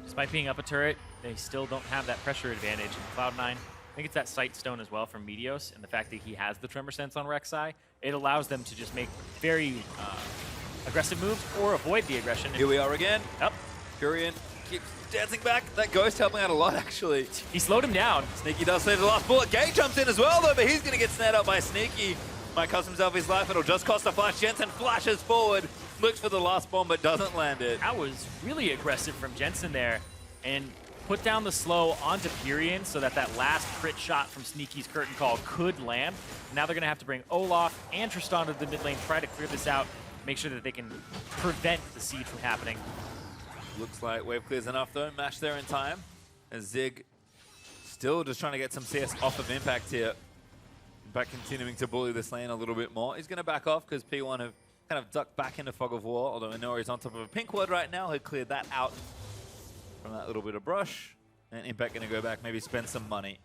Despite being up a turret, they still don't have that pressure advantage. And Cloud9, I think it's that Sightstone as well from Meteos, and the fact that he has the Tremor Sense on Rek'Sai, it allows them to just make very aggressive moves or avoid the aggression. Here we are again. Yep. Furion keeps dancing back. That Ghost helping out a lot, actually. He slowed him down. Sneaky does save the last bullet. Gay jumps in as well, though, but he's going to get snared up by Sneaky. Might cost himself his life. It'll just cost a flash. Jensen flashes forward. looks for the last bomb but doesn't land it. That was really aggressive from Jensen there, and put down the slow onto Pyrian so that that last crit shot from Sneaky's curtain call could land. Now they're going to have to bring Olaf and Tristan to the mid lane, try to clear this out, make sure that they can prevent the siege from happening. Looks like wave clears enough though. Mash there in time. As Zig still just trying to get some CS off of Impact here. Impact continuing to bully this lane a little bit more. He's going to back off because P1 have kind of ducked back into Fog of War, although Inori's on top of a pink ward right now. He'll clear that out from that little bit of brush. And Impact going to go back, maybe spend some money.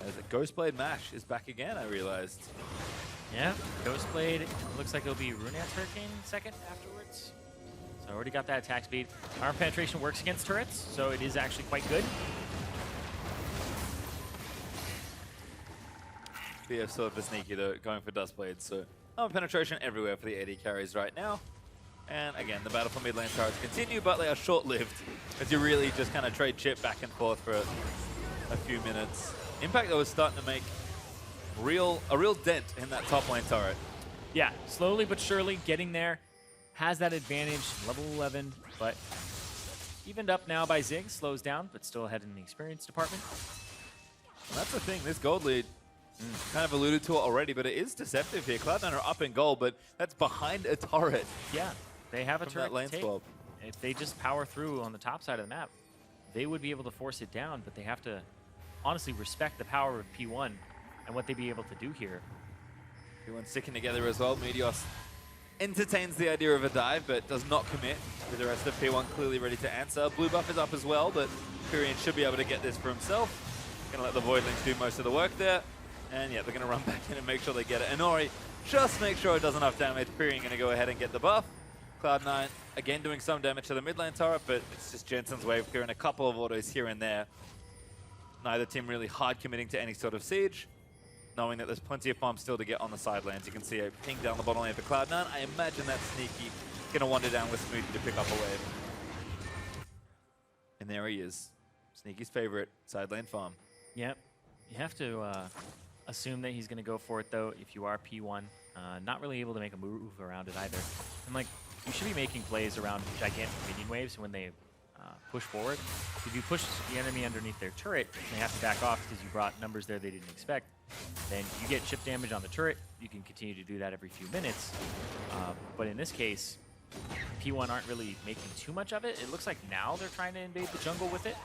As a Ghostblade Mash is back again, I realized. Yeah, Ghostblade looks like it'll be Runeat's Hurricane second afterwards. So already got that attack speed. Arm penetration works against turrets, so it is actually quite good. BF still for Sneaky though, going for Dustblades. So armor penetration everywhere for the AD carries right now. And again, the battle for mid lane turrets continue, but they are short-lived as you really just kind of trade chip back and forth for a few minutes. Impact though is starting to make a real dent in that top lane turret. Yeah, slowly but surely getting there. Has that advantage, level 11, but evened up now by Zig, slows down, but still ahead in the experience department. And that's the thing, this gold lead, kind of alluded to it already, but it is deceptive here. Cloud9 are up in gold, but that's behind a turret. Yeah, they have a From turret that lane to take. swap. If they just power through on the top side of the map, they would be able to force it down, but they have to honestly respect the power of P1 and what they'd be able to do here. P1 sticking together as well. Meteos entertains the idea of a dive, but does not commit. With the rest of P1 clearly ready to answer. Blue buff is up as well, but Pyrian should be able to get this for himself. Gonna let the Voidlings do most of the work there. And yeah, they're gonna run back in and make sure they get it. Inori just make sure it does enough damage. Pyrian gonna go ahead and get the buff. Cloud9 again doing some damage to the mid lane turret, but it's just Jensen's wave clearing a couple of autos here and there. Neither team really hard committing to any sort of siege, knowing that there's plenty of farm still to get on the side lanes. You can see a ping down the bottom lane for Cloud9. I imagine that Sneaky gonna wander down with Smoothie to pick up a wave. And there he is. Sneaky's favorite side lane farm. Yep. You have to assume that he's going to go for it, though, if you are P1. Not really able to make a move around it either. And, like, you should be making plays around gigantic minion waves when they push forward. If you push the enemy underneath their turret, and they have to back off because you brought numbers there they didn't expect, then you get chip damage on the turret. You can continue to do that every few minutes. But in this case, P1 aren't really making too much of it. It looks like now they're trying to invade the jungle with it.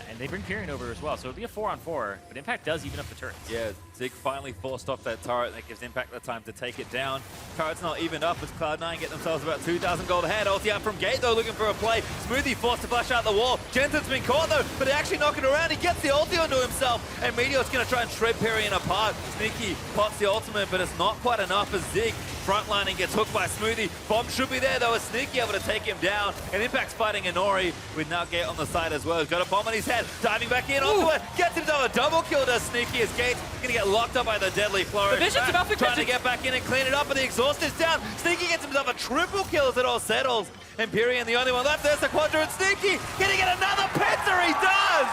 And they bring Pyrian over as well. So it'll be a 4-on-4, but Impact does even up the turrets. Yeah, Zig finally forced off that turret. That gives Impact the time to take it down. Turret's not evened up as Cloud9 get themselves about 2,000 gold ahead. Ulti out from Gate though, looking for a play. Smoothie forced to flush out the wall. Jensen's been caught though, but they're actually knocking around. He gets the ulti onto himself, and Meteor's gonna try and shred Pyrian apart. Sneaky pots the ultimate, but it's not quite enough as Zig frontlining gets hooked by Smoothie. Bomb should be there though, as Sneaky able to take him down. And Impact's fighting Inori with now Gate on the side as well. He's got a bomb on his head, diving back in onto it, gets himself a double kill to Sneaky as Gate's gonna get locked up by the deadly flourish. The Vision's about to trying to get back in and clean it up, but the exhaust is down. Sneaky gets himself a triple kill as it all settles. And Pyrian the only one left. There's the quadrant. Sneaky gonna get another penta, he does!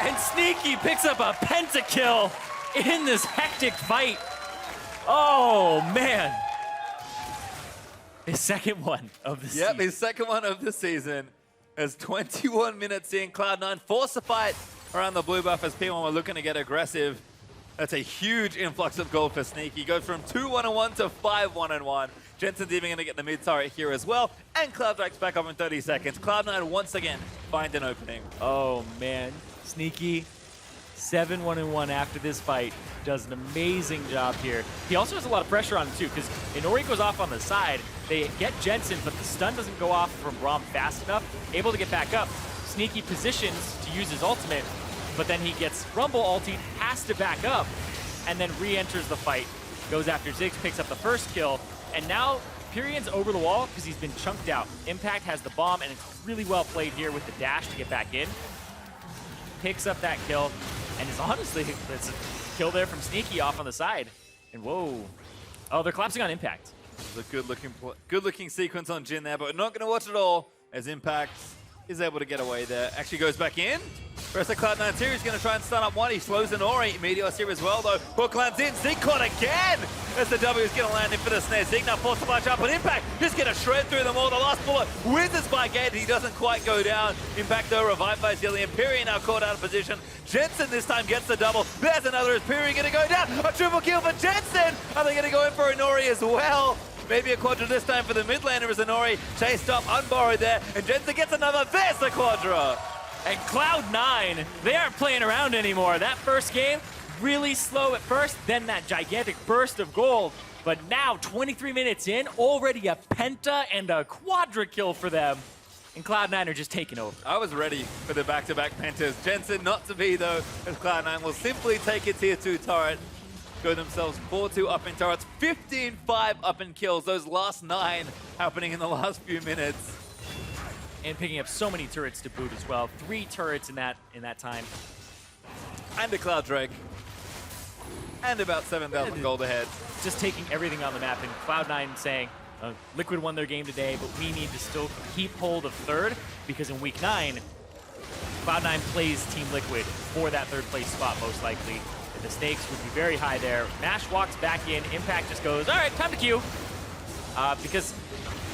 And Sneaky picks up a pentakill in this hectic fight. Oh, man. His second one of the season. Yep, his second one of the season. As 21 minutes in, Cloud9 forced the fight around the blue buff as P1 were looking to get aggressive. That's a huge influx of gold for Sneaky. Goes from 2-1-1 to 5-1-1. Jensen's even going to get the mid turret here as well. And Clouddrake's back up in 30 seconds. Cloud9 once again find an opening. Oh, man. Sneaky, 7-1-1 after this fight. Does an amazing job here. He also has a lot of pressure on him, too, because Inori goes off on the side. They get Jensen, but the stun doesn't go off from Braum fast enough. Able to get back up. Sneaky positions to use his ultimate, but then he gets Rumble ulti, has to back up, and then re-enters the fight. Goes after Ziggs, picks up the first kill, and now Pyrian's over the wall because he's been chunked out. Impact has the bomb, and it's really well played here with the dash to get back in. Picks up that kill, and is honestly, it's a kill there from Sneaky off on the side. And whoa. Oh, they're collapsing on Impact. It's a good-looking sequence on Jin there, but we're not going to watch it all as Impact is able to get away there. Actually goes back in. Rest of Cloud9 series going to try and stun up one. He slows an Ori. Meteor's here as well, though. Hook lands in. Zig caught again as the W is going to land in for the snare. Zig now forced to march up, but Impact just going to shred through them all. The last bullet whizzes by Gate. He doesn't quite go down. Impact, though, revived by Zillion. Piri now caught out of position. Jensen this time gets the double. There's another. Is Piri going to go down? A triple kill for Jensen. Are they going to go in for an Ori as well? Maybe a quadra this time for the mid laner as Anori chased up, unborrowed there, and Jensen gets another. There's the quadra. And Cloud9, they aren't playing around anymore. That first game, really slow at first, then that gigantic burst of gold. But now, 23 minutes in, already a penta and a quadra kill for them. And Cloud9 are just taking over. I was ready for the back-to-back pentas. Jensen not to be, though, as Cloud9 will simply take a tier 2 turret. Go themselves 4-2 up in turrets, 15-5 up in kills. Those last 9 happening in the last few minutes. And picking up so many turrets to boot as well. 3 turrets in that time. And a Cloud Drake. And about 7,000 gold ahead. Just taking everything on the map, and Cloud9 saying, Liquid won their game today, but we need to still keep hold of third, because in week 9, Cloud9 plays Team Liquid for that third place spot most likely. And the stakes would be very high there. Mash walks back in, Impact just goes, all right, time to queue. Because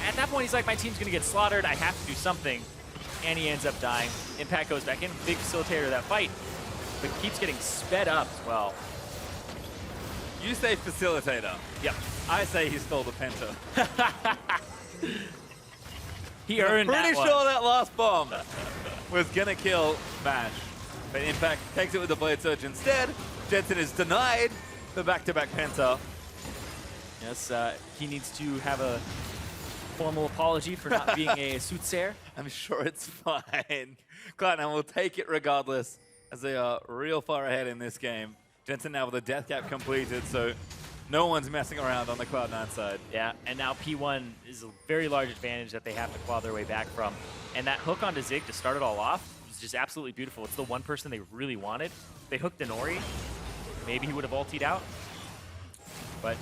at that point, he's like, my team's gonna get slaughtered, I have to do something. And he ends up dying. Impact goes back in, big facilitator of that fight, but keeps getting sped up as well. You say facilitator. Yep. I say he stole the penta. He earned that one. Pretty sure that last bomb was gonna kill Mash. But Impact takes it with the Blade Surge instead. Jensen is denied the back-to-back penta. Yes, he needs to have a formal apology for not being a soothsayer. I'm sure it's fine. Cloud9 will take it regardless, as they are real far ahead in this game. Jensen now with a death cap completed, so no one's messing around on the Cloud9 side. Yeah, and now P1 is a very large advantage that they have to claw their way back from. And that hook onto Zig to start it all off was just absolutely beautiful. It's the one person they really wanted. If they hooked an Ori, maybe he would have ultied out. But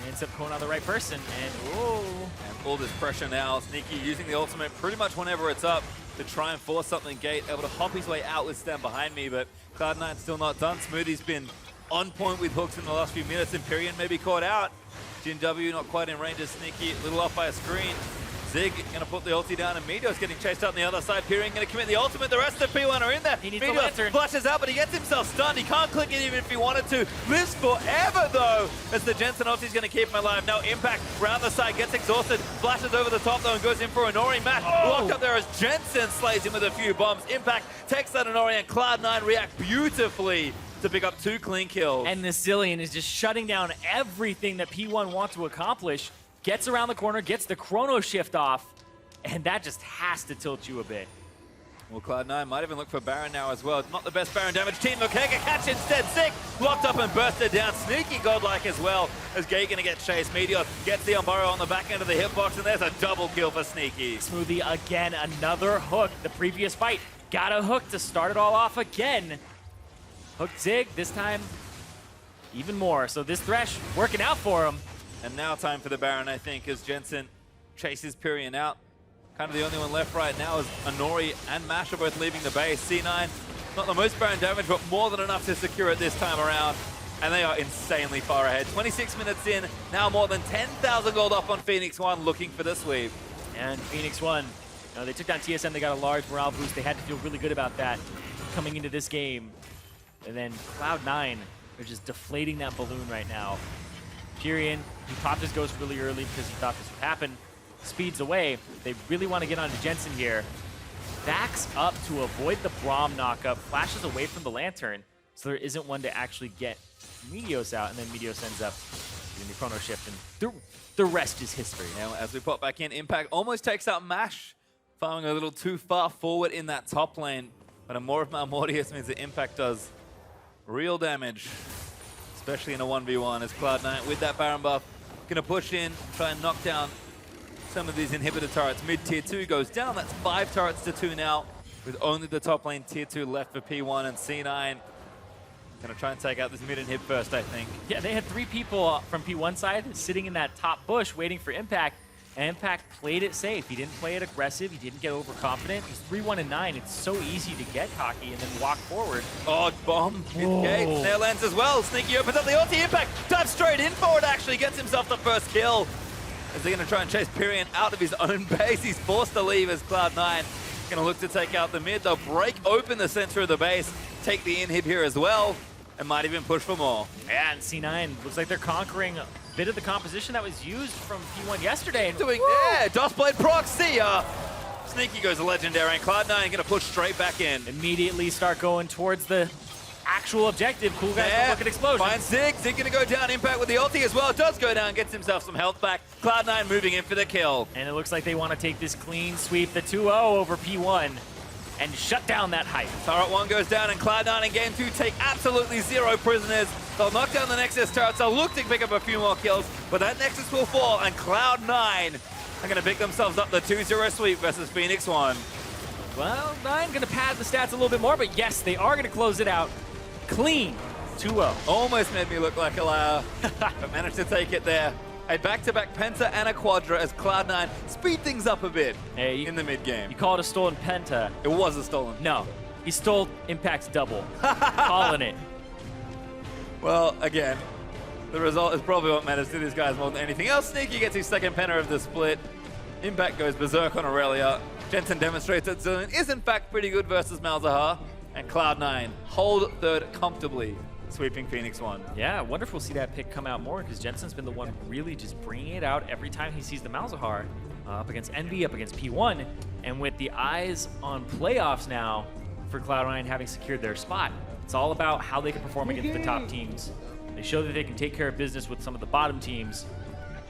he ends up going on the right person, and whoa. And all this pressure now. Sneaky using the ultimate pretty much whenever it's up to try and force something. Gate able to hop his way out with Stand behind me, but Cloud9 still not done. Smoothie's been on point with hooks in the last few minutes. Empyrean maybe caught out. Jin W not quite in range of Sneaky, a little off by a screen. Zig gonna put the ulti down, and Meteor's getting chased out on the other side. Pyrian gonna commit the ultimate. The rest of P1 are in there. He needs the Meteor lantern. flashes out, but he gets himself stunned. He can't click it even if he wanted to. Lives forever though, as the Jensen ulti's gonna keep him alive. Now Impact round the side, gets exhausted, flashes over the top though, and goes in for an Ori. Mash locked up there as Jensen slays him with a few bombs. Impact takes that an Ori, and Cloud9 react beautifully to pick up 2 clean kills. And the Zillion is just shutting down everything that P1 wants to accomplish. Gets around the corner, gets the chrono shift off, and that just has to tilt you a bit. Well, Cloud9 might even look for Baron now as well. Not the best Baron damage. Team Mokega catch instead. Zig locked up and bursted down. Sneaky godlike as well, as Gay gonna get chased. Meteor gets the Umbaro on the back end of the hitbox, and there's a double kill for Sneaky. Smoothie again, another hook. The previous fight got a hook to start it all off again. Hooked Zig, this time even more. So this Thresh working out for him. And now time for the Baron, I think, as Jensen chases Pyrian out. Kind of the only one left right now is Anori and Mash are both leaving the base. C9, not the most Baron damage, but more than enough to secure it this time around. And they are insanely far ahead. 26 minutes in, now more than 10,000 gold up on FLICKR looking for the sweep. And FLICKR, they took down TSM, they got a large morale boost. They had to feel really good about that coming into this game. And then Cloud9, they're just deflating that balloon right now. Pyrian, he popped his ghost really early because he thought this would happen. Speeds away. They really want to get onto Jensen here. Backs up to avoid the Braum knockup, flashes away from the Lantern, so there isn't one to actually get Meteos out, and then Meteos ends up getting the chrono shift, and the rest is history. Now, as we pop back in, Impact almost takes out Mash, farming a little too far forward in that top lane, but a more of Mortius means that Impact does real damage, especially in a 1v1, as Cloud9 with that Baron buff gonna push in, try and knock down some of these inhibitor turrets. Mid tier 2 goes down. That's 5 turrets to 2 now, with only the top lane tier 2 left for P1, and C9 gonna try and take out this mid inhib first, I think. Yeah, they had 3 people from P1 side sitting in that top bush waiting for Impact, Impact played it safe. He didn't play it aggressive. He didn't get overconfident. He's 3-1-9. It's so easy to get cocky and then walk forward. Oh, bomb hit gates. Nail lands as well. Sneaky opens up the ulti. Impact dives straight in for it, actually gets himself the first kill. Is he going to try and chase Pyrian out of his own base? He's forced to leave as Cloud9 going to look to take out the mid. They'll break open the center of the base, take the inhib here as well, and might even push for more. Yeah, and C9 looks like they're conquering a bit of the composition that was used from P1 yesterday. Doing there, Dustblade proxy. Sneaky goes legendary, and Cloud9 going to push straight back in. Immediately start going towards the actual objective. Cool guys yeah. Look at explosion. Finds Zig. Zig going to go down. Impact with the ulti as well. Does go down, gets himself some health back. Cloud9 moving in for the kill. And it looks like they want to take this clean sweep, the 2-0 over P1, and shut down that hype. Turret 1 goes down, and Cloud9 in game 2 take absolutely 0 prisoners. They'll knock down the Nexus turrets. They'll look to pick up a few more kills, but that Nexus will fall, and Cloud9 are going to pick themselves up the 2-0 sweep versus FLICKR. Well, 9 going to pad the stats a little bit more, but yes, they are going to close it out. Clean 2-0. Almost made me look like a liar, but managed to take it there. A back-to-back Penta and a Quadra as Cloud9 speed things up a bit in the mid-game. You call it a stolen Penta. It was a stolen. No, he stole Impact's double. Calling it. Well, again, the result is probably what matters to these guys more than anything else. Sneaky gets his second Penta of the split. Impact goes berserk on Aurelia. Jensen demonstrates that Zillion is in fact pretty good versus Malzahar. And Cloud9 hold third comfortably, sweeping FLICKR. Yeah, I wonder if we'll see that pick come out more, because Jensen's been the one really just bringing it out every time he sees the Malzahar up against Envy, up against P1. And with the eyes on playoffs now for Cloud9 having secured their spot, it's all about how they can perform against the top teams. They show that they can take care of business with some of the bottom teams,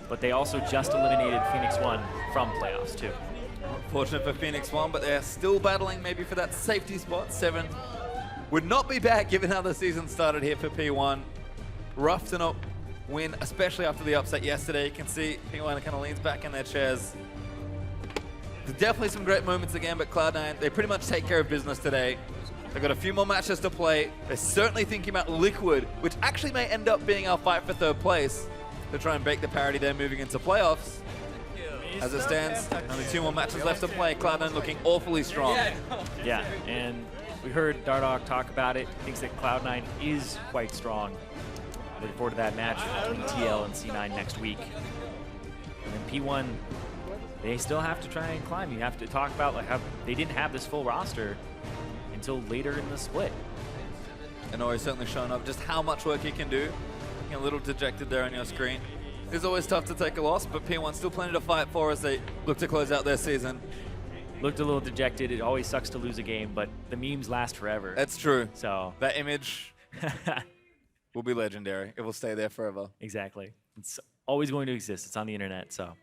but they also just eliminated FLICKR from playoffs too. Fortunate for FLICKR, but they're still battling maybe for that safety spot. 7 would not be bad given how the season started here for P1. Rough to not win, especially after the upset yesterday. You can see P1 kind of leans back in their chairs. There's definitely some great moments again, but Cloud9, they pretty much take care of business today. They've got a few more matches to play. They're certainly thinking about Liquid, which actually may end up being our fight for third place to try and break the parity there moving into playoffs. As it stands, only 2 more matches left to play. Cloud9 looking awfully strong. Yeah, and we heard Dardoch talk about it. Thinks that Cloud9 is quite strong. Looking forward to that match between TL and C9 next week. And then P1, they still have to try and climb. You have to talk about like how they didn't have this full roster until later in the split. And always certainly showing up just how much work he can do. Looking a little dejected there on your screen. It's always tough to take a loss, but P1 still plenty to fight for as they look to close out their season. Looked a little dejected. It always sucks to lose a game, but the memes last forever. That's true. So that image will be legendary. It will stay there forever. Exactly. It's always going to exist. It's on the internet, so.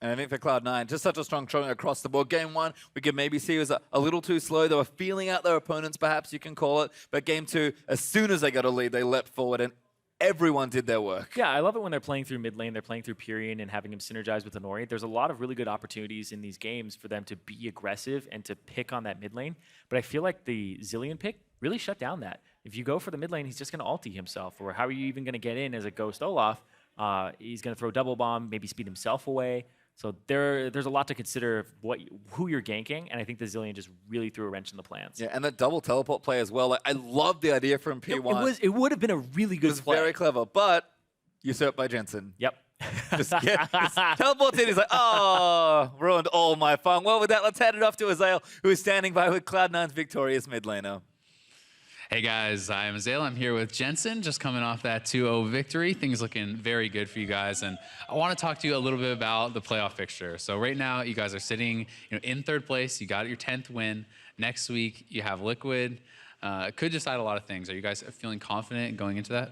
And I think for Cloud9, just such a strong showing across the board. Game 1, we could maybe see was a little too slow. They were feeling out their opponents, perhaps you can call it. But Game 2, as soon as they got a lead, they leapt forward and everyone did their work. Yeah, I love it when they're playing through mid lane, they're playing through Pyrian and having him synergize with Honori. There's a lot of really good opportunities in these games for them to be aggressive and to pick on that mid lane. But I feel like the Zillion pick really shut down that. If you go for the mid lane, he's just going to ulti himself. Or how are you even going to get in as a Ghost Olaf? He's going to throw double bomb, maybe speed himself away. So there's a lot to consider of who you're ganking, and I think the Zillion just really threw a wrench in the plans. Yeah, and that double teleport play as well. Like, I love the idea from P1. It would have been a really good play. Very clever, but usurped by Jensen. Yep. Just teleports in. He's like, oh, ruined all my fun. Well, with that, let's hand it off to Azael, who is standing by with Cloud9's victorious mid laner. Hey guys, I'm Azael. I'm here with Jensen, just coming off that 2-0 victory. Things looking very good for you guys, and I want to talk to you a little bit about the playoff fixture. So right now, you guys are sitting, in third place. You got your 10th win. Next week, you have Liquid. Could decide a lot of things. Are you guys feeling confident going into that?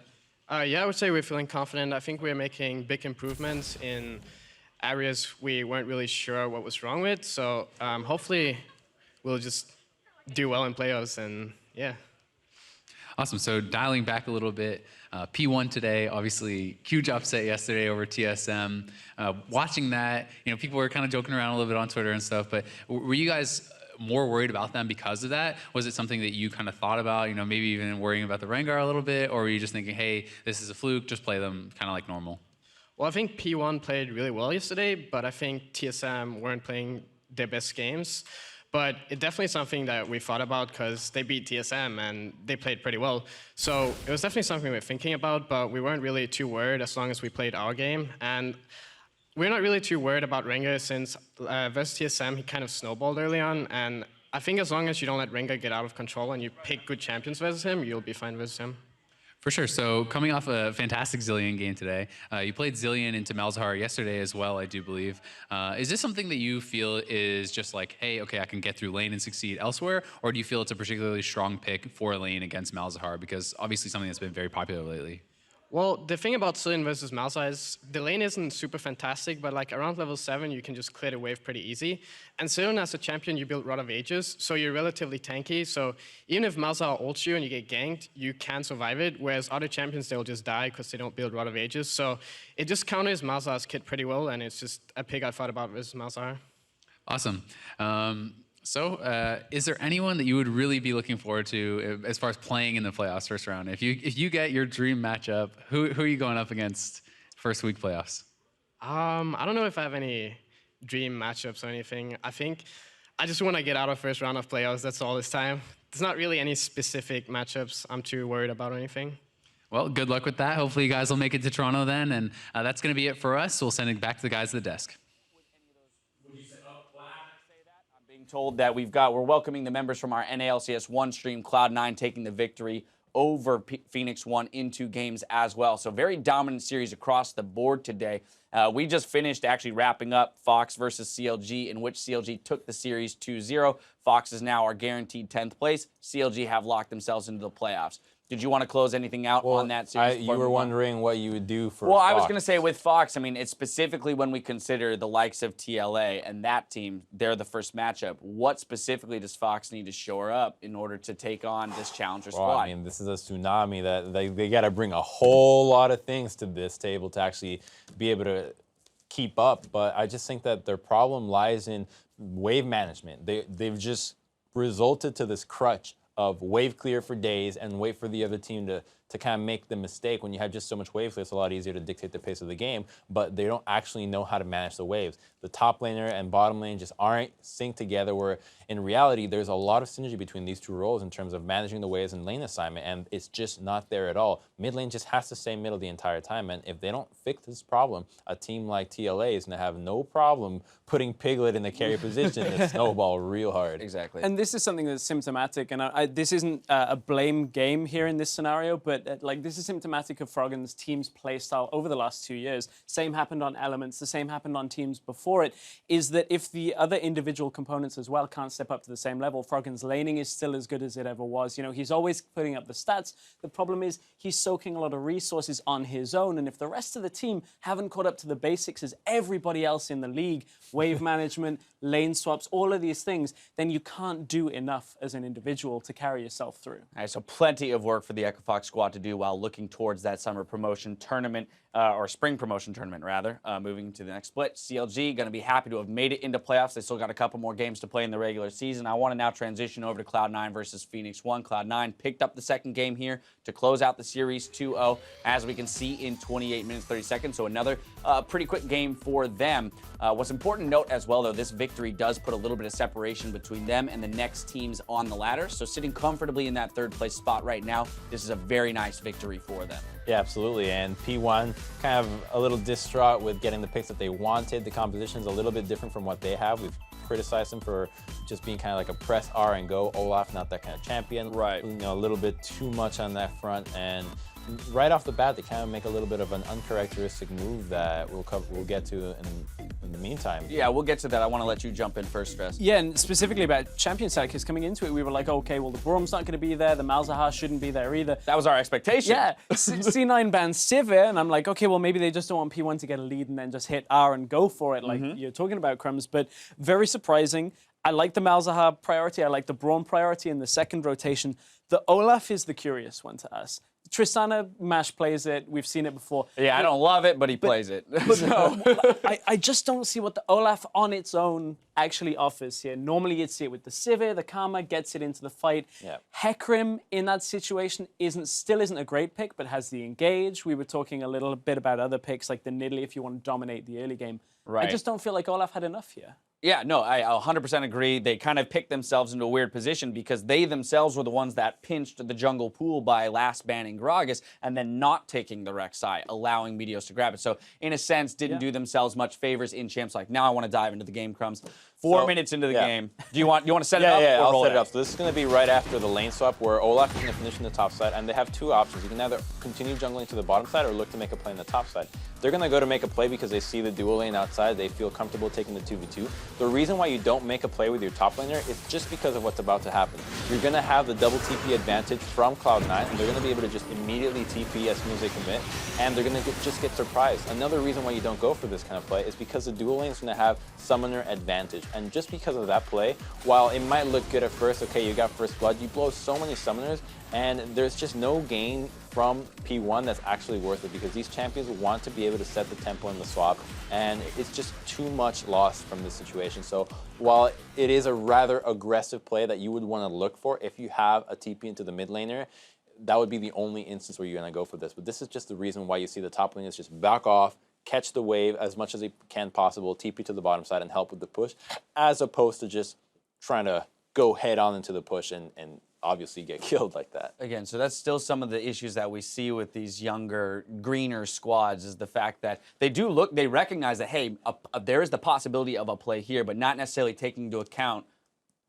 Yeah, I would say we're feeling confident. I think we're making big improvements in areas we weren't really sure what was wrong with. So hopefully, we'll just do well in playoffs, and yeah. Awesome. So dialing back a little bit, P1 today, obviously huge upset yesterday over TSM. Watching that, people were kind of joking around a little bit on Twitter and stuff, but were you guys more worried about them because of that? Was it something that you kind of thought about, maybe even worrying about the Rengar a little bit, or were you just thinking, hey, this is a fluke, just play them kind of like normal? Well, I think P1 played really well yesterday, but I think TSM weren't playing their best games. But it's definitely something that we thought about because they beat TSM and they played pretty well. So it was definitely something we were thinking about, but we weren't really too worried as long as we played our game. And we're not really too worried about Rengar since versus TSM, he kind of snowballed early on. And I think as long as you don't let Rengar get out of control and you pick good champions versus him, you'll be fine versus him. For sure. So coming off a fantastic Zillion game today, you played Zillion into Malzahar yesterday as well, I do believe. Is this something that you feel is just like, hey, okay, I can get through lane and succeed elsewhere? Or do you feel it's a particularly strong pick for lane against Malzahar? Because obviously something that's been very popular lately. Well, the thing about Zillion versus Malzahar is the lane isn't super fantastic, but like around level 7, you can just clear the wave pretty easy. And Zillion as a champion, you build Rod of Ages, so you're relatively tanky. So even if Malzahar ults you and you get ganked, you can survive it, whereas other champions, they'll just die because they don't build Rod of Ages. So it just counters Malzahar's kit pretty well, and it's just a pick I thought about versus Malzahar. Awesome. So, is there anyone that you would really be looking forward to as far as playing in the playoffs first round? If you get your dream matchup, who are you going up against first week playoffs? I don't know if I have any dream matchups or anything. I think I just want to get out of first round of playoffs. That's all this time. There's not really any specific matchups I'm too worried about or anything. Well, good luck with that. Hopefully you guys will make it to Toronto then, and that's going to be it for us. We'll send it back to the guys at the desk. Told that we're welcoming the members from our NALCS1 stream, Cloud9 taking the victory over Phoenix 1 in 2 games as well. So very dominant series across the board today. We just finished actually wrapping up Fox versus CLG, in which CLG took the series 2-0. Fox is now our guaranteed 10th place. CLG have locked themselves into the playoffs. Did you want to close anything out on that series? You were wondering what you would do for Well, Fox. I was going to say with Fox, I mean, it's specifically when we consider the likes of TLA and that team, they're the first matchup. What specifically does Fox need to shore up in order to take on this challenger squad? I mean, this is a tsunami that they got to bring a whole lot of things to this table to actually be able to keep up. But I just think that their problem lies in wave management. They've just resulted to this crutch of wave clear for days and wait for the other team to kind of make the mistake. When you have just so much wave clear, it's a lot easier to dictate the pace of the game, but they don't actually know how to manage the waves. The top laner and bottom lane just aren't synced together, where in reality, there's a lot of synergy between these two roles in terms of managing the waves and lane assignment, and it's just not there at all. Mid lane just has to stay middle the entire time, and if they don't fix this problem, a team like TLA is going to have no problem putting Piglet in the carry position and snowball real hard. Exactly. And this is something that's symptomatic, and this isn't a blame game here in this scenario, but like this is symptomatic of Froggen's team's playstyle over the last 2 years. Same happened on Elements, the same happened on teams before it, is that if the other individual components as well can't step up to the same level, Froggen's laning is still as good as it ever was. You know, he's always putting up the stats. The problem is he's soaking a lot of resources on his own, and if the rest of the team haven't caught up to the basics as everybody else in the league, wave management, lane swaps, all of these things, then you can't do enough as an individual to carry yourself through. All right, so plenty of work for the Echo Fox squad to do while looking towards that summer promotion tournament, or spring promotion tournament, rather, moving to the next split. CLG going to be happy to have made it into playoffs. They still got a couple more games to play in the regular season. I want to now transition over to Cloud9 versus Phoenix 1. Cloud9 picked up the second game here to close out the series 2-0, as we can see in 28 minutes, 30 seconds. So another pretty quick game for them. What's important to note as well, though, this victory does put a little bit of separation between them and the next teams on the ladder. So sitting comfortably in that third place spot right now, this is a very nice victory for them. Yeah, absolutely. And P1 kind of a little distraught with getting the picks that they wanted. The composition's a little bit different from what they have. We've criticized him for just being kind of like a press R and go. Olaf, not that kind of champion. Right. You know, a little bit too much on that front. And right off the bat, they kind of make a little bit of an uncharacteristic move that we'll get to in the meantime. Yeah, we'll get to that. I want to let you jump in first, Stress. Yeah, and specifically about champion side, because coming into it, we were like, okay, well, the Braum's not going to be there, the Malzahar shouldn't be there either. That was our expectation. Yeah, C9 bans Sivir, and I'm like, okay, well, maybe they just don't want P1 to get a lead and then just hit R and go for it, like you're talking about, Crumbs, but very surprising. I like the Malzahar priority, I like the Braum priority in the second rotation. The Olaf is the curious one to us. Tristana, Mash plays it. We've seen it before. Yeah, I don't love it, but he plays it. So. I just don't see what the Olaf on its own actually offers here. Normally you'd see it with the Sivir, the Karma gets it into the fight. Yeah. Hecarim in that situation still isn't a great pick, but has the engage. We were talking a little bit about other picks like the Nidalee if you want to dominate the early game. Right. I just don't feel like Olaf had enough here. Yeah, no, I 100% agree. They kind of picked themselves into a weird position because they themselves were the ones that pinched the jungle pool by last banning Gragas and then not taking the Rek'Sai, allowing Meteos to grab it. So, in a sense, didn't do themselves much favors in champs. Like, now I want to dive into the game, Crumbs. 4 minutes into the game. Do you want to set it up? Yeah, or I'll roll set it up. So this is going to be right after the lane swap where Olaf is going to finish in the top side, and they have two options. You can either continue jungling to the bottom side or look to make a play in the top side. They're going to go to make a play because they see the dual lane outside. They feel comfortable taking the 2v2. The reason why you don't make a play with your top laner is just because of what's about to happen. You're going to have the double TP advantage from Cloud9, and they're going to be able to just immediately TP as soon as they commit, and they're going to just get surprised. Another reason why you don't go for this kind of play is because the dual lane is going to have summoner advantage, and just because of that play, while it might look good at first, okay, you got first blood, you blow so many summoners, and there's just no gain from P1 that's actually worth it because these champions want to be able to set the tempo in the swap, and it's just too much loss from this situation. So while it is a rather aggressive play that you would want to look for if you have a TP into the mid laner, that would be the only instance where you're going to go for this. But this is just the reason why you see the top laners just back off, catch the wave as much as they can possible, TP to the bottom side and help with the push, as opposed to just trying to go head on into the push and obviously get killed like that. Again, so that's still some of the issues that we see with these younger, greener squads is the fact that they recognize that, hey, there is the possibility of a play here, but not necessarily taking into account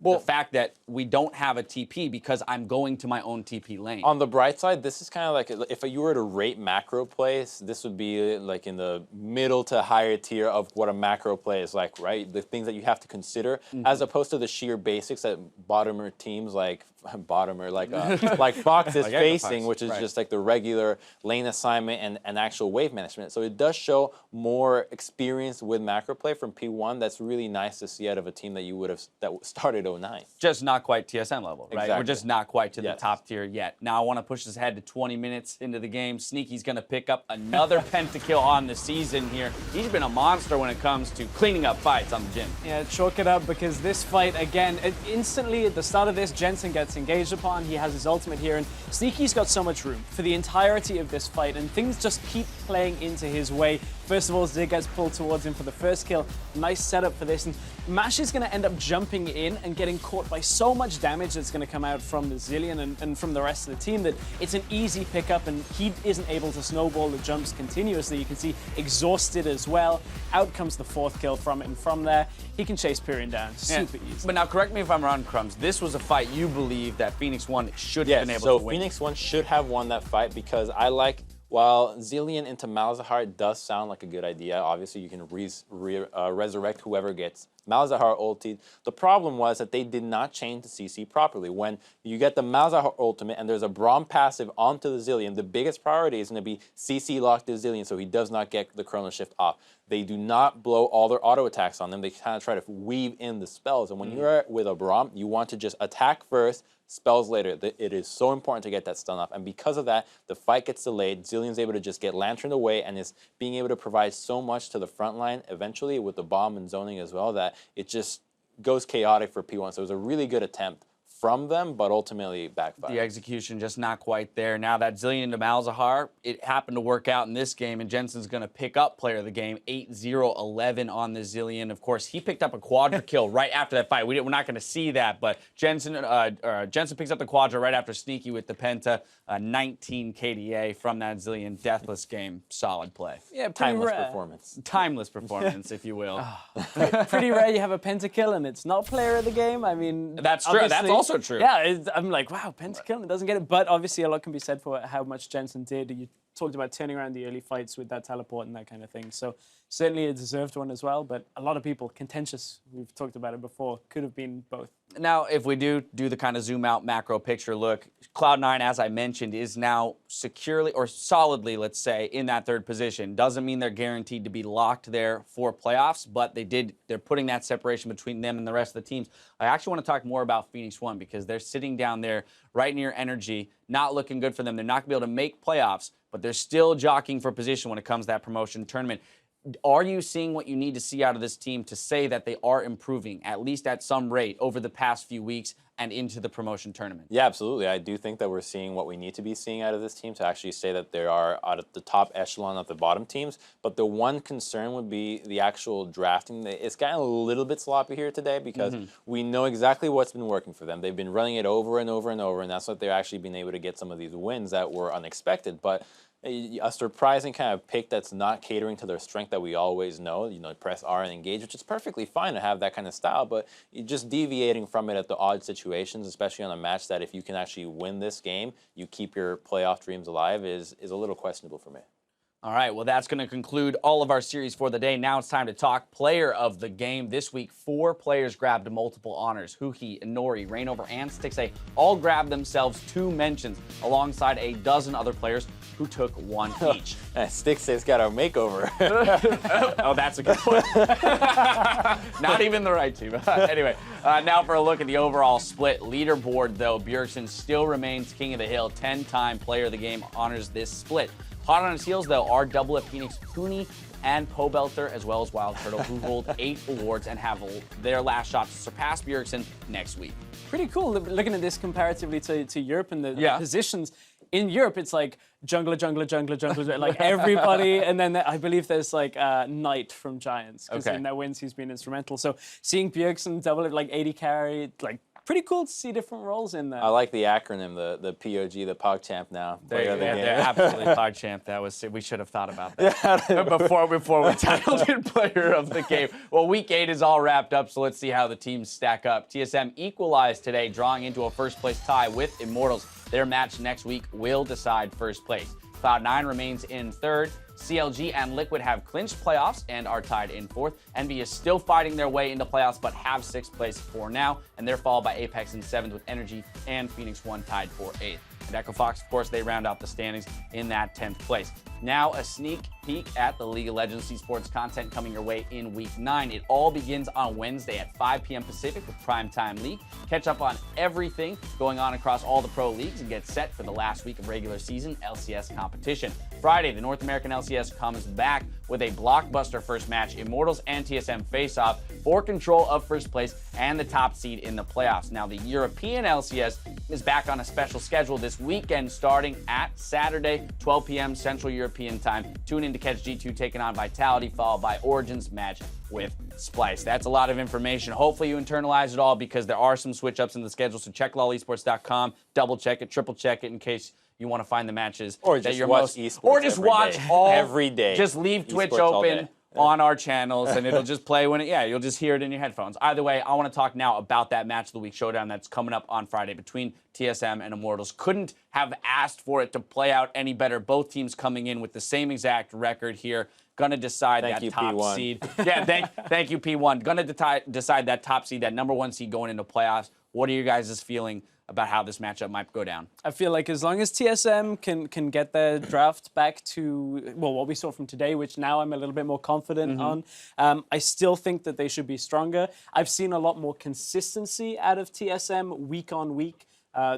the fact that we don't have a TP because I'm going to my own TP lane. On the bright side, this is kind of like if you were to rate macro plays, this would be like in the middle to higher tier of what a macro play is like, right? The things that you have to consider, as opposed to the sheer basics that bottomer teams like Fox is facing, which is just like the regular lane assignment and actual wave management. So it does show more experience with macro play from P1. That's really nice to see out of a team that that started 09. Just not quite TSM level, right? Exactly. We're just not quite to the top tier yet. Now I want to push this ahead to 20 minutes into the game. Sneaky's going to pick up another pentakill on the season here. He's been a monster when it comes to cleaning up fights on the gym. Yeah, chalk it up because this fight, again, instantly at the start of this, Jensen gets engaged upon. He has his ultimate here, and Sneaky's got so much room for the entirety of this fight, and things just keep playing into his way. First of all, Zig gets pulled towards him for the first kill. Nice setup for this, and Mash is going to end up jumping in and getting caught by so much damage that's going to come out from the Zilean and from the rest of the team that it's an easy pickup, and he isn't able to snowball the jumps continuously. You can see exhausted as well. Out comes the fourth kill from it, and from there, he can chase Pyrian down super easy. But now, correct me if I'm wrong, Crumbs. This was a fight you believe that Phoenix 1 should have been able to win. So Phoenix 1 should have won that fight because while Zilean into Malzahar does sound like a good idea, obviously you can resurrect whoever gets Malzahar ulted. The problem was that they did not chain the CC properly. When you get the Malzahar ultimate and there's a Braum passive onto the Zilean, the biggest priority is going to be CC lock the Zilean so he does not get the Chrono Shift off. They do not blow all their auto attacks on them. They kind of try to weave in the spells. And when you're with a Braum, you want to just attack first, spells later. It is so important to get that stun off. And because of that, the fight gets delayed. Zilean's able to just get lanterned away and is being able to provide so much to the front line eventually with the bomb and zoning as well that it just goes chaotic for P1. So it was a really good attempt from them, but ultimately backfired. The execution just not quite there. Now that Zilean into Malzahar, it happened to work out in this game, and Jensen's going to pick up player of the game, 8-0-11 on the Zilean. Of course, he picked up a quadra kill right after that fight. We're not going to see that, but Jensen picks up the quadra right after Sneaky with the penta, 19 KDA from that Zilean deathless game. Solid play. Yeah, timeless rare. performance. Timeless performance, if you will. Pretty rare you have a pentakill and it's not player of the game. I mean, that's true. That's also true. Yeah, I'm like, wow, pentakill and it doesn't get it. But obviously a lot can be said for how much Jensen did. You talked about turning around the early fights with that teleport and that kind of thing. So certainly a deserved one as well. But a lot of people, contentious, we've talked about it before, could have been both. Now, if we do the kind of zoom out macro picture look, Cloud9, as I mentioned, is now securely or solidly, let's say, in that third position. Doesn't mean they're guaranteed to be locked there for playoffs, but they're putting that separation between them and the rest of the teams. I actually want to talk more about Phoenix One because they're sitting down there right near NRG, not looking good for them. They're not going to be able to make playoffs, but they're still jockeying for position when it comes to that promotion tournament. Are you seeing what you need to see out of this team to say that they are improving, at least at some rate, over the past few weeks and into the promotion tournament? Yeah, absolutely. I do think that we're seeing what we need to be seeing out of this team to actually say that they are out of the top echelon of the bottom teams. But the one concern would be the actual drafting. It's gotten a little bit sloppy here today because we know exactly what's been working for them. They've been running it over and over and over, and that's what they're actually been able to get some of these wins that were unexpected. But a surprising kind of pick that's not catering to their strength that we always know, press R and engage, which is perfectly fine to have that kind of style, but just deviating from it at the odd situations, especially on a match that if you can actually win this game, you keep your playoff dreams alive, is a little questionable for me. All right, well, that's going to conclude all of our series for the day. Now it's time to talk player of the game. This week, 4 players grabbed multiple honors. Huhi, Inori, Rainover, and Stixxay all grabbed themselves 2 mentions alongside a dozen other players who took 1 each. Stixxay's got a makeover. Oh, that's a good one. Not even the right team. Anyway, now for a look at the overall split leaderboard, though. Bjergsen still remains king of the hill. 10-time player of the game honors this split. Hot on his heels, though, are Double Up Phoenix, Cooney, and Pobelter, as well as Wild Turtle, who hold 8 awards and have their last shot to surpass Bjergsen next week. Pretty cool looking at this comparatively to Europe and the positions. In Europe, it's like jungler, like everybody, and then I believe there's like Knight from Giants, because in their wins he's been instrumental. So seeing Bjergsen double it like 80 carry, like pretty cool to see different roles in there. I like the acronym, the POG, the PogChamp now. They're absolutely PogChamp. We should have thought about that before we titled it Player of the Game. Well, Week 8 is all wrapped up, so let's see how the teams stack up. TSM equalized today, drawing into a first-place tie with Immortals. Their match next week will decide first place. Cloud9 remains in third. CLG and Liquid have clinched playoffs and are tied in 4th. Envy is still fighting their way into playoffs, but have 6th place for now, and they're followed by Apex in 7th, with NRG and Phoenix One tied for 8th. And Echo Fox, of course, they round out the standings in that 10th place. Now a sneak peek at the League of Legends esports content coming your way in Week 9. It all begins on Wednesday at 5 p.m. Pacific with Primetime League. Catch up on everything going on across all the pro leagues and get set for the last week of regular season LCS competition. Friday, the North American LCS comes back with a blockbuster first match. Immortals and TSM face off for control of first place and the top seed in the playoffs. Now, the European LCS is back on a special schedule this weekend, starting at Saturday, 12 p.m. Central European time. Tune in to catch G2 taking on Vitality, followed by Origin's match with Splice. That's a lot of information. Hopefully you internalize it all, because there are some switch-ups in the schedule, so check lolesports.com, double-check it, triple-check it in case you want to find the matches or that just you're watch most, esports or just watch day. all every day. Just leave Twitch Esports open on our channels, and it'll just play when you'll just hear it in your headphones. Either way, I want to talk now about that match of the week showdown that's coming up on Friday between TSM and Immortals. Couldn't have asked for it to play out any better. Both teams coming in with the same exact record here. Gonna decide that top P1. seed. Yeah, thank you, P1. Gonna decide that top seed, that number 1 seed going into playoffs. What are you guys' feeling about how this matchup might go down? I feel like as long as TSM can get their draft back to, well, what we saw from today, which now I'm a little bit more confident on, I still think that they should be stronger. I've seen a lot more consistency out of TSM week on week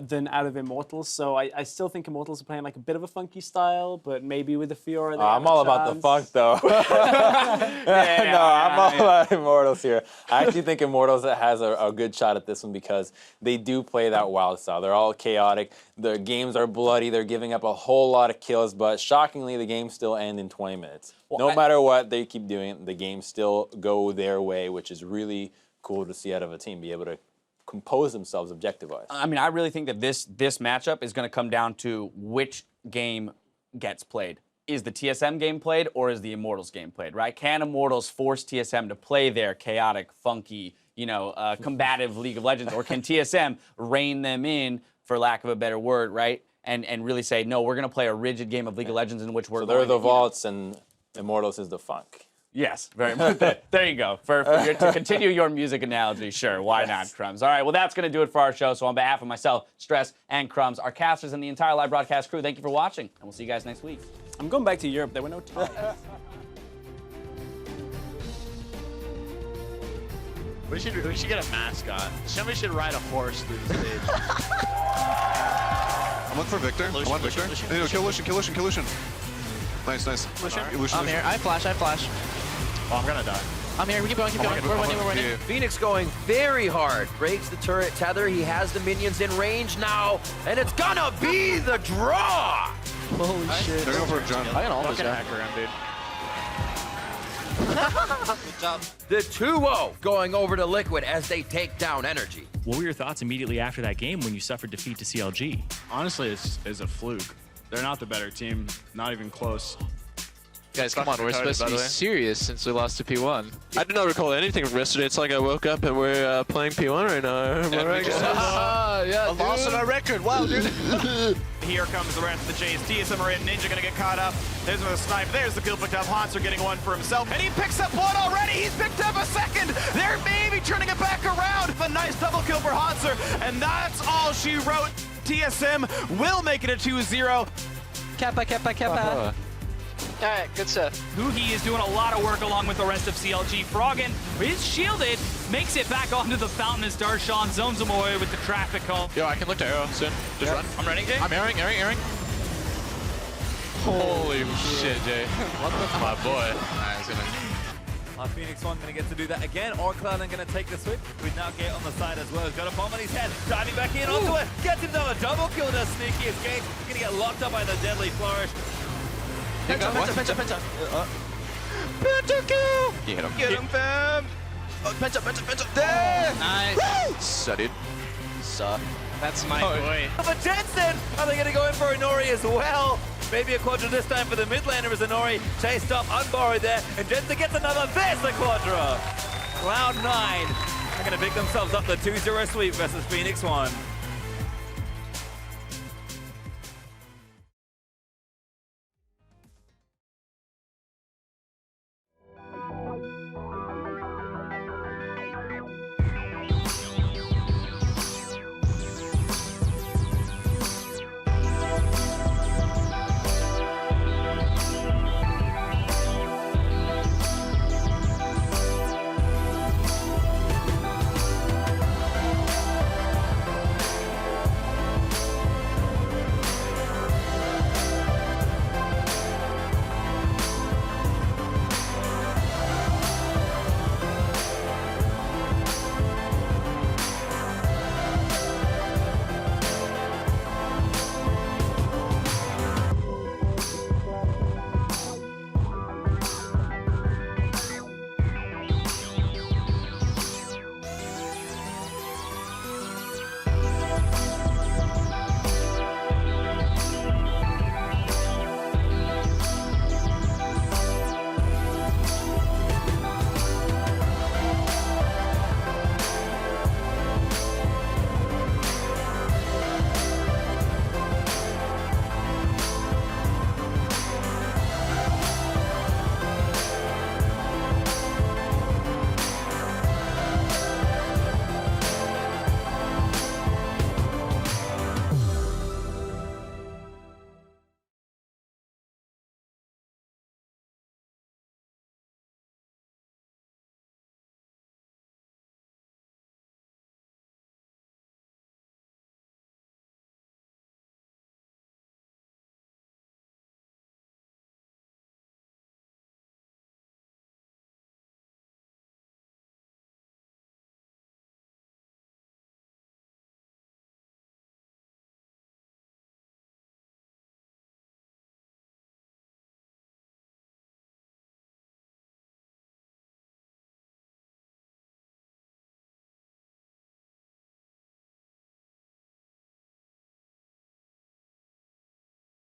than out of Immortals. So I still think Immortals are playing like a bit of a funky style, but maybe with the Fiora. I'm all about the funk, though. I'm all about Immortals here. I actually think Immortals has a good shot at this one, because they do play that wild style. They're all chaotic. The games are bloody. They're giving up a whole lot of kills, but shockingly, the games still end in 20 minutes. Well, no matter what they keep doing, the games still go their way, which is really cool to see out of a team, be able to compose themselves objective-wise. I mean, I really think that this matchup is going to come down to which game gets played. Is the TSM game played, or is the Immortals game played, right? Can Immortals force TSM to play their chaotic, funky, combative League of Legends, or can TSM rein them in, for lack of a better word, right? And really say, no, we're going to play a rigid game of League of Legends in which we're So they're the vaults and Immortals is the funk. Yes, very much. There you go. To continue your music analogy, sure, why not, Crumbs? All right, well, that's going to do it for our show. So on behalf of myself, Stress, and Crumbs, our casters, and the entire live broadcast crew, thank you for watching, and we'll see you guys next week. I'm going back to Europe. There were no ties. We should get a mascot. Somebody should ride a horse through the stage. I'm looking for Victor. I want Victor. No, kill Lucian, kill Lucian, kill Lucian. Nice, nice. Lucian? Lucian. I'm here. I flash. Oh, I'm gonna die. I'm here. We keep going. We're winning. Phoenix going very hard. Breaks the turret tether. He has the minions in range now. And it's gonna be the draw. Holy shit. They're going for a John. I can almost Fucking hacker him, dude. Good job. The 2-0 going over to Liquid as they take down NRG. What were your thoughts immediately after that game when you suffered defeat to CLG? Honestly, it's a fluke. They're not the better team. Not even close. Guys, come on, we're supposed to be serious since we lost to P1. I did not recall anything from yesterday. It's like I woke up and we're playing P1 right now. Yeah, a loss in our record. Wow, dude. Here comes the rest of the chase. TSM are in. Ninja gonna get caught up. There's the snipe. There's the kill picked up. Hanser getting one for himself. And he picks up one already. He's picked up a second. They're maybe turning it back around. A nice double kill for Hanser. And that's all she wrote. TSM will make it a 2-0. Kappa. All right, good stuff. Huhi is doing a lot of work along with the rest of CLG. Froggen is shielded, makes it back onto the fountain as Darshan zones him away with the traffic call. Yo, I can look to arrow soon. Just run. I'm running, Jay. I'm airing. Holy shit, Jay. What the my boy. He's gonna... Phoenix 1 gonna get to do that again. Cloud gonna take the sweep. We now get on the side as well. He's got a bomb on his head. Diving back in onto it. Gets him down a double kill. Does sneaky escape. Gonna get locked up by the deadly flourish. Penta. Penta kill! You hit him. Get him, fam. Oh, Penta. There. Nice. Studied. Suck. That's my boy. But Jensen, are they gonna go in for Inori as well? Maybe a quadra this time for the mid laner as Inori chased up, unborrowed there, and Jensen gets another. There's the quadra. Cloud9 are gonna pick themselves up the 2-0 sweep versus Phoenix 1.